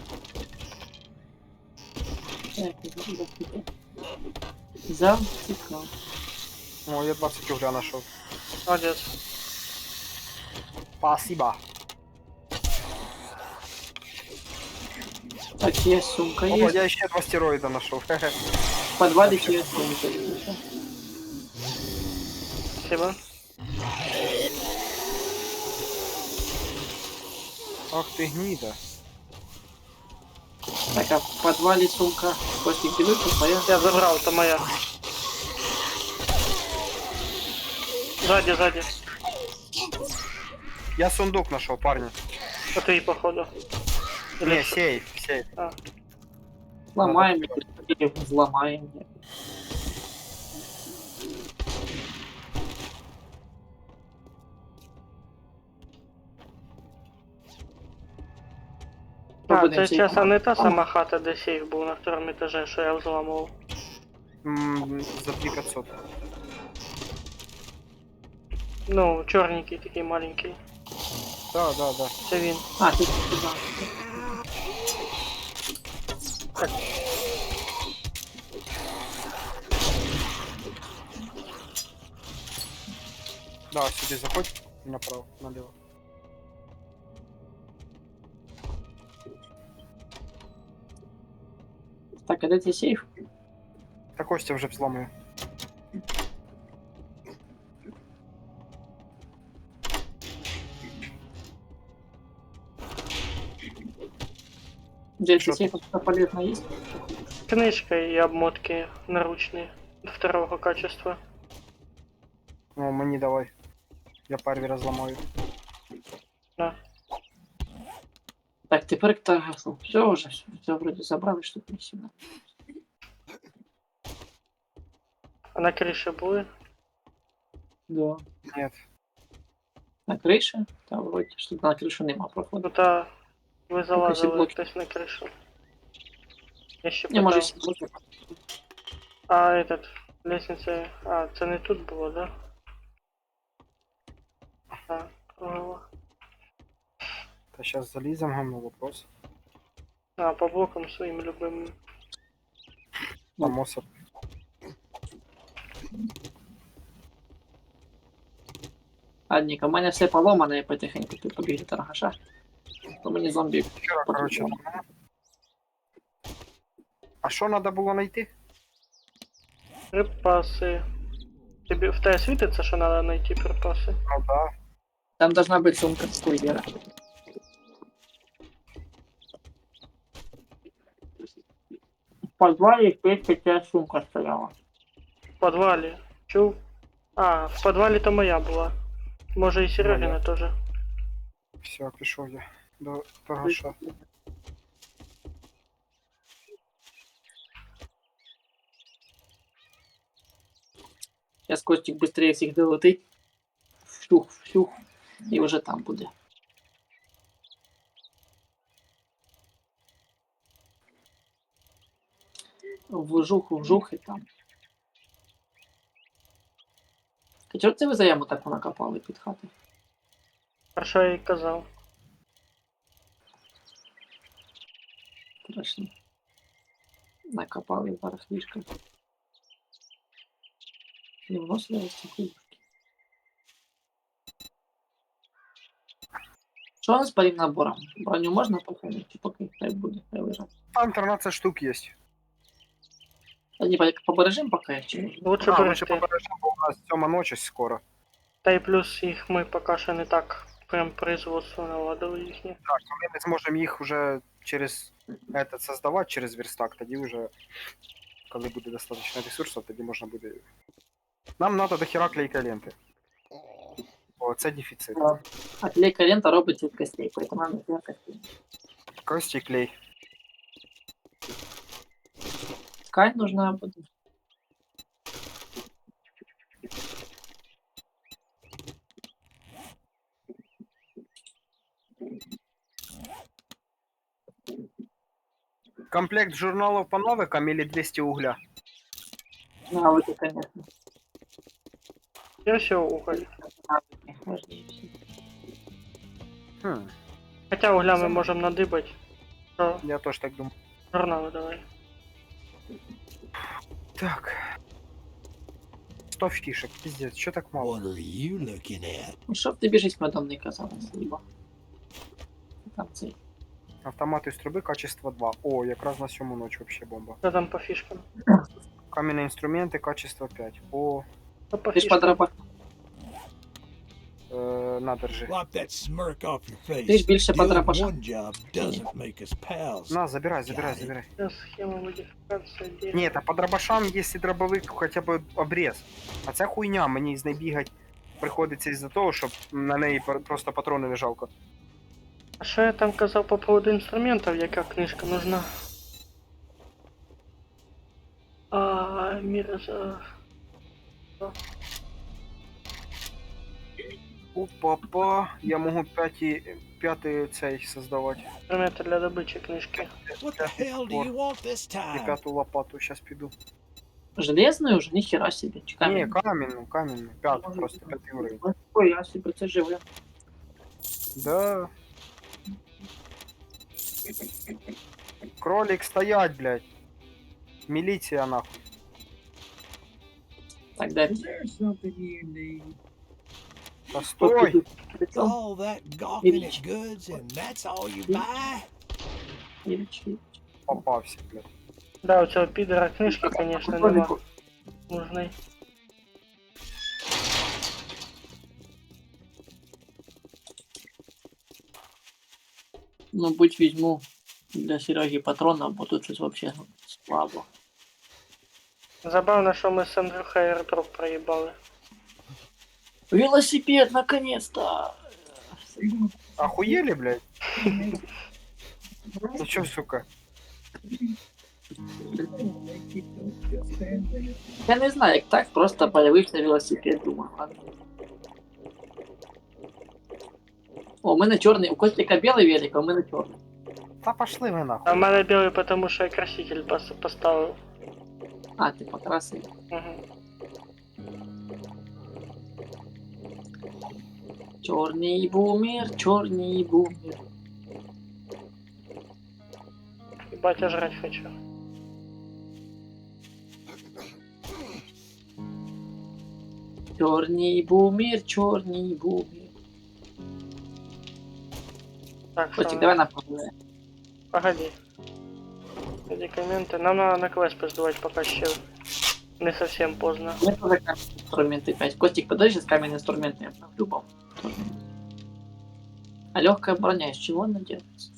Завтыкал. О, я 20 угля знайшов. Молодець. Спасибо. Так, есть сумка, О, есть. я ще 2 стероїда знайшов. В подвале есть сумка. Спасибо. Ах ти гніда. Так, а в подвале сумка. После берете твоя. Я забрал, это моя. Сзади, сзади. Я сундук знайшов, парні. Это твои, походу. Ні, что? сейф. Сломаем или взломаем. А, Будем це сейф. зараз не та сама хата, де сейф був на второму етажі, що я взламував. За 2500. Ну, чорненький такий маленький. Да. Це він. А, ты туда. Да, сюди заходь. Направо, наліво. Так, а где тебе сейф? Та Костя вже взламує. Где Что тебе сейф что полезно есть? Книжка і обмотки наручні второго качества. О, мені давай. Я первый раз зламаю. На. Так, теперь все уже, все вроде забрали, что не сильно. А на криші були? Да. Нет. На крыше? Там вроде что на крышу нема проходу. Ну та ви залазили блоки. хтось на кришу. Я ще Не може питав. А этот, лестниця, а, це не тут було, да? Так, ага. Та сейчас залізем, гамно вопрос. А, по блокам своїм любимим. Там мусор. Адника, у мене все поломане, потихеньку ти побігли торгаша. То мені зомбі. Вчора, короче. А що треба було знайти? Припаси. Тобі в тебе світиться, що треба знайти припаси? Ну да. Там должна бути сумка з кур'єра. В подвалі десь така сумка стояла. В подвалі. Чув? А, в подвалі то моя була. Може і Серегина теж. Все, пішов я до торгаша. Сейчас Костик быстрее всіх долетить. Вщух, і вже там буде. Вжух і там. А чого це ви за яму так накопали під хати? А що я й казав? Страшно. Накопали барахлишко. Не вносили ось ці кубки. Що у нас по наборам? Броню можна походити, чи поки хай буде, хай лежать? Там 13 штук є. Та ні, побережемо поки, чи ні? Лучше Да, лучше берегти. побережемо, бо у нас 7 ночі скоро. Та й плюс їх ми поки що не так прям производство наладили їхнє. Так, ми не зможемо їх вже через этот создавати, через верстак, тоді вже, коли буде достатньо ресурсів, тоді можна буде. Нам треба до хера клейка ленти. О, це дефіцит. А клейка лента робить від костей, поэтому нам не костей. Кості клей. Ткань нужна буде. Комплект журналов по навыкам или 200 угля? Навыки, конечно. Я все уголь. Навыки важнее всего. Хм, Хоча угля ми можемо надибати. Що, я тоже так думаю. журнали давай. Так. 100 фишек, пиздец, что так мало? What are you looking at? Ну, щоб тобі жить медом не казалось, либо. Там цей. Автомат из трубы, качество 2. О, якраз на 7 ночь вообще бомба. Що там по фішкам? Каменные инструменты, качество 5. О, Що по Ти ж фішкам? подрабатываешь. на, держи. Wipe that smirk off your face. Ти ж більше Doing подрабаша. one job doesn't make us pals. На, забирай, забирай, Got it. забирай. Це схема модифікації. де- Нет, а по дробашам, если дробовик хоча б обрез. А ця хуйня, мені з нею бігать приходиться із-за того, щоб на неї просто патрони не жалко. А що я там казав по поводу інструментів, яка книжка нужна? Мір за... Опа-па, я можу п'ятий цей создавати. Інструменти для добичі книжки. What the hell do you want this І time? п'яту лопату, зараз піду. Железную уже, нихера себе. Ні, Камень. каменну, п'яту, просто п'ятий уровень. Ой, я себе, це живе. Да. Кролик стоять, блядь. Міліція нахуй. Так, дай. Та стой! All that gawking at goods and that's all you buy? Попався, блядь. Да, у цього підера книжки, конечно, нема. Нужний. Ну, будь візьму для Сереги патрона, бо тут щось вообще слабо. Забавно, що ми з Андрюхою airdrop проїбали. Велосипед, наконец-то! Охуели, блядь? Ну чё, сука? Я не знаю, як так, просто появився велосипед, думаю, ладно. О, у мене чорний, у Костика білий велик, а у мене чорний. Та пошли ви А нахуй. в мене білий, тому що я краситель поставив. А, ти покрасив. Угу. Чорний бумер, чорний бумер. Ебать, я жрать хочу. Чорний бумер, чорний бумер. Так, що? Костик, давай направляй. Погоди. Медикаменты. Нам надо на квест поздавать, пока ще не совсем поздно. Мне тоже каменные инструменты 5. Костик, подожди, сейчас каменные инструменты я в любом. А легкая броня из чего она делается?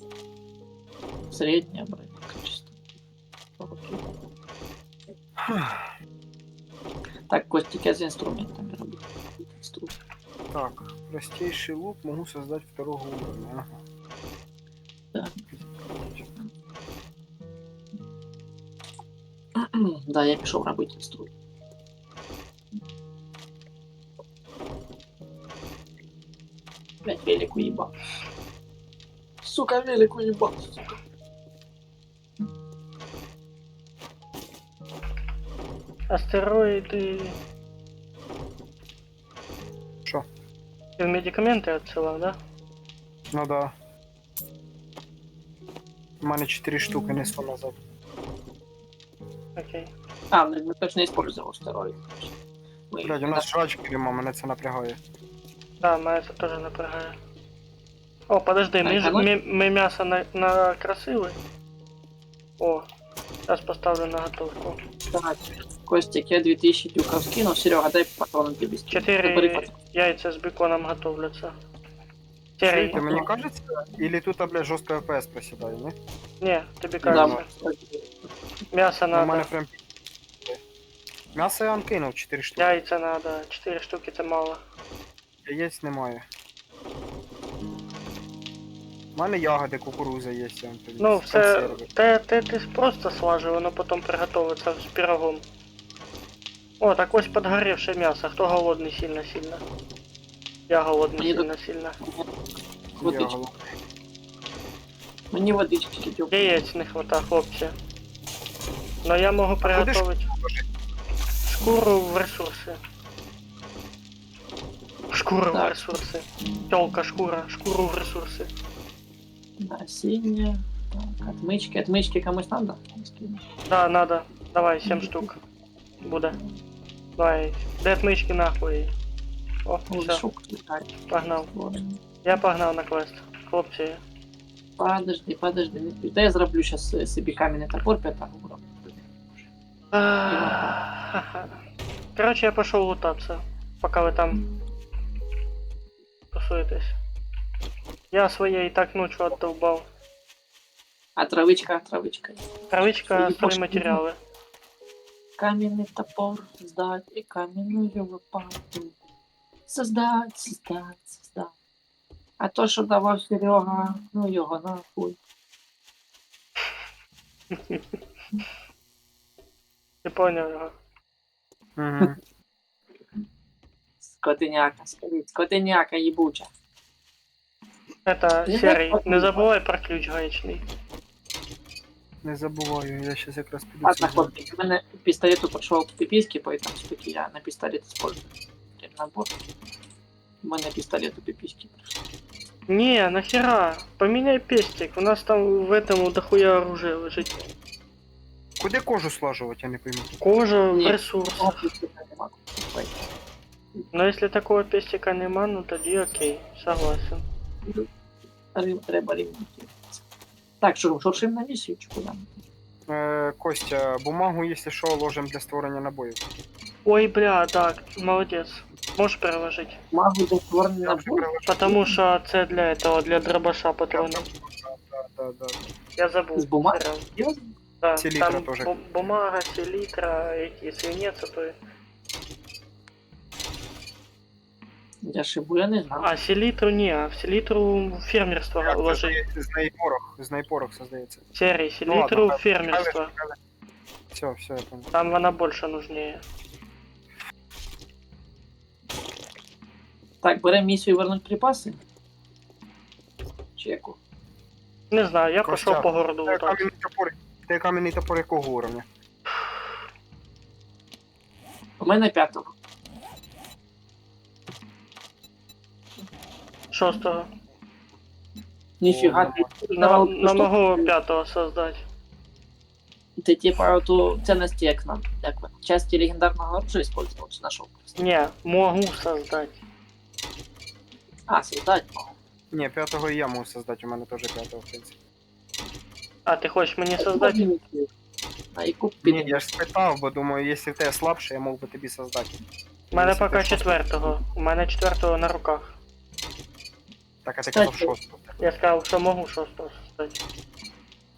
Средняя броня, качество. Так, Костик, я за инструментами работаю. Так, простейший лук могу создать второго уровня. Ага. Да. Да, я пішов робити інструмент. Блять, велик уебал. Сука, велик уебал. Сука. Астероиды. Шо? Ты в медикаменты отсылал, да? Ну да. У мене 4 штуки несу назад. Окей. А, мы точно использовал второй. Мы- Блядь, у нас жрачки нема, мене це напрягає. Да, мене це теж напрягає. О, подожди, Так, ми, а ну- ми м'ясо накрасили. О, зараз поставлю на готовку. Так, Костик, я 2000 тюков скинул. Серега, дай патроны тебе скину. Ты бери 4 патроны. яйця з беконом готовляться. Серий. Чуєте, мені кажеться, или тут, бля, жорстко АПС просідає, не? Ні, тобі Да, кажеться. М'ясо Ну, у мене надо. прям... М'ясо я вам кинув 4 штуки. Яйця надо. 4 штуки це мало. Яєць немає. У мене ягоди, кукуруза є, я вам приніс. Ну, все. Консерви. Ти просто слажи, воно потім приготовиться з пирогом. О, так ось подгоревшее мясо. Хто голодний сильно-сильно? Я голодний Мені тут- сильно-сильно. Водички. Ягоди. Мне водички тюк. Яєць не хвата, хлопці. Но я можу куди ж приготувати шкуру в ресурси. Шкуру в Так. ресурси. Тёлка, шкуру в ресурси. Насіння. Так, отмычки. Отмычки комусь надо? Скину. Да, надо. Давай, 7 штук. Буде. Давай. Де отмички нахуй. О, все, Шук. Так, погнав. ладно. Я погнав на квест. Хлопці. Подожди. Да я зроблю сейчас себе каменный топор 5-го уровня. Короче, я пошел лутаться, пока вы там тусуетесь. Я своей и так ночью отдолбал. А травичка. Травичка, Свои материалы. Каменный топор сдать и каменную лопату. Создать. А то, що давав Серега, ну його нахуй. Ты понял его? Угу. Скотиняка, скотиняка їбуча. Это Я серый. так Не забывай про ключ гаечный. Не забуваю, я щас якраз піду. Ладно, це хлопці, у мене пістолету пішов піпіськи, поэтому все-таки я на пістолет использую. Прям набор. У мене пістолету піпіськи прийшов. Не, нахера? Поменяй пестик. У нас там в этом дохуя оружия лежит. Куди кожу слажувати, я не пойму. Кожа в Не. ресурс. О, пістолета нема. Ой. Но если такого пестика нема, ну тогда окей. Согласен. Треба рівнути. Так, що, шуршим на місію чи куди? Костя, бумагу, якщо що, ложим для створення набоїв. Ой, бля, так, молодец. Можешь переложить? Магу до створення Я вже набору? приложив. Потому что це для этого, для дробаша патроны. Да. Я забыл. З бумаги? Сорян. Серйозно? Да, Селитра там тоже. бумага, селитра, эти свинец, то... Я шибу, я не знаю. А селитру не, а в селитру фермерство Як це ложи. з найпорох создається. Серый, Ну ладно, селитру хай- фермерство. Все, я понял. Там она больше нужнее. Так, беремо місію вернуть припаси. Чеку. Не знаю, я Костя, пошел по городу лутать. Ти кам'яний топор якого уровня? У мене 5-го. 6-го. Ніфіга, О, ти На давав могу 5-го создать. Ти типа оту цінності як нам, як ви, часті легендарного оружия использовал, чи нашов просто? Не, могу создать. А, создать могу. Ні, п'ятого і я можу создати, у мене теж п'ятого, в принципі. А ты хочешь мне создать? А і куп Ні, я ж спитав, бо думаю, якщо в тебе слабше, я мог би тобі создати. У мене Якщо пока ти шостого. 4-го. У мене 4-го на руках. Так, а ти Кстати. казав шостого. Я сказал, что могу 6-го создать.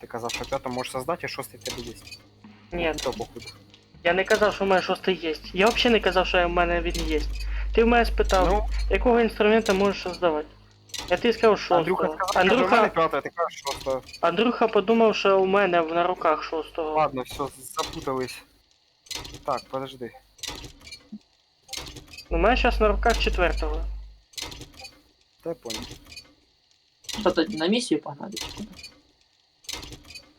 Ти казав, що п'ятого можеш создати, а шостий в тебе є. Нет, То походу. я не казав, що у мене 6-й є. Я взагалі не казав, що у мене він є. Ти в мене спитав, Ну, якого інструмента можеш создавати? Я тобі сказав 6-го. Андрюха сказав, що в мене Андрюха, п'ятого, ти кажеш шостого. Андрюха подумав, що у мене на руках 6-го. Ладно, все, запутались. Так, подожди. У мене зараз на руках 4-го. Та я понял. Що тоді, на місію погнали, чи куди?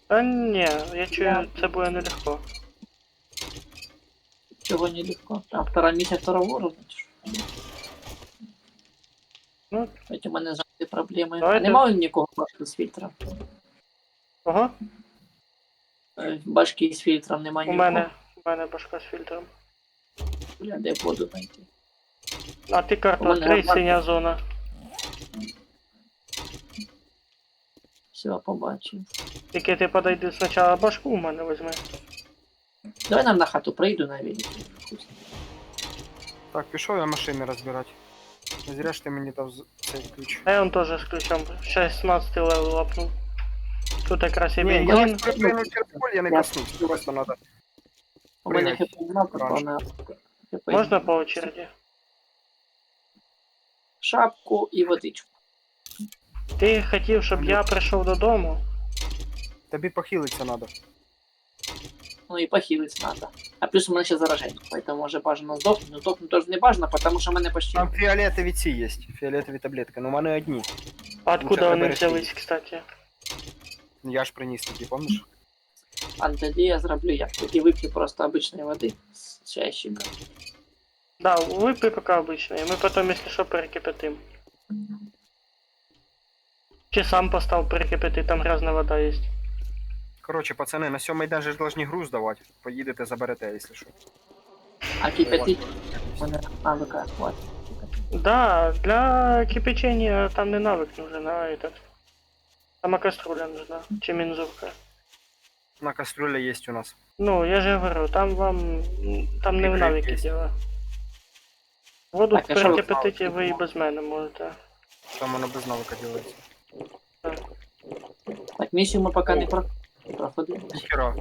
Та ні, я чую, це буде нелегко. Чого не легко? А втора місія второго уровня, чи що? Ну. Хоч у мене завжди проблеми. Давайте. А немає нікого башки з фільтром? Ого, Башки з фільтром немає у нікого. мене башка з фільтром. Бля, де воду знайти? А ти карту У мене відкрий, гармат. синя зона. Все, побачив. Тільки ти подойди спочатку башку у мене візьми. Давай нам на хату прийду на великі. Так, пішов я машини розбирати. Не зря ж ти мені дав цей ключ. А я он теж з ключом 16 левел лапнув. Тут якраз і Ні, я бензин. ось припину черполь, я не коснусь. Просто надо. У мене Пригай. хп нема, Краще. на хп. Можна по очереді? Шапку і водичку. Ти хотів, щоб я прийшов додому? Тобі похилитися надо. Ну і похилиться надо. А плюс у мене ще зараження, поэтому може бажано здохнути. Ну здохнути теж не бажано, потому що в мене почти... Там фіолетові ці є, фіолетові таблетки, ну в мене одні. А откуда Лучше вони вибереш взялись, кстати? Я ж приніс тоді, помниш? А тоді я зроблю як? Тоді вип'ю просто обичної води з чайщика. Да, выпей пока обычные, мы потом, если что, перекипятим. Чи сам постав перекипяти, там грязна вода есть. Коротше, пацани, на 7-й день же ж должні груз давати. Поїдете, заберете, якщо що. А кипятить у мене навика хватить. Да, для кипячения там не навык нужен, а этот. Сама кастрюля нужна, чи мензурка. На кастрюлі є у нас. Ну, я же говорю, там вам, там не в Ігри навыке є. дело. Воду Так, а що ви перекипятити ви і без мене можете. Там воно без навика ділається. Так, місію ми поки не проходили. Ніхера.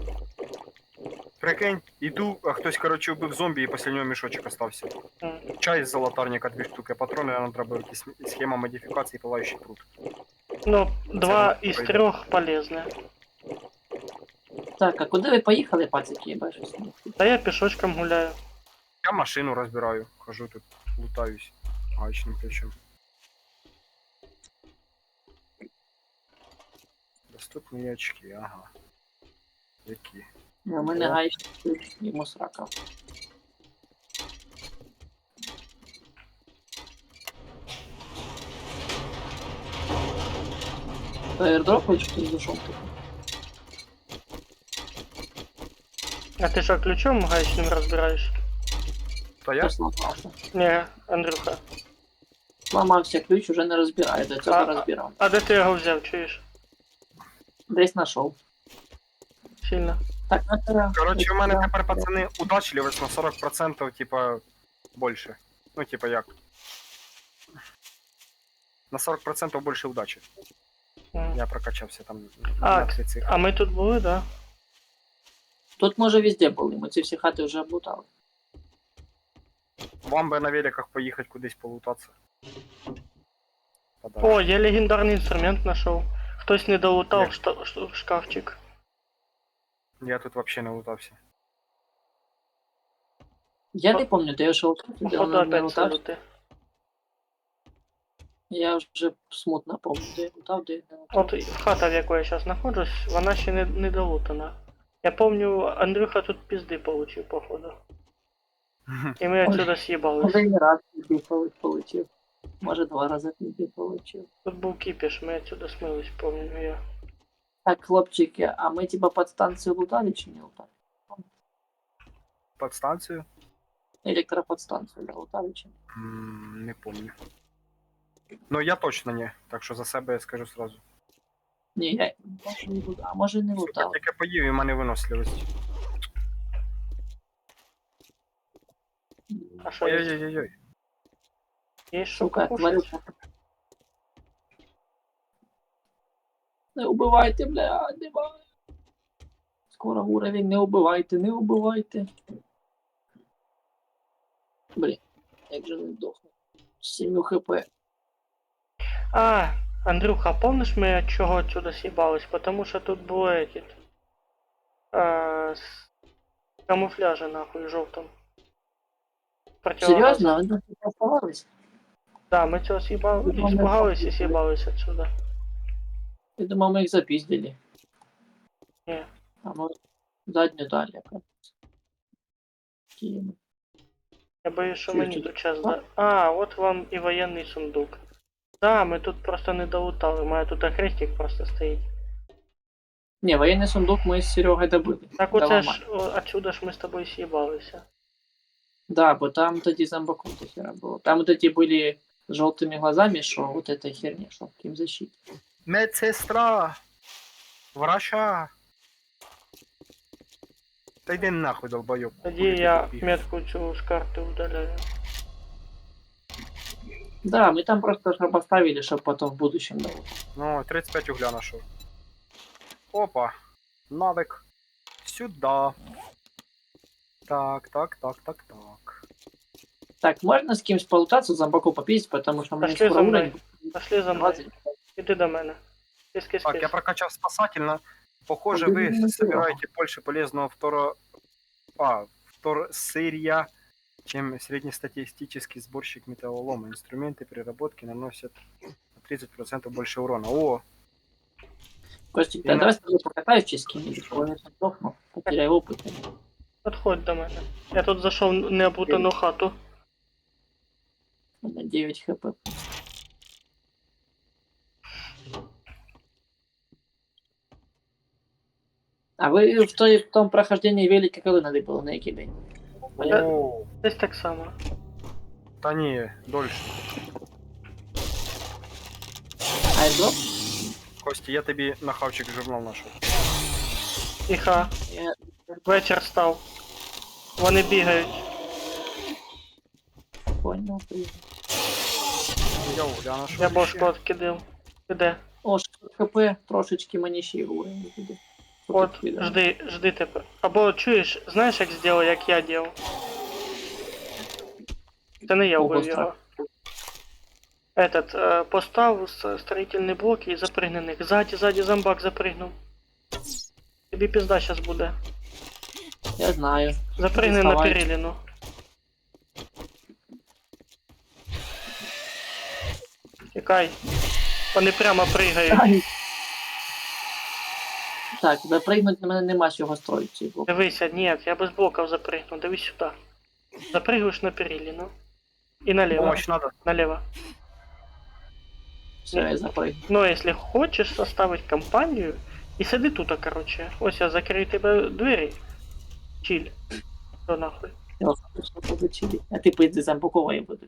Прикинь, іду, а хтось, коротше, вбив зомбі і після нього мішочок остався. М. Чай з золотарника 2 штуки, патрони нам треба якісь схема модифікації, палаючий пруд. Ну, два не из пойде. 3 полезны. Так, а куди ви поїхали, пацики, я бачу? Да я пешочком гуляю. Я машину розбираю, хожу тут, лутаюсь гаечним ключом. Доступні очки, ага. Які? У мене гаєчний ключ, йому срака. Аирдроп хоч хтось зайшов тут? А ти що, ключом гаечним розбираєш? Та я? Хтось зламався. Не, Андрюха. Зламався ключ, уже не розбирає, до цього А- розбирав. А де ти його взяв, чуєш? Десь знайшов. Сильно. Так, на Коротше, у мене тепер, пацани, удачливість на 40%, типа, більше. Ну, типа, як? На 40% більше удачі. М. Я прокачався там А, на 3 цифри. А ми тут були, да? Тут може везде були, ми ці всі хати вже облутали. Вам би на великах поїхати кудись полутатися. Подальше. О, я легендарний інструмент знайшов. Хтось не долутав Як? шкафчик. Я тут вообще не лутався. Я не пам'ятаю, де я йшов, де Походу воно не опять лутав. салюти. Я вже смутно пам'ятаю, де я лутав, де я не лутав. От хата, в якої я зараз знаходжусь, вона ще не долутана. Я помню, Андрюха тут пізди получив, походу. І ми отсюда съебались. Може і раз пізді полетів. Може 2 рази пізді полетів. Тут був кіпіш, ми отсюда смились, помню я. Так, хлопчики, а ми типа подстанцію лутали чи не лутали? Подстанцію? Електроподстанцію да, лутали чи ні? Не помню. Ну я точно не, так що за себе я скажу сразу. Ні, я може не буду, а може не Сука, лутав. тільки поїв і в мене виносливість. А що є? Ой-ой-ой-ой. Є що Сука, покушать? тварюка. Не убивайте, бля, не бай. Скоро уровень, не убивайте, не убивайте. Блін, як же не здохну. 7 хп. А, Андрюха, помниш ми от чого отсюда съебались? Потому що тут було эти... камуфляжи нахуй жовтим. Серйозно? Ви тут оставались? Да, ми цього испугались і съебались отсюда. Я думав, ми їх запіздили. Ні. А ми задню далі якось. Київ. Я боюсь, що Чую, мені чую. тут час да. А, от вам і воєнний сундук. Да, ми тут просто не долутали, у мене тут хрестик просто стоїть. Не, воєнний сундук ми з Серегою добили. Так оце Давай, ж, отсюда ж ми з тобою съебалися. Да, бо там тоді зомбаком до хера було. Там вот эти были с желтыми глазами, что вот эта херня, что Ким защита. Медсестра! Врача. Та йди нахуй, долбойоб. Тоді я метку цю з карти удаляю. Да, мы там просто ж поставили, чтобы потом в будущем дало. Ну, 35 угля нашел. Опа. Навик. Сюда. Так. Так, можно с кем-то полутаться, зомбаку попиздить, потому что у меня Пошли скоро за мной. уровень Пошли за мною. 20. Іди до мене. Кис-кис-кис. Так, я прокачал спасательно. Похоже, Ну, вы ну, собираете больше полезного сырья, чем среднестатистический сборщик металлолома. Инструменты переработки наносят на 30% больше урона. О, Костик, Именно- давай с тобой покатаюсь через кем-нибудь, я не сдохну, потеряю опыт. Підходь до мене. Я тут зайшов в необутану хату. У меня 9 хп. А вы в том прохождении велика коли надо было на який день? о, Десь так само. та не, дольше. Айдроп? Костя, я тобі на хавчик журнал нашел. Тихо. Я Вечір став. Вони бігають. понял. Я угля нашел. Я бошку откидив. Ти де? О, 6 хп, трошечки мені ще уровень буде. От, жди тебе. Або чуєш, знаєш, як зробив, як я робив? Це не я Ого, вбив його. Постав строительний блок і запригни на них. Ззаді зомбак запригнув. Тобі пізда щас буде. Я знаю. Запригни на Доставай. периліну. Тікай. Вони прямо пригають. Ай. Так, запригнуть на мене нема з чого строїти цей блок. Дивися, ні, я без блоків запригну. Дивись сюди. Запригуєш на периліну. І наліво. Помощь надо. Наліво. Все, я запригну. Ну, если хочешь составить компанию, и сиди тут, короче. Ось я закрию тебе двері. Чиль. Що нахуй. Я просто получили. А ти пизди зомбакова я буду.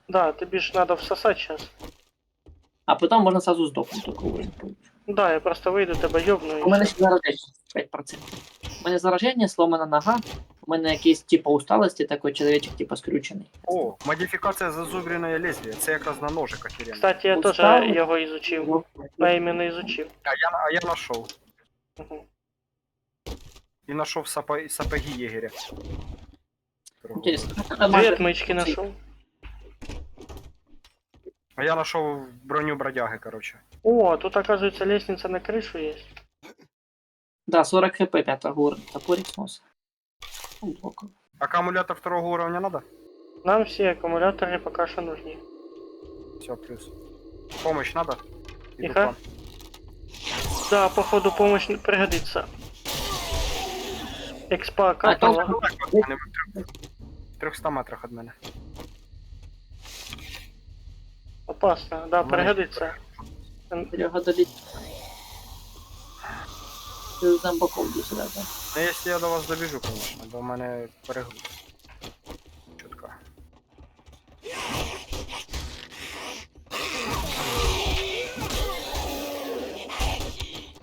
Да, тобі ж надо всосать сейчас. А потім можна сразу здохнути, тільки уровень получу. Да, я просто вийду, тебе йобну і У мене все. ще зараження 5%. У мене зараження, сломана нога, у мене якийсь типу усталості, такий чоловічок, типу скрючений. О, модифікація зазубрене лезвие. Це якраз на ножик охеренно. Кстати, я теж Усталий. його изучив. Я іменно изучив. А я нашел. Угу. І нашов сапоги єгеря. Интересно. Дві отмички нашел. А я нашел броню бродяги, короче. О, тут, оказывается, лестница на крышу есть. Да, 40 хп, 5 уровня, топорик снос. Блоков. Аккумулятор второго уровня надо? Нам все аккумуляторы пока что нужны. Все, плюс. Помощь надо? Иду Тихо. к вам. Да, походу помощь пригодится. Экспа А, капала. Далеко від мене, в 300 метрах від мене. Опасно, да, Мене пригодится. Серега долить. Ты зомбаков иди сюда, да? Ну, якщо я до вас добіжу, конечно, бо в мене перегруз. Чутка.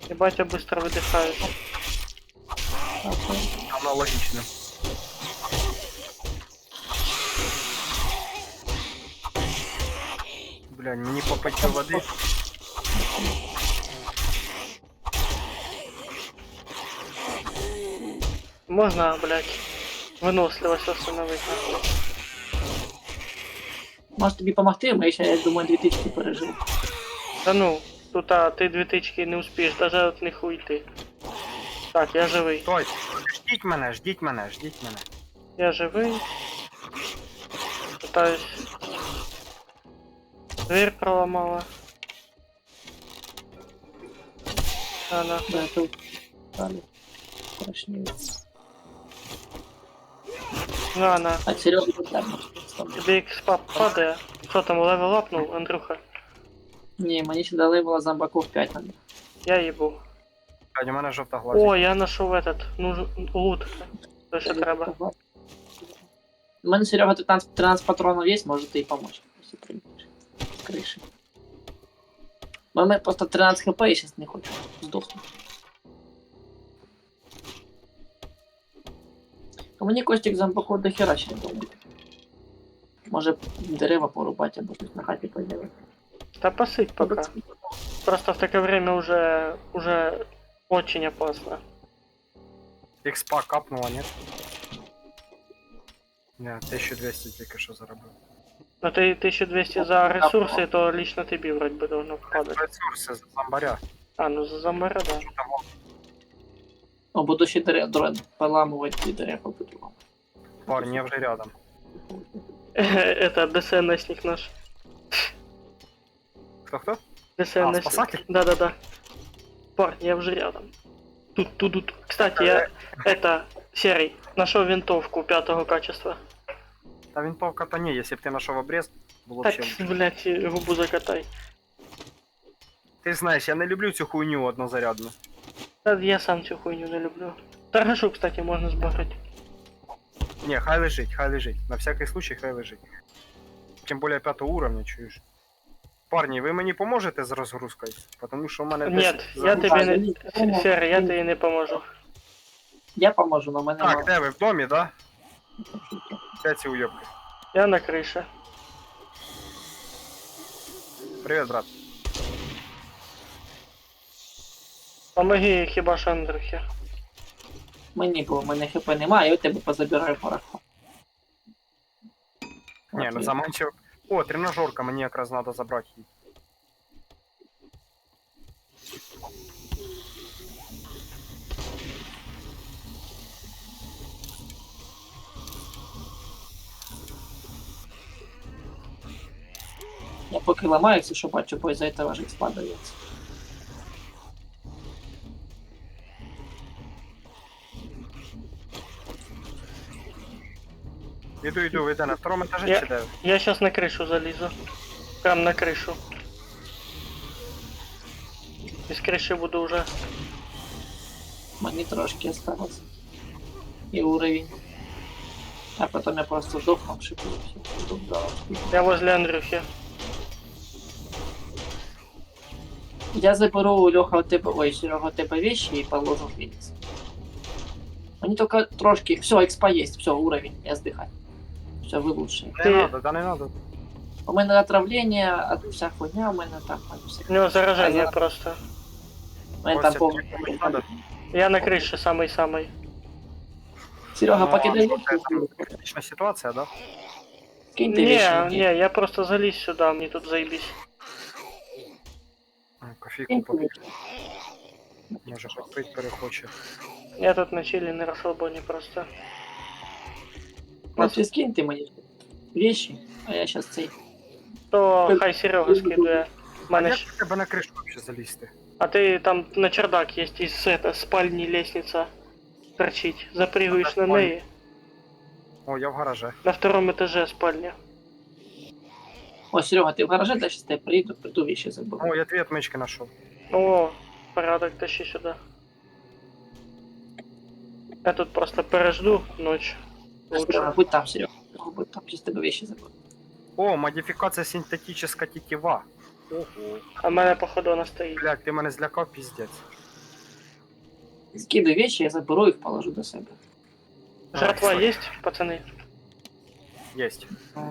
Ебать, я быстро выдыхаю. Так, ну, Аналогічно. Блядь, мені попити води. Можно, блядь, выносливость остановить. Нахуй. Може тобі помогти, ми ще, я думаю, 2 тички пережив. Да ну, тут ты 2 тычки не успеешь, даже от них уйти. Так, я живий. Стой! Ждіть мене, ждіть мене, ждіть мене. Я живий. Пытаюсь. Дверь проломала. Она. Да, тут далі. Страшніше. Ну, она. А Серега тут там. Тебе экспа падає. Що там, левел апнув, Андрюха? Ні, мені ще дали було зомбаков 5 надо. Я їбу. Блядь, у мене жовта глазі. О, я нашов этот, ну, лут. То, що треба. У мене, Серега, 13 патронов є, може ти і помочь. Якщо прийдеш. Криші. У мене просто 13 хп, я зараз не хочу здохнути. У мені Костік зомбаков до хера ще не думає. Може дерева порубати або щось на хаті поділити. Да посыть пока. Просто в такое время уже очень опасно. Експа капнула, ні? Не, 1200 тільки що заробив. Но ты 1200 за ресурсы, то лично тебе вроде бы должно падать. Ресурси з зомбаря. А, ну за зомбара, да. Що там? О, буду ще дерева поламувати ті дерева буду. Парень, я вже рядом. Это ДСНСник наш. Хто-хто? ДСНСник. спасатель? Да-да-да. Парень, я уже рядом. Тут. Кстати, я серый, нашел винтовку 5-го качества. Та винтовка-то не, якщо б ти знайшов обрез, було б Так, ще лучше. блядь, губу закатай. Ти знаєш, я не люблю цю хуйню однозарядну. Да, я сам цю хуйню не люблю. Торгашу, кстати, можно сбагать. Не, хай лежить, хай лежить. На всякий случай хай лежить. Тим більше 5 уровня, чуєш. Парні, ви мені поможете з розгрузкою? Потому що у мене Нет, я загрузка- тебе не... Серый, я тебе не поможу. Я поможу, но мене Так, де ви в домі, да? Де ці уйобки? Я на крыше. Привіт, брат. Помоги хіба що Андрюхе. Мені, бо в мене хп немає, я у тебе позабираю пороху. Не, ну заманчив. О, тренажерка, мені якраз треба забрати її. Я поки ламаюся, що бачу, бо із-за этого ж спадається. Іду, ви де на второму етажі Я- чи де? Я сейчас на крышу залезу. Прям на крышу. Из крыши буду уже. Мені трошки осталось. І уровень. А потім я просто здохну, шиплю. Я возле Андрюхи. Я заберу у Льоха у тебе, ой, Серега у тебе вещи і положу в Феникс. Мені тільки трошки, все, экспа есть, все, уровень, я здыхаю. Все, ви лучше. Не Ти- надо, да не надо. У мене отравлення, вся хуйня, у мене так, у мене все. У него заражение А, просто. У мене Костя, там повний. тобі надо? Я на крыше самый-самый. Серега, Ну, покидай а що, це вещи. критична ситуація, да? Кинь ти вещи. Не, мені. не, я просто залез сюда, мне тут заебись. Кофійку Кинь ти попив, вещи. може хоч пить перехоче. Я тут на чили на расслабоне просто. Хлопці, скинь ти мені вещи, а я щас цей. То хай Серега скидывая. А Мене як ж- в тебе на кришу вообще залізти? А ты там на чердак есть из спальни лестница торчить. Запрыгаешь на ней. О, я в гараже. На 2-м этаже спальня. О, Серега, ти в гаражі, да, щас тебе приду вещи заберу. О, я дві отмички знайшов. О, порядок, тащи сюда. Я тут просто пережду ночь. Серега, Лучше. будь там, Серега. Серега, будь там, щас тебе вещи заберу. О, модифікація синтетична тетива. Ого. А в мене походу вона стоїть. Блядь, ти мене злякав, піздець. Скидывай вещи, я заберу их, положу до себе. Жратва Ой, есть, пацаны? Єсть. Іди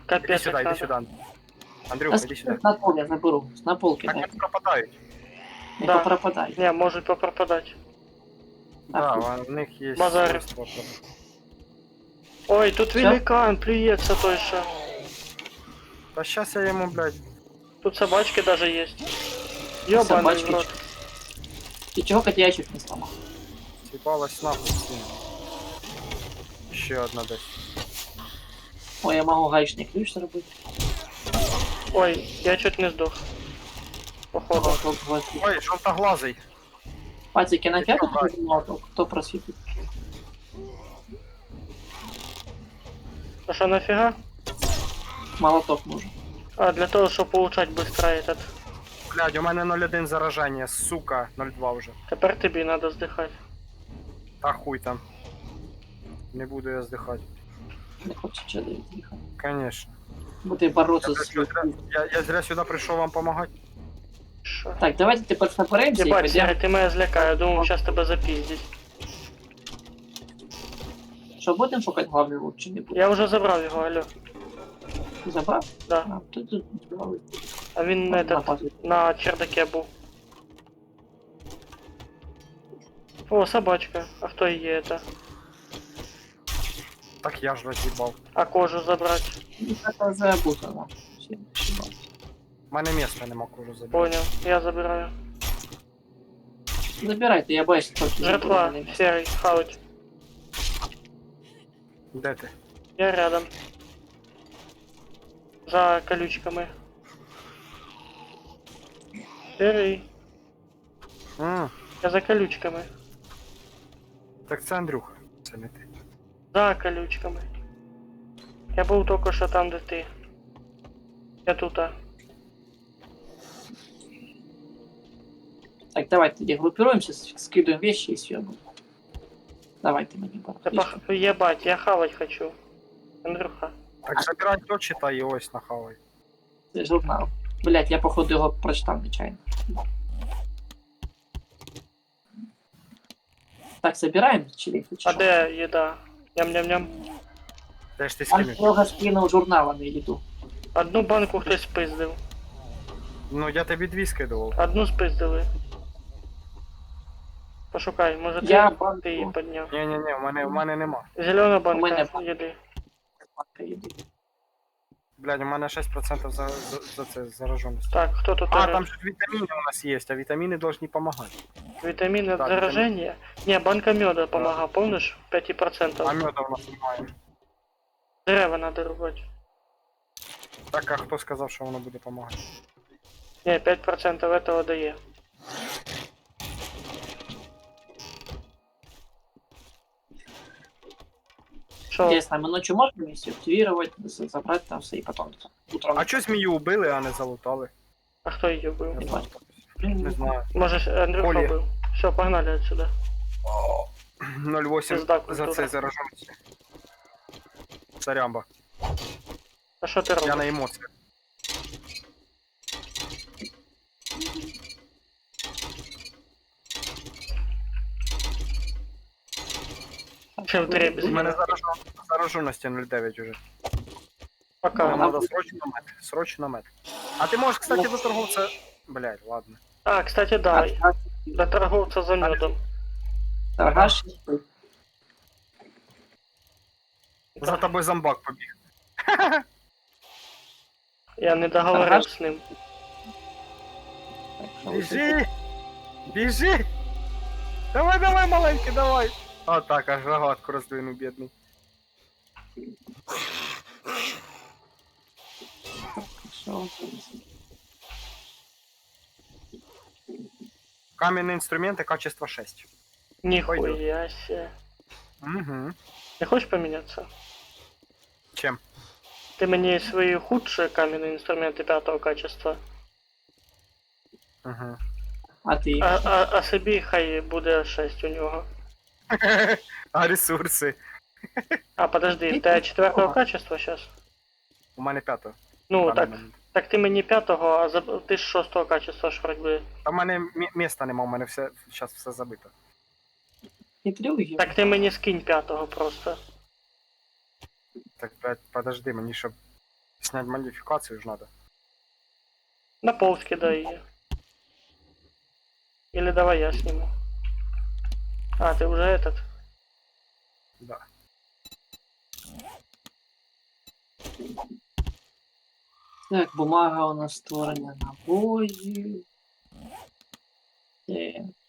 Капец, сюди, як іди надо. сюди. Андрюха, іди сюди. На пол я заберу. На полке, Так дай. вони пропадають. Не Да. пропадай. Не, может попропадать. Да, в них є Базар. свойства. Ой, тут Всё? великан плюется той же. Та щас я йому, блядь, Тут собачки даже есть. Ёбаный Собачки. в рот. Ты чего, хоть ящик не сломал? з'їбалась нахуй всім. Ще одна десь. Ой, я могу гаечный ключ заработать. Ой, я чуть не сдох. Походу. Ой, жовтоглазий. Патики на Ты чё, пятку, кто просветит? А что нафига? Молоток нужен. А, для того, чтобы получать быстро этот. Блядь, у мене 0,1 зараження, сука, 0,2 вже. Теперь тебе надо сдыхать. Та хуй там. Не буду я здихати. Не хочет человек. Конечно. Буду бороться с... Я зря сюди прийшов вам допомагати. Шо? Так, давайте теперь соберемся и Ебать, пойдем. Серый, ты меня злякаю, думал, сейчас тебя запиздить. Що будемо шукати главний лут чи не будемо? Я вже забрав його, алло. Забрав? Да. А, тут збирали. А він на чердаке був. О, собачка. А хто її это? Так я ж роз'їбав. А кожу забрать? Це забутано. У мене місця нема кожу забрати. Понял, я забираю. Забирайте, я боюсь, що тут Жертва, серый, хауть. Де ти? Я рядом. За колючками. Серый, я за колючками. Так це Андрюха. Це не ти. За колючками. Я був тільки що там, де ти. Я тут. Так, давайте тоді группируемся, скидываем вещи и съебаем. Давайте мені Та ебать, я хавать хочу. Андрюха. Так забирай то, читай і ось нахавай. Це журнал. Блять, я походу його прочитав нечайно. Так, собираем чи А де їда? Ням-ням-ням. Де ж ти скинув? Андрюха скинув журнал, а не їду. Одну банку хтось спиздив. Ну я тобі дві скидував. Одну спиздили. Пошукай, може Я ти її банку. підняв. Ні-ні-ні, в мене нема. Зелена У мене банка банка. їди. Банка їди. Блядь, у мене 6% за це зараженості. Так, хто тут? А, там же вітаміни у нас є, а вітаміни должны допомагати. Витамины от Так, заражения? Не, банка меда помогла, помнишь? 5%. А меда у нас немає. Дерева надо рубать. Так, а хто сказав, що воно буде допомагати? Не, 5% этого дає. Шо? Интересно, мы ночью можем миссию активировать, забрать там все и потом там, утром... А чого змію убили, а не залутали? А хто її був? Не знаю. Не знаю. Може, Андрюха Колі. був. Все, погнали отсюда. 0,8 Пизда за культура. це зараженості. Царямба. А що ти Я на робиш? емоціях. Ще в дребезі. У мене зараженості 0,9 уже. Пока. Нам надо срочно мед. А ти можеш, кстати, до торговця... Блядь, ладно. А, кстати, да. До торговця за медом. Торгаш? За тобою зомбак побіг. Я не договорив Ага. з ним. Біжи! Біжи! Давай, давай, маленький, давай! А так, аж рогатку роздвинув, бідний. Кам'яні інструменти, качество 6. Ніхуя себе. Угу. Не хочеш помінятися? Чем? Ти мені свої худші кам'яні інструменти 5-го качества. Угу. А ти? А собі хай буде 6 у нього. А ресурси? А, подожди, в тебе 4-го качества зараз? У мене 5. Ну, так ти мені 5-го, а ти ж 6-го качества ж вроді. Та в мене міста нема, у мене все, зараз все забито. Хитрюги. Так ти мені скинь 5-го просто. Так, блядь, подожди, мені щоб снять модифікацію ж надо. На пол скидай її. Или давай я сниму. А, ты уже этот? Да. Так, бумага у нас створення набої.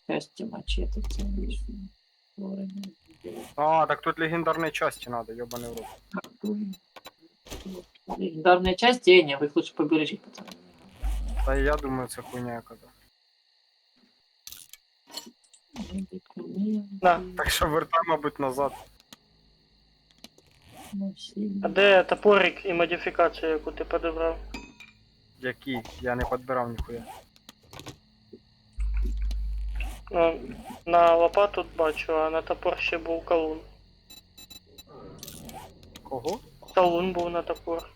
Часті мачете це створення. А, так тут легендарні часті надо, ёбаний в рот. Легендарные части, не, вы их лучше побережите, пацаны. Та я думаю, це хуйня яка-то. На. Так що вертай, мабуть, назад. А де топорик і модифікацію, яку ти подобрав? Які? Я не підбирав ніхуя. Ну, на лопату бачу, а на топор ще був калун. Кого? Калун був на топор.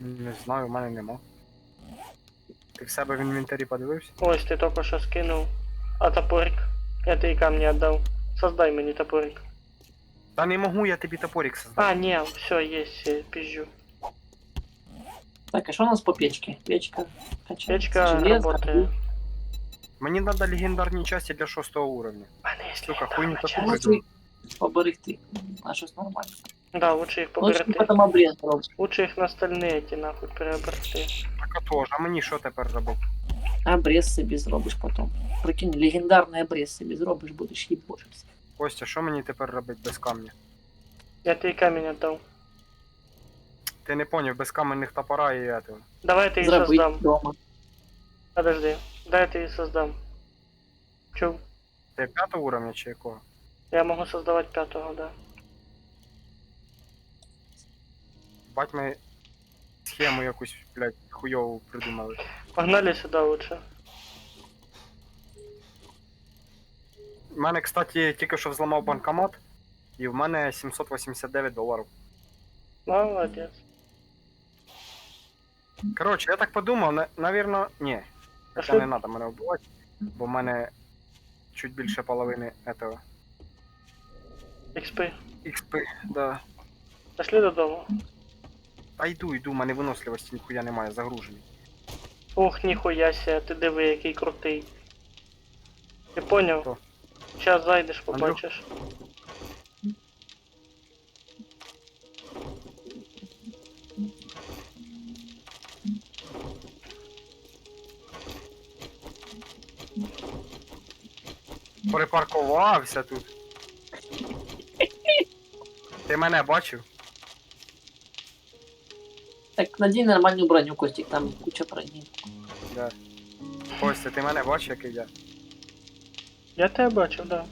Не знаю, у мене нема. Ти в себе в інвентарі подивився? Ось ти тільки що скинув. А топорик? Я тобі камні віддав. Создай мені топорик. Та не можу я тобі топорик создати. А, не, все, есть, пизжу. Так, а что у нас по печке? Печка. качается, Печка железо, работает. Мені треба легендарні часті для 6 уровня. А, не, если Сука, это хуйню начать. таку Лучше придумав. їх поберегти. А щось нормально. Да, лучше их Лучше поберегти. потім обрез робити. Лучше их на стальные эти нахуй переоберти. Так а то ж, а мені що тепер робити? Обрез собі зробиш потім. Прикинь, легендарний обрез собі зробиш, будеш їбошився. Костя, що мені тепер робити без камня? Я тебе камень отдал. Ти не поняв, без каменних топора і этого. Давай я тебе Зробити создам. вдома. Подожди. Дай я тебе создам. Чё? Ти 5 уровня чи якого? Я могу создавать пятого, да. Бать ми схему якусь, блядь, хуйову придумали. Погнали сюда лучше. У мене, кстати, тільки що взламав банкомат, і в мене $789. Молодец. Коротше, я так подумав, навірно, ні. Хоча Пошли. не треба мене вбивати, бо в мене чуть більше половини этого XP. XP, да. Пошли додому. А йду, в мене виносливості ніхуя немає, загружений. Ох, ніхуя ся, ти диви, який крутий. Ти поняв? Хто? Сейчас зайдеш, побачиш. Припаркувався тут. Ти мене бачив? Так, надій нормальну броню, Костік, там куча броні. Да. Костя, ти мене бачив, який я? Я тебе бачив, да.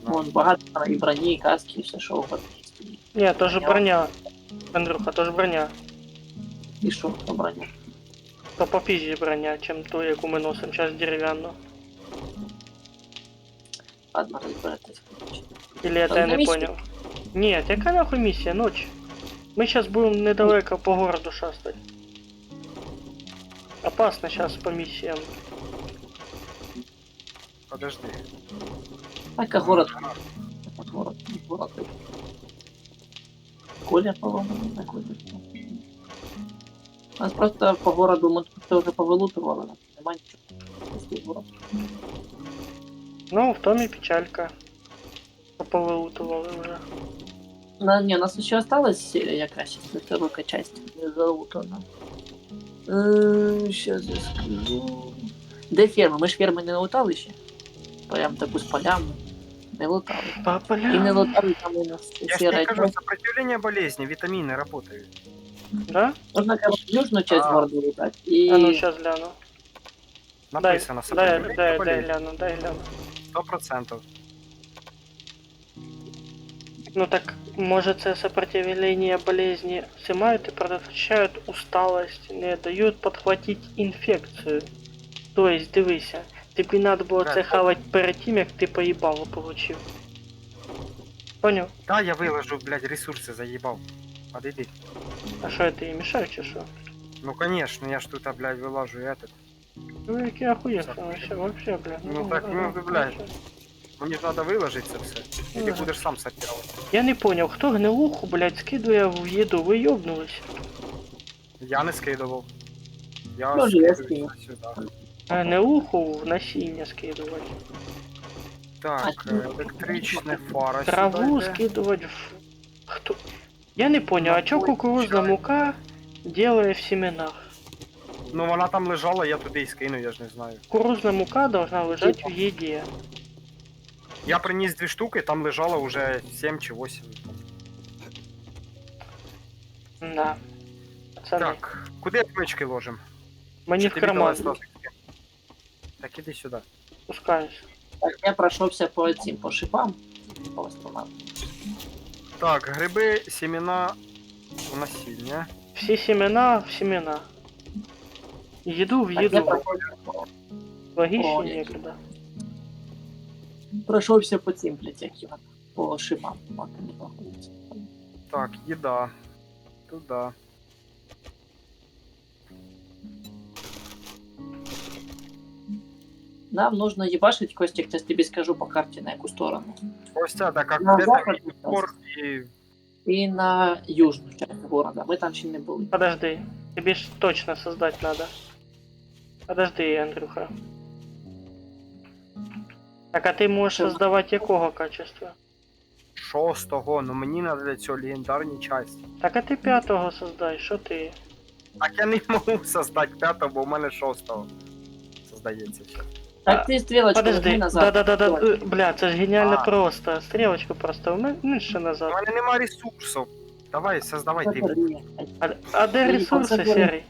Вон багато і броні, і каски, і все, що угодно. Ні, то ж броня. Андрюха, то ж броня. І що по броні? То попізже броня, чим ту, яку ми носимо зараз дерев'яну. Ладно, розберетесь. Или это Там я не не миссия? понял? Нет, яка нахуй миссия? Ночь. Мы сейчас будем недалеко по городу шастать. Опасно сейчас по миссиям. Подожди. Так, а город? Город. Коля, по-моему, такой. У нас просто по городу мы тут уже повылутывали, нема ничего. Пустый город. Ну, в том и печалька. Повылутывали уже. Не, у нас еще осталась якась велика часть не залутана. Сейчас я скажу. Де ферма? Ми ж ферми не лутали ще. Прям таку з полями. Не лутали. По І не полям. лутали там у нас Я ж сіра тебе кажу, часть. сопротивление болезни, витамины работают. Да? Можна, короче, южну часть А. города лутати. І... А ну сейчас гляну. Дай, Написано дай сопротивление болезни. гляну, дай гляну. 100%. Ну так, может, це сопротивление болезни снимают и предотвращают усталость, не дают подхватить инфекцию. То есть, дивися, тобі надо було це Да. хавати перед тим, як ти поїбало получив. Понял? Да, я выложу, блядь, ресурсы заебал. Подойди. А що я тобі мішаю чи що? Ну конечно, я ж тут, блядь, вылажу и этот. Ну який охуєвший, вообще, блядь. Ну так, ну, блядь. Мне же надо выложить это все. И ты Ага. будешь сам сортировать. Я не понял, хто гнилуху, блядь, скидує в їду, ви йобнулись? Я не скидывал. Я Тоже я скидываю сюда. А гнилуху в насіння скидувати. Так, электричная фара Траву сюда. скидувати в... Хто? Я не понял, а чо Напой, кукурузна чай. мука делає в семенах? Ну вона там лежала, я туди і скину, я ж не знаю. Кукурузна мука должна лежать в їді. Я приніс 2 штуки, там лежало уже 7 чи 8. Да. Пацани, Так, куди отмички ложим? мені Чи в тобі карман давай сразу? Так іди сюди. спускаюсь. Так, я пройшовся по цим, по шипам. По островам. Так, гриби, семена, насіння. Всі семена в семена. Їду в Так, я їду. Логічно О, некогда. пройшовся по цим, блядь, як його. По шипам. От вони знаходяться. Так, їда. Туда. Нам нужно ебашить, Костик, сейчас тебе скажу по карте на яку сторону. Костя, так как На где запад такий упор і... и на южную часть города. Мы там еще не были. Подожди. Тебе ж точно создать надо. Подожди, Андрюха. Так, а ти можеш Що? создавати якого качества? 6-го, ну мені надо для цього легендарні часті. Так, а ти 5-го создай, що ти? Так я не можу создати 5-го, бо у мене 6-го создається ще. Так ты стрелочку возьми Подожди, назад. да-да-да-да, бля, це ж геніально А. просто. Стрілочку просто менше У назад. мене нема ресурсів. Давай, создавай ти. А де Ні, ресурси, концентруй. Серий?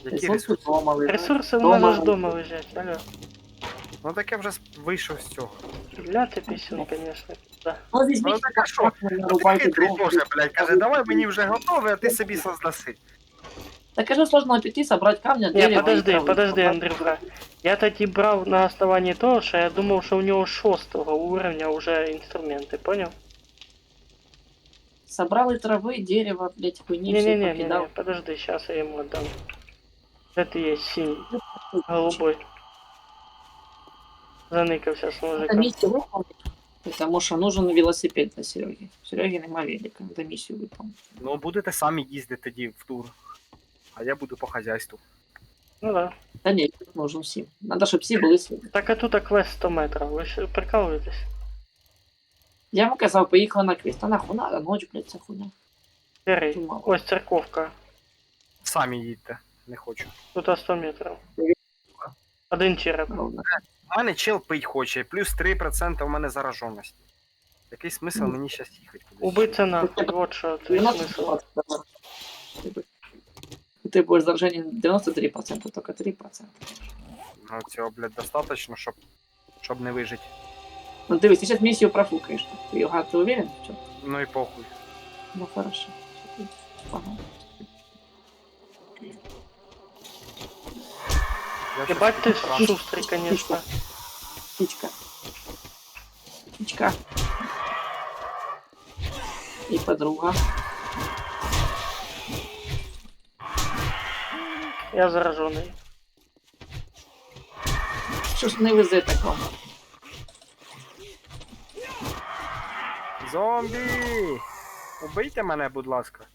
Які Ресурсы ресурси? дома лежат. Ресурси у Дома нас ж лежать. дома лежать, алло. Ну так я вже вийшов з цього. Бля, ти пісюн, конечно. Да. Ну, візьміть, Ну, так а що? Ти нарубайте хитрий дров. тоже, блядь, каже, давай мені вже готове, а ти собі создаси. Так это сложно пойти, собрать камня, Не, дерево подожди, и травы. подожди, Андрюха. Я тоді брав на основанні того, що я думав, що у нього 6-го уровня вже інструменти, понял? Собрал и травы, дерево, блять, хуйни, все Не-не-не, покидал. подожди, сейчас я ему отдам. Это есть синий, голубой. Заныкался с Это мужиком. миссию выполнить, потому что нужен велосипед для Сереги. Сереги нема велика, это миссию выполнить. Ну будете самі їздити тоді в тур. А я буду по хазяйству. Ну да. Да нет, нужен всем. Надо, чтобы все были свои. Так, а тут квест 100 метров. Вы что, прикалываетесь? Я ему казал, поехал на квест. А нахуй надо, ночь, блядь, вся хуйня. Серый. Думал. Ось церковка. Самі їдьте. Не хочу. Тут 100 метров. Один череп. Ровно. У мене чел пить хоче, плюс 3% у мене зараженість. Який смисл мені зараз їхати кудись? Убийца нахуй, вот что, твой 90%. смысл. Ты будешь заражение 93%, только 3%. Ну цього, блядь, достаточно, щоб не вижити. Ну ты сейчас миссию профукаешь. Ты уверен? Что? Ну і похуй. Ну хорошо. Ага. Я щас Ебать ты покрашу. шустрый, конечно. Птичка. Птичка. И подруга. Я зараженный. Що ж не везе такого? Зомбі! Убийте мене, будь ласка.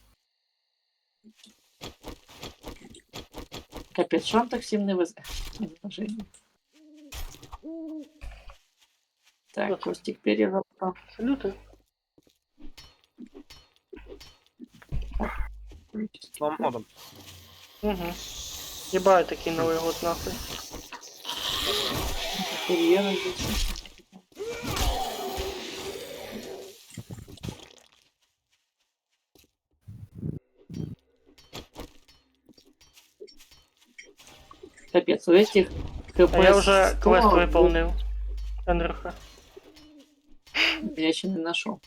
Капець, що вам так всім не везе? Зараження. Так, Костик перезапал. Салюты. З Новим годом. Угу. Ебать такие Новый год нахуй. Курьера здесь. Капец, у этих КП А я уже 100, квест выполнил. Андрюха. Я еще не нашел.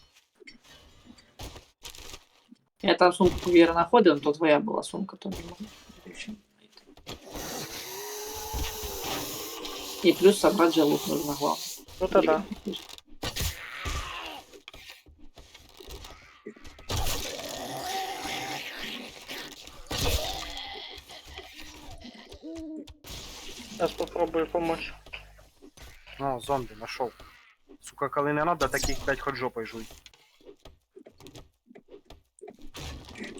Я там сумку курьера находил, но то твоя была сумка, то не могу. Еще найти. И плюс собрать же лук нужно главное. Ну тогда. Сейчас попробую помочь. О, зомбі, нашов. Сука, коли не надо, таких 5 хоть жопой жуй.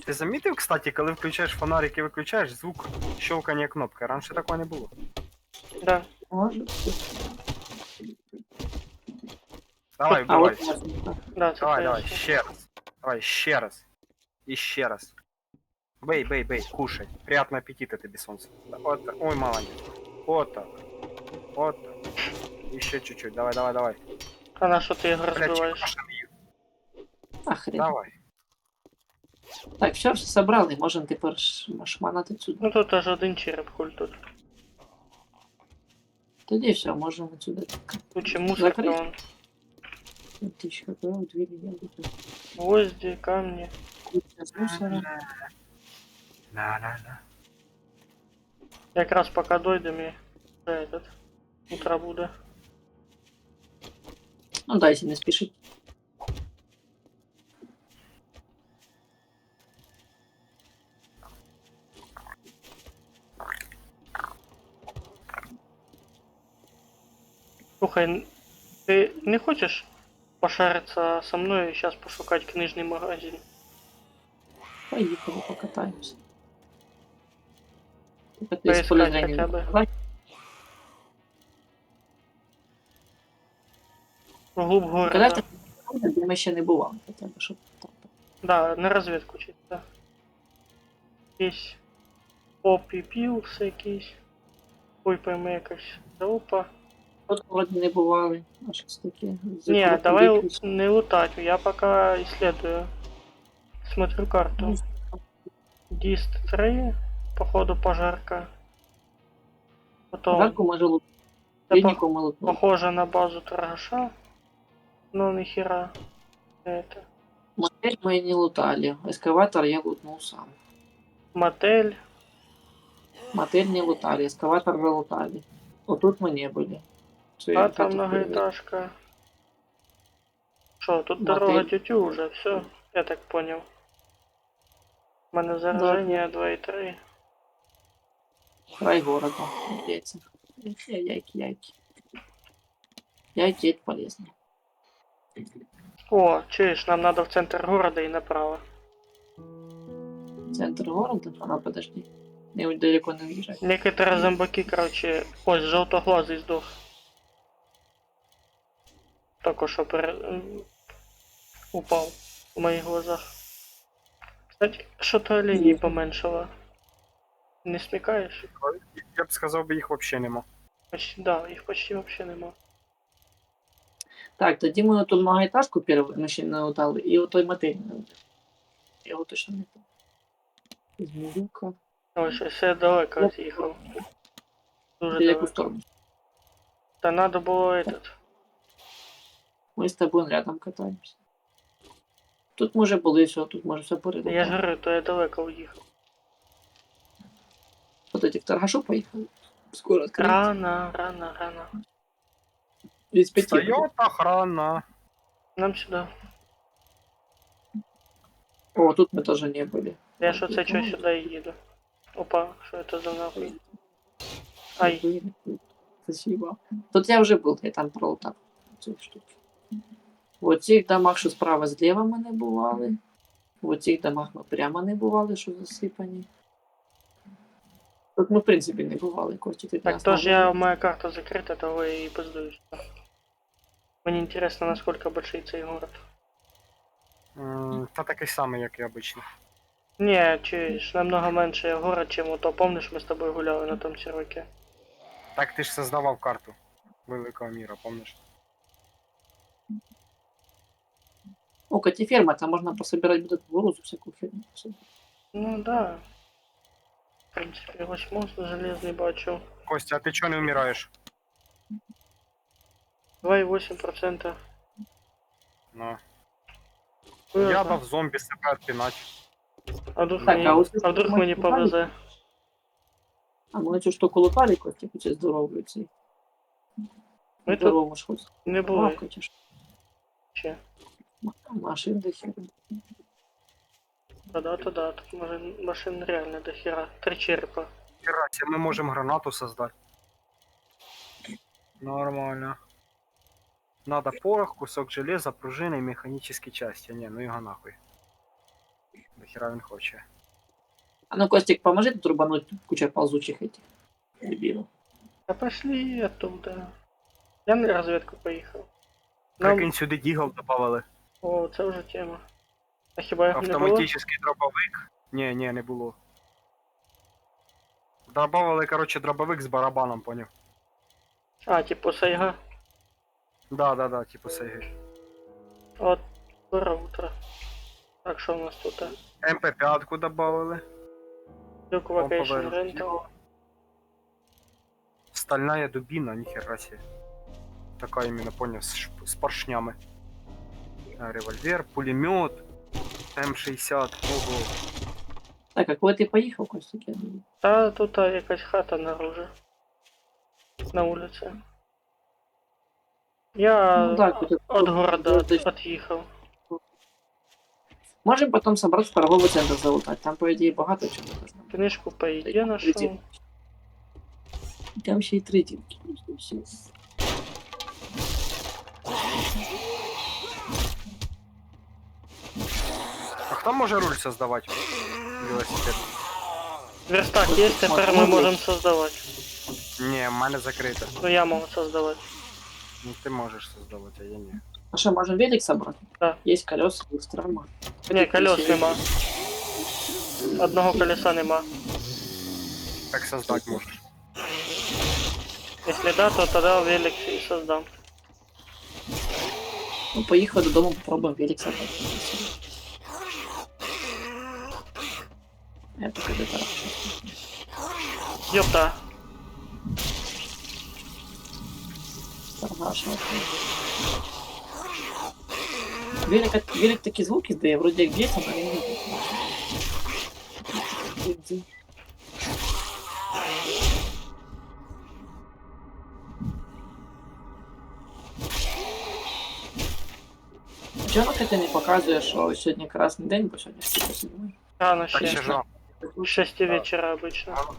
Ти замітив, кстати, коли включаєш фонарик і виключаєш, звук щелкання кнопки. Раніше такого не було. Да. Может. Давай, А вбивай. вот Да, це Давай, точно. давай, ще раз. Давай, ще раз. І ще раз. Бей, бей, бей, кушай. Приятного аппетита тебе, солнце. Вот так. Ой, молодец. Вот так. Вот так. Еще чуть-чуть. Давай, давай, давай. А на що ти їх Блядь, розбиваєш? чекаша не їв. Охрен. Давай. Так, все собрали, можемо тепер шманати отсюда. Ну тут аж один череп, хуль тут. Тоді все, можемо отсюда. Куча мусорка Закрыть? вон. Тысяча килограмм, двери, яблоки, Гвозди, камни. куча мусора. На-на-на. Якраз пока дойдем и этот утро буде. Ну дайте, не спішіть. Слухай, Ты не хочешь пошариться со мной и сейчас пошукать книжный магазин? Поїхали, покатаємося. Тільки ти з Поискать поля зрення хотя бы. не попадай. Вглубь Коли города. ти де ми ще не бували, хоча б, щоб там. Да, на розвідку чисто. Якийсь поп і пілс якийсь. Ой, пойми якась залупа. Тут вроді не бували. А щось таке. Не, давай не лутать, я пока исследую. Смотрю карту. Дист 3, походу пожарка. Потом Жарку може лут. это Клініку ми лутнули. похоже на базу торгаша. Но нихера. Это. Мотель ми не лутали. Эскаватор я лутнул сам. Мотель. Мотель не лутали, эскаватор вы лутали. Вот тут мы не были. Всё, А я там тут впервые. многоэтажка. Шо, тут Мотель. дорога тютю уже, все, я так понял. У мене заражение 2,3. Край города. Яйца. Яйки. Яйки это полезно. О, чуешь, нам надо в центр города и направо. Центр города? А, подожди. Я вот далеко не уезжаю. Некоторые зомбаки, короче, ой, желтоглазый сдох. Только что упал в моих глазах. Кстати, что-то оленей поменьшало. Не смекаешь? Я б сказав би їх взагалі нема. Почти, да, их почти вообще нема. Так, тоді ми ту многоэтажку первую ми ще не лутали, і отой мотель не лутали. Я його точно не помню. Зміюка. Ой, сейчас я далеко отъехал. Дуже В яку далеко. сторону? Да надо было этот. Ми з тобою рядом катаємося. Тут може були все, тут може все Я же порядок. говорю, то я далеко уехал. От эти в торгашу поїхали. Скоро открыть. Рано. Из 5. Встает охрана. Нам сюда. О, тут мы тоже не были. Я ж оце чого сюди і їду. Опа, що це за нахуй? Ай, Спасибо. Тут я вже був, я там пролутав цю штуку. В цих домах, що справа зліва ми не бували. В цих домах ми прямо не бували, що засипані. Тут ми, в принципі, не бували, Костя, ти так нас тоже набрав. моя карта закрита, того я і пиздуюсь. Мені интересно, насколько большой цей город. Та такий самий, як і обично. Не, чуєш, намного менше город, чем ото, помниш, ми з тобою гуляли на тому серваке? Так ти ж создавав карту великого міра, помниш? О, Катя, ферма, там можна пособирати буде кукурузу, всяку ферму. Ну да. В принципе, ось мост железний бачу. Костя, а ти чого не вмираєш? 2,8%. Ну. Виразно. Я дав зомбі себе відпінати. А вдруг Так, мені, а ось а вдруг ми мені лутали? повезе? А ми цю штуку лутали, Костя, хоч і здоровою цей. Ми тут Здоровому ж хоч. не були Лавка чи ще. машин до хера. Да, тут може машин реально до хера. 3 черепа. Херася, ми можемо гранату создати. Нормально. Надо порох, кусок железа, пружини і механічні части. Не, ну його нахуй. До хера він хоче. А ну, Костик, поможи тут рубануть куча ползучих этих дебилов. Да пошли оттуда. Я на розвідку поїхав. Нам... Прикинь, сюди дігл добавили. О, це вже тема. А хіба їх не було? Автоматичний дробовик. Ні, не було. Добавили, короче, дробовик з барабаном, поняв. А, типу Сайга. Да, типу сейги. От, доброе утро. Так, що у нас тут? МП5 добавили. Duke Vacation Помпове Rental. Стальная дубина, ніхера себе. Така іменно, поняв, з поршнями. Револьвер, пулемет, М60, ого. Так, а коли ты поехал, Костик, я думаю. Та тут якась хата наружу. На вулиці. Я Ну да, куда- от города Десь. отъехал. Можем потом собраться в торговый центр залутать. Там, по идее, богато чего должно быть. Книжку по еде нашел. Там еще и трейдинги. А хто може руль создавати? Велосипед. Верстак есть, теперь мы можем создавать. Ні, в мене закрито. Ну я могу создавать. Ну ти можеш создавати, а я ні. А что, можем велик собрать? Да. Есть колеса, есть рамы. Не, колес нема. Одного колеса нема. Так создати можеш. Если да, то тогда велик и создам. Ну, поехали додому, попробуем велик собрать. Я только где-то Ёпта. торгаш. Велик такие звуки издает, вроде как бьется, но не видно. Чого ти не показуєш, що сьогодні красний день, бо сьогодні ж тільки 7? Рано Так ще. ще ж С 6 вечера обычно.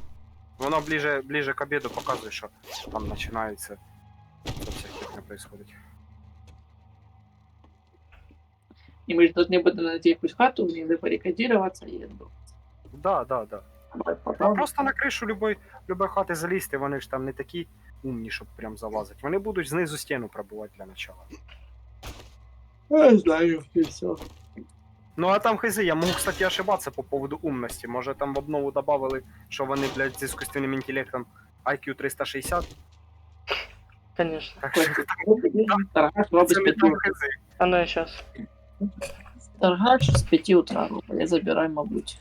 воно ближе к обіду показує, що там починається. Це вся херня происходить. І ми ж тут не будемо знайти якусь хату, мені забарикадіруватися і Да. А просто на кришу любої хати залізти, вони ж там не такі умні, щоб прям залазити. Вони будуть знизу стіну пробувати для начала. Я знаю, і все. Ну а там хз, я можу, кстати, ошибаться по поводу умності. Може там в обнову добавили, що вони, блядь, з іскусственним інтелектом IQ 360. Конечно. Так що Торгаш робить це з не 5 там утра. хз. А ну я сейчас. Торгаш з 5 утра робить, я забираю, мабуть.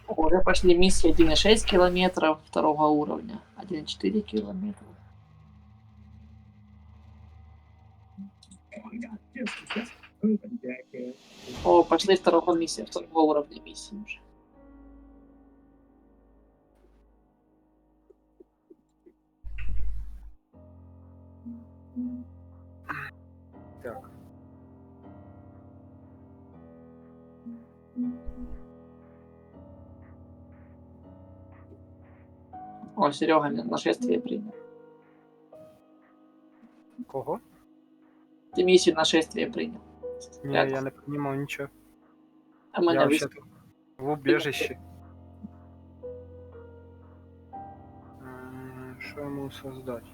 Уже пошли миссии 1,6 километров второго уровня, 1,4 километра. О, пошли второго миссия, второго уровня миссии уже. Так. О, Серега нашествие принял. Кого? Ты миссию нашествие принял. Ні, я не приймав нічого. А Я меня вообще тут в убежищі. Що йому создати?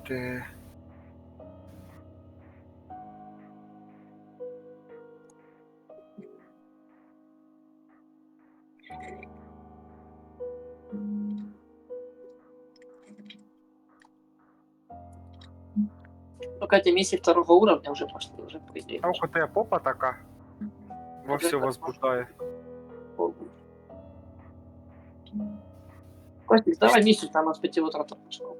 Ти. Только эти миссии второго уровня уже пошли, уже по идее. А у тебе попа така? Вовсю возбуждає. Костик, давай миссию, там с 5 утра там пошел.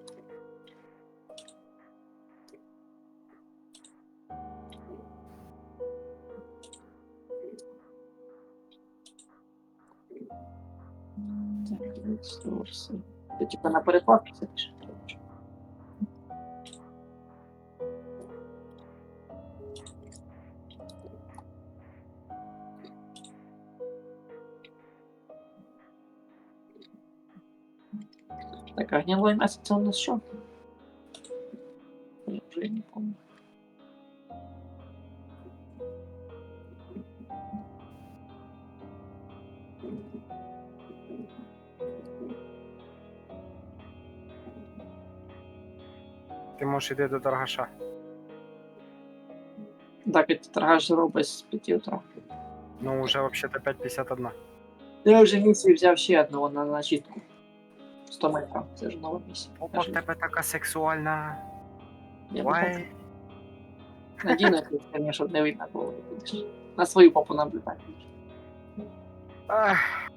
Так, ресурсы. Ты типа на перекладке сидишь? Так, а гнилое мясо это у нас что? Я уже не помню. Ти можеш іти до торгаша. Так, это торгаш робить з 5 утра. Ну, уже вообще-то 5:51. Я вже місію взяв ще одного на начитку. 100 метрів, це ж нова місія. Опа, в тебе така сексуальна. Я Why? надію на це, щоб не видно, коли ти будеш. На свою попу наблюдати. Ах.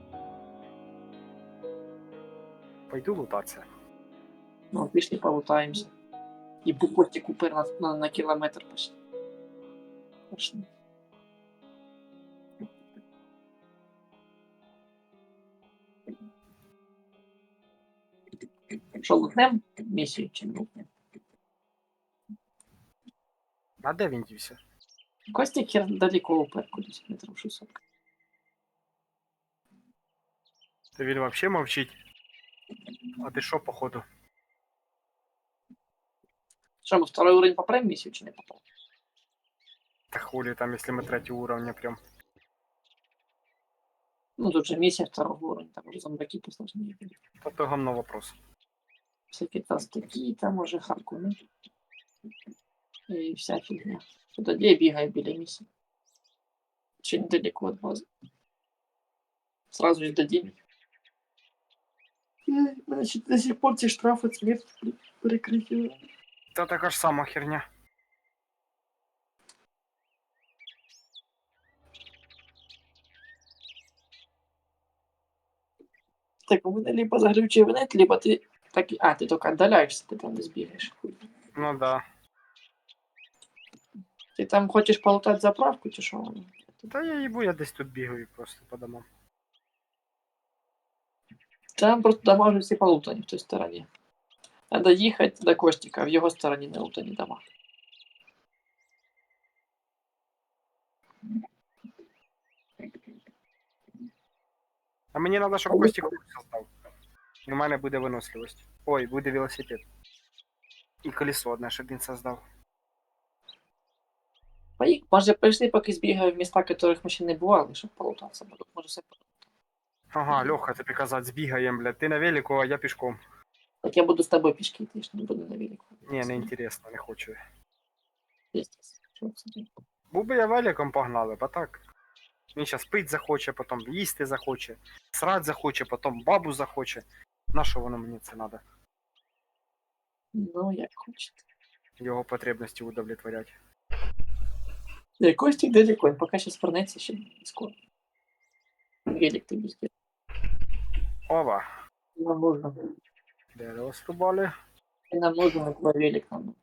Пойду лутатися. Ну, пішли полутаємося. І буквоті купер на кілометр пішли. Пішли. Що, лутнем місію чи не лутнем? А де він дівся? Костя хер далеко упер кудись, метрів 600. Він вообще мовчить. А ти що, походу? Що, ми второй уровень поправим миссию, чи не поправим? Та хулі там, якщо ми третій уровня прям. Ну, тут же миссия второго уровня, там уже зомбаки посложнее были. Та то гамно вопрос. Всякие толстяки, там уже харкуны. И вся фигня. Сюда где я бегаю біля миссии? Очень недалеко от базы. Сразу же дадим. Значит, до сих пор те штрафы от смерти прикрытие. Та така ж сама херня. Так, у мене либо заглючий винет, либо ты так... А, ты только отдаляешься, ты там не сбегаешь. Ну да. Ты там хочешь полутать заправку, чи що? Та я їбу, я десь тут бігаю просто по домам. Там просто дома вже всі полутані в той стороні. Надо їхати до Костика, в його стороні не лутані дома. А мені треба, щоб Костік рух создав. І в мене буде виносливість. Ой, буде велосипед. І колесо одне, щоб він создав. Може прийшли, поки збігаю в міста, в яких ми ще не бували, щоб полутатися. Може все. Ага, Льоха, тобі казати, збігаєм, блядь. Ти на велику, а я пішком. Так я буду з тобою пішки йти, що не буду на велику. Ні, не інтересно, не хочу. Що це? Був би я великом погнали, бо так. Він зараз пить захоче, потім їсти захоче, срать захоче, потім бабу захоче. На що воно мені це треба? Ну, як хочете. Його потребності удовлетворять. Костик далеко, він поки ще спорнеться ще не скоро. Велик тобі збір. Ова, Нам нужно. дерево срубали. И нам нужен этот велик нам.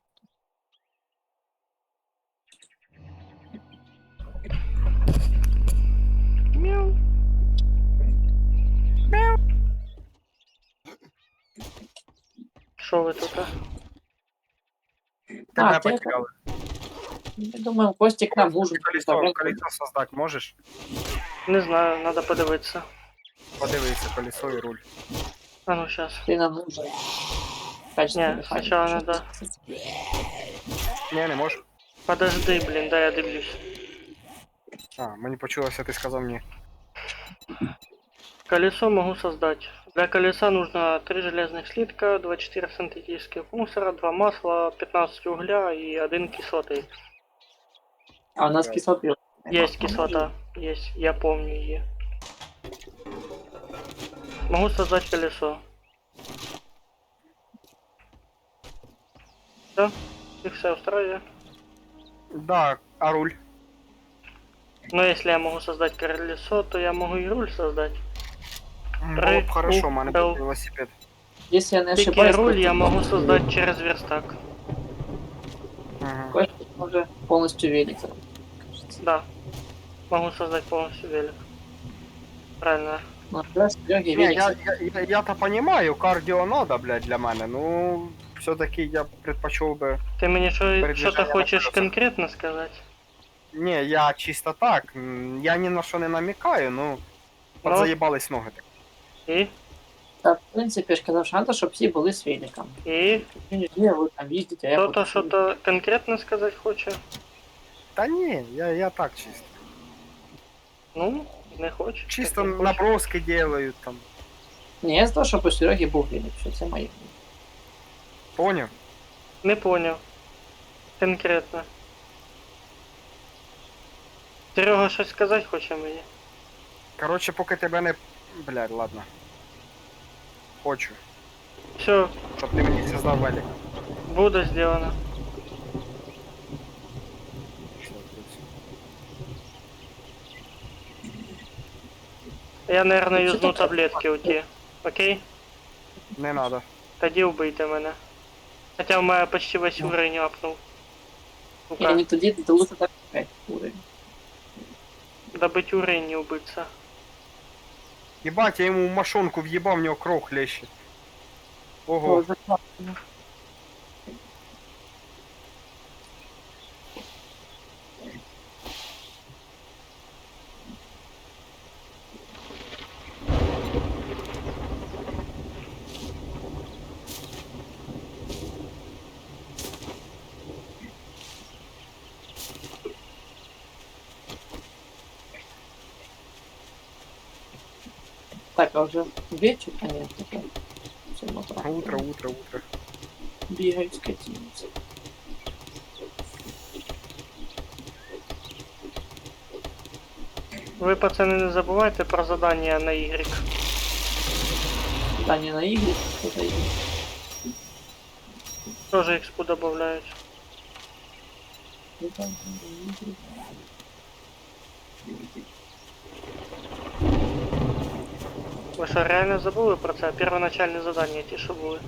Мяу. Що ви тут? Тебе А, потеряли. Я думаю, Костик нам нужен. Колесо создать можеш? Не знаю, надо подивитися. Подивися, колесо і руль. А ну щас. Ты нам нужен. Качественный Не, механик. сначала надо. Ні, не можеш. Подожди, блин, дай я дивлюсь. А, мені почулося, ти сказав ні. Колесо могу создать. Для колеса нужно 3 железных слитка, 24 синтетических мусора, 2 масла, 15 угля и 1 кислоты. А у нас кислоты. Есть кислота, есть, я помню ее. Могу создать колесо. Да? Их все устраивает. Да, а руль? Но если я могу создать колесо, то я могу и руль создать. Було б хорошо, у мене Руль. був велосипед. Если я не Тільки ошибаюсь, руль Костик, я могу создать через верстак. Ага. Костик уже полностью велик. Кажется. Да. Могу создать полностью велик. Правильно. Ну, да, Серёге Ні, велик. я-то понимаю, кардіо надо, блядь, для мене, ну, все-таки я предпочел би... Ты мне что-то Передвижение хочешь на колесах. конкретно сказать? Не, я чисто так, я ні на що не намікаю, ну, Ну. заїбались ноги. Так. И? Та, в принципі, я ж казав, що треба, щоб всі були з великом. И? Не, ви там їздите, а я Кто-то хочу- что-то конкретно сказать хочет? Та ні, я так чисто. Ну, не хочешь. Чисто так не хочешь. наброски делают там. Ні, я знав, що у Сереги був велик, що це моє. Поняв? Не понял. Конкретно. Серега щось сказати хоче мені? Короче, поки тебе не... Блядь, ладно. Хочу, Все, щоб ти мені создав велик. буде сделано. Все, тут. Я, наверное, Ну, юзну що таке? таблетки уйти. Окей? Не надо. Тоді вбийте мене. Хоча в мене почти весь уровень апнув. Я Сука, не тоді, то лучше так 5 уровень. добить уровень не убиться. Ебать, я ему в мошонку въебал, в него кров хлещет. Ого. О, закладно. Так, а вже вечір? А ні, таке. 7 утра. Утро. Бігають скотинці. Ви, пацани, не забувайте про задання на Y. Да, не на ігрі, що за ігрі. Тоже XP додають. Ну, там, на ігрі. Ви що, реально забули про це? Первоначальні задання ті, що були.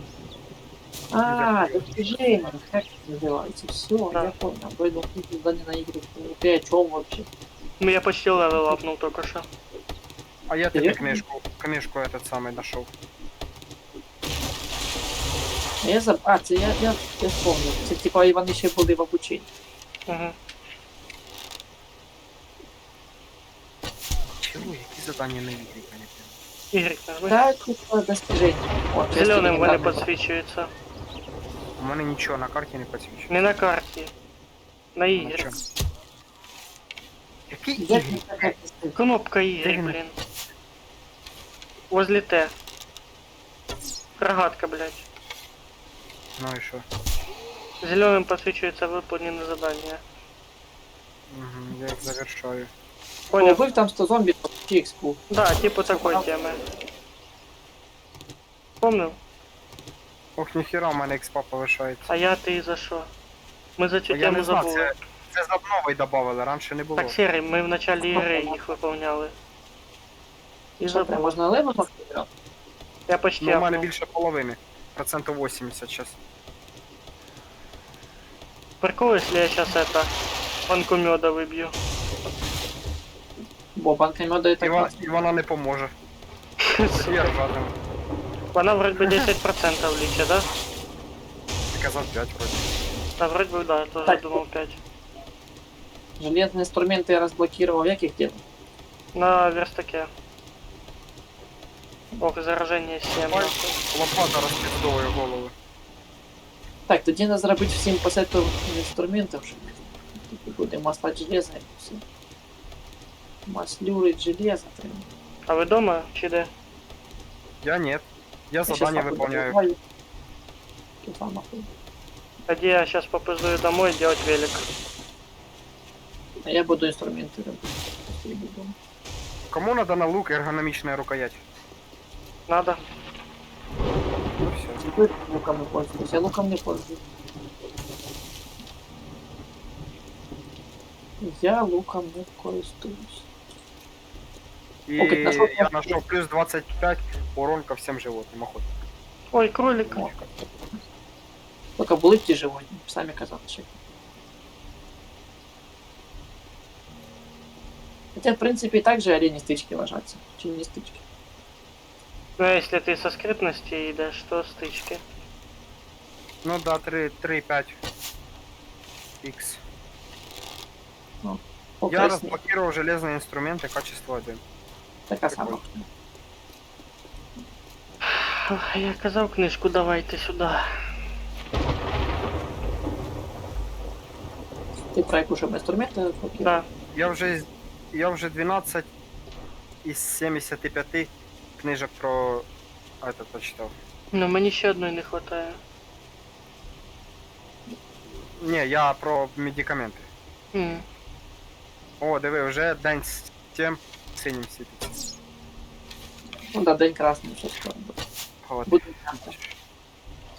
А, достижение, как это называется? Все, Да. я понял. Пойду задание на игры. Ты о чем вообще? Ну я почти левел апнув тільки що. А я тобі Серйозно? книжку этот самий нашов. А я заб... А, це я вспомнил. Це типа і вони ще були в обученні. Угу. Чого? Які задання на відео, я не Y пам'ятаю. нажми. Так, типа достижение. О, я Зеленим тобі вони недавно- підсвічуються. У мене нічого на карті не підсвічує. Не на карті. На На Y. чому? Який Як ігри? не така достиження? Кнопка Y, Де він? блін. Возле Т. Рогатка, блядь. Ну і що? Зеленым підсвічується виповнене задання. Угу, я їх завершаю. Понял? Побив там 100 зомбі, то експу. Да, типу такой темы. Помнив? Ох, ніхіра, у мене експа повишається. А я ти за що? Ми за цю Я тему не знав, забули. це за новий додавали, раніше не було. Так, Серий, ми в началі ігри їх виповняли. І Що, прям забули. можна лево нахуй? Я почти Ну, у мене апнув. більше половини. Процентів 80 зараз. Прикол, если я сейчас это банку меда выбью. Бо банка меда І, это вона, класно. і вона не поможе. Тоді я ржатиму. Она вроде бы 10% лечит, да? Ти казав 5 вроді. Да, вроде бы, да, я тоже Так. думал 5. Железные инструменты я разблокировал. Як їх делал? На верстаке. Ох, заражение 7. Ой, лопата розпіздовує голову. Так, тоді треба зробити всім по сету інструментів, щоб буде маслать железо і все. Маслюрить железо треба. А вы дома, чи де? Я нет. Я задание выполняю. Тоді я сейчас попоздую домой делать велик. А я буду інструменти робити. Просто я буду. Кому надо на лук эргономичная рукоять? Надо. Ну все. Теперь луком не пользуюсь. Я луком не пользуюсь. Я луком не користуюсь. И Окей, нашел. я нашел плюс 25 урон ко всем животным охотникам. Ой, кролик. О, Только були ті животні, самі казали, що. Хотя, в принципе, и так же олені стычки ложатся. Чи не стычки? Ну, а если ты со скрытности идешь, то стычки. Ну да, 3,5 X. Я Покрасні. разблокировал железные инструменты качество 1. Така сама. Ох, я казав книжку, давайте сюди. Ти про яку щоб інструменти блокував? Да. Я уже 12 из 75 книжек про это прочитал. Ну, мені ще одної не вистачає. Не, я про медикаменты. М. О, диви, вже день з тем синім світиться. Ну да, день красний вже скоро буде. От.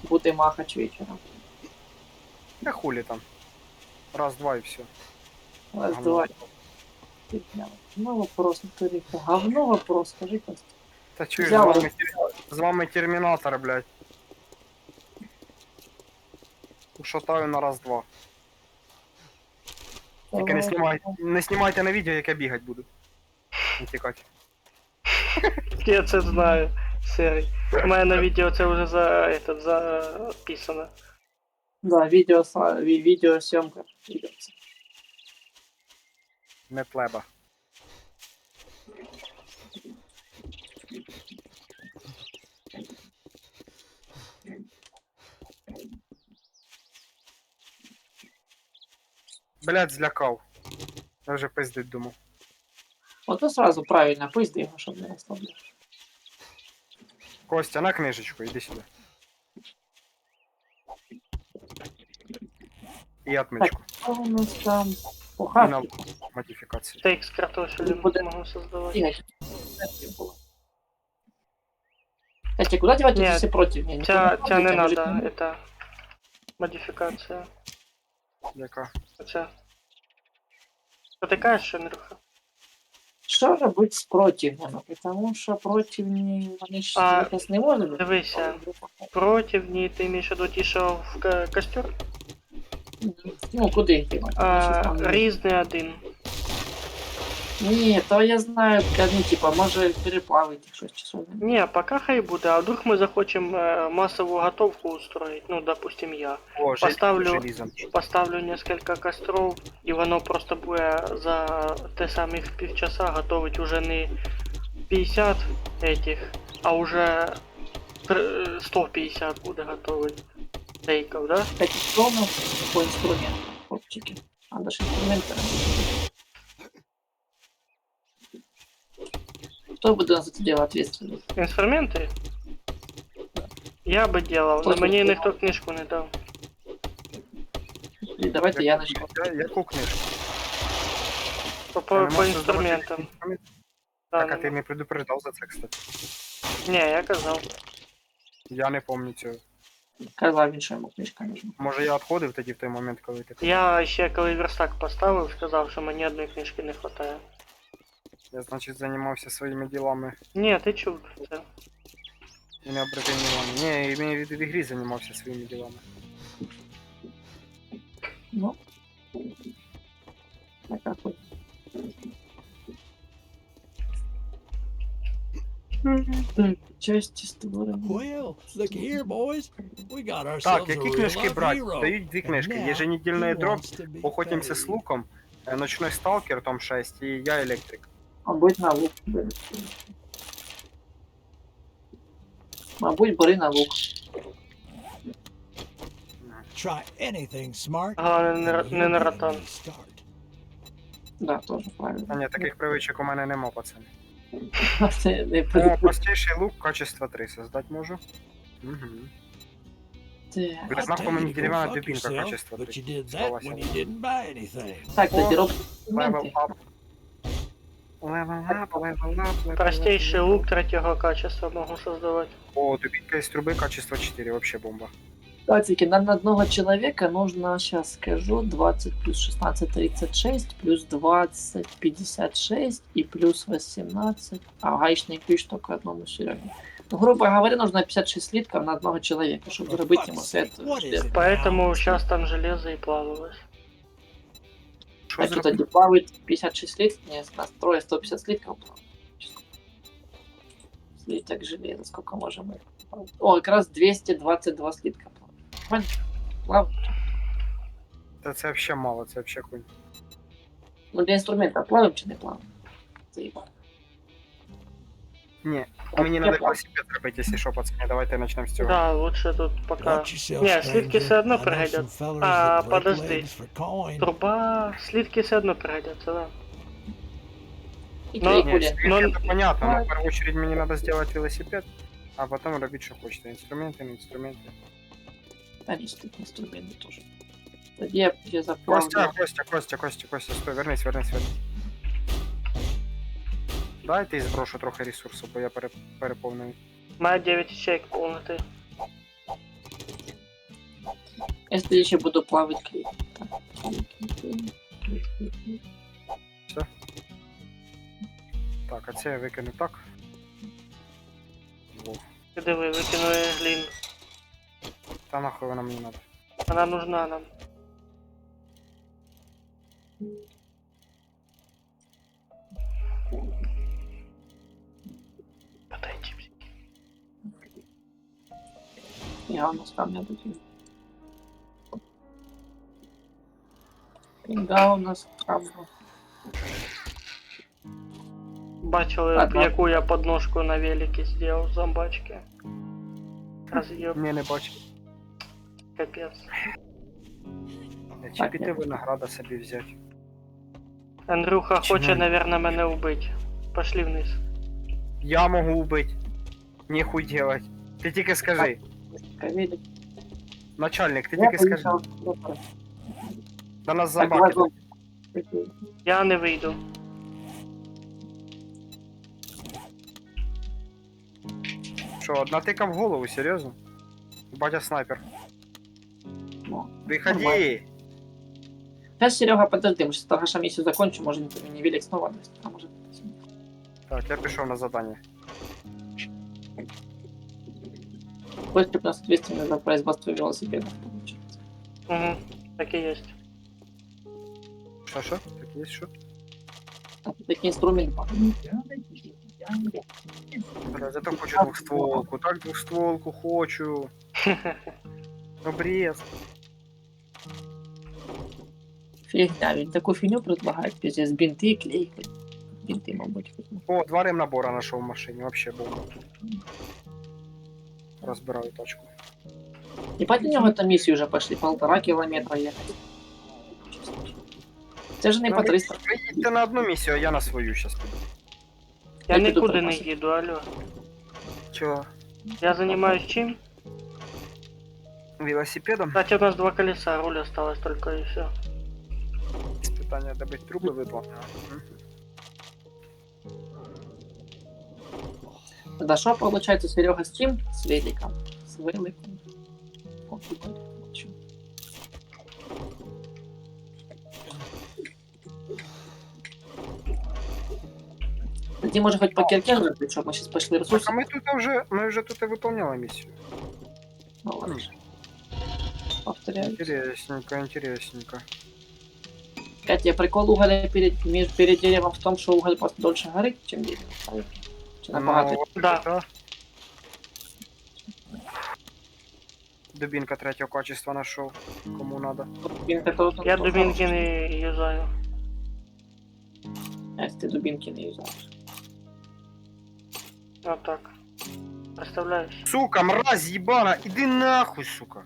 Буде махач вечором. Да хули там. Раз, два и все. Раз, два. Підняли. Ну вопрос, Вікторійка. Говно вопрос, скажи, Костя. Та чуєш, Взяв. з вами термінатор, блядь. Ушатаю на раз-два. Тільки не знімайте на відео, як я бігати буду. Не тікати. Я це знаю, Серий. У мене на відео це вже записано. Да, видеосъемка ведется. Не плеба. Блядь, злякав. Я вже пиздить думав. Вот то сразу правильно пизди його, щоб не розслабляв. Костя, на книжечку, іди сюди. І отмичку. Що у нас там? По І на хаті. модифікацію. Стейк с картофелем Буде- могу создавать. Бігать. Кстати, куда девать эти Нет, все против меня? Тебя не надо, это модификация. Яка? Хотя... Потыкаешь, Андрюха? Что робити з противнями? Потому що противні, вони ж А, якось не можуть. дивися. Противни, ты имеешь в виду ті, що в костер? Ну, куди їх дівати? Різний один. Ні, то я знаю, ну, типа, може переплавити щось чи що. Не, пока хай буде, а вдруг мы захочем массовую готовку устроить, ну, допустим, я. О, Поставлю. желізом. Поставлю несколько костров, і воно просто буде за те самих півчаса готовить уже не 50 этих, а уже 150 буде готовить стейков, да? Кстати, что у нас по инструменту, хлопчики? Надо же инструменты. Кто будет у нас за это дело ответственный? Інструменти? Я би делал, но Тоже мені делал. ніхто книжку не дав. И давайте я начну. Яку книжку? По Я не можу інструментам. создавати інструмент. Да, Так, а ну, ти не предупреждав за це, кстати. Ні, я казав. Я не пам'ятаю цього. Казав він, що йому книжка нужна. Може я відходив тоді в той момент, коли ти казав. Я ще коли верстак поставив, сказав, що мені одної книжки не вистачає. Я, значить, займався своїми ділами Ні, ти чув це. і не обратив внимання. Ні, я імею в виду в ігрі займався своїми ділами. Ну. Так, охуй. Так, части створені. Well, look here, boys. We got ourselves Так, a які real книжки life брати? hero. Дають дві And книжки. now Еженедільний he дроп, wants to be охотимся з paid. луком, ночной сталкер, том 6, і я електрик. Мабуть, на лук. Мабуть, бери на лук. Try anything smart. Головне, and не you'll на get a ротан. new start. Да, теж правильно. А ні, таких привичок у мене нема, пацани. Це не О, придумав. простейший лук, качество 3 создать можу. Угу. Так. Без I'll нахуй tell мені you to go дерев'яна fuck дубінка yourself, качество but you 3. did that when you didn't buy anything. Так, тоді роб Level інструменти. up. Level up, level up, level Простейший up. лук третього качества можу создавати. О, дубинка из трубы, качество 4, вообще бомба. Кстати, нам на одного человека нужно, сейчас скажу, 20 плюс 16, 36, плюс 20, 56 и плюс 18. А гаечный ключ только одному Сереге. Ну, грубо говоря, нужно 56 слитков на одного человека, чтобы For зарубить fuck's ему sake, свет. what is it Поэтому now? сейчас там железо и плавалось. Что А за... тут один плавает 56 слитков, не, настроя 150 слитков. Слиток железа, сколько можем мы? О, как раз 222 слитка. Плавает. Це вообще мало, це вообще хуй. Ну, для инструмента плаваем чи не плаваем? Заебал. Не, А мені я надо плаваю. велосипед робити, якщо що, пацани, давайте почнемо з цього. Да, лучше тут пока. Watch yourself, Не, слитки stranger. все одно I know пригодят. some fellers А, that break подожди. legs for coin. Труба, слитки все одно пригодятся, да. И Но- клей Не, хули. свет но- это понятно, но в первую очередь мне надо сделать велосипед, а потом робить, что хочется. Инструменты, не инструменты. Конечно, тут инструменты тоже. Тоді я заплавлю. Костя, стой, вернись. Дайте і зброшу трохи ресурсу, бо я переповнений. Моя 9 ячеек полноты. Если я еще буду плавать клей. Так. Так, а це я викину так. Во. Ти диви, викинули глину. Та нахуй вона мені надо. Вона нужна нам. Подайте мне. Я у нас камня буду. Да, у нас камня. Бачили, Ладно. яку я подножку на велике сделал в зомбачке. Разъеб, Ні, не бачу. капец. Чи піти винограда собі взяти? Андрюха Чи хоче, не? наверное, мене убить. Пошли вниз. Я можу убити. Ніхуй делать. Ти тільки скажи. Велик. Начальник, ти Я тільки скажи. поїхав. Добре. До нас Так, зомбаки. ладно. Я не вийду. Що, натикав в голову, серйозно? Батя снайпер. Ну, Виходи! Сейчас, Серега, подожди, мы сейчас торгаша миссию закончим, может ты мне велик снова даст, а может... Так, я пішов на задання. Будет 15 200 за производство велосипедов, получается. Угу. Так і є. Що? Так є що? А тут такие инструменты. Бля, зато хочу двохстволку. Так двохстволку хочу. Ну бред. Фигня, ведь такую фигню предлагают, пиздец, бинты, клейки. Бинты, мабуть. О, 2 ремнабора знайшов в машині, вообще бомба. Розбираю тачку. И под него там миссию уже пошли, 1,5 километра ехать. Это же не по 300. Ви їдьте на одну місію, а я на свою щас піду. Я Я піду нікуди не припаси. їду, алло. Чого? Я займаюсь чим? Велосипедом? Кстати, у нас 2 колеса, руль осталось только и все. Питання, де бить труби видно. Тогда что получается, Серега с чем? С великом. С великом. О, прикольно. Чё? Тоді може хоч по кірке зробити, щоб ми зараз пішли Так, ресурси. а ми вже тут виповняли місію. Ну ладно. Повторяю. Интересненько, интересненько. Кстати, прикол уголя перед деревом в том, что уголь просто дольше горит, чем дерево. правильно? Чи набагато. Ну, Да. да. Дубинка третьего качества нашел. Кому надо. Дубинка то тут Я то дубинки хороша. не юзаю. А если ты дубинки не юзаешь? Вот так. Представляешь? Сука, мразь ебана, иди нахуй, сука.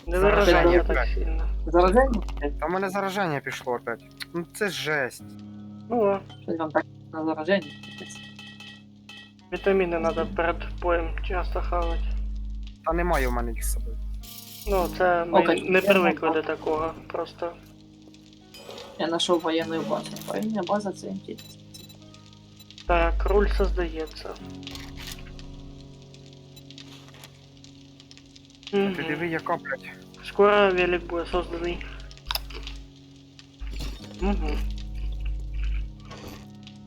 Не Зараження, выражайся так блядь. сильно. Заражение? Там у мене зараження пішло опять. Ну це жесть. Ну, а, Что вам так на заражение? вітаміни надо перед боєм часто хавати. Та немає у мене їх з собою. Ну, це ми Окей. не привикли до такого. Просто. Я нашел военную базу. Военная база это интересно. Так, руль создається. Ти Мгм. диви, яка, блядь. Скоро велик буде созданий. Угу.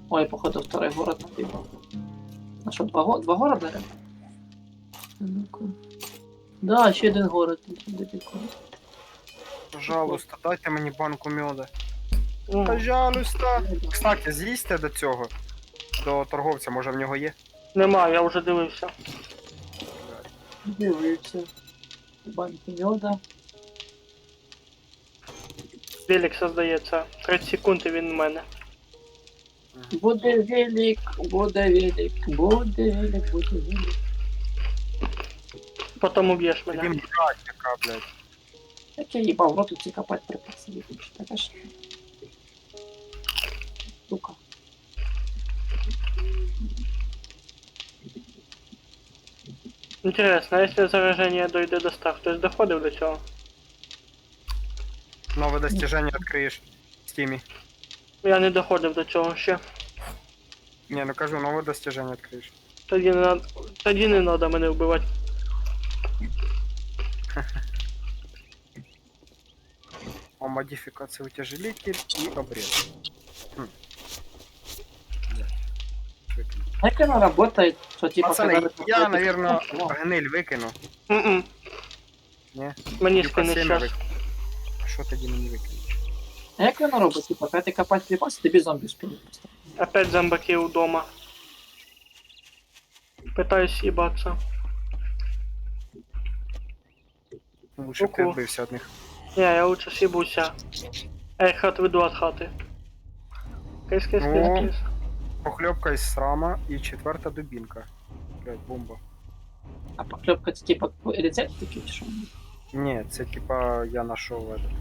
Ой, походу второй город набивал. А что, два города рядом? Ну-ка. Да, еще один город. Далеко. Пожалуйста, дайте мені банку меда. Пожалуйста. Кстати, з'їсти до цього. До торговця, може в нього є? Нема, я вже дивився. Дивиться. Банки меда. Велик создається. 30 секунд і він в мене. Буде велик, буде велик, буде велик, буде велик. Потім уб'єш Тоді мене. мразь яка, блядь. Як я їбав, роту ці копати припаси. Така ж. Сука. Інтересно, а якщо зараження дойде до 100, хтось доходив до цього? Нове достіження відкриєш в стімі. Я не доходив до цього ще. Ні, ну кажу, нове достіження відкриєш. Тоді не треба мене вбивати. О модификации утяжелитель и обрез. Як вона работает, що типа... Пацаны, когда ты я, приходишь- наверное, Ну, гниль викину. Мгм. Ні? Мені Типа скине семя щас. Що тоді мені викинеш? А як вона робить? Типа, коли ти копати припаси, тобі зомбі спінуть просто. Опять зомбаки у дома. Пытаюсь їбаться. Лучше б ти Ку-ку. відбився від них. Не, я лучше съебуся. Я их отведу от хаты. Кис, кис, кис, О. кис. Похльопка із срама і четверта дубінка. Блять, бомба. А поклепка це типа рецепт такий, чи що? Ні, це типа я нашов этот.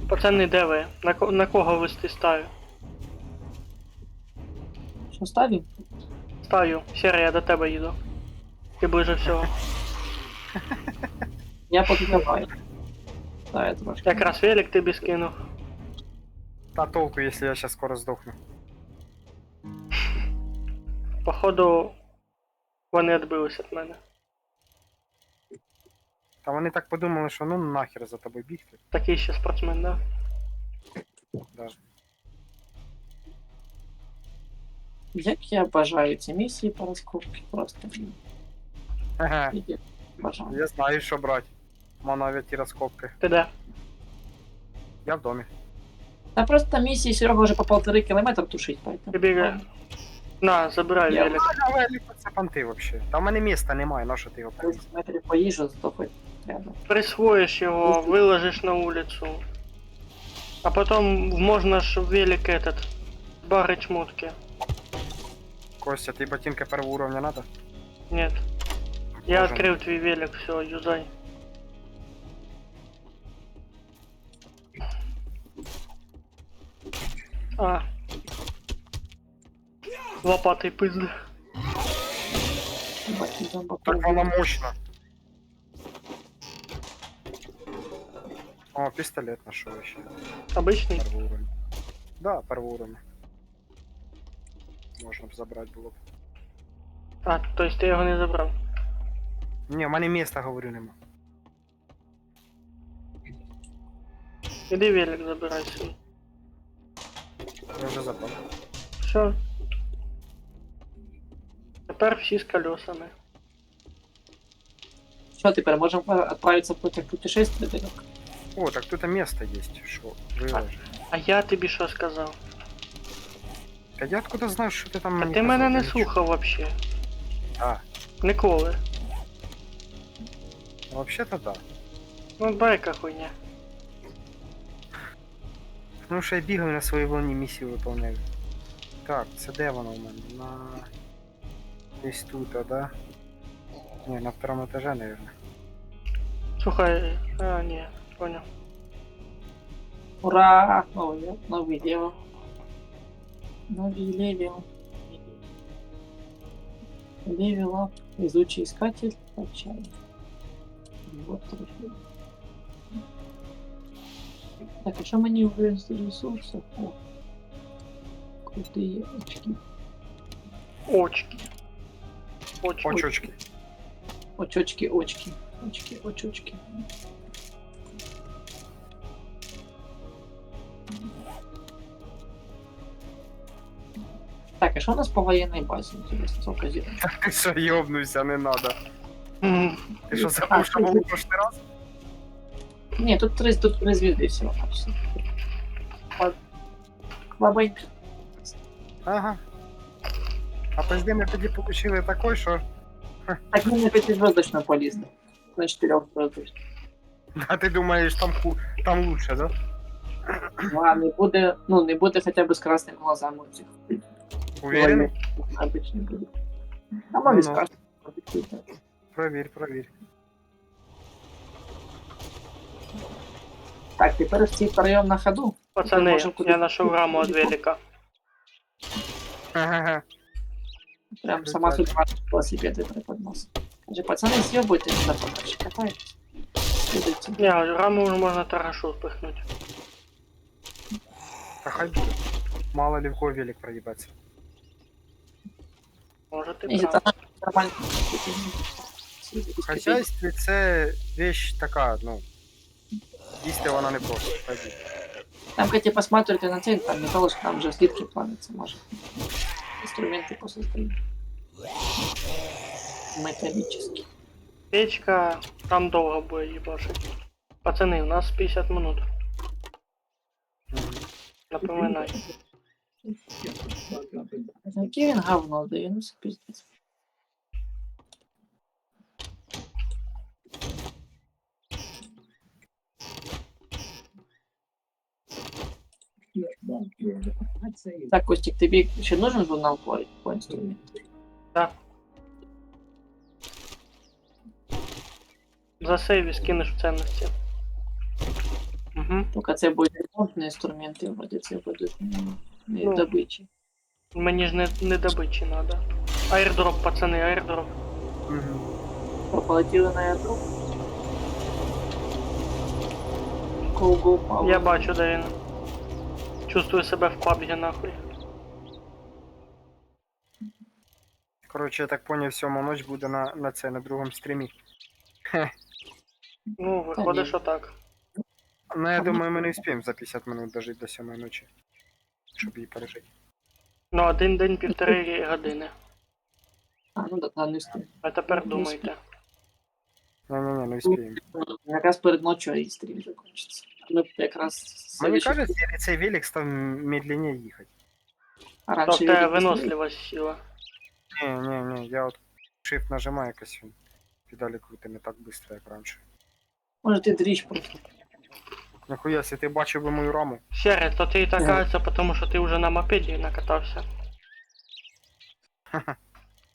Пацани, де ви? На кого вести стаю? Що ставим? Стаю. Сірий, я до тебе їду. Ти ближе всього. Я поки копаю. Да, я трошки. Якраз велик тобі скинув. Та толку, якщо я зараз скоро здохну. Походу, вони відбилися від мене. Та вони так подумали, що ну нахер за тобою бігти. Такий ще спортсмен, да? Да. Як я бажаю ці місії по розкопці, просто Ага, бажаю. я знаю, що брати. У мене навіть ті розкопки. Ти де? Я в домі. Та просто місії Серега вже по 1,5 кілометра тушить, поэтому. Тобі... На, забирай Я- велик. Але це понти взагалі. Та в мене міста немає, на що ти його 30 метрів поїжджу, здохать треба. Присвоишь его, выложишь на улицу. А потом можно ж велик этот, барыть шмотки. Костя, ти ботинки первого уровня надо? Нет. Я Боже открыл твой велик, все, юзай. А. Лопатой пизды. Бать, не зомбаков. Так вона мощна. О, пістолет нашов ще. Обычный? Первого уровня. Да, первого уровня. Можна б забрати було б. А, то есть ты его не забрал. Ні, в мене міста, говорю, нема. Иди велик забирай свой. Я вже забрав. Все. Тепер всі з колесами. Що тепер, можемо відправитися в путях путешествия? Дерек? О, так тут місто є, що виложи. А я тобі що сказав? Та я откуда знаю, що ти там А мені ти мене казав? не Я нічого. слухав вообще. А, Ніколи. взагалі-то да. Ну байка хуйня. Ну що я бігаю на своїй волні місію виповняю. Так, це де воно у мене? Десь тут, да? Ні, на второму етажі, наверное. Слухай, а, ні, понял. Ура! Новый левел. Новый левел. Левел ап. Везучий искатель. Отчаяние. Вот трофей. Так, а что мы не уверены в ресурсах? О, крутые очки. Очки. Очки. Очочки. Очочки, очки. Очки, очочки. Так, а что у нас по военной базе? Интересно, сколько здесь? Ти що йобнувся, не надо. М, Ти що забув, що було прошлий раз? Не, тут три звезды всего. Слабенько. Ага. А пизди ми тоді получили такой, що... Так мы на 5-звездочном полезли. На 4-звездочном. А ти думаєш, там лучше, да? А, не буде хотя бы с красными глазами у этих. Уверен? Обычно будет. А может, Ну. с красными. Провір, провір. Так, теперь все втроем на ходу. Пацаны, можем куда- я нашел раму от велика. Ага. Прям сама судьба велосипеды преподнос. Скажи, пацаны, съебывайте сюда подальше, копайтесь. Следуйте. Не, раму уже можно тарашу спихнуть. Та хай буде. Мало ли в кого велик проїбаться. Может и Если прав. там нормально. В хазяйстві це вещь така, ну... Їсти вона не просто, пойди. Там, кстати, посматривайте на цель, там металл, там же слитки плавятся, может. Инструменты по созданию. Металлические. Печка, там долго будет ебашить. Пацаны, у нас 50 минут. Напоминай. Кевин говно, да и ну пиздец. Так, Костик, тебе еще нужен журнал по инструменту? Да. Засейви, скинешь в ценности. Угу. Только це будуть ремонтні інструменти, вроді це будуть не Ну. добичі. Мені ж не добичі надо. Аирдроп, пацани, аирдроп. Угу. Полетіли на ядро. Go, Павло. Я бачу, де він. Чувствую себе в пабгі нахуй. Коротше, я так поняв, 7 ночь буде на другому стрімі. Ну, виходить, ні. що так. Ну, я думаю, ми не встигнемо за 50 минут дожити до 7 ночі. Щоб її пережити. Ну, 1 день 1,5 години. А, ну да, не встиг. А тепер Ну, думайте. Ні-ні-ні, не встигнемо. Якраз перед ночью і стрім закінчиться. Ми якраз Мені кажеться, цей велик став медленніше їхати. а То в раніше тебе велик быстрее. виносливость сіла. Ні, я от shift нажимаю якось він. Педалі крути не так швидко, як раніше. Може ти дріч просто. Нихуя, якщо ти бачив би мою раму. Серый, то ты и так кажется, потому что ты уже на мопеде накатался.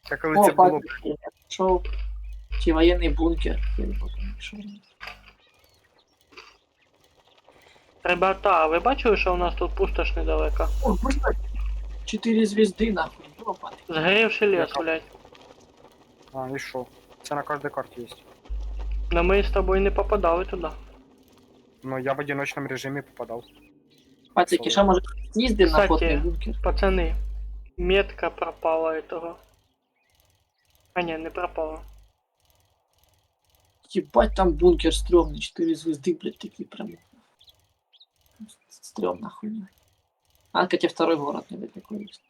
Та коли О, це було б. бачиш, я пішов. Чи воєнний бункер. Я не пам'ятаю, що він. Ребята, а ви бачили, що у нас тут пустош недалеко? О, просто 4 звезди нахуй. Опа. Згорівший лес, Яка? блядь. А, і що? Це на кожній карті є. Но ми з тобою не попадали туди. Ну, я в одиночному режимі попадав. Пацики, що може з'їздив на Кстати, потний бункер? Пацани, метка пропала этого. А ні, не пропала. Ебать, там бункер стрёмный, 4 звезды, блядь, такие прям. Стрёмная хуйня. А, кстати, второй город недалеко есть.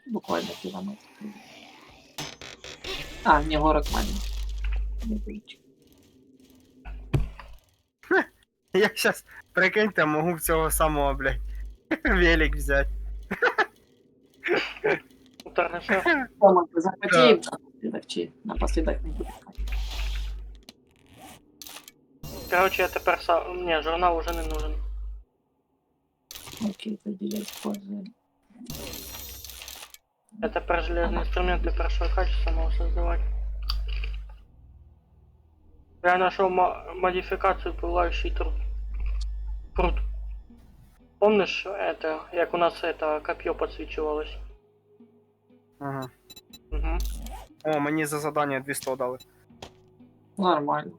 Буквально километр. А, не город маленький. Не будет. Я щас, прикиньте, можу в цього самого, блядь, велик взяти. Ну, так, хорошо. Тома, ты захвати напоследок не будет. Короче, я тепер сам... Ні, журнал уже не нужен. Окей, тогда я использую. Я тепер железні інструменти першого качества можу создавати. Я знайшов модификацию пылающий труд. Пруд. Помнишь это, як у нас это копье подсвечивалось? Ага. Угу. О, мені за задання 200 дали. Нормально.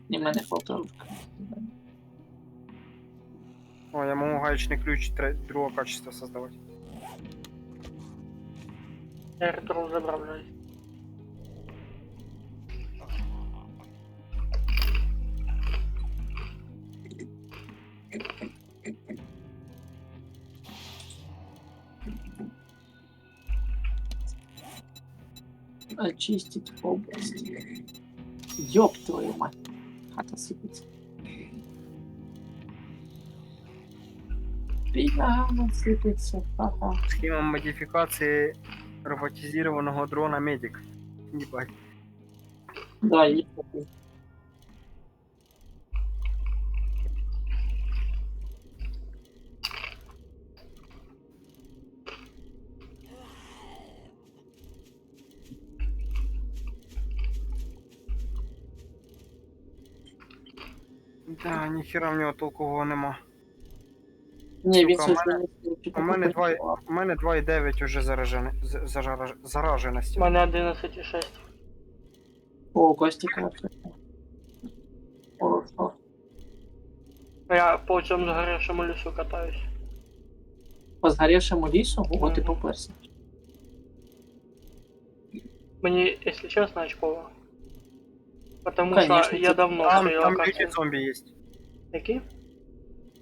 І мене фоторубка. О, я можу гаечний ключ другого качества создавати. Я ретро заправляюсь. Очистить область. Ёб твою мать. Хата сыпется. Пиано сыпется. Ага. Схема модифікації роботизованого дрона Медик. Ебать. Да, есть такой. Да, ніхера в нього толкового нема. Не, Сука, Винсент, у мене 2,9 уже зараженості. У мене 11,6. О, Костик вообще. Хорошо. Я по цьому загоревшему лісу катаюсь. По сгоревшему лісу? Ого, ти Мгм. поперся. Мені, якщо чесно, очково. Потому Конечно, що я це- давно Там, свою там люті локацію. зомбі є. Які?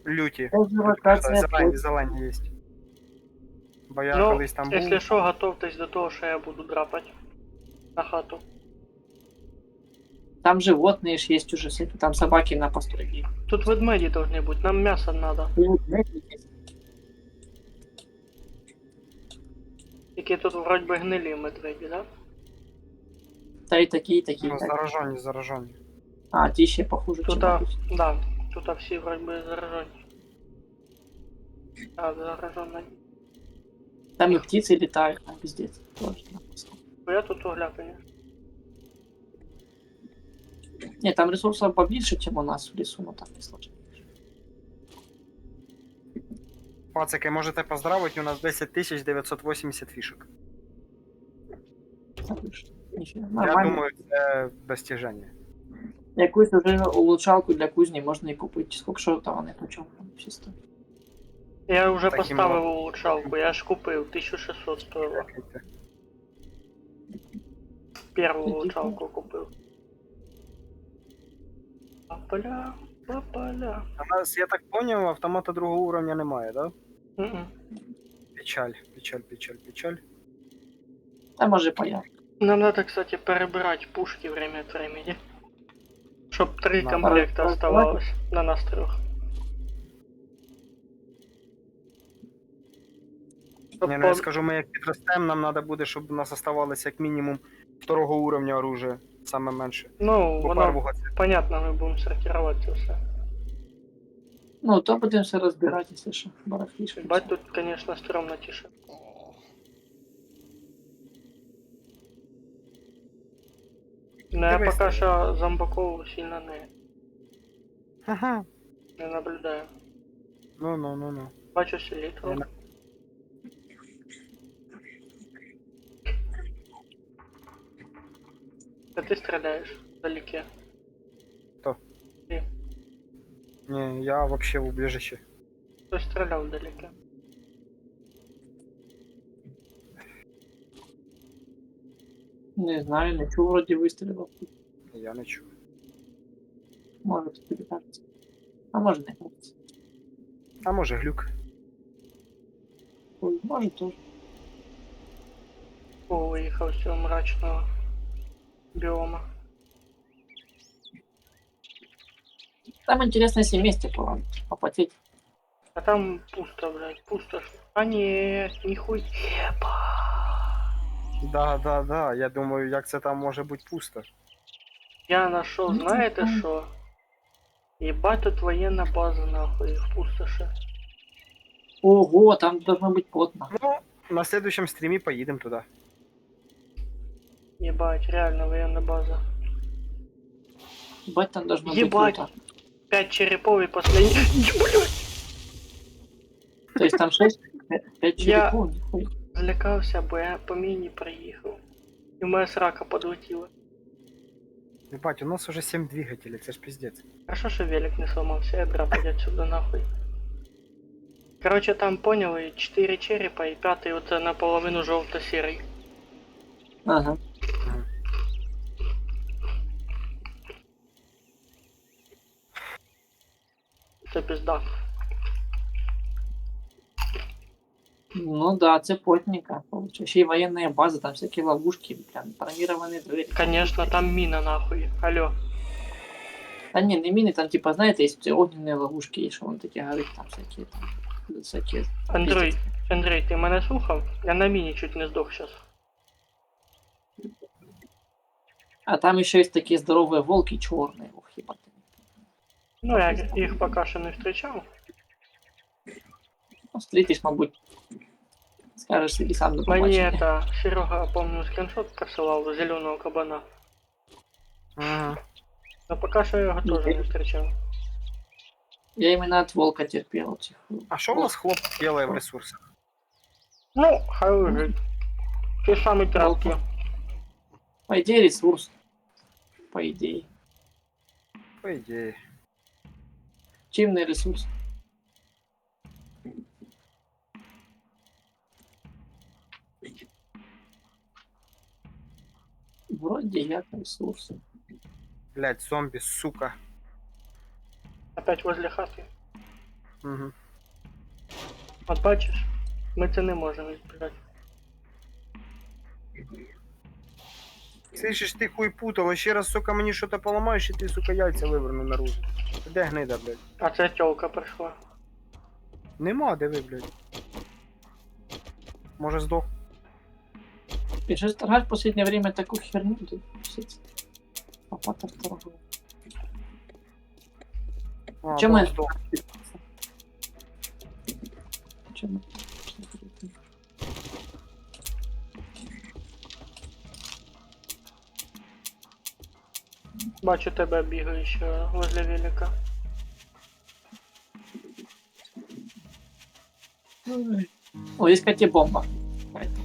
Люті. Тоже локація Зелені, зелені є. Бо я Ну, колись там був. якщо що, готовтесь до того, що я буду драпати на хату. Там животные ж есть уже, всякие, там собаки на постройке. Тут ведмеді должны бути, нам м'ясо надо. Які тут вроді би гнилі медведі, да? Да и такие, такие. Ну, заражені. А, те еще похуже, чем Тут, обычно. да, тут всі вроді би заражені. Так, заражені. Там и птицы летают, а пиздец. Тоже. Я тут угля, конечно. Не, там ресурсов побольше, чем у нас в лесу, но так не сложно. Пацики, можете поздравити, у нас 10 980 фішок. Нифига, Я нормально. думаю, це достиження. Якусь уже улучшалку для кузні можна і купити. Сколько що там вони почем там чисто. Я вже Таким поставив молодцем. улучшалку, я ж купив, 1600 стоило. Первую Иди. улучшалку купив. Папаля, папаля. У нас, я так поняв, автомата другого уровня немає, да? Мгм. Печаль, печаль, печаль, печаль. Та може появ. Нам надо, кстати, перебирать пушки время от времени. Чтоб 3 Надо. комплекта Давай. оставалось на нас 3. Не, ну я скажу, ми як підростемо, нам треба буде, щоб у нас оставалося як мінімум второго уровня оружия, саме менше. Ну, Бо воно, первого це понятно, ми будемо сортировать це все. Ну, то будемо все розбирати, якщо що. Барахлішки. Бать тут, конечно, стрёмно тише. Но я Дивись, пока що зомбаков сильно Ага. не наблюдаю. Ну. Бачу селітру. Не на- А ти стріляєш вдалеке. Ні, я вообще в убежище. Хтось стріляв вдалеке. Не знаю, не чув, вроді вистрілив. Я не чую. Може, тобі кажеться. А може не кажеться. А може глюк. Ой, може теж. О, виїхав з цього мрачного біома. Там интересно, если вместе попотеть. А там пусто, блядь, пусто. А ні, ніхуй. Да. Я думаю, як це там може бути пусто. Я нашел, Ну, знаєте там. що? Ебать тут воєнна база нахуй в пустоші. Ого, там должно быть плотно. Ну, на следующем стрімі поїдемо туди. Ебать, реально воєнна база. Ебать, там должно Ебать. быть круто. 5 черепов и последний. Блядь, То есть там 6, 5 Я- черепов, нихуя. злякався, бо я по міні проїхав. І моя срака подлетіла. Ебать, у нас уже 7 двигателей, це ж пиздец. Хорошо, що велик не сломався, я драпать отсюда нахуй. Короче, там поняли, 4 черепа и 5 вот наполовину желто-серый. Ага. Это пизда. Ну да, це плотненько. Получается. Ще й военная база, там всякие ловушки, прям бронированные двери. Конечно, там мина нахуй. Алло. Да не, не мины, там типа, знаете, есть огненные ловушки, и что он такие говорит, там всякие, там, всякие. Андрей, ти мене слухав? Я на міні чуть не здох сейчас. А там еще есть такие здоровые волки черные. Ух, ебать. Ну, я їх поки що не зустрічав. Ну, встретишь, мабуть, скажешь и сам до Мені побачення. это Серега, помню, скриншот присылал зеленого кабана. Ага. Но пока що я його теж не зустрічав. Я именно от волка терпел этих. А що у нас хлоп делає в ресурсах? Ну, хай лежить. Ти самий краткий. По идее, ресурс. По идее. По ідеї. Чимный ресурс. Вроде як ресурс. Блять, зомбі, сука. Опять возле хати. Угу. От бачиш, ми це не можемо відбирати. Слышиш, ти хуй путало, ще раз, сука, мені що-то поламаєш, і ти, сука, яйця виверну наружу. Де гнида, блядь? А це тёлка прийшла. Нема, диви, блядь. Може здох? И что торгать в последнее время такую херню? Ты, писать. Папа-то торгует. А, Чем да, мы- здох. Чем? Бачу тебе бігаючого возле велика. О, есть, кстати, бомба. Какая-то.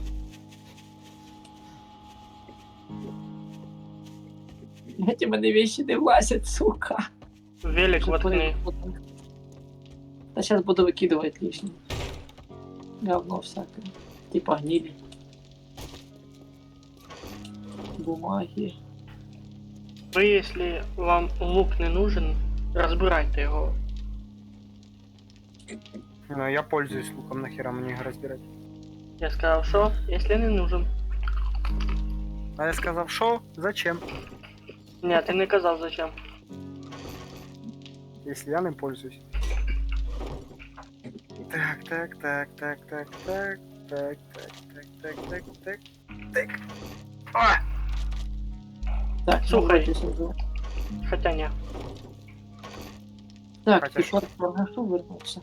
Эти мене вещи не влазят, сука. Велик воткни. Да сейчас буду выкидывать лишнее. Говно всякое. Типа гнили. Бумаги. Ви, якщо вам лук не нужен, розбирайте його. Ну, я пользуюсь луком, нахера мне его разбирать. Я сказав, що, якщо не нужен. А я сказал, что? Зачем? Ні, ти не казав зачем. Если я не пользуюсь. Так, так, так, так, так, так, так, так, так, так, так, так, так. А! Так, Слухай. ну, давайте сюда. Хоча ні. Так, Хотя ты что? что вернулся?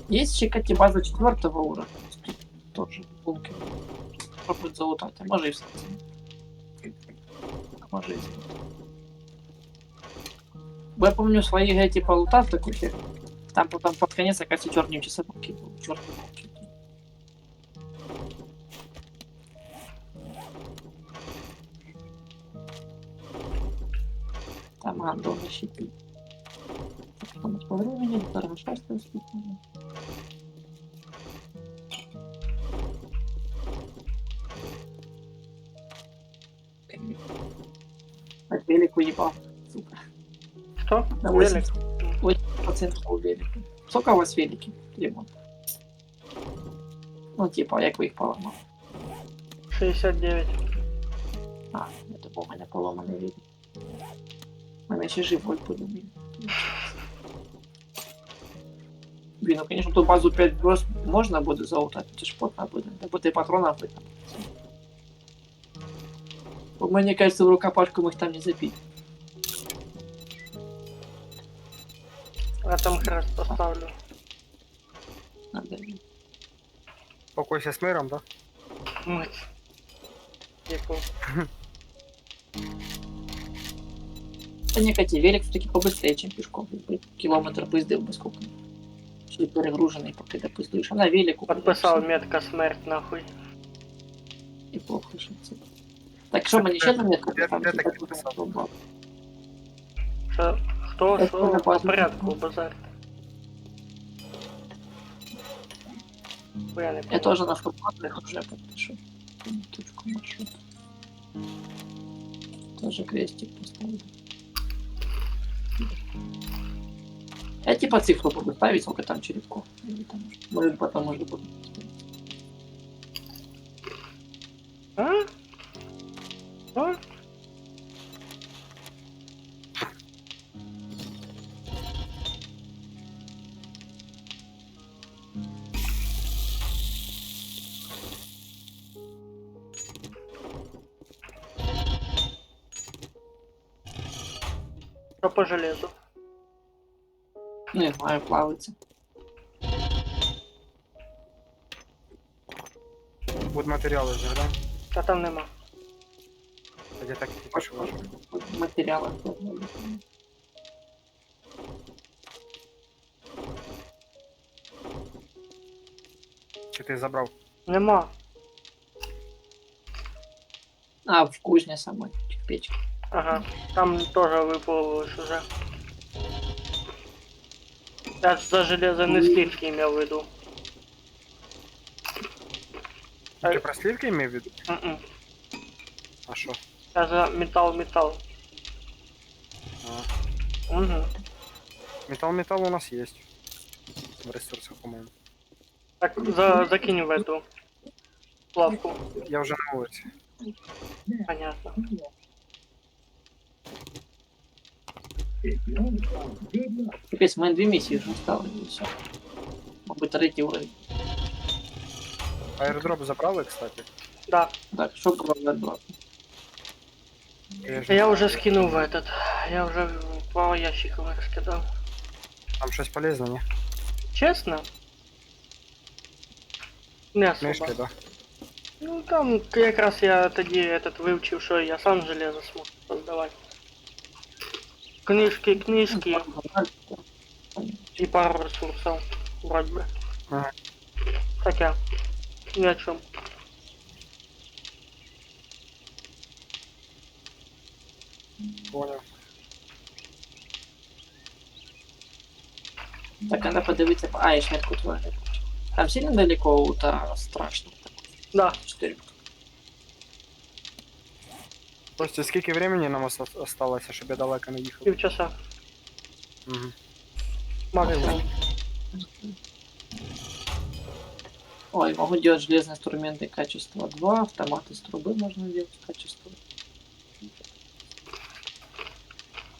Есть еще, кстати, база 4 уровня. Тут тоже бункер. Попробуй залутать, а может и в сердце. А может и в сердце. Бо я помню свои эти полутав такой хер. Там потом под конец, оказывается, черные часовки был. Черный волки. Там гандоны щиты. Потом по времени, второго шестого степени. Так, велик уебал, сука. Хто? На Велик? 80% у велика. Сколько у вас велики, Лимон? Ну, типа, як ви їх поламали? 69. А, это був у мене поломаний велик. У мене ще живой буде. Блін, ну, конечно, ту базу 5 брос можна буде залутати, це ж потна буде. Або ти патрона буде. Бо мені кажется, в рукопашку ми їх там не забить. Я там хрест поставлю. Надо. Покойся с мэром, да? Мать. Яку. Та ні, Каті, велик все-таки побыстрее, чем пешком. Кілометр пиздив би сколько. Чи перегружений, поки ти пиздуєш. А на велику... Подписав метка смерть нахуй. І плохо, що це. Так, що мені ще на метку? Я Там так типа, і писав. пробував. Що? Хто? Я Що? не По бачу. порядку базар. Бо я не Я пам'ятаю. тоже на футболах уже подпишу. Точку маршрут. Тоже крестик поставлю. Я типа цифру буду ставить, сколько там черепков. Или там, может потом можно будет. А? А? Що по железу? Не знаю, плавается. Вот материалы же, да? Та там нема. Я так и пишу ваш. Материалы. Чи ти забрав? Нема. А, в кузне самой, в печке. Ага. Там тоже выплываешь уже. Я ж за железо не сливки имел в виду. Ти про сливки имею в виду? М-м. А що? Я за металл. А. Угу. Металл у нас есть. В ресурсах, по-моему. Так, закинь в эту лавку. Я вже на вулиці. Понятно. Капец, мы 2 миссии уже осталось, и все. Может быть, 3 уровень. Аеродроп забрали, кстати. Да. Так, что было за 2? Я уже скинул в этот. Я уже в пару ящиков их скидал. Там щось полезне, ні? Честно? Не особо. Книжки, да. Ну там якраз я тоді этот вивчив, що я сам железо зможу создавати. Книжки і пару ресурсів, вроде би. Ага. Таке. Ні о чому. Понял. Так, треба подивитися. А, я швидко творю. Там сильно далеко, та страшно. Да. 4. Костя, скільки времени нам осталося, щоб я далеко не їхав? Півчаса. Угу. Максимум. Ой, могу делать железные инструменты качества 2, автоматы с трубы можно делать качество.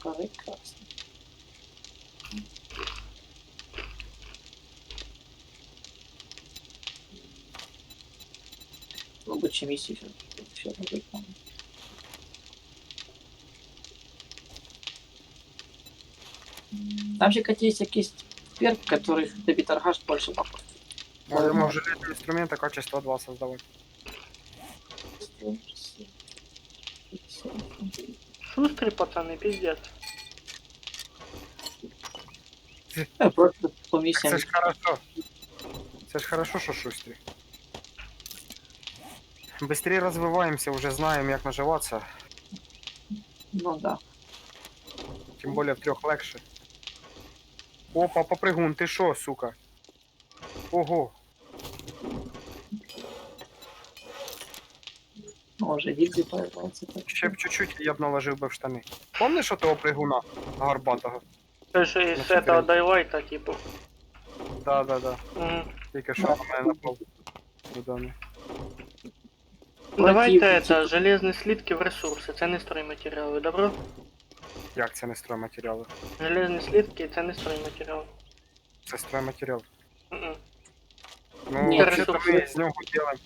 Прекрасно. Ну, лучше миссии все выполнить. Там же есть якийсь перк, который тобі торгаш больше бабок. Можемо вже інструменти качества 2 создавати. Шустрі пацани, пиздец. Просто по Так миссиям. це ж хорошо. Це ж хорошо, що шустрі. Быстрее розвиваємося, вже знаємо, як наживатися. Ну да. Тим більше в 3 легше. Опа, попригун, ти шо, сука? Ого. Може гільзи появляється. Ще б чуть-чуть, я б наложив би в штани. Помниш того пригуна гарбатого? Це ж із этого дайлайта, типу. Да. Угу. Тільки що на мене напав. Удобно. Давайте это, железні слитки в ресурси, це не стройматеріали, добро? Як це не стройматеріали? Железні слитки це не стройматеріал. Це стройматеріал. Мгм. Ну, Ні, взагалі-то ми ресурси. з нього робимо.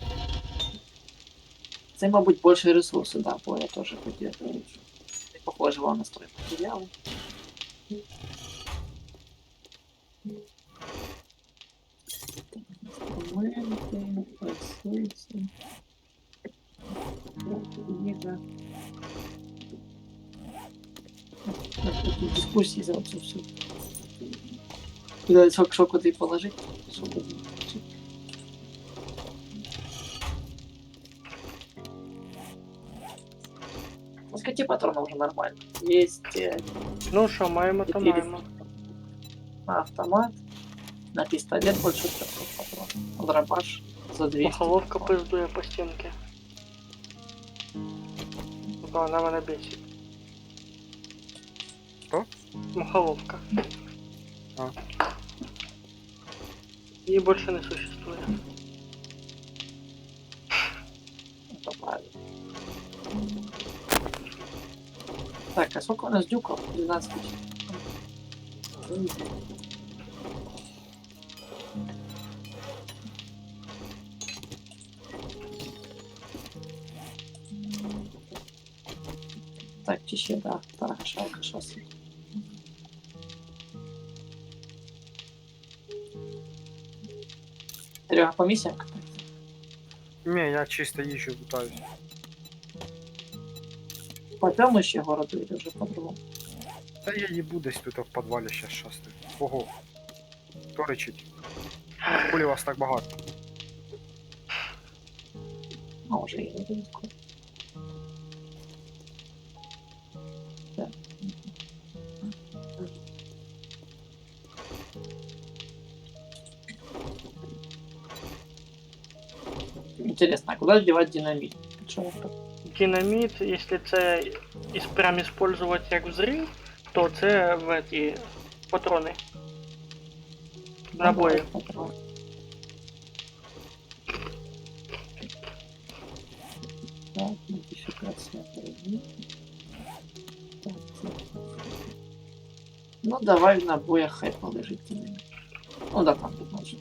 Це, мабуть, більше ресурси, да, бо я теж хотів. Не похоже вам на стройматеріали. Инструменты, ресурсы. Книга. Тут дискуссии за это все. Куда что куда положить? Что куда положить? Ну, скати патронов уже нормально. Есть Ну що, маємо, то Чотири. маємо. на автомат, на пистолет больше 300 патронов. Дробаш за 200. Махоловка патронов. пиздує по стінки. Вона мене бесить. Хто? Махоловка. А. Її більше не существує. Это правильно. Так, а сколько у нас дюков? 12 тысяч. Так, тише, да. Так, шалка, шоссе. Серега, по миссиям как-то? Ні, я чисто їжджу, питаюсь. По тему ще городу или вже по-другому? Та я їбу десь тут в підвалі щас шастаю. Ого. Хто речить? Кулі вас так багато. А, уже и не далеко. Так. Интересно, а куда девать динамит? Почему так? Динаміт, якщо це прям использовать як взрив, то це в эти патрони. Набої. Патрон. Так, модификация дорогих. Так, так. Ну, давай в набоях хай полежить динамит. Ну да, там 15.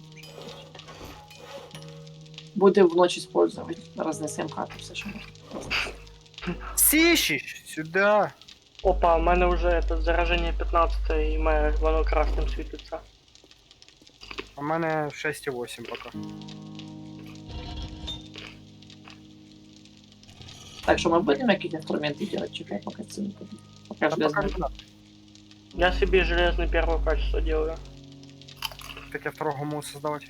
Будем в ночь использовать. Разнесем хату, все, что можно. Сіщиш! Сюди! Опа, у мене вже это, зараження 15 і мене воно красним світиться. У мене 6,8 поки. Так що ми будемо якісь інструменти робити, чекай, поки це не буде. Поки А железно. пока не надо. Я себе железный первого качества делаю. Таке второго можу создавати.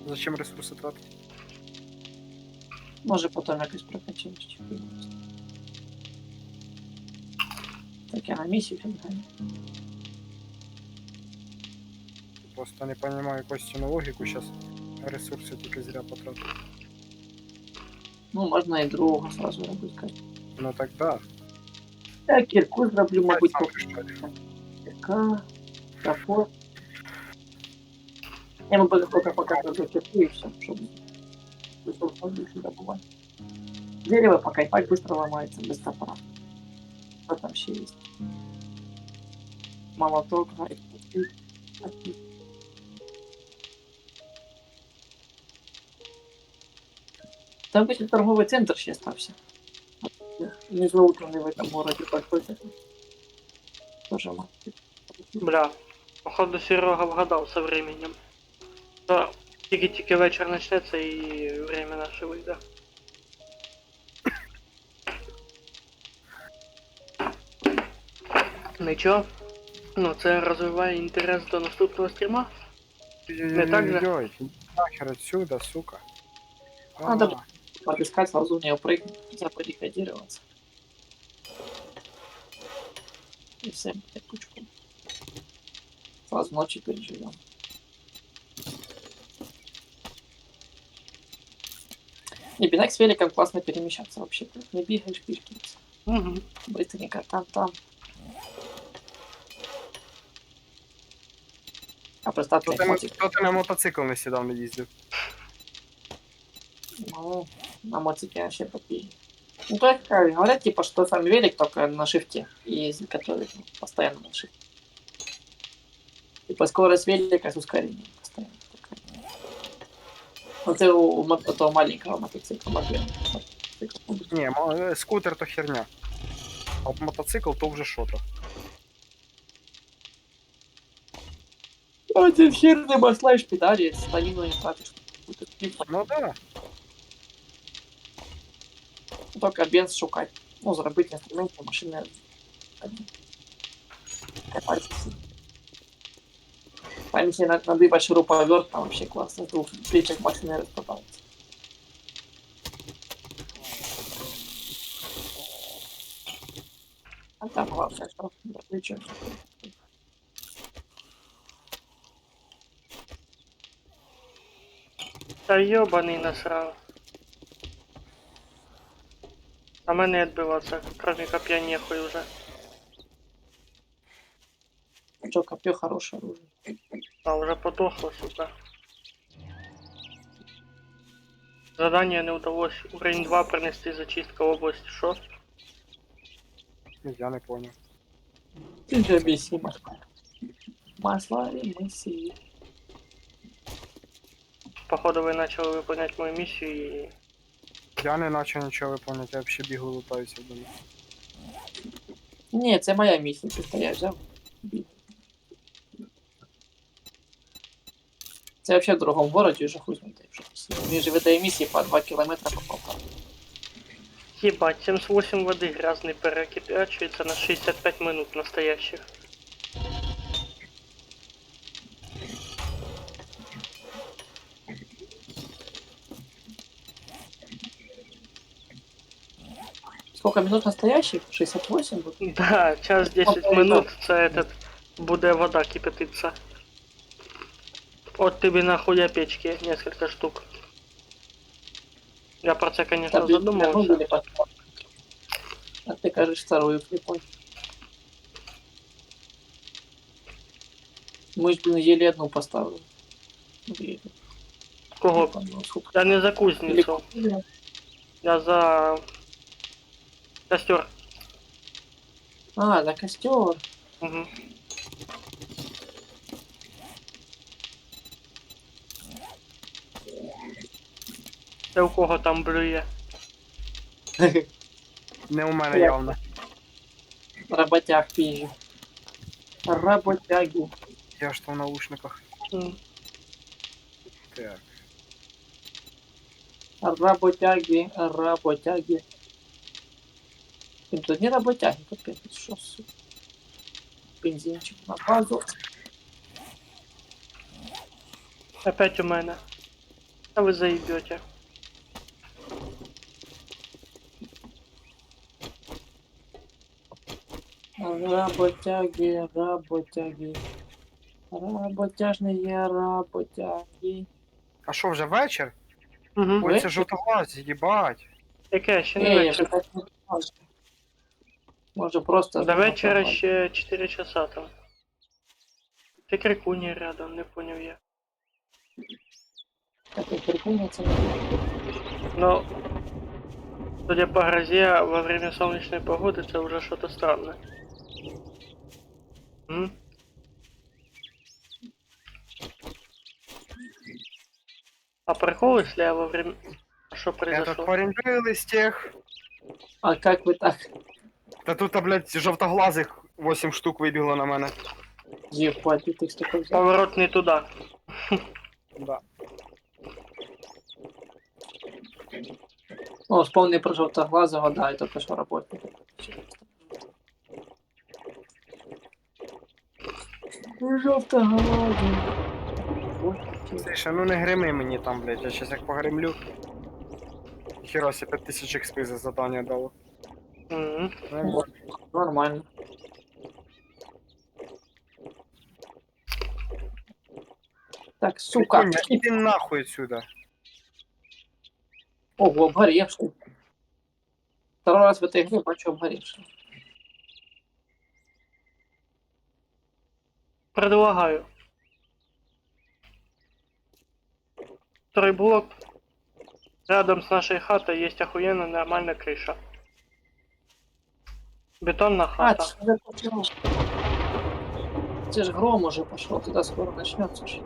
Зачем ресурси тратити? Може потім якось прокачаєш. чекай. Так, я на місію фігаю. Просто не розумію Костіну логіку, зараз ресурси тільки зря потратив. Ну, можна і другого сразу робити. кажу. Ну так да. Я кірку зроблю, мабуть, Сам поки. решай. Кірка, топор. Я мабуть, поки зроблю кірку і все, щоб быстро більше добувати. Дерево покайфать быстро ломается, без топора. Что там еще есть? Молоток, гайд, там ведь торговый центр ще стався. Не злоутаний в этом городе подходит. Тоже мало. Бля, походу Серега вгадал со временем. Да, тільки вечір начнеться і время наше вийде. Нічого. Ну, це розвиває інтерес до наступного стріма. Не так же? Ой, нахер отсюда, сука. А, добре. Подыскать сразу в нее прыгнуть, хотя бы декодироваться. И всем кучку. Сразу ночью переживем. Не, бинак с великом классно перемещаться вообще. Не бегаешь пешки. Угу. Быстренько там. А представьте, Хто ти на мотоцикл не сідав, не їздив? ну, на мотике вообще попили. Ну, то есть, как говорят, типа, что сам велик только на шифте и который постоянно на шифте. Типа, скорость велика с ускорением постоянно. такая. Вот это у этого маленького мотоцикла модели. Ні, скутер то херня. А от мотоцикл то вже що-то. Один хер не маслаешь педали, станину не тратишь. Ну да. Только бенз шукать. Ну, заработать инструменты, машины. Там если надыбать шуруповерт, там вообще классно. С двух плечек машины распадаются. А там главное, что плечо. Та йобаний насрав. А мене відбиватися, кроме копья нехуй уже. Что, копье хорошее оружие. А, уже подохло, сука. Задание не удалось. Уровень 2 принести зачистка области. Шо? Я не понял. Ты же объясни масло. Масло и мысли. Походу вы начали выполнять мою миссию и... Я не начав нічого виповнити, я взагалі бігу лутаюся в домі. Ні, це моя місія, ти я взяв. Це вообще в другому городі вже хуй знайти. Він же видає місії по 2 кілометра по полка. Ебать, 78 воды грязный перекипячивается на 65 минут настоящих. Сколько минут настоящих? 68 будет? Да, час 10 минут, це этот, буде вода кипятиться. От тобі нахуя печки, несколько штук. Я про це, конечно, задумывался. А ты кажешь вторую прикольно. Мы ж, блин, еле одну поставили. Еле. Кого? Ну, сколько? Я не за кузницу, Или- я за костер. А, за костер. Угу. Це у кого там блює? Не у мене явно. Работяг пизжу. Работяги. Я ж то в наушниках. М. Так. Работяги. Тут одні роботяги, капець, що сука. Бензинчик на базу. Опять у мене. А ви заїбете. Работяги, работяги. Работяжные работяги. А що, вже вечір? Угу. Ой, Вечір? це жовтоглазі, їбать. Яке ще не Ні, я вечір. вже так не можу. Може просто... До вечора ще 4 часа там. Ти крикуні рядом, не поняв я. Так, і прикольно це не буде. Но, судя по грозе, во время солнечной погоды это уже что-то странное. М? А прикол, если я во время... А что Этот произошло? парень был из тех. А як ви так? Та тут, блядь, жовтоглазих 8 штук вибігло на мене. Єбать, ти з такою взяв. Поворот не туда. Да. О, вспомни про жовтоглазого, да, і тільки що роботник. Жовтоглазий. Слушай, ну не грими мені там, блядь, я щас як погремлю. Херосі 5000 XP за задання дало. М. Нормально. Нормально. Так, сука. Коня, іди нахуй отсюда. Ого, обгоревший. Второй раз в этой игре бачу обгоревший. Предлагаю. Второй блок. Рядом с нашей хатой есть охуенно нормальная крыша. Бетонная А, хата. це вже почав. Це ж гром уже пошел, туда скоро начнется ж.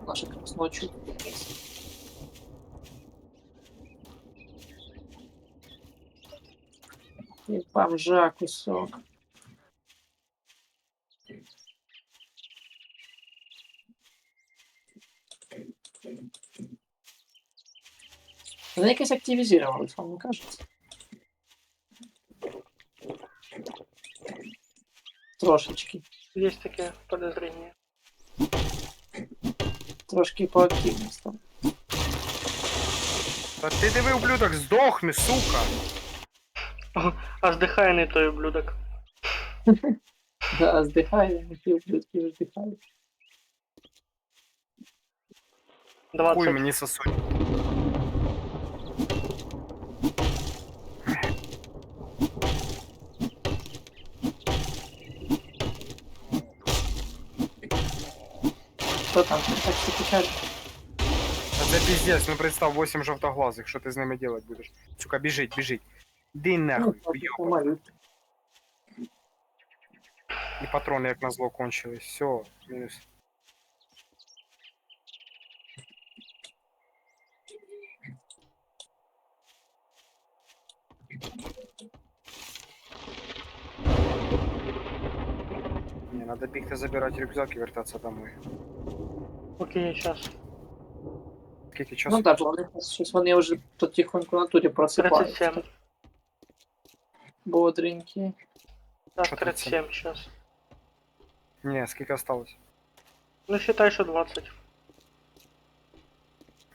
Наша как раз ночью. И бомжа кусок. Вони якось активізувались, вам не кажеться? Трошечки. Есть такие подозрения. Трошки по активності. Та ти диви, ублюдок, здохни, сука. А здыхай не той ублюдок. Да, здихає, які ублюдки вздихають. 20. Хуй мені сосуть. Що там? Так все печально. Та це пиздец, ну представ 8 жовтоглазих, що ти з ними делать будеш? Сука, біжить, біжить. Іди нахуй, уйоба. Помалю. І патрони як назло кончились. Все, мінус. Не, надо бігти забирати рюкзак і вертатися домой. Окей, сейчас. Скільки часу? Ну так, вони щось вони вже потихоньку на турі просипаються. 37. Бодренькі. Да, Что 37 сейчас. Ні, скільки осталось? Ну считай, что 20.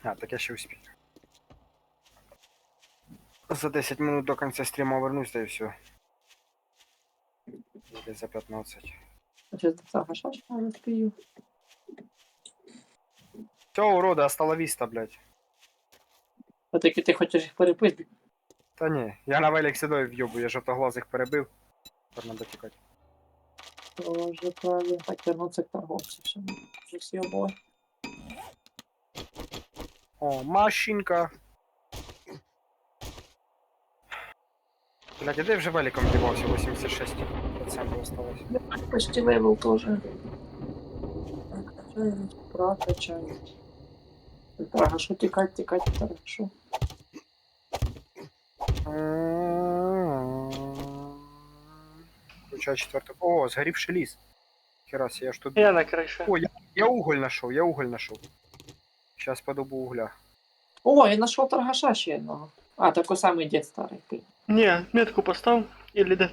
А, так я ще успію. За 10 минут до кінця стріму вернусь, та і все. Десь за 15. Сейчас до цього шашка розпію. Все, уроди, осталовіста, блядь. Все-таки ти хочеш їх перепиздити. Та ні, я на велик сідою в'єбу, я жовтоглазих перебив. Тепер надо тікати. Тоже правильно. Так, вернуться к торговцу. Все, вже всі обоє. О, машинка. Блядь, а де вже великом дівався? 86% осталось. Почти левел тоже. Так, качаем, прокачаем. Торгашу, текать, торгашу. Включаю четвертый. О, сгоревший ліс. Херася, я ж тут... Я на крыше. О, я уголь нашел. Сейчас подобу угля. О, я нашел торгаша ще одного. А, такой самый дед старый. блин. Не, метку постав или да.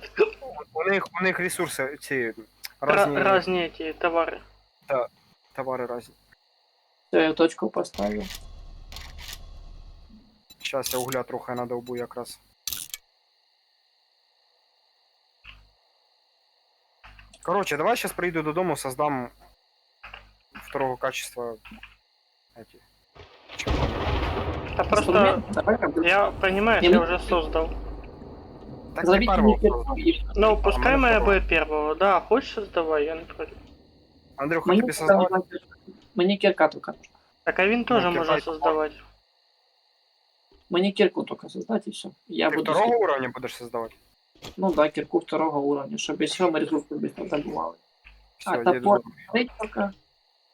У них ресурси ці разні Разные эти товары. товари разні. Все, я точку поставив. Зараз я угля трохи надовбу якраз. Короче, давай сейчас приеду додому, создам второго качества эти. А просто Инструмент, давай работать. я, понимаешь, Не, я ну, уже создал. Так Зовите не первого мне создал. кирку. Ну, пускай мене моя второго. будет первого. Да, хочешь создавай, я не против. Андрюха, Мені тобі создавати? Мені кирка тільки нужна. Так, а він тоже Ну, может кирка, создавать. Мені кирку тільки создати і все. Я Ти буду второго уровня будеш создавати? Ну да, кирку второго уровня, щоб якщо ми ресурси быстро забували. Все, А, я топор, йду. тільки.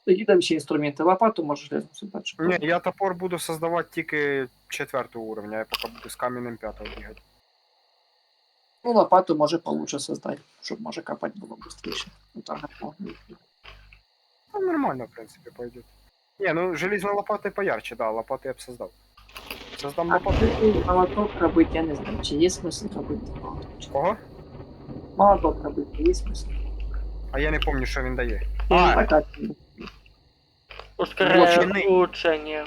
Тоді там ще інструменти. Лопату можеш лезно создати. щоб Ні, я топор буду создавати тільки 4 уровня, я поки буду з каменем 5 бігати. Ну, лопату може получше создати, щоб може копати було швидше. Ну, так, Ну, нормально, в принципі, пойдет. Не, ну железной лопатой поярче, да, лопаты я бы создал. Создам А лопату. молоток робити, я не знаю, чи є смисл робити молоток. Кого? Молоток робити, є смисл. А я не помню, що він дає. М, А, Так, Ускоряет Блочный. улучшение.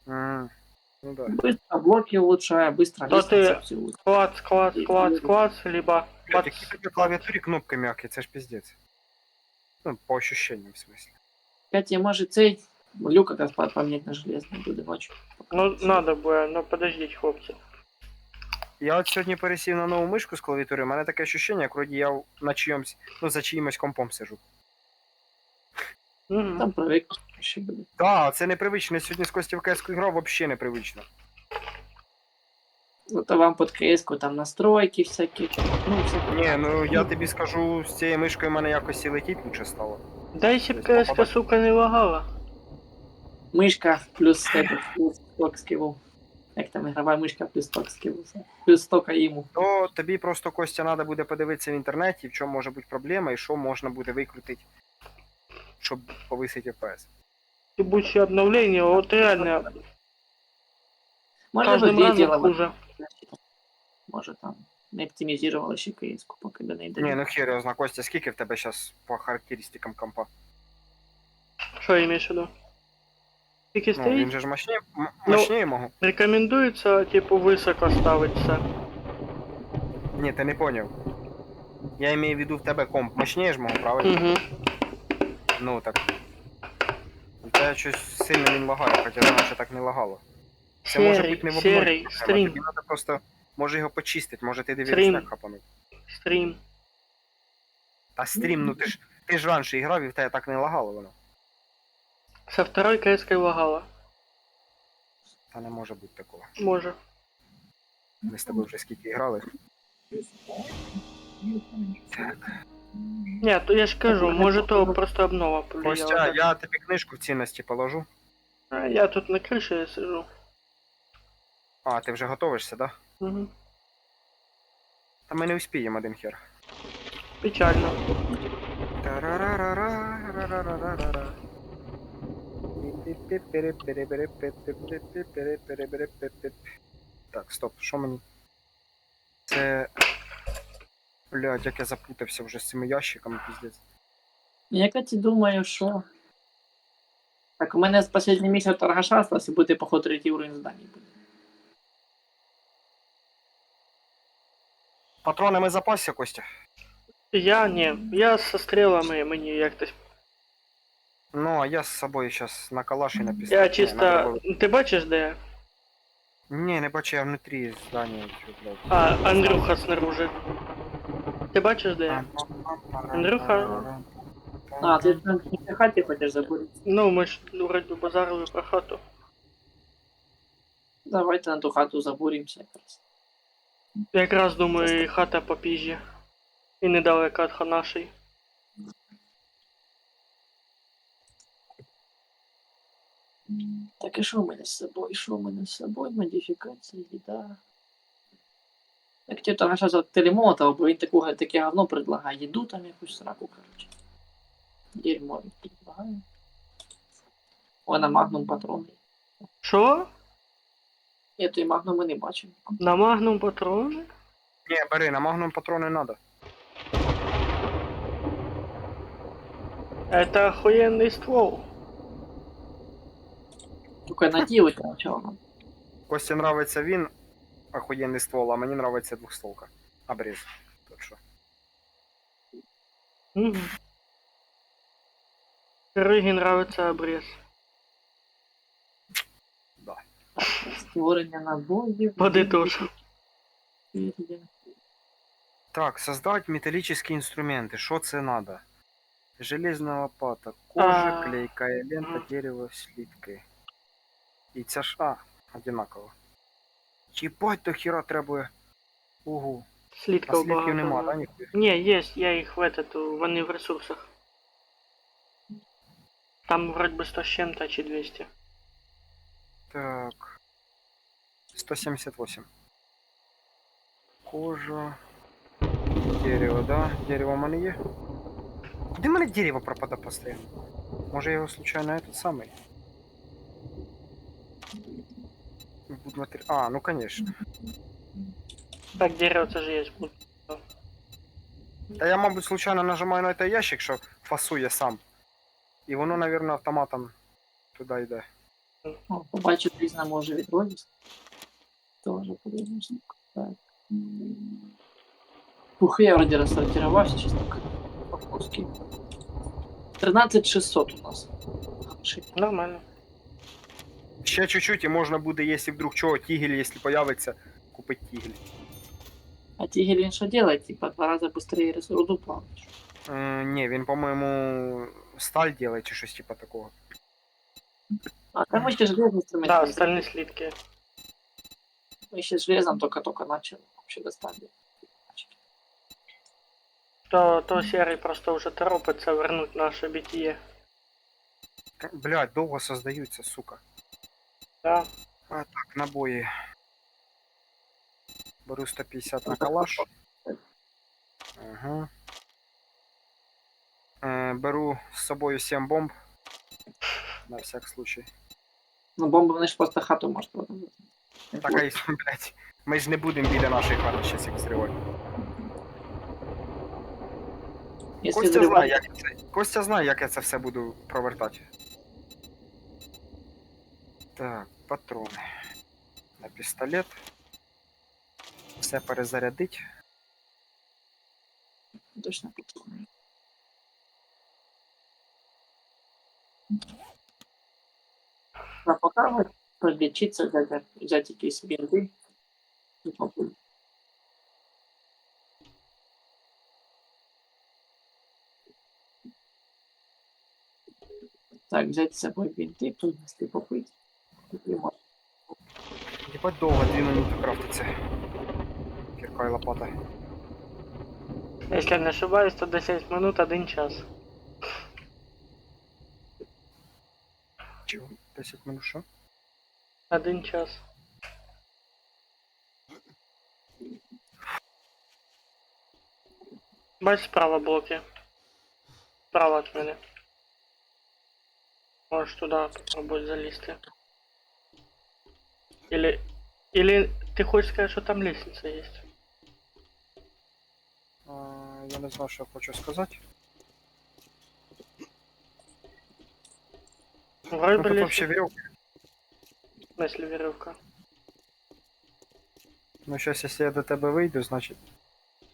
ну да. быстро блоки улучшаю, быстро То лестницы ты- все улучшаю. Клац, клац, клац, клац, либо Блядь, бац. які на клавіатурі кнопки м'які, це ж пиздец. Ну, по ощущениям, в смысле. Кстати, может цей люк как раз поменять на железный буде ночью. Ну, надо бы, но подождите, хлопцы. Я от сьогодні пересів на нову мишку з клавіатури, у мене таке ощущення, як вроді я на чиємусь, ну, за чиїмось компом сижу. Мгм. Там привик ще буде. Так, це непривично, я сьогодні з Костю в КС-ку грав, взагалі непривично. Зато вам под КС-ку там настройки всякі. Ну, всякі. Ні, ну я тобі скажу, з цією мишкою в мене якось і летіть лучше стало. Да если б То есть КСК, попадать. сука, не лагала. Мишка плюс тебе, плюс сток скілу. Як там ігрова мишка плюс сток скілу. Плюс стока йому. То тобі просто, Костя, треба буде подивитися в інтернеті, в чому може бути проблема і що можна буде викрутити, щоб повисити FPS. Ебучее обновление, вот реально, Може каждым ви разом діло, хуже. може там не оптимізували ще КС-ку, поки до неї Ні, дійде. ну хер його зна, Костя, скільки в тебе зараз по характеристикам компа? Что имеешь в виду? Пики Ну, він стоит? же ж мощніє, Ну- мощніє мого. Рекомендуется, типа, высоко ставиться. Ні, ти не поняв. Я маю в виду в тебе комп мощніє ж мого, правильно? Угу. Ну так. У тебе щось сильно він лагає, хоча раніше так не лагало. Це може бути не в обнові. серый, стрим, Тобі треба просто, може його почистити, може ти Стрім. дивишся хапанув. стрим. Та стрім, ну ти ж раніше грав і в тебе так не лагало воно. Со второй КСК лагала. Та не може бути такого. Может. Ми з тобою вже скільки грали. Нет, я ж кажу, может то просто обнова повлияла. Костя, я тобі книжку в цінності положу. А я тут на крыше сижу. А, ти вже готовишся, да? Угу. Та ми не успіємо один хер. Печально. Так, стоп, що мені? Це. Блядь, як я запутався вже з цими ящиками, піздець. Я, кстати, думаю, що... Так, у мене з останній місяць торгаша осталось, і буде, походу, третій уровень зданий буде. Патронами запасся, Костя? Я не. Я со стрелами мені як-то. Ну, а я з собою зараз на калаш і на пістолет. Я Ні, чисто. надо було- Ти бачиш де я? Ні, не бачу, я внутрі здання. блядь. А, Андрюха снаружи. Ти бачиш де я? Андрюха? А, ти там в хаті хочеш забути? Ну, ми ж вроді базарили про хату. Давайте на ту хату забуримося якраз. Якраз думаю, і хата по піжі. І недалеко від нашої. Так і що в мене з собою? Що в мене з собою? Модифікація, їда. Так ті торгаша за телемолотова, бо він таке говно предлагає. Їду там якусь сраку, коротше. Дерьмо він предлагає. О, на магнум патрони. Що? Я той магнум ми не бачимо. На магнум патрони? Ні, бери, на магнум патрони надо. Это охуенный ствол. Тільки наділити начало. Кості нравиться він, охуєнний ствол, а мені нравиться двохстволка. Обріз. Так що. Мгм. Сереге нравится обрез. Да. Створення набоїв. Подытожим. Так, создать металлические инструменты. Что це надо? Железная лопата, кожа, А, клейкая лента, мгм. дерево, слитки. І ця ж одинаково. Чіпать до хіра треба. Ого. А Слитков слитків багато. нема, да, ніхуя? Не, есть, я их в этот, вони в ресурсах. Там вроде бы 100 с чем-то, чи 200. Так. 178. Кожа. Дерево, да? Дерево в мене є. Куди в мене дерево пропадає постійно? Може я його случайно этот самий? Ну конечно. Так, дерево це ж есть. Та я, мабуть, случайно нажимаю на цей ящик, що фасує сам. І воно, мабуть, автоматом туди йде. О, побачив різна може відродість. Тоже подивимося. Так. Ух, я вроде рассортировался, честно говоря. По-плоски. 13600 у нас. Хороший. Нормально. Ще чуть-чуть і можна буде, якщо вдруг чого, тігель, якщо появиться, купити тігель. А тигель він що делает? Типа 2 рази быстрее руду плаваешь. Ні, він, по-моєму, сталь делає чи щось типа такого. А там еще железный инструмент. Да, есть. остальные слитки. Мы еще с железом только начали вообще достали. То серый просто уже торопится вернуть наше битие. Блядь, довго создаються, сука. Да. А так, набої. Беру 150 на калаш. Ага. Беру з собою 7 бомб. На всяк случай. Ну, бомби вони ж просто хату можуть продати. Так, а якщо, блядь, ми ж не будемо біля нашої хати щас їх зривати. Якщо Костя зривати- знає, Костя знає, як я це все буду провертати. Так, патрони. На пістолет. Все перезарядить. Точно патроны. А пока вот подлечиться, взять якісь бинты. И попробовать. Так, взять с собой бинты, принести попыть. И можно. Єбать довго, 2 минути крафтиться. Кірка і лопата. Если я не ошибаюсь, то 10 минут 1 час. Чого? 10 минут що? 1 час. Бачиш справа блоки. Справа от мене. Можешь туда попробовать залезть. Или ты хочешь сказать, что там лестница есть? Я не знаю, що я хочу сказати. Вроде Ну бы тут лестница. вообще веревка. В смысле веревка? Ну щас, якщо я до тебе вийду, значить.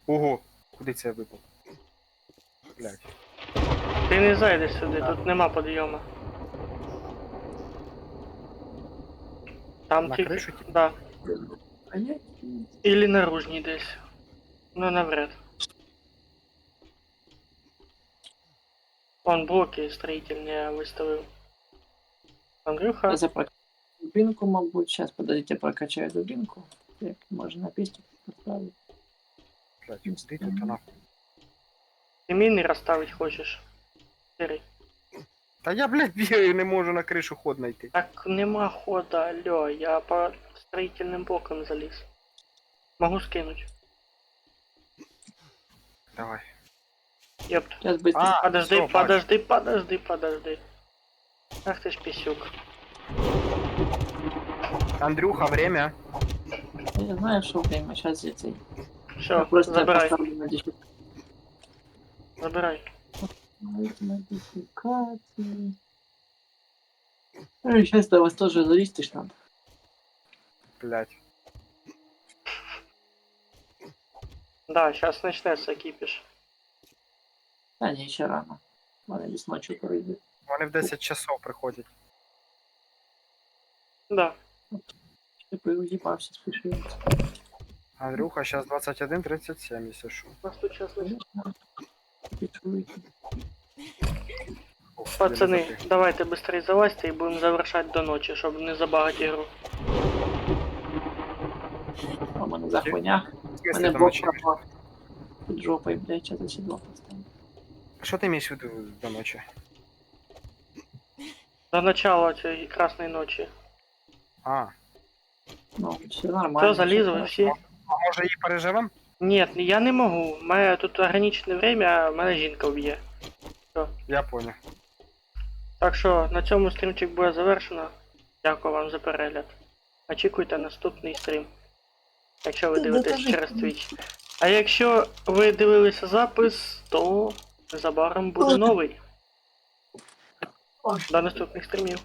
Ого! Куди це я випав? Блядь. Ти не зайдеш сюди, тут нема підйому. Там На тільки... кришу, типу? Да. А я... Или наружній десь. Ну навряд. Вон блоки строительні я виставив. Андрюха, Запрокачаю дубинку, мабуть. Сейчас, подождите, прокачаю дубинку. Так, можно на песню поставить. Блядь, куди тут нахуй? ти міни розставити хочеш? Сірий. Та я, блядь, бігаю, не можу на кришу ход знайти. Так нема хода, алло, я по строительным блокам заліз. Могу скинуть. Давай. Ёпт. Сейчас быстро. А, Подожди, всё, бачу. подожди. Ах ты ж писюк. Андрюха, время. Я знаю, що время, сейчас я цей. Все, Просто забирай, поставлю модификацию. забирай. Модификации. Сейчас до вас тоже залистишь надо. Блять. Да, сейчас начнется кипиш. А не, еще рано. Ладно, без ночи пройдет. Вони в 10 часов приходять. Да. Ты поебався, спеши. Андрюха, сейчас 21:37, если що. У нас тут сейчас начнется. Печуйте. Ох, Пацаны, еле забив. давайте быстрее залазьте и будем завершать до ночи, чтобы не забагать игру. А в мене за хуйня. В У смысле мене до бок ночі? пропав. Під жопою, блядь, сейчас за седло поставлю. Що ти маєш в виду до ночі? До начала этой красной ночи. А, Ну, все нормально. Все, зализывай хорошо. все. а може її переживем? Нет, я не могу. У мене тут ограничене время, а мене жінка вб'є. Я понял. Так що на цьому стрімчик буде завершено. Дякую вам за перегляд. Очікуйте наступний стрім. Якщо ви дивитесь через Twitch. А якщо ви дивилися запис, то незабаром буде новий. До наступних стрімів.